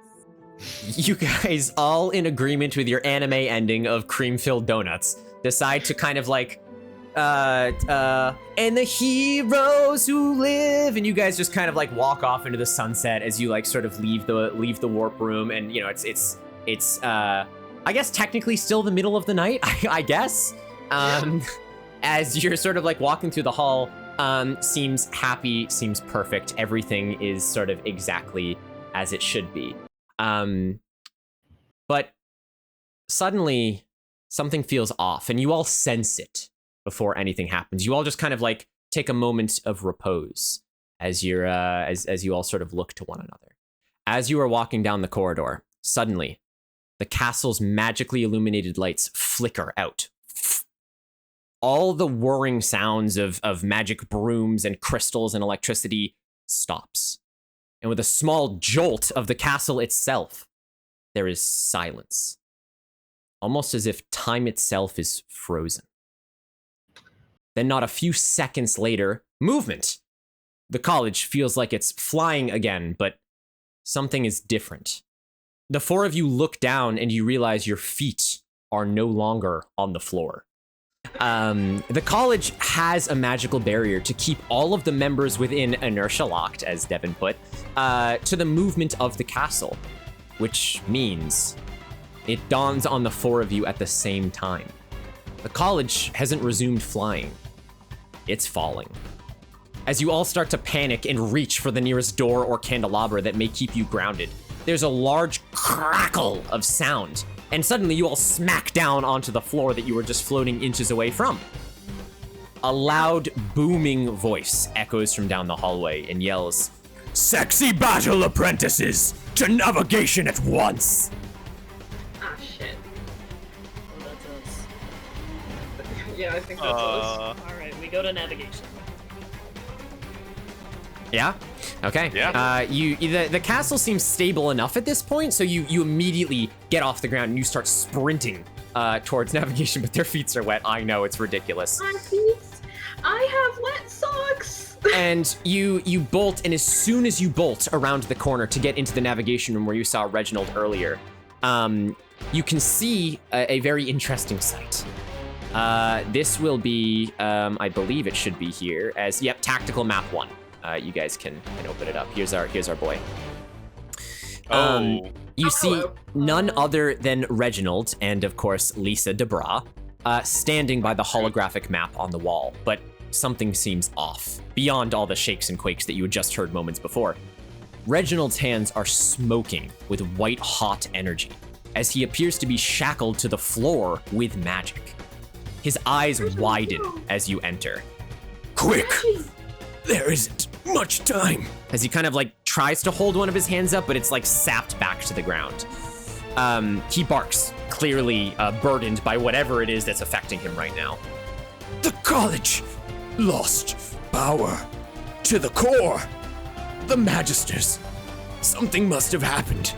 You guys, all in agreement with your anime ending of cream-filled donuts, decide to kind of like, and the heroes who live, and you guys just kind of like walk off into the sunset as you like sort of leave the warp room, and you know it's I guess technically still the middle of the night, I guess. As you're sort of like walking through the hall, seems happy, seems perfect. Everything is sort of exactly as it should be. But suddenly something feels off, and you all sense it before anything happens. You all just kind of like take a moment of repose as you're as you all sort of look to one another. As you are walking down the corridor, suddenly the castle's magically illuminated lights flicker out. All the whirring sounds of magic brooms and crystals and electricity stops. And with a small jolt of the castle itself, there is silence. Almost as if time itself is frozen. Then not a few seconds later, movement. The college feels like it's flying again, but something is different. The four of you look down and you realize your feet are no longer on the floor. The college has a magical barrier to keep all of the members within inertia locked, as Devin put, to the movement of the castle, which means it dawns on the four of you at the same time. The college hasn't resumed flying. It's falling. As you all start to panic and reach for the nearest door or candelabra that may keep you grounded, there's a large crackle of sound, and suddenly you all smack down onto the floor that you were just floating inches away from. A loud, booming voice echoes from down the hallway and yells, Sexy battle apprentices, to navigation at once! Ah, shit. Oh, that's us. Yeah, I think that's us. Alright, we go to navigation. Yeah? Okay. Yeah. The castle seems stable enough at this point, so you immediately get off the ground and you start sprinting towards navigation, but their feet are wet. I know, it's ridiculous. My feet. I have wet socks. And you bolt, and as soon as you bolt around the corner to get into the navigation room where you saw Reginald earlier, you can see a very interesting sight. This will be, I believe it should be here as, yep, tactical map 1. You guys can open it up. Here's our boy. You see none other than Reginald and, of course, Lisa Debra standing by the holographic map on the wall, but something seems off, beyond all the shakes and quakes that you had just heard moments before. Reginald's hands are smoking with white-hot energy, as he appears to be shackled to the floor with magic. His eyes widen as you enter. Quick! There isn't much time. As he kind of like tries to hold one of his hands up, but it's like sapped back to the ground. He barks, clearly burdened by whatever it is that's affecting him right now. The college lost power to the core. The Magisters. Something must have happened.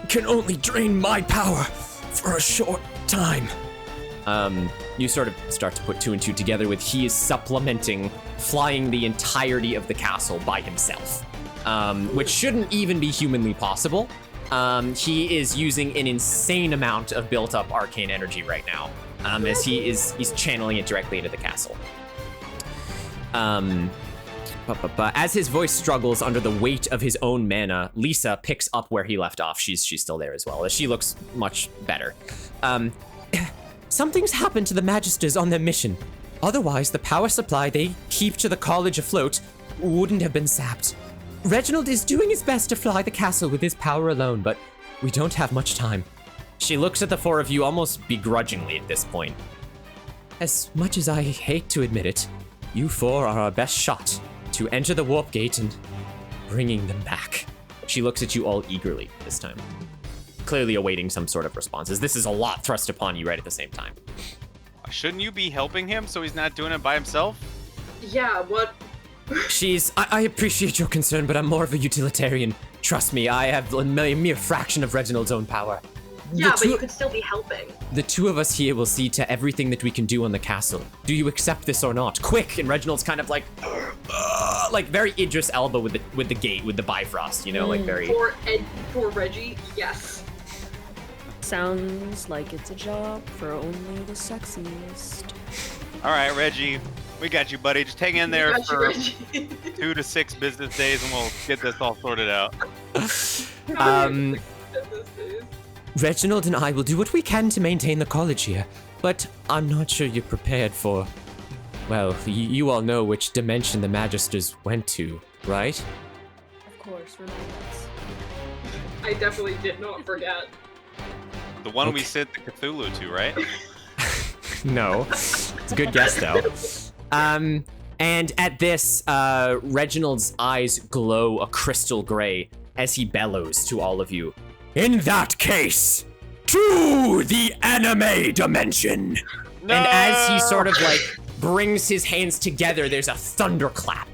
Can only drain my power for a short time. You sort of start to put two and two together with he is supplementing flying the entirety of the castle by himself, which shouldn't even be humanly possible. He is using an insane amount of built-up arcane energy right now, as he's channeling it directly into the castle. As his voice struggles under the weight of his own mana, Lisa picks up where he left off. She's still there as well, as she looks much better. Something's happened to the Magisters on their mission. Otherwise, the power supply they keep to the college afloat wouldn't have been sapped. Reginald is doing his best to fly the castle with his power alone, but we don't have much time. She looks at the four of you almost begrudgingly at this point. As much as I hate to admit it, you four are our best shot to enter the warp gate and bringing them back. She looks at you all eagerly this time, clearly awaiting some sort of responses. This is a lot thrust upon you right at the same time. Shouldn't you be helping him so he's not doing it by himself? Yeah, what? I appreciate your concern, but I'm more of a utilitarian. Trust me, I have a mere fraction of Reginald's own power. Yeah, but you could still be helping. The two of us here will see to everything that we can do on the castle. Do you accept this or not? Quick! And Reginald's kind of like very Idris Elba with the gate, with the Bifrost, you know, like very... For Reggie, yes. Sounds like it's a job for only the sexiest. All right, Reggie, we got you, buddy. Just hang in there for 2 to 6 business days, and we'll get this all sorted out. Reginald and I will do what we can to maintain the college here, but I'm not sure you're prepared for... Well, you all know which dimension the Magisters went to, right? Of course, remind us. I definitely did not forget. The one we sent the Cthulhu to, right? No. It's a good guess, though. And at this, Reginald's eyes glow a crystal gray as he bellows to all of you. In that case, to the anime dimension! No! And as he sort of like brings his hands together, there's a thunderclap.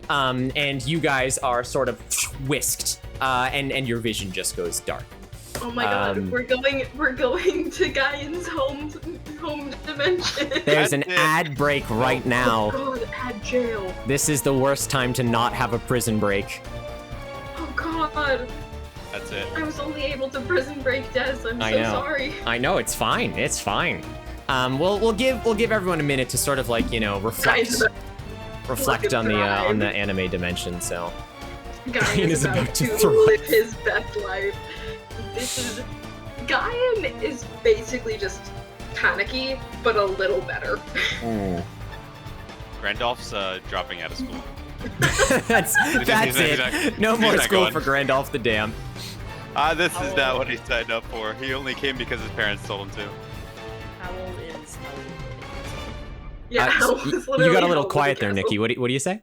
And you guys are sort of whisked, and your vision just goes dark. Oh my god, we're going to Gaian's home dimension. There's an ad break right now. Oh god, ad jail. This is the worst time to not have a prison break. Oh god. That's it. I was only able to prison break Des. I'm so sorry. I know, it's fine. It's fine. We'll give everyone a minute to sort of like, you know, reflect on the anime dimension. So Gaian is about to live his best life. Gaian is basically just panicky, but a little better. Randolph's dropping out of school. that's it. No more school for Randolph the Dam. This is not what he signed up for. He only came because his parents told him to. Howell is Yeah, you got a little quiet there, Nikki. What do you say?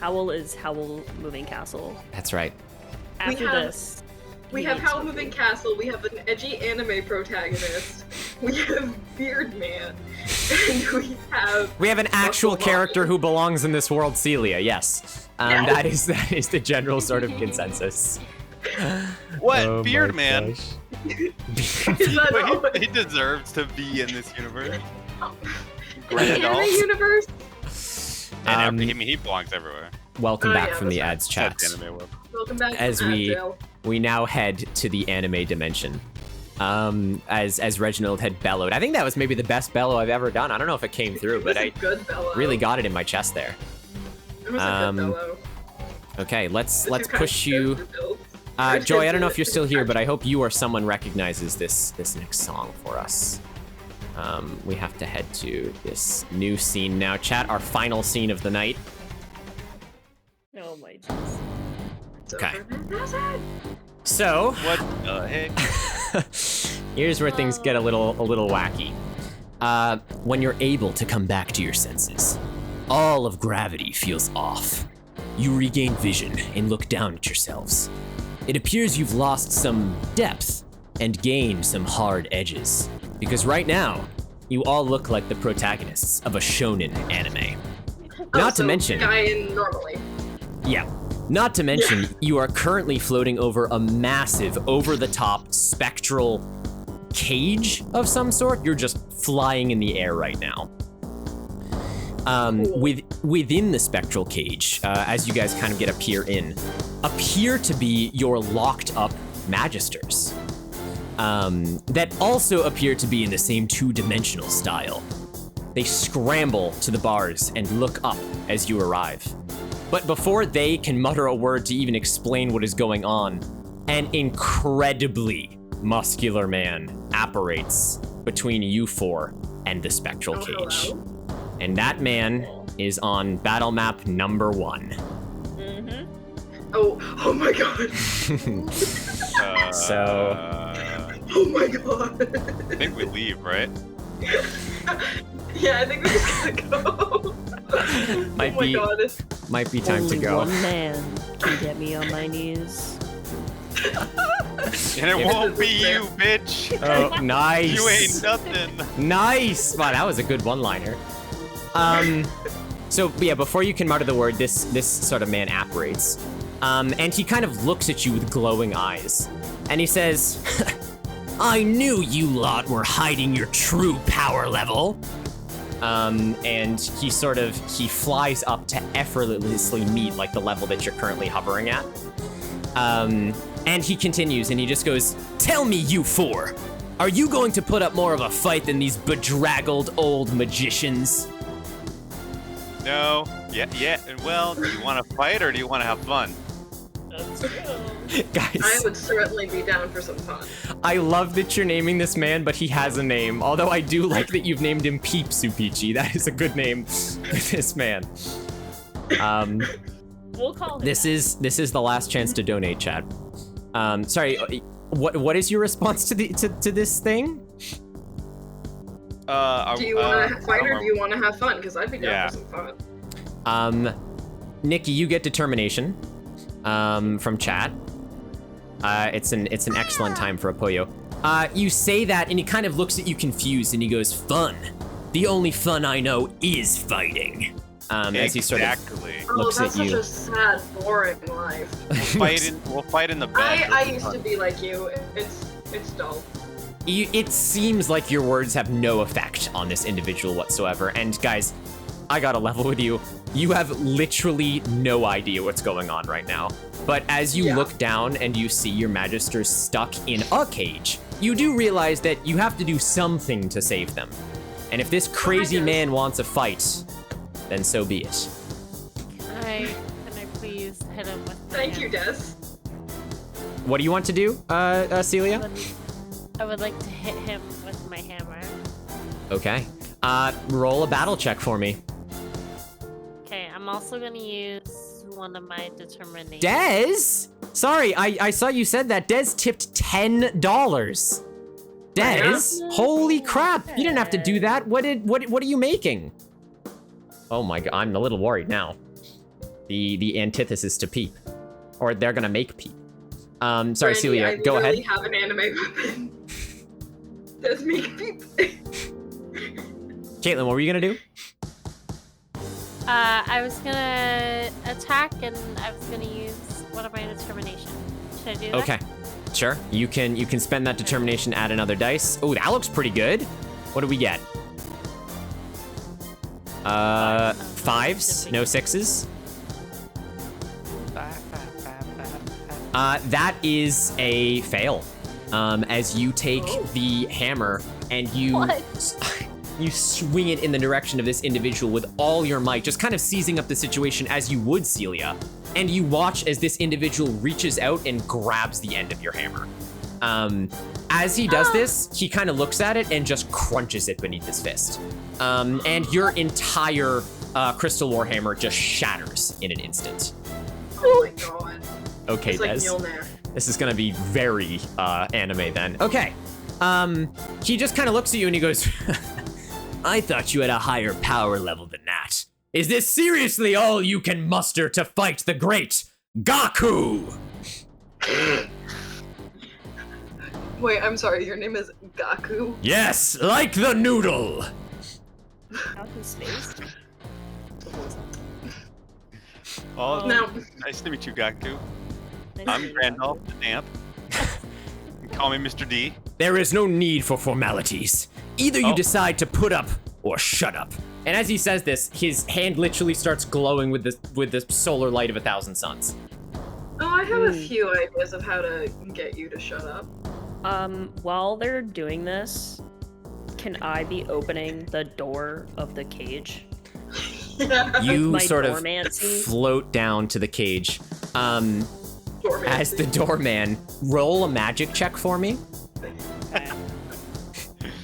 Howell is Howell Moving Castle. That's right. After this, we have Howell Moving Castle. We have an edgy anime protagonist. We have Beard Man, and we have an actual character who belongs in this world, Celia. Yes, that is the general sort of consensus. What? Oh, Beard Man? He deserves to be in this universe. Anime universe? And he belongs everywhere. Welcome back from the ads chat. Welcome back as we now head to the anime dimension. As Reginald had bellowed. I think that was maybe the best bellow I've ever done. I don't know if it came through, but I really got it in my chest there. It was a good bellow. Okay, let's push you. Joy, I don't know if you're still here, but I hope you or someone recognizes this next song for us. We have to head to this new scene now. Chat, our final scene of the night. Oh my Jesus. Okay. So, what the heck? Here's where things get a little wacky. When you're able to come back to your senses, all of gravity feels off. You regain vision and look down at yourselves. It appears you've lost some depth and gained some hard edges. Because right now, you all look like the protagonists of a shonen anime. Not to mention... Gaian normally. Yeah. Not to mention, you are currently floating over a massive, over-the-top, spectral cage of some sort. You're just flying in the air right now. Within the spectral cage, as you guys kind of get appear to be your locked-up magisters. That also appear to be in the same two-dimensional style. They scramble to the bars and look up as you arrive. But before they can mutter a word to even explain what is going on, an incredibly muscular man apparates between you four and the spectral cage. Hello? And that man is on battle map number 1. Mm-hmm. Oh my god. Oh my god. I think we leave, right? Yeah, I think we just gotta go. might Oh my god. might be time Only to go. one man can get me on my knees. And it won't be you, bitch. Oh, nice. You ain't nothing. Nice. Wow, that was a good one-liner. So yeah, before you can mutter the word, this sort of man apparates, and he kind of looks at you with glowing eyes, and he says, "I knew you lot were hiding your true power level." And he flies up to effortlessly meet like the level that you're currently hovering at. And he continues, and he just goes, "Tell me, you four, are you going to put up more of a fight than these bedraggled old magicians?" No. Yeah. Well, do you want to fight or do you want to have fun? That's true. I Guys, would certainly be down for some fun. I love that you're naming this man, but he has a name. Although I do like that you've named him Peep Supichi. That is a good name for this man. We'll call him. This is the last chance to donate, chat. Sorry, what is your response to this thing? Do you want to fight or do you want to have fun? Because I'd be down Yeah. for some fun. Nikki, you get determination from chat. It's an excellent time for a Poyo. You say that, and he kind of looks at you confused, and he goes, "Fun. The only fun I know is fighting." As he sort of looks that's at you. such a sad, boring life. We'll fight in the bed. I used to be like you. It's dull. It seems like your words have no effect on this individual whatsoever. And guys, I gotta level with you. You have literally no idea what's going on right now. But as you look down and you see your magisters stuck in a cage, you do realize that you have to do something to save them. And if this crazy man wants a fight, then so be it. Can I please hit him with my Thank you, hammer? Des. What do you want to do, Celia? I would like to hit him with my hammer. Okay. Roll a battle check for me. Okay, I'm also gonna use one of my determination. Des? Sorry, I saw you said that. Des tipped $10. Des? Holy crap! You didn't have to do that. What are you making? Oh my god, I'm a little worried now. The antithesis to Peep, or they're gonna make Peep. Sorry, Brandy, Celia, go ahead. I have an anime weapon. Does make Peep. Caitlin, what were you gonna do? I was gonna attack, and I was gonna use one of my determination. Should I do that? Okay, sure. You can spend that determination, add another dice. Oh, that looks pretty good. What do we get? Fives, no sixes. That is a fail. As you take the hammer and you you swing it in the direction of this individual with all your might, just kind of seizing up the situation as you would, Celia. And you watch as this individual reaches out and grabs the end of your hammer. As he does this, he kind of looks at it and just crunches it beneath his fist. And your entire Crystal Warhammer just shatters in an instant. Oh my god. Okay, It's like Des. Mjolnir. This is gonna be very anime then. Okay. He just kind of looks at you and he goes, "I thought you had a higher power level than that. Is this seriously all you can muster to fight the great Gaku?" Wait, I'm sorry, your name is Gaku? Yes, like the noodle. Out in space. Oh, No. nice to meet you, Gaku. Nice I'm to meet you. Randolph the Damp. You can call me Mr. D. There is no need for formalities. Either you decide to put up or shut up. And as he says this, his hand literally starts glowing with the solar light of 1,000 suns. Oh, I have a few ideas of how to get you to shut up. While they're doing this, can I be opening the door of the cage? You My sort of dormancy? float down to the cage. As the doorman, roll a magic check for me. Okay.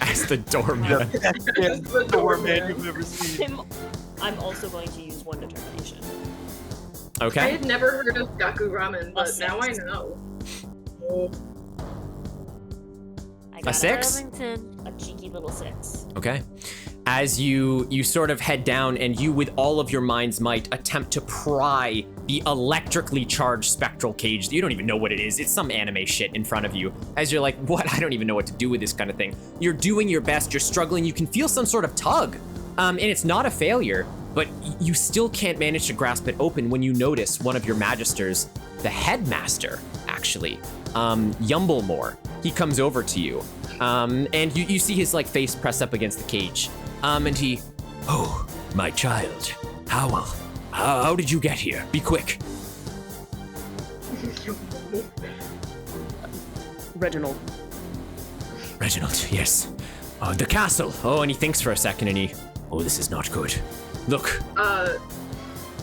As the doorman. The doorman. you've ever seen. I'm also going to use one determination. I Okay. had never heard of Gaku Ramen, but A now I six. know. Oh, I A got six? Arlington. A cheeky little 6. Okay. as you sort of head down and you, with all of your mind's might, attempt to pry the electrically charged spectral cage. You don't even know what it is. It's some anime shit in front of you. As you're like, what? I don't even know what to do with this kind of thing. You're doing your best. You're struggling. You can feel some sort of tug. And it's not a failure, but you still can't manage to grasp it open when you notice one of your magisters, the headmaster, actually, Yumblemore. He comes over to you, and you see his like face press up against the cage. And he, Oh, my child. How did you get here? Be quick. Reginald. Reginald, yes. the castle. Oh, and he thinks for a second and he, oh, this is not good. Look,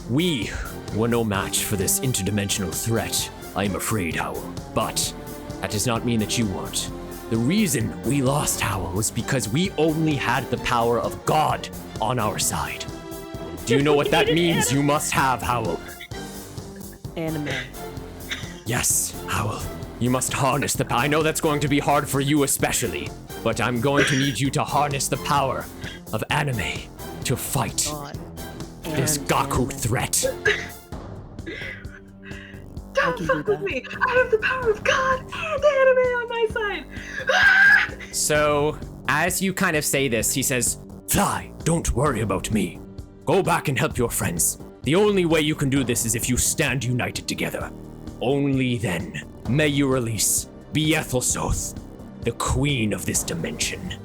we were no match for this interdimensional threat. I am afraid, Howell. But that does not mean that you weren't. The reason we lost Howell was because we only had the power of God on our side. Do you know what that means? You must have, Howell. Anime. Yes, Howell. You must harness the power. I know that's going to be hard for you especially, but I'm going to need you to harness the power of anime to fight this Gaku threat. Don't fuck with me! I have the power of God and anime on my side! So, as you kind of say this, he says, Fly, don't worry about me. Go back and help your friends. The only way you can do this is if you stand united together. Only then may you release Beethelsoth, the queen of this dimension.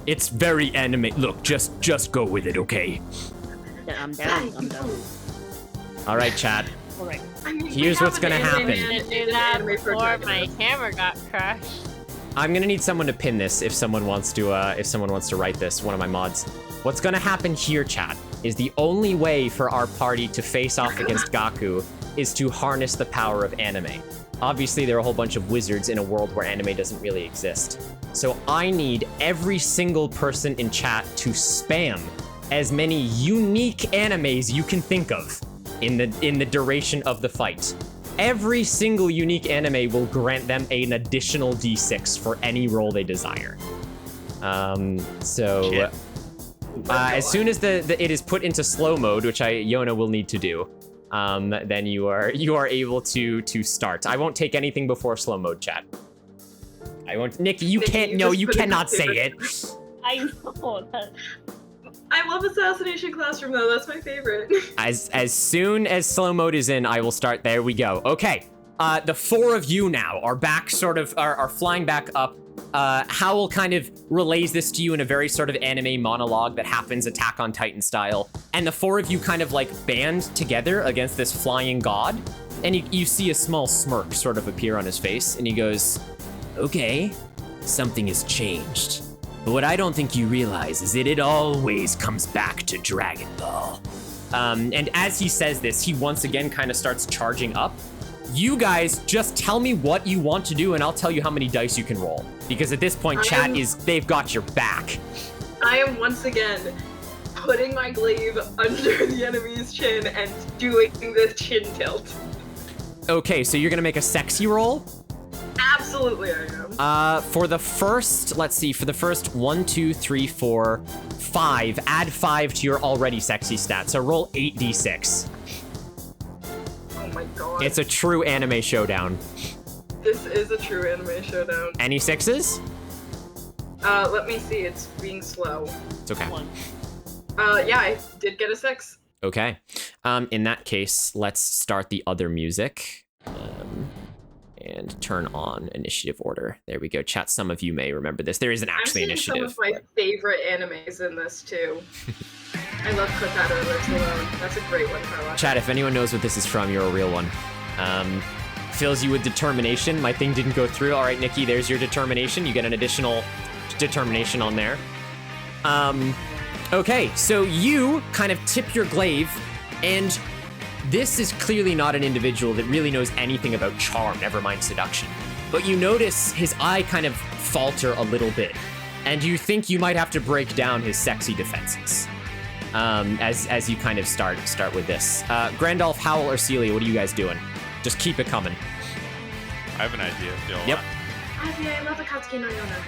It's very anime. Look, just go with it, okay? Yeah, I'm down. all right, chat. All right. Here's what's gonna happen. Do that before my hammer got crushed. I'm gonna need someone to pin this if someone wants to write this, one of my mods. What's gonna happen here, chat, is the only way for our party to face off against Gaku is to harness the power of anime. Obviously, there are a whole bunch of wizards in a world where anime doesn't really exist. So I need every single person in chat to spam as many unique animes you can think of in the duration of the fight. Every single unique anime will grant them an additional d6 for any roll they desire. As soon as it is put into slow mode, which Yona will need to do, then you are able to start. I won't take anything before slow mode, chat. I won't. Nikki, you can't. No, you cannot say it. I know that. I love Assassination Classroom though. That's my favorite. As soon as slow mode is in, I will start. There we go. Okay. The four of you now are back, are flying back up. Howell kind of relays this to you in a very sort of anime monologue that happens Attack on Titan style. And the four of you kind of like band together against this flying god. And you see a small smirk sort of appear on his face. And he goes, okay, something has changed. But what I don't think you realize is that it always comes back to Dragon Ball. And as he says this, he once again kind of starts charging up. You guys just tell me what you want to do and I'll tell you how many dice you can roll. Because at this point, they've got your back. I am once again putting my glaive under the enemy's chin and doing the chin tilt. Okay, so you're gonna make a sexy roll? Absolutely I am. For the first 1, 2, 3, 4, 5, add 5 to your already sexy stat. So roll 8d6. Oh my god. It's a true anime showdown. This is a true anime showdown. Any sixes? Let me see, it's being slow. It's okay. Yeah, I did get a 6. Okay. In that case, let's start the other music. And turn on initiative order. There we go. Chat, some of you may remember this. There isn't actually initiative. I'm seeing some of my favorite animes in this too. I love Kotato Lives Alone. That's a great one, Carla. Chat, if anyone knows what this is from, you're a real one. Fills you with determination. My thing didn't go through. All right, Nikki, there's your determination. You get an additional determination on there. Okay, so you kind of tip your glaive, and this is clearly not an individual that really knows anything about charm, never mind seduction. But you notice his eye kind of falter a little bit, and you think you might have to break down his sexy defenses. As you kind of start with this. Grandolph, Howell, or Celia, what are you guys doing? Just keep it coming. I have an idea. Yep. I love Akatsuki no Yona.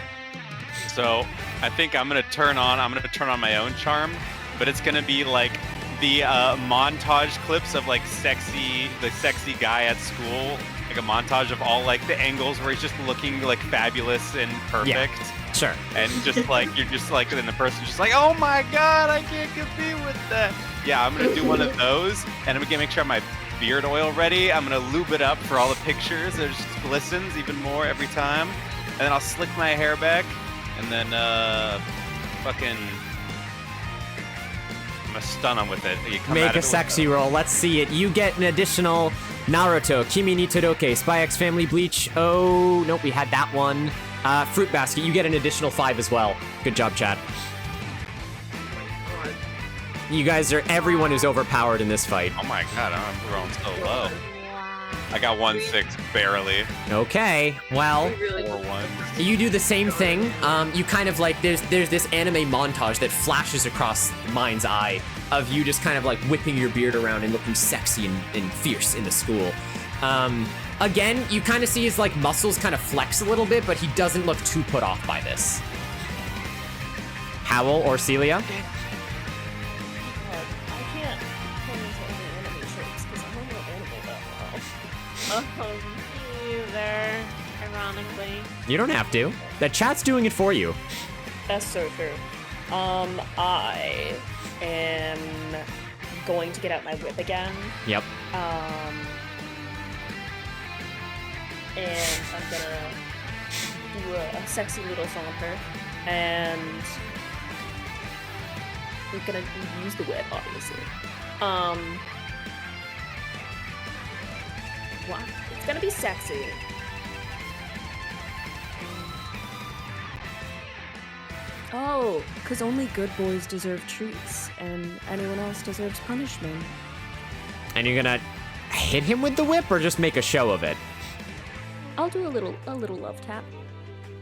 So I think I'm gonna turn on my own charm, but it's gonna be like the montage clips of like the sexy guy at school, like a montage of all like the angles where he's just looking like fabulous and perfect. Yeah, sure. And just like you're just like, then the person's just like, oh my god, I can't compete with that. Yeah, I'm gonna do one of those, and I'm gonna make sure my beard oil ready. I'm gonna lube it up for all the pictures. It just glistens even more every time. And then I'll slick my hair back, and then fucking I'm gonna stun him with it. Make a sexy roll. Let's see it. You get an additional Naruto, Kimi ni Todoroki, Spy X Family Bleach. Oh, nope, we had that one. Fruit Basket, you get an additional 5 as well. Good job, chat. You guys are, everyone is overpowered in this fight. Oh my god, I'm rolling so low. I got 1-6 barely. Okay, well, 4-1. you do the same thing. You kind of like, there's this anime montage that flashes across the mind's eye of you just kind of like whipping your beard around and looking sexy and fierce in the school. Again, you kind of see his like muscles kind of flex a little bit, but he doesn't look too put off by this. Howl or Celia? Either, ironically. You don't have to. The chat's doing it for you. That's so true. I am going to get out my whip again. Yep. And I'm gonna do a sexy little saunter, and we're gonna use the whip, obviously. Wow, it's gonna be sexy. Oh, because only good boys deserve treats, and anyone else deserves punishment. And you're gonna hit him with the whip or just make a show of it? I'll do a little love tap.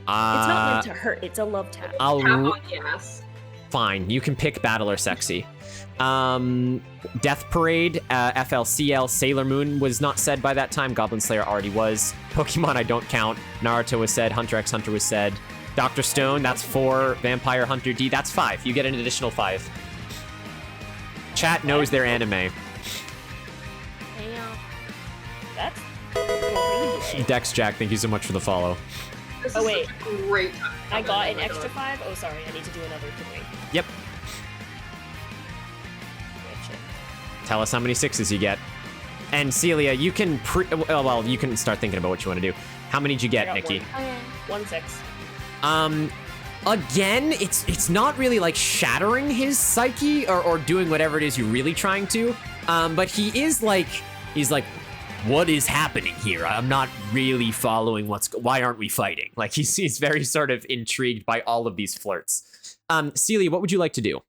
It's not meant to hurt, it's a love tap. Tap on the ass. Fine, you can pick battle or sexy. Death Parade, FLCL, Sailor Moon was not said by that time. Goblin Slayer already was. Pokemon, I don't count. Naruto was said. Hunter x Hunter was said. Dr. Stone, that's 4. Vampire Hunter D, that's 5. You get an additional 5. Chat knows their anime. That's Dex Jack, thank you so much for the follow. This Oh, is wait. such a great time. I got an Oh my extra God. 5? Oh, sorry, I need to do another 3. Yep. Tell us how many 6s you get. And Celia, you can well, you can start thinking about what you want to do. How many did you get, I got Nikki? 1-6. Again, it's not really like shattering his psyche or doing whatever it is you're really trying to. But he's like, what is happening here? I'm not really following why aren't we fighting? Like he's very sort of intrigued by all of these flirts. Celia, what would you like to do?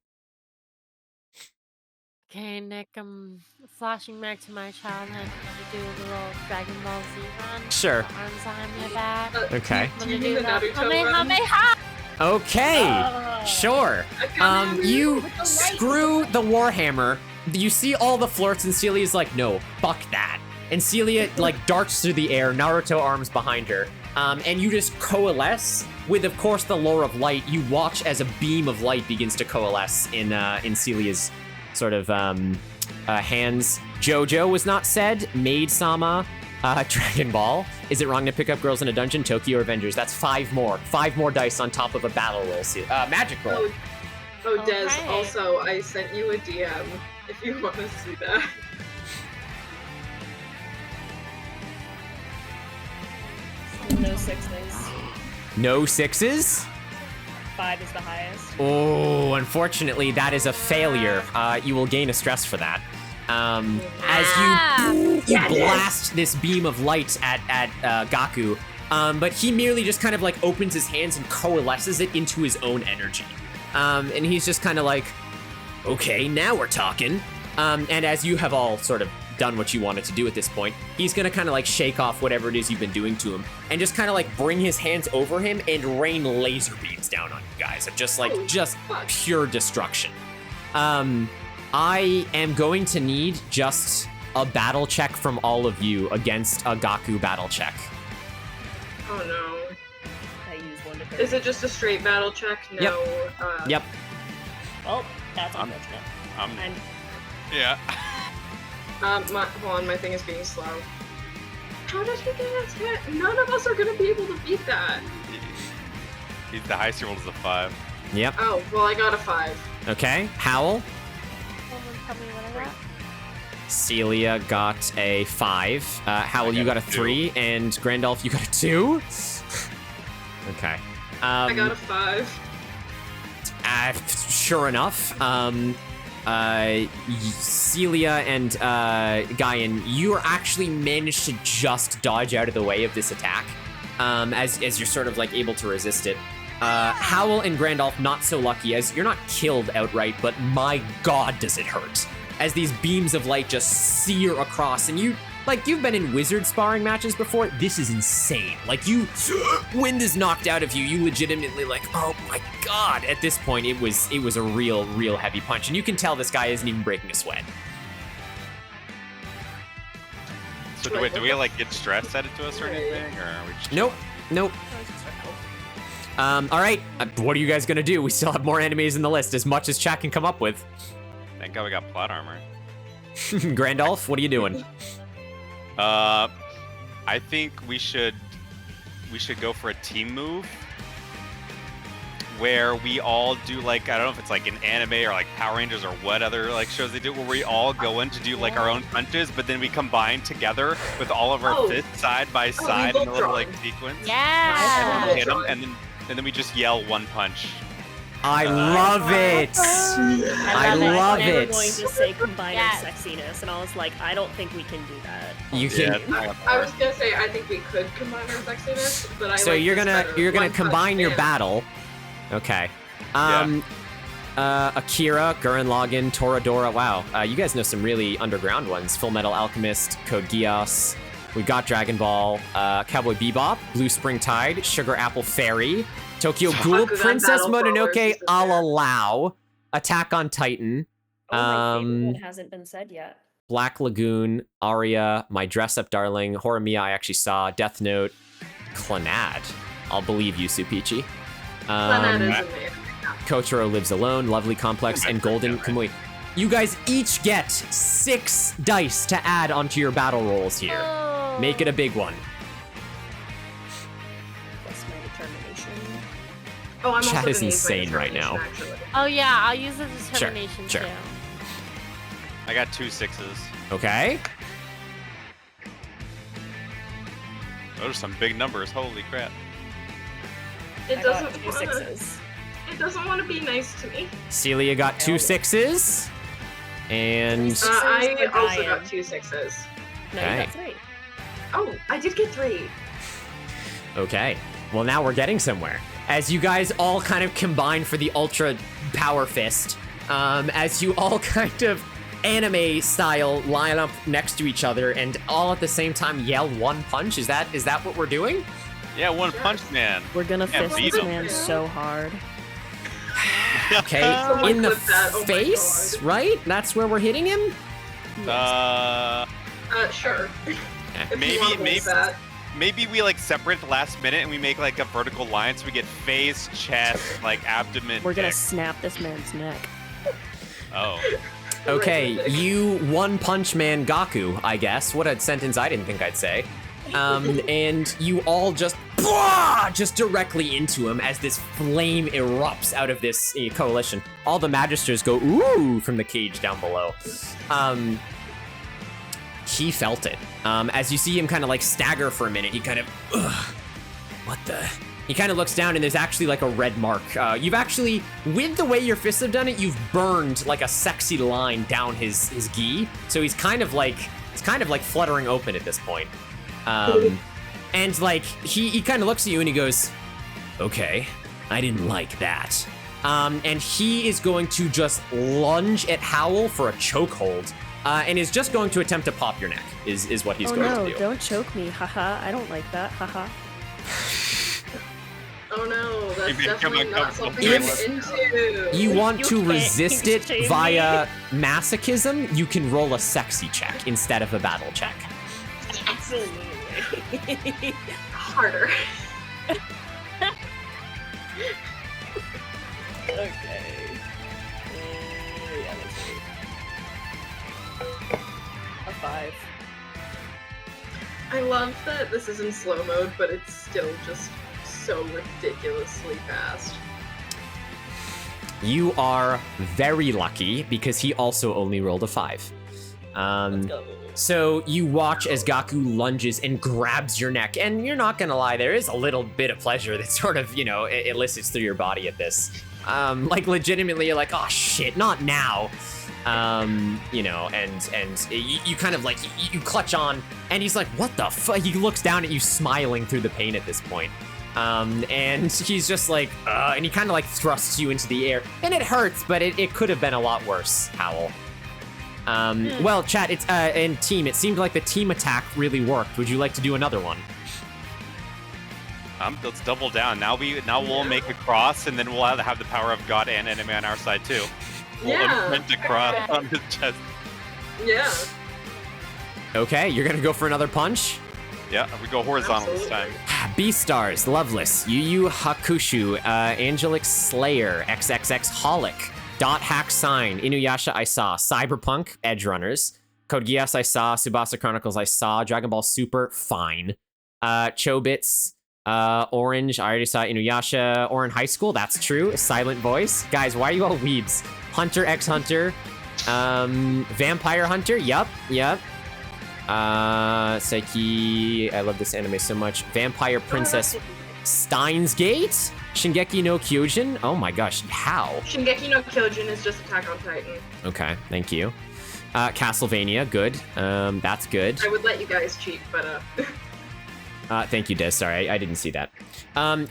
Okay, Nick, I'm flashing back to my childhood. I'm gonna do the little Dragon Ball Z run. Sure. Arms behind my back. Okay. I'm Do you gonna mean do the that. Naruto run? Kamehameha! Okay, sure. You screw the Warhammer. You see all the flirts, and Celia's like, no, fuck that. And Celia, like, darts through the air, Naruto arms behind her. And you just coalesce with, of course, the lore of light. You watch as a beam of light begins to coalesce in Celia's sort of hands. JoJo was not said. Maid-sama. Dragon Ball. Is it wrong to pick up girls in a dungeon? Tokyo Avengers. That's 5 more. 5 more dice on top of a battle roll. Magic roll. Oh, Des, Okay. also, I sent you a DM if you want to see that. No 6s. No 6s? 5 is the highest. Oh, unfortunately, that is a failure. You will gain a stress for that. As you blast this beam of light at Gaku, but he merely just kind of like opens his hands and coalesces it into his own energy. And he's just kind of like, okay, now we're talking. And as you have all sort of done what you wanted to do at this point, he's gonna kind of like shake off whatever it is you've been doing to him and just kind of like bring his hands over him and rain laser beams down on you guys of just like, just pure destruction. I am going to need just a battle check from all of you against a Gaku battle check. Oh no. I used one to Is it just a straight battle check? No. Yep. Well, that's unfortunate. Yeah. Hold on, my thing is being slow. How did he get a 10? None of us are gonna be able to beat that. The highest he rolled is a 5. Yep. Oh, well, I got a 5. Okay. Howl. Someone tell me what I got. Celia got a 5. Howl, you got a 3, and Grandolph, you got a 2. Okay. I got a 5. Sure enough, Celia and Guyan, you are actually managed to just dodge out of the way of this attack, as you're sort of like able to resist it. Howl and Grandolph not so lucky, as you're not killed outright, but my god does it hurt. As these beams of light just sear across, and you've been in wizard sparring matches before, this is insane. Like, wind is knocked out of you, you legitimately like, oh my god. At this point, it was a real heavy punch, and you can tell this guy isn't even breaking a sweat. So do we like get stress added to us or anything, or are we just... Nope. All right, what are you guys gonna do? We still have more enemies in the list, as much as chat can come up with. Thank God we got plot armor. Grandolph, what are you doing? I think we should go for a team move where we all do like, I don't know if it's like an anime or like Power Rangers or what other like shows they do, where we all go in to do like our own punches, but then we combine together with all of our fists side by side in a little like sequence. Yeah. And hit 'em, and then we just yell one punch. I love it. I love They were it. going to say combine our sexiness, and I was like, I don't think we can do that. You can. I was gonna say I think we could combine our sexiness, but I. So like you're this gonna better. combine your battle. Okay. Akira, Gurren Lagann, Toradora. Wow. You guys know some really underground ones. Full Metal Alchemist, Code Geass. We got Dragon Ball, Cowboy Bebop, Blue Spring Tide, Sugar Apple Fairy, Tokyo Ghoul, Bakugan Princess Battle Mononoke, Brawlers is I'll there. allow, Attack on Titan, Oh, my favorite one hasn't been said yet. Black Lagoon, Aria, My Dress Up Darling, Horimiya I actually saw, Death Note, Clannad. I'll believe you, Supichi. Clannad is amazing. Kotaro Lives Alone, Lovely Complex, and Golden Kamui. You guys each get 6 dice to add onto your battle rolls here. Make it a big one. That's my determination. Oh, I'm Chat also is gonna use my insane right now. determination, actually. Oh yeah, I'll use the determination sure. too. I got 2 6s. Okay. Those are some big numbers. Holy crap. It I got doesn't 2 wanna. 6s. It doesn't want to be nice to me. Celia got 2 6s. And I for also Diane. got 2 6s. No, Okay. you got 3. Oh, I did get 3. okay. Well, now we're getting somewhere. As you guys all kind of combine for the ultra power fist, as you all kind of anime style line up next to each other and all at the same time yell one punch. Is that what we're doing? Yeah, One Punch Man. We're gonna Can't fist beat this 'em. man so hard. Okay, Someone in the clip that. Oh my face, God. right? That's where we're hitting him? Sure. If Maybe- you wanna hold maybe- that. Maybe we like separate the last minute and we make like a vertical line so we get face, chest, like abdomen. We're gonna dick. snap this man's neck. Oh. Okay, Right. you One Punch Man Gaku, I guess. What a sentence I didn't think I'd say. And you all just directly into him as this flame erupts out of this coalition. All the magisters go ooh from the cage down below. He felt it. As you see him kind of like stagger for a minute, he kind of, what the? He kind of looks down and there's actually like a red mark. You've actually, with the way your fists have done it, you've burned like a sexy line down his gi. So he's kind of like fluttering open at this point. And like, he kind of looks at you and he goes, okay, I didn't like that. And he is going to just lunge at Howl for a chokehold. And is just going to attempt to pop your neck, is what he's going to do. Don't choke me, haha. I don't like that, haha. Oh no, that's You become definitely not uncomfortable. something I'm into. You want You to can't resist it exchange via masochism, you can roll a sexy check instead of a battle check. Absolutely. Harder. Okay. Yeah, that's right. A 5. I love that this is in slow mode, but it's still just so ridiculously fast. You are very lucky because he also only rolled a 5. Let's go. So you watch as Gaku lunges and grabs your neck, and you're not gonna lie, there is a little bit of pleasure that sort of, elicits through your body at this. Like legitimately, you're like, oh shit, not now. And you kind of like, you clutch on, and he's like, what the fuck? He looks down at you smiling through the pain at this point. And he's just like, and he kind of like thrusts you into the air, and it hurts, but it could have been a lot worse, Howl. Well, chat, and team, it seemed like the team attack really worked. Would you like to do another one? Let's double down. Now we'll make a cross, and then we'll have the power of God and enemy on our side too. We'll imprint a cross on his chest. Yeah. Okay, you're gonna go for another punch? Yeah, we go horizontal this time. Beastars, Loveless, Yu Yu Hakushu, Angelic Slayer, XXX Holic, Dot Hack Sign, Inuyasha I saw, Cyberpunk, Edge Runners, Code Geass I saw, Tsubasa Chronicles I saw, Dragon Ball Super, fine. Chobits, Orange, I already saw Inuyasha, Orin High School, that's true, Silent Voice. Guys, why are you all weebs? Hunter x Hunter, Vampire Hunter, yup. Saiki, I love this anime so much. Vampire Princess Steins Gate? Shingeki no Kyojin? Oh my gosh, how? Shingeki no Kyojin is just Attack on Titan. Okay, thank you. Castlevania, good. That's good. I would let you guys cheat, but thank you, Des. Sorry, I didn't see that.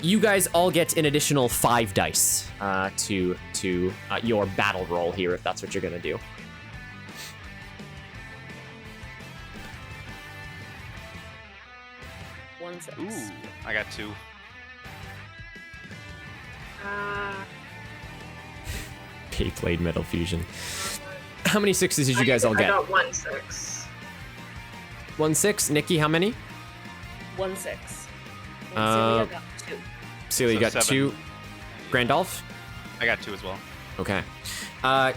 You guys all get an additional 5 dice to your battle roll here, if that's what you're gonna do. Ooh, I got 2. Beyblade Metal Fusion. How many 6s did you guys all get? I got 1 6. 1 6. Nikki, how many? 1 6. And Celia got 2. Celia, you got 7. 2. Grandolph? I got 2 as well. Okay.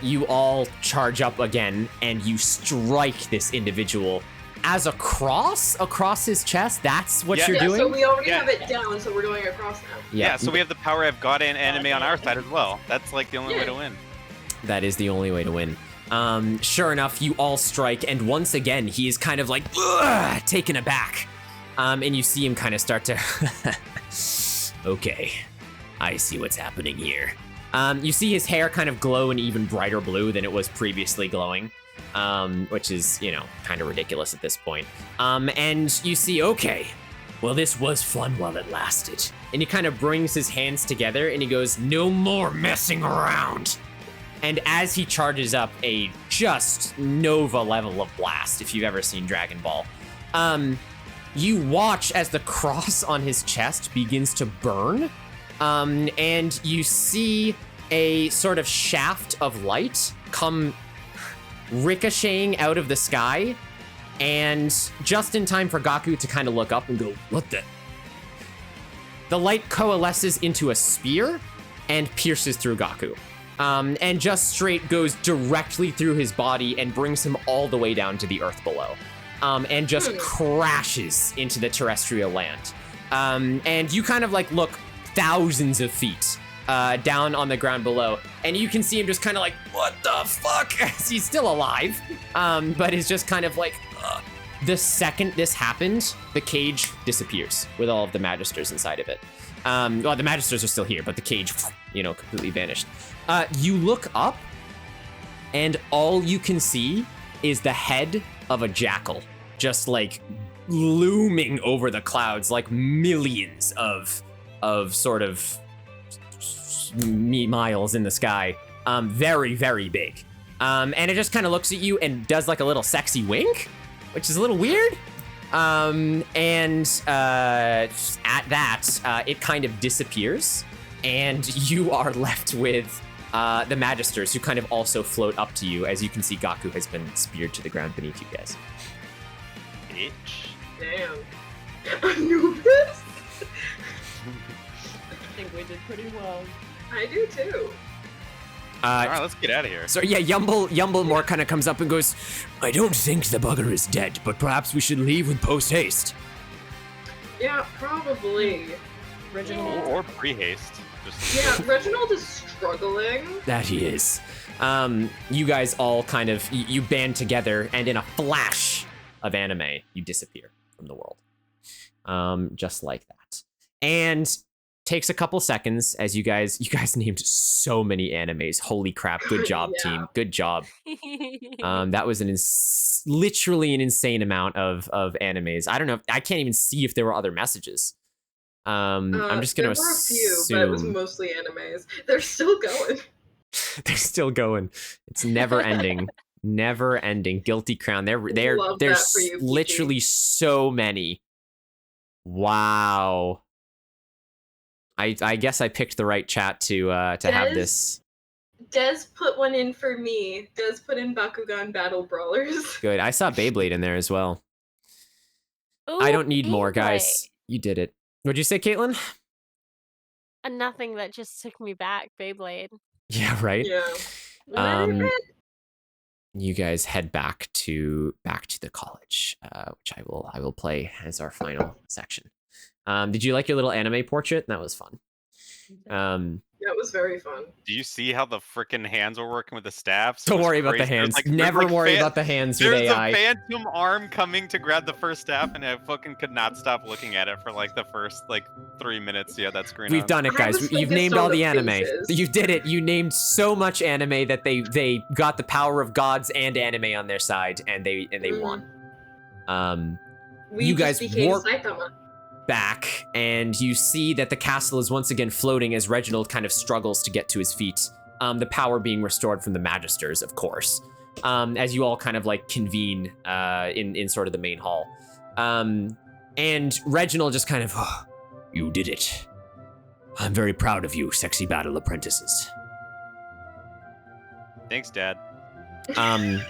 You all charge up again, and you strike this individual as a cross across his chest. That's what you're doing? So we already have it down, so we're going across now. Yeah, so we have the power of God and enemy on our side as well. That's like the only way to win. That is the only way to win. Sure enough, you all strike, and once again, he is kind of like, taken aback. And you see him kind of start to, okay, I see what's happening here. You see his hair kind of glow an even brighter blue than it was previously glowing, which is, kind of ridiculous at this point. And you see, okay, well, this was fun while it lasted. And he kind of brings his hands together and he goes, no more messing around. And as he charges up a just Nova level of blast, if you've ever seen Dragon Ball, you watch as the cross on his chest begins to burn, and you see a sort of shaft of light come ricocheting out of the sky, and just in time for Gaku to kind of look up and go, what the? The light coalesces into a spear and pierces through Gaku. And just straight goes directly through his body and brings him all the way down to the earth below. And just crashes into the terrestrial land. And you kind of like look thousands of feet down on the ground below, and you can see him just kind of like, what the fuck? He's still alive, but is just kind of like, the second this happened, the cage disappears with all of the Magisters inside of it. Well, the Magisters are still here, but the cage, completely vanished. You look up, and all you can see is the head of a jackal, just like looming over the clouds, like millions of sort of miles in the sky. Very, very big. And it just kind of looks at you and does like a little sexy wink, which is a little weird. And at that, it kind of disappears, and you are left with the Magisters, who kind of also float up to you. As you can see, Gaku has been speared to the ground beneath you guys. Bitch. Damn. I knew this. think we did pretty well. I do too. All right, let's get out of here. So yeah, Yumble more kind of comes up and goes, I don't think the bugger is dead, but perhaps we should leave with post-haste. Yeah, probably. Reginald. Or pre-haste. Just Yeah, Reginald is struggling. That he is. You guys all kind of, you band together, and in a flash of anime, you disappear from the world. Just like that. And takes a couple seconds as you guys named so many animes. Holy crap, good job, Yeah. team. Good job. That was literally an insane amount of animes. I don't know, I can't even see if there were other messages. I'm just gonna There were a few, but it was assume mostly animes. They're still going. they're still going. It's never ending. Never ending. Guilty Crown. Love There's that for you, Kiki. literally so many. Wow. I guess I picked the right chat to have Des? this. Des put one in for me. Des put in Bakugan Battle Brawlers. Good. I saw Beyblade in there as well. Ooh, I don't need more, Beyblade. guys. You did it. What'd you say, Caitlin? Nothing, that just took me back, Beyblade. Yeah, right. Yeah. You guys head back to the college, which I will play as our final section. Did you like your little anime portrait? That was fun. That was very fun. Do you see how the frickin' hands were working with the staffs? It Don't was worry about the crazy. There's hands. like- there's Never like worry fan- about the hands with There's AI. a phantom arm coming to grab the first staff, and I fucking could not stop looking at it for like the first 3 minutes. Yeah, that screen. We've on. done it, I guys. was You've focused named on all the the anime. faces. You did it. You named so much anime that they got the power of gods and anime on their side, and they won. We You just guys became warp- Saitama. Back, and you see that the castle is once again floating as Reginald kind of struggles to get to his feet. The power being restored from the Magisters, of course. As you all kind of convene in sort of the main hall. And Reginald just kind of, oh, you did it. I'm very proud of you, sexy battle apprentices. Thanks, Dad. And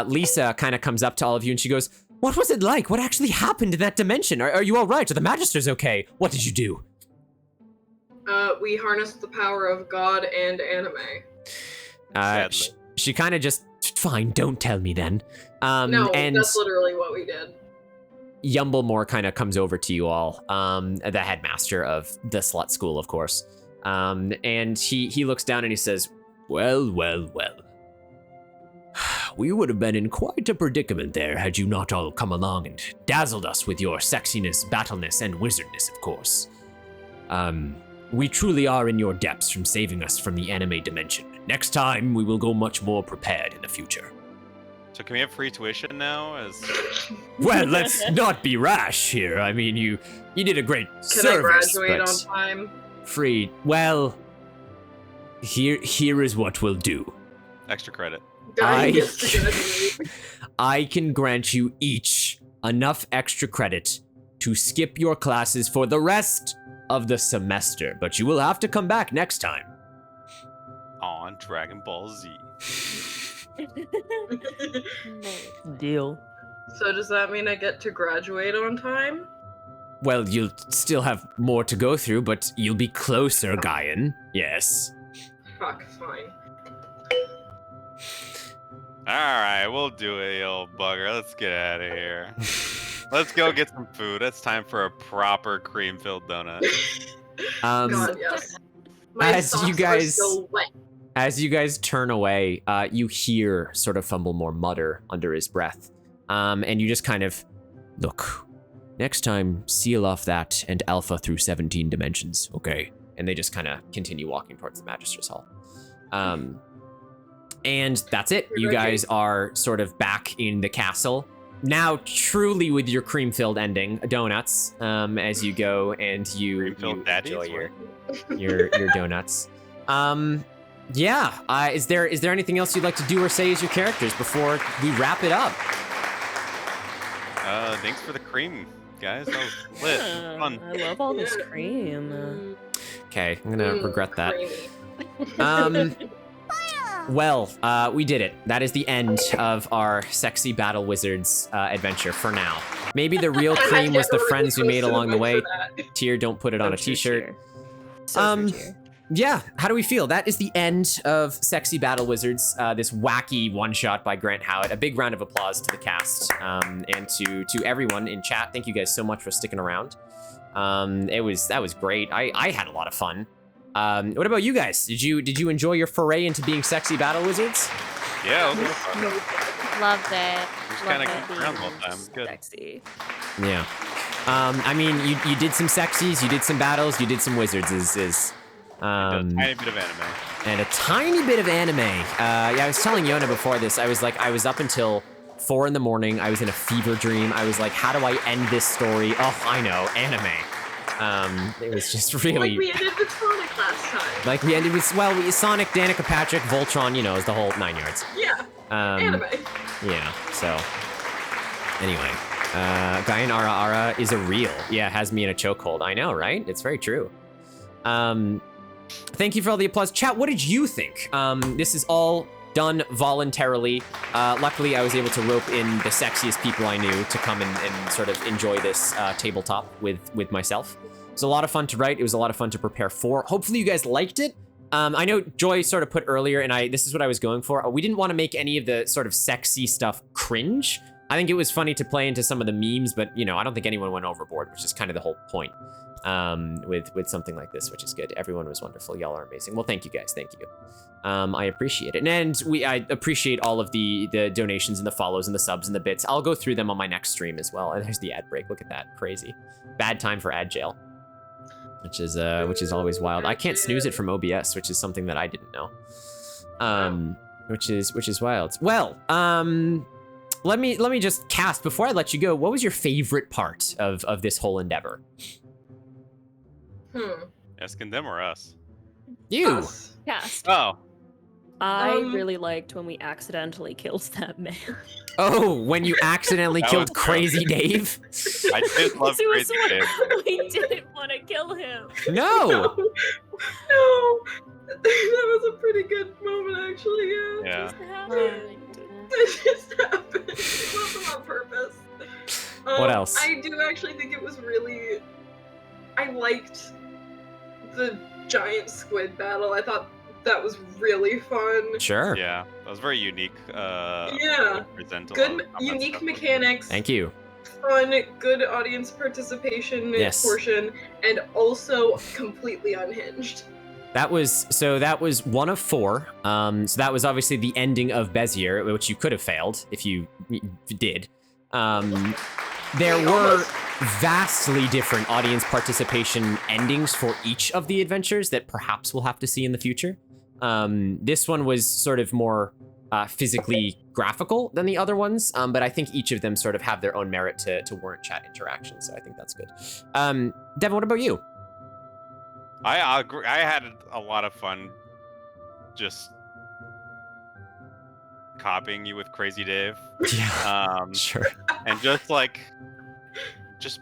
Lisa kind of comes up to all of you and she goes, what was it like? What actually happened in that dimension? Are you all right? Are the Magisters okay? What did you do? We harnessed the power of God and anime. Sadly. She kind of just, fine, don't tell me then. No, and that's literally what we did. Yumblemore kind of comes over to you all, the headmaster of the slut school, of course. And he looks down and he says, well. We would have been in quite a predicament there had you not all come along and dazzled us with your sexiness, battleness, and wizardness, of course. We truly are in your depths from saving us from the anime dimension. Next time, we will go much more prepared in the future. So can we have free tuition now? Well, let's not be rash here. I mean, you did a great Can service, I graduate but on time? free. Well, here is what we'll do. Extra credit. Guy gets to graduate. I can grant you each enough extra credit to skip your classes for the rest of the semester, but you will have to come back next time. On Dragon Ball Z. Nice. Deal. So does that mean I get to graduate on time? Well, you'll still have more to go through, but you'll be closer, Guyan. Yes. Fuck, fine. Alright, we'll do it, you old bugger. Let's get out of here. Let's go get some food. It's time for a proper cream-filled donut. God, yes. My as socks you guys- are still wet. As you guys turn away, you hear sort of Fumblemore mutter under his breath. And you just kind of, look, next time, seal off that and alpha through 17 dimensions, okay? And they just kind of continue walking towards the Magister's Hall. And that's it. You guys are sort of back in the castle. Now, truly with your cream-filled ending, donuts, as you go and you daddies, enjoy your donuts. Yeah. Is there anything else you'd like to do or say as your characters before we wrap it up? Thanks for the cream, guys. That was lit. Yeah, Fun. I love all this cream. Okay, I'm gonna regret that. Creamy. Well, we did it. That is the end of our Sexy Battle Wizards adventure for now. Maybe the real I'm cream was the never friends we really made close to along the the way. mic for that. Tier, don't put it on a So true, t-shirt. Tier. So true, Tier. Yeah, how do we feel? That is the end of Sexy Battle Wizards, this wacky one-shot by Grant Howitt. A big round of applause to the cast and to everyone in chat. Thank you guys so much for sticking around. That was great. I had a lot of fun. What about you guys? Did you enjoy your foray into being Sexy Battle Wizards? Yeah, it was fun. Loved it. Just kind of Loved goofed it. around the whole time. Good. Sexy. Yeah. I mean, you did some sexies, you did some battles, you did some wizards. A tiny bit of anime. And a tiny bit of anime. Yeah, I was telling Yona before this, I was up until 4 in the morning. I was in a fever dream. I was like, how do I end this story? Oh, I know, anime. It was just really... Like we ended with Sonic last time. Like we ended with, well, Sonic, Danica Patrick, Voltron, you know, is the whole 9 yards. Yeah. Anime. Yeah, so... Anyway, Gaian Ara Ara is a real. Yeah, has me in a chokehold. I know, right? It's very true. Thank you for all the applause. Chat, what did you think? This is all done voluntarily. Luckily, I was able to rope in the sexiest people I knew to come and sort of enjoy this tabletop with myself. It was a lot of fun to write. It was a lot of fun to prepare for. Hopefully you guys liked it. I know Joy sort of put earlier, and this is what I was going for. We didn't want to make any of the sort of sexy stuff cringe. I think it was funny to play into some of the memes, but you know, I don't think anyone went overboard, which is kind of the whole point. With something like this, which is good. Everyone was wonderful. Y'all are amazing. Well, thank you guys. Thank you. I appreciate it. And I appreciate all of the donations and the follows and the subs and the bits. I'll go through them on my next stream as well. And there's the ad break. Look at that. Crazy. Bad time for ad jail. Which is always wild. I can't snooze it from OBS, which is something that I didn't know. Which is wild. Well, let me just cast before I let you go. What was your favorite part of this whole endeavor? Asking them or us? You. Us. Cast. Oh. I really liked when we accidentally killed that man. Oh, when you accidentally That killed was Crazy Dave? I did love It was Crazy when Dave. we didn't want to kill him. No. No. That was a pretty good moment, actually. Yeah. Yeah. It happened. That just happened. It wasn't on purpose. What else? I do actually think it was really... I liked the giant squid battle. I thought that was really fun. Sure. Yeah, that was very unique. Yeah. Present a lot Good, of combat unique stuff. mechanics. Thank you. Fun, good audience participation Yes. portion, and also completely unhinged. That was 1 of 4. So that was obviously the ending of Bezier, which you could have failed if you did. There were vastly different audience participation endings for each of the adventures that perhaps we'll have to see in the future. This one was sort of more physically graphical than the other ones, but I think each of them sort of have their own merit to warrant chat interaction, so I think that's good. Devin, what about you? I agree. I had a lot of fun just copying you with Crazy Dave. Yeah, sure. And just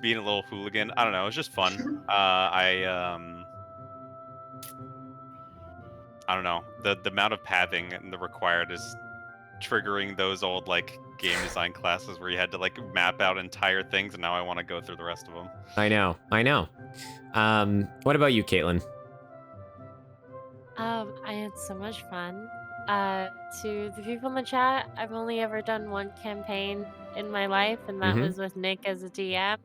being a little hooligan. I don't know. It was just fun. I don't know. The amount of pathing and the required is triggering those old like game design classes where you had to like map out entire things, and now I want to go through the rest of them. I know. What about you, Caitlin? I had so much fun. To the people in the chat, I've only ever done one campaign in my life, and that was with Nick as a DM.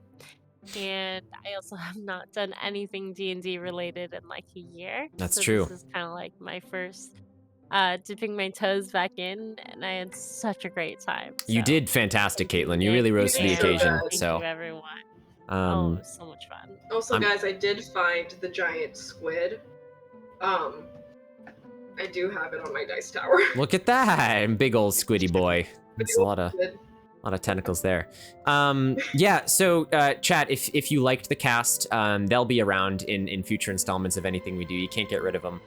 And I also have not done anything D&D related in like a year. That's so true. This is kind of like my first dipping my toes back in, and I had such a great time. You so did fantastic, thank you, Caitlin. You really Nick. rose to the You did so occasion. good. Thank So, you, everyone. Oh, it was so much fun. Also, I'm- guys, I did find the giant squid. I do have it on my dice tower. look at that, big old squiddy boy. It's a lot of tentacles there. Yeah, so chat, if you liked the cast, they'll be around in future installments of anything we do. You can't get rid of them.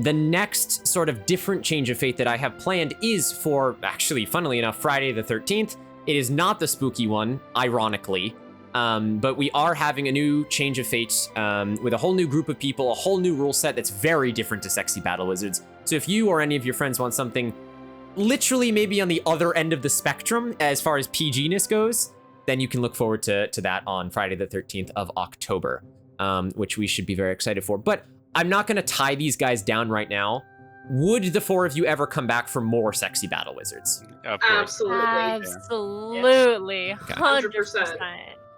The next sort of different change of fate that I have planned is for, actually, funnily enough, Friday the 13th. It is not the spooky one, ironically, but we are having a new change of fate with a whole new group of people, a whole new rule set that's very different to Sexy Battle Wizards. So if you or any of your friends want something literally maybe on the other end of the spectrum as far as PG-ness goes, then you can look forward to that on Friday the 13th of October, which we should be very excited for. But I'm not going to tie these guys down right now. Would the four of you ever come back for more Sexy Battle Wizards? Of course. Absolutely. 100%.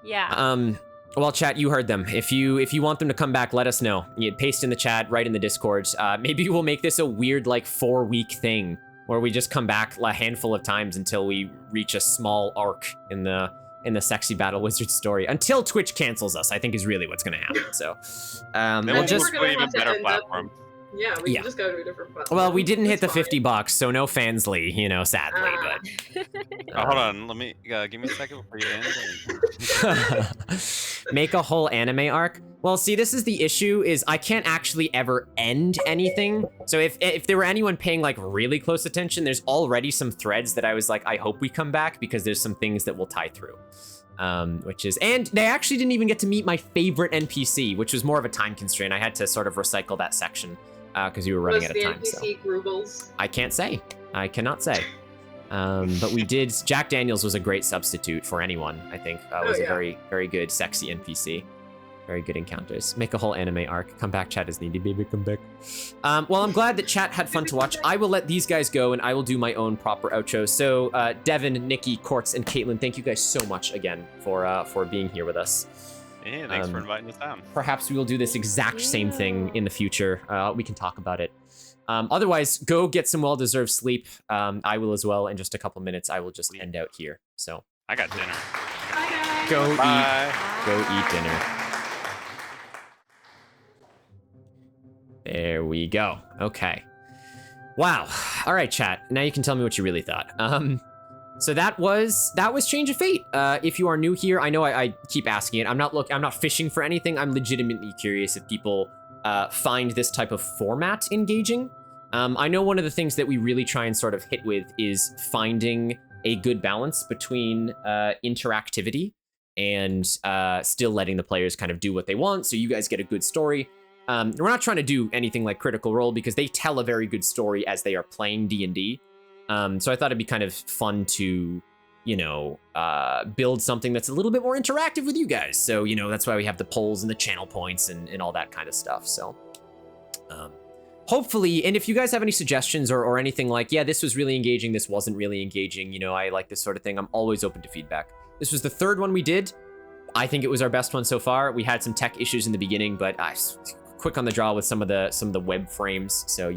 Yeah. Well, chat, you heard them. If you want them to come back, let us know. You paste in the chat, write in the Discord. Maybe we'll make this a weird, like, 4-week thing where we just come back a handful of times until we reach a small arc in the Sexy Battle Wizard story. Until Twitch cancels us, I think is really what's going to happen. So, Then we'll we'll just... move to an even better platform. Yeah, we can just go to a different platform. Well, we didn't hit the That's fine. $50, so no Fansly, sadly, but... Hold on, let me give me a second before you end. Make a whole anime arc? Well, see, this is the issue, is I can't actually ever end anything. So if there were anyone paying, like, really close attention, there's already some threads that I was like, I hope we come back, because there's some things that we'll tie through. And they actually didn't even get to meet my favorite NPC, which was more of a time constraint. I had to sort of recycle that section, because we were running out of time. Was the NPC Grubbles? I can't say. I cannot say. But we did. Jack Daniels was a great substitute for anyone, I think. Was a very, very good, sexy NPC. Very good encounters. Make a whole anime arc. Come back, chat, as needed. Baby, come back. Well, I'm glad that chat had fun to watch. I will let these guys go, and I will do my own proper outro. So, Devin, Nikki, Quartz, and Caitlin, thank you guys so much again for being here with us. Yeah, thanks for inviting us down. Perhaps we will do this exact same thing in the future. We can talk about it. Otherwise, go get some well-deserved sleep. I will as well. In just a couple minutes, I will just end out here. So I got dinner. Bye, guys. Go eat dinner. There we go. Okay. Wow. All right, chat. Now you can tell me what you really thought. So that was Change of Fate. If you are new here, I know I keep asking it. I'm not fishing for anything. I'm legitimately curious if people find this type of format engaging. I know one of the things that we really try and sort of hit with is finding a good balance between interactivity and still letting the players kind of do what they want, so you guys get a good story. We're not trying to do anything like Critical Role, because they tell a very good story as they are playing D&D. So I thought it'd be kind of fun to, build something that's a little bit more interactive with you guys. So, that's why we have the polls and the channel points and all that kind of stuff. So, hopefully, and if you guys have any suggestions or anything like, yeah, this was really engaging, this wasn't really engaging, I like this sort of thing, I'm always open to feedback. This was the third one we did. I think it was our best one so far. We had some tech issues in the beginning, but quick on the draw with some of the web frames. So,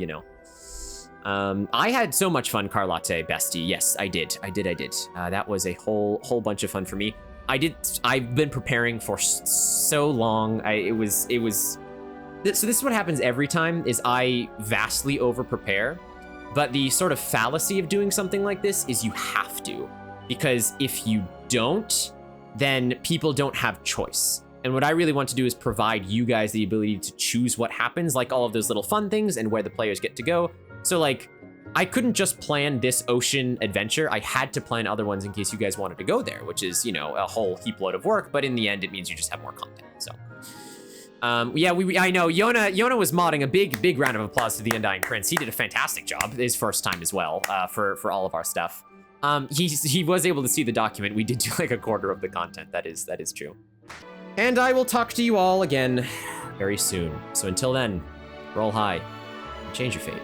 I had so much fun, Carlotte, bestie. Yes, I did. That was a whole bunch of fun for me. I've been preparing for so long. So this is what happens every time, is I vastly over prepare, but the sort of fallacy of doing something like this is you have to, because if you don't, then people don't have choice. And what I really want to do is provide you guys the ability to choose what happens, like all of those little fun things and where the players get to go. So like, I couldn't just plan this ocean adventure. I had to plan other ones in case you guys wanted to go there, which is, a whole heap load of work, but in the end, it means you just have more content. So, yeah, I know Yona was modding. A big round of applause to the Undying Prince. He did a fantastic job, his first time as well, for all of our stuff. He was able to see the document. We did do like a quarter of the content. That is true. And I will talk to you all again very soon. So until then, roll high and change your fate.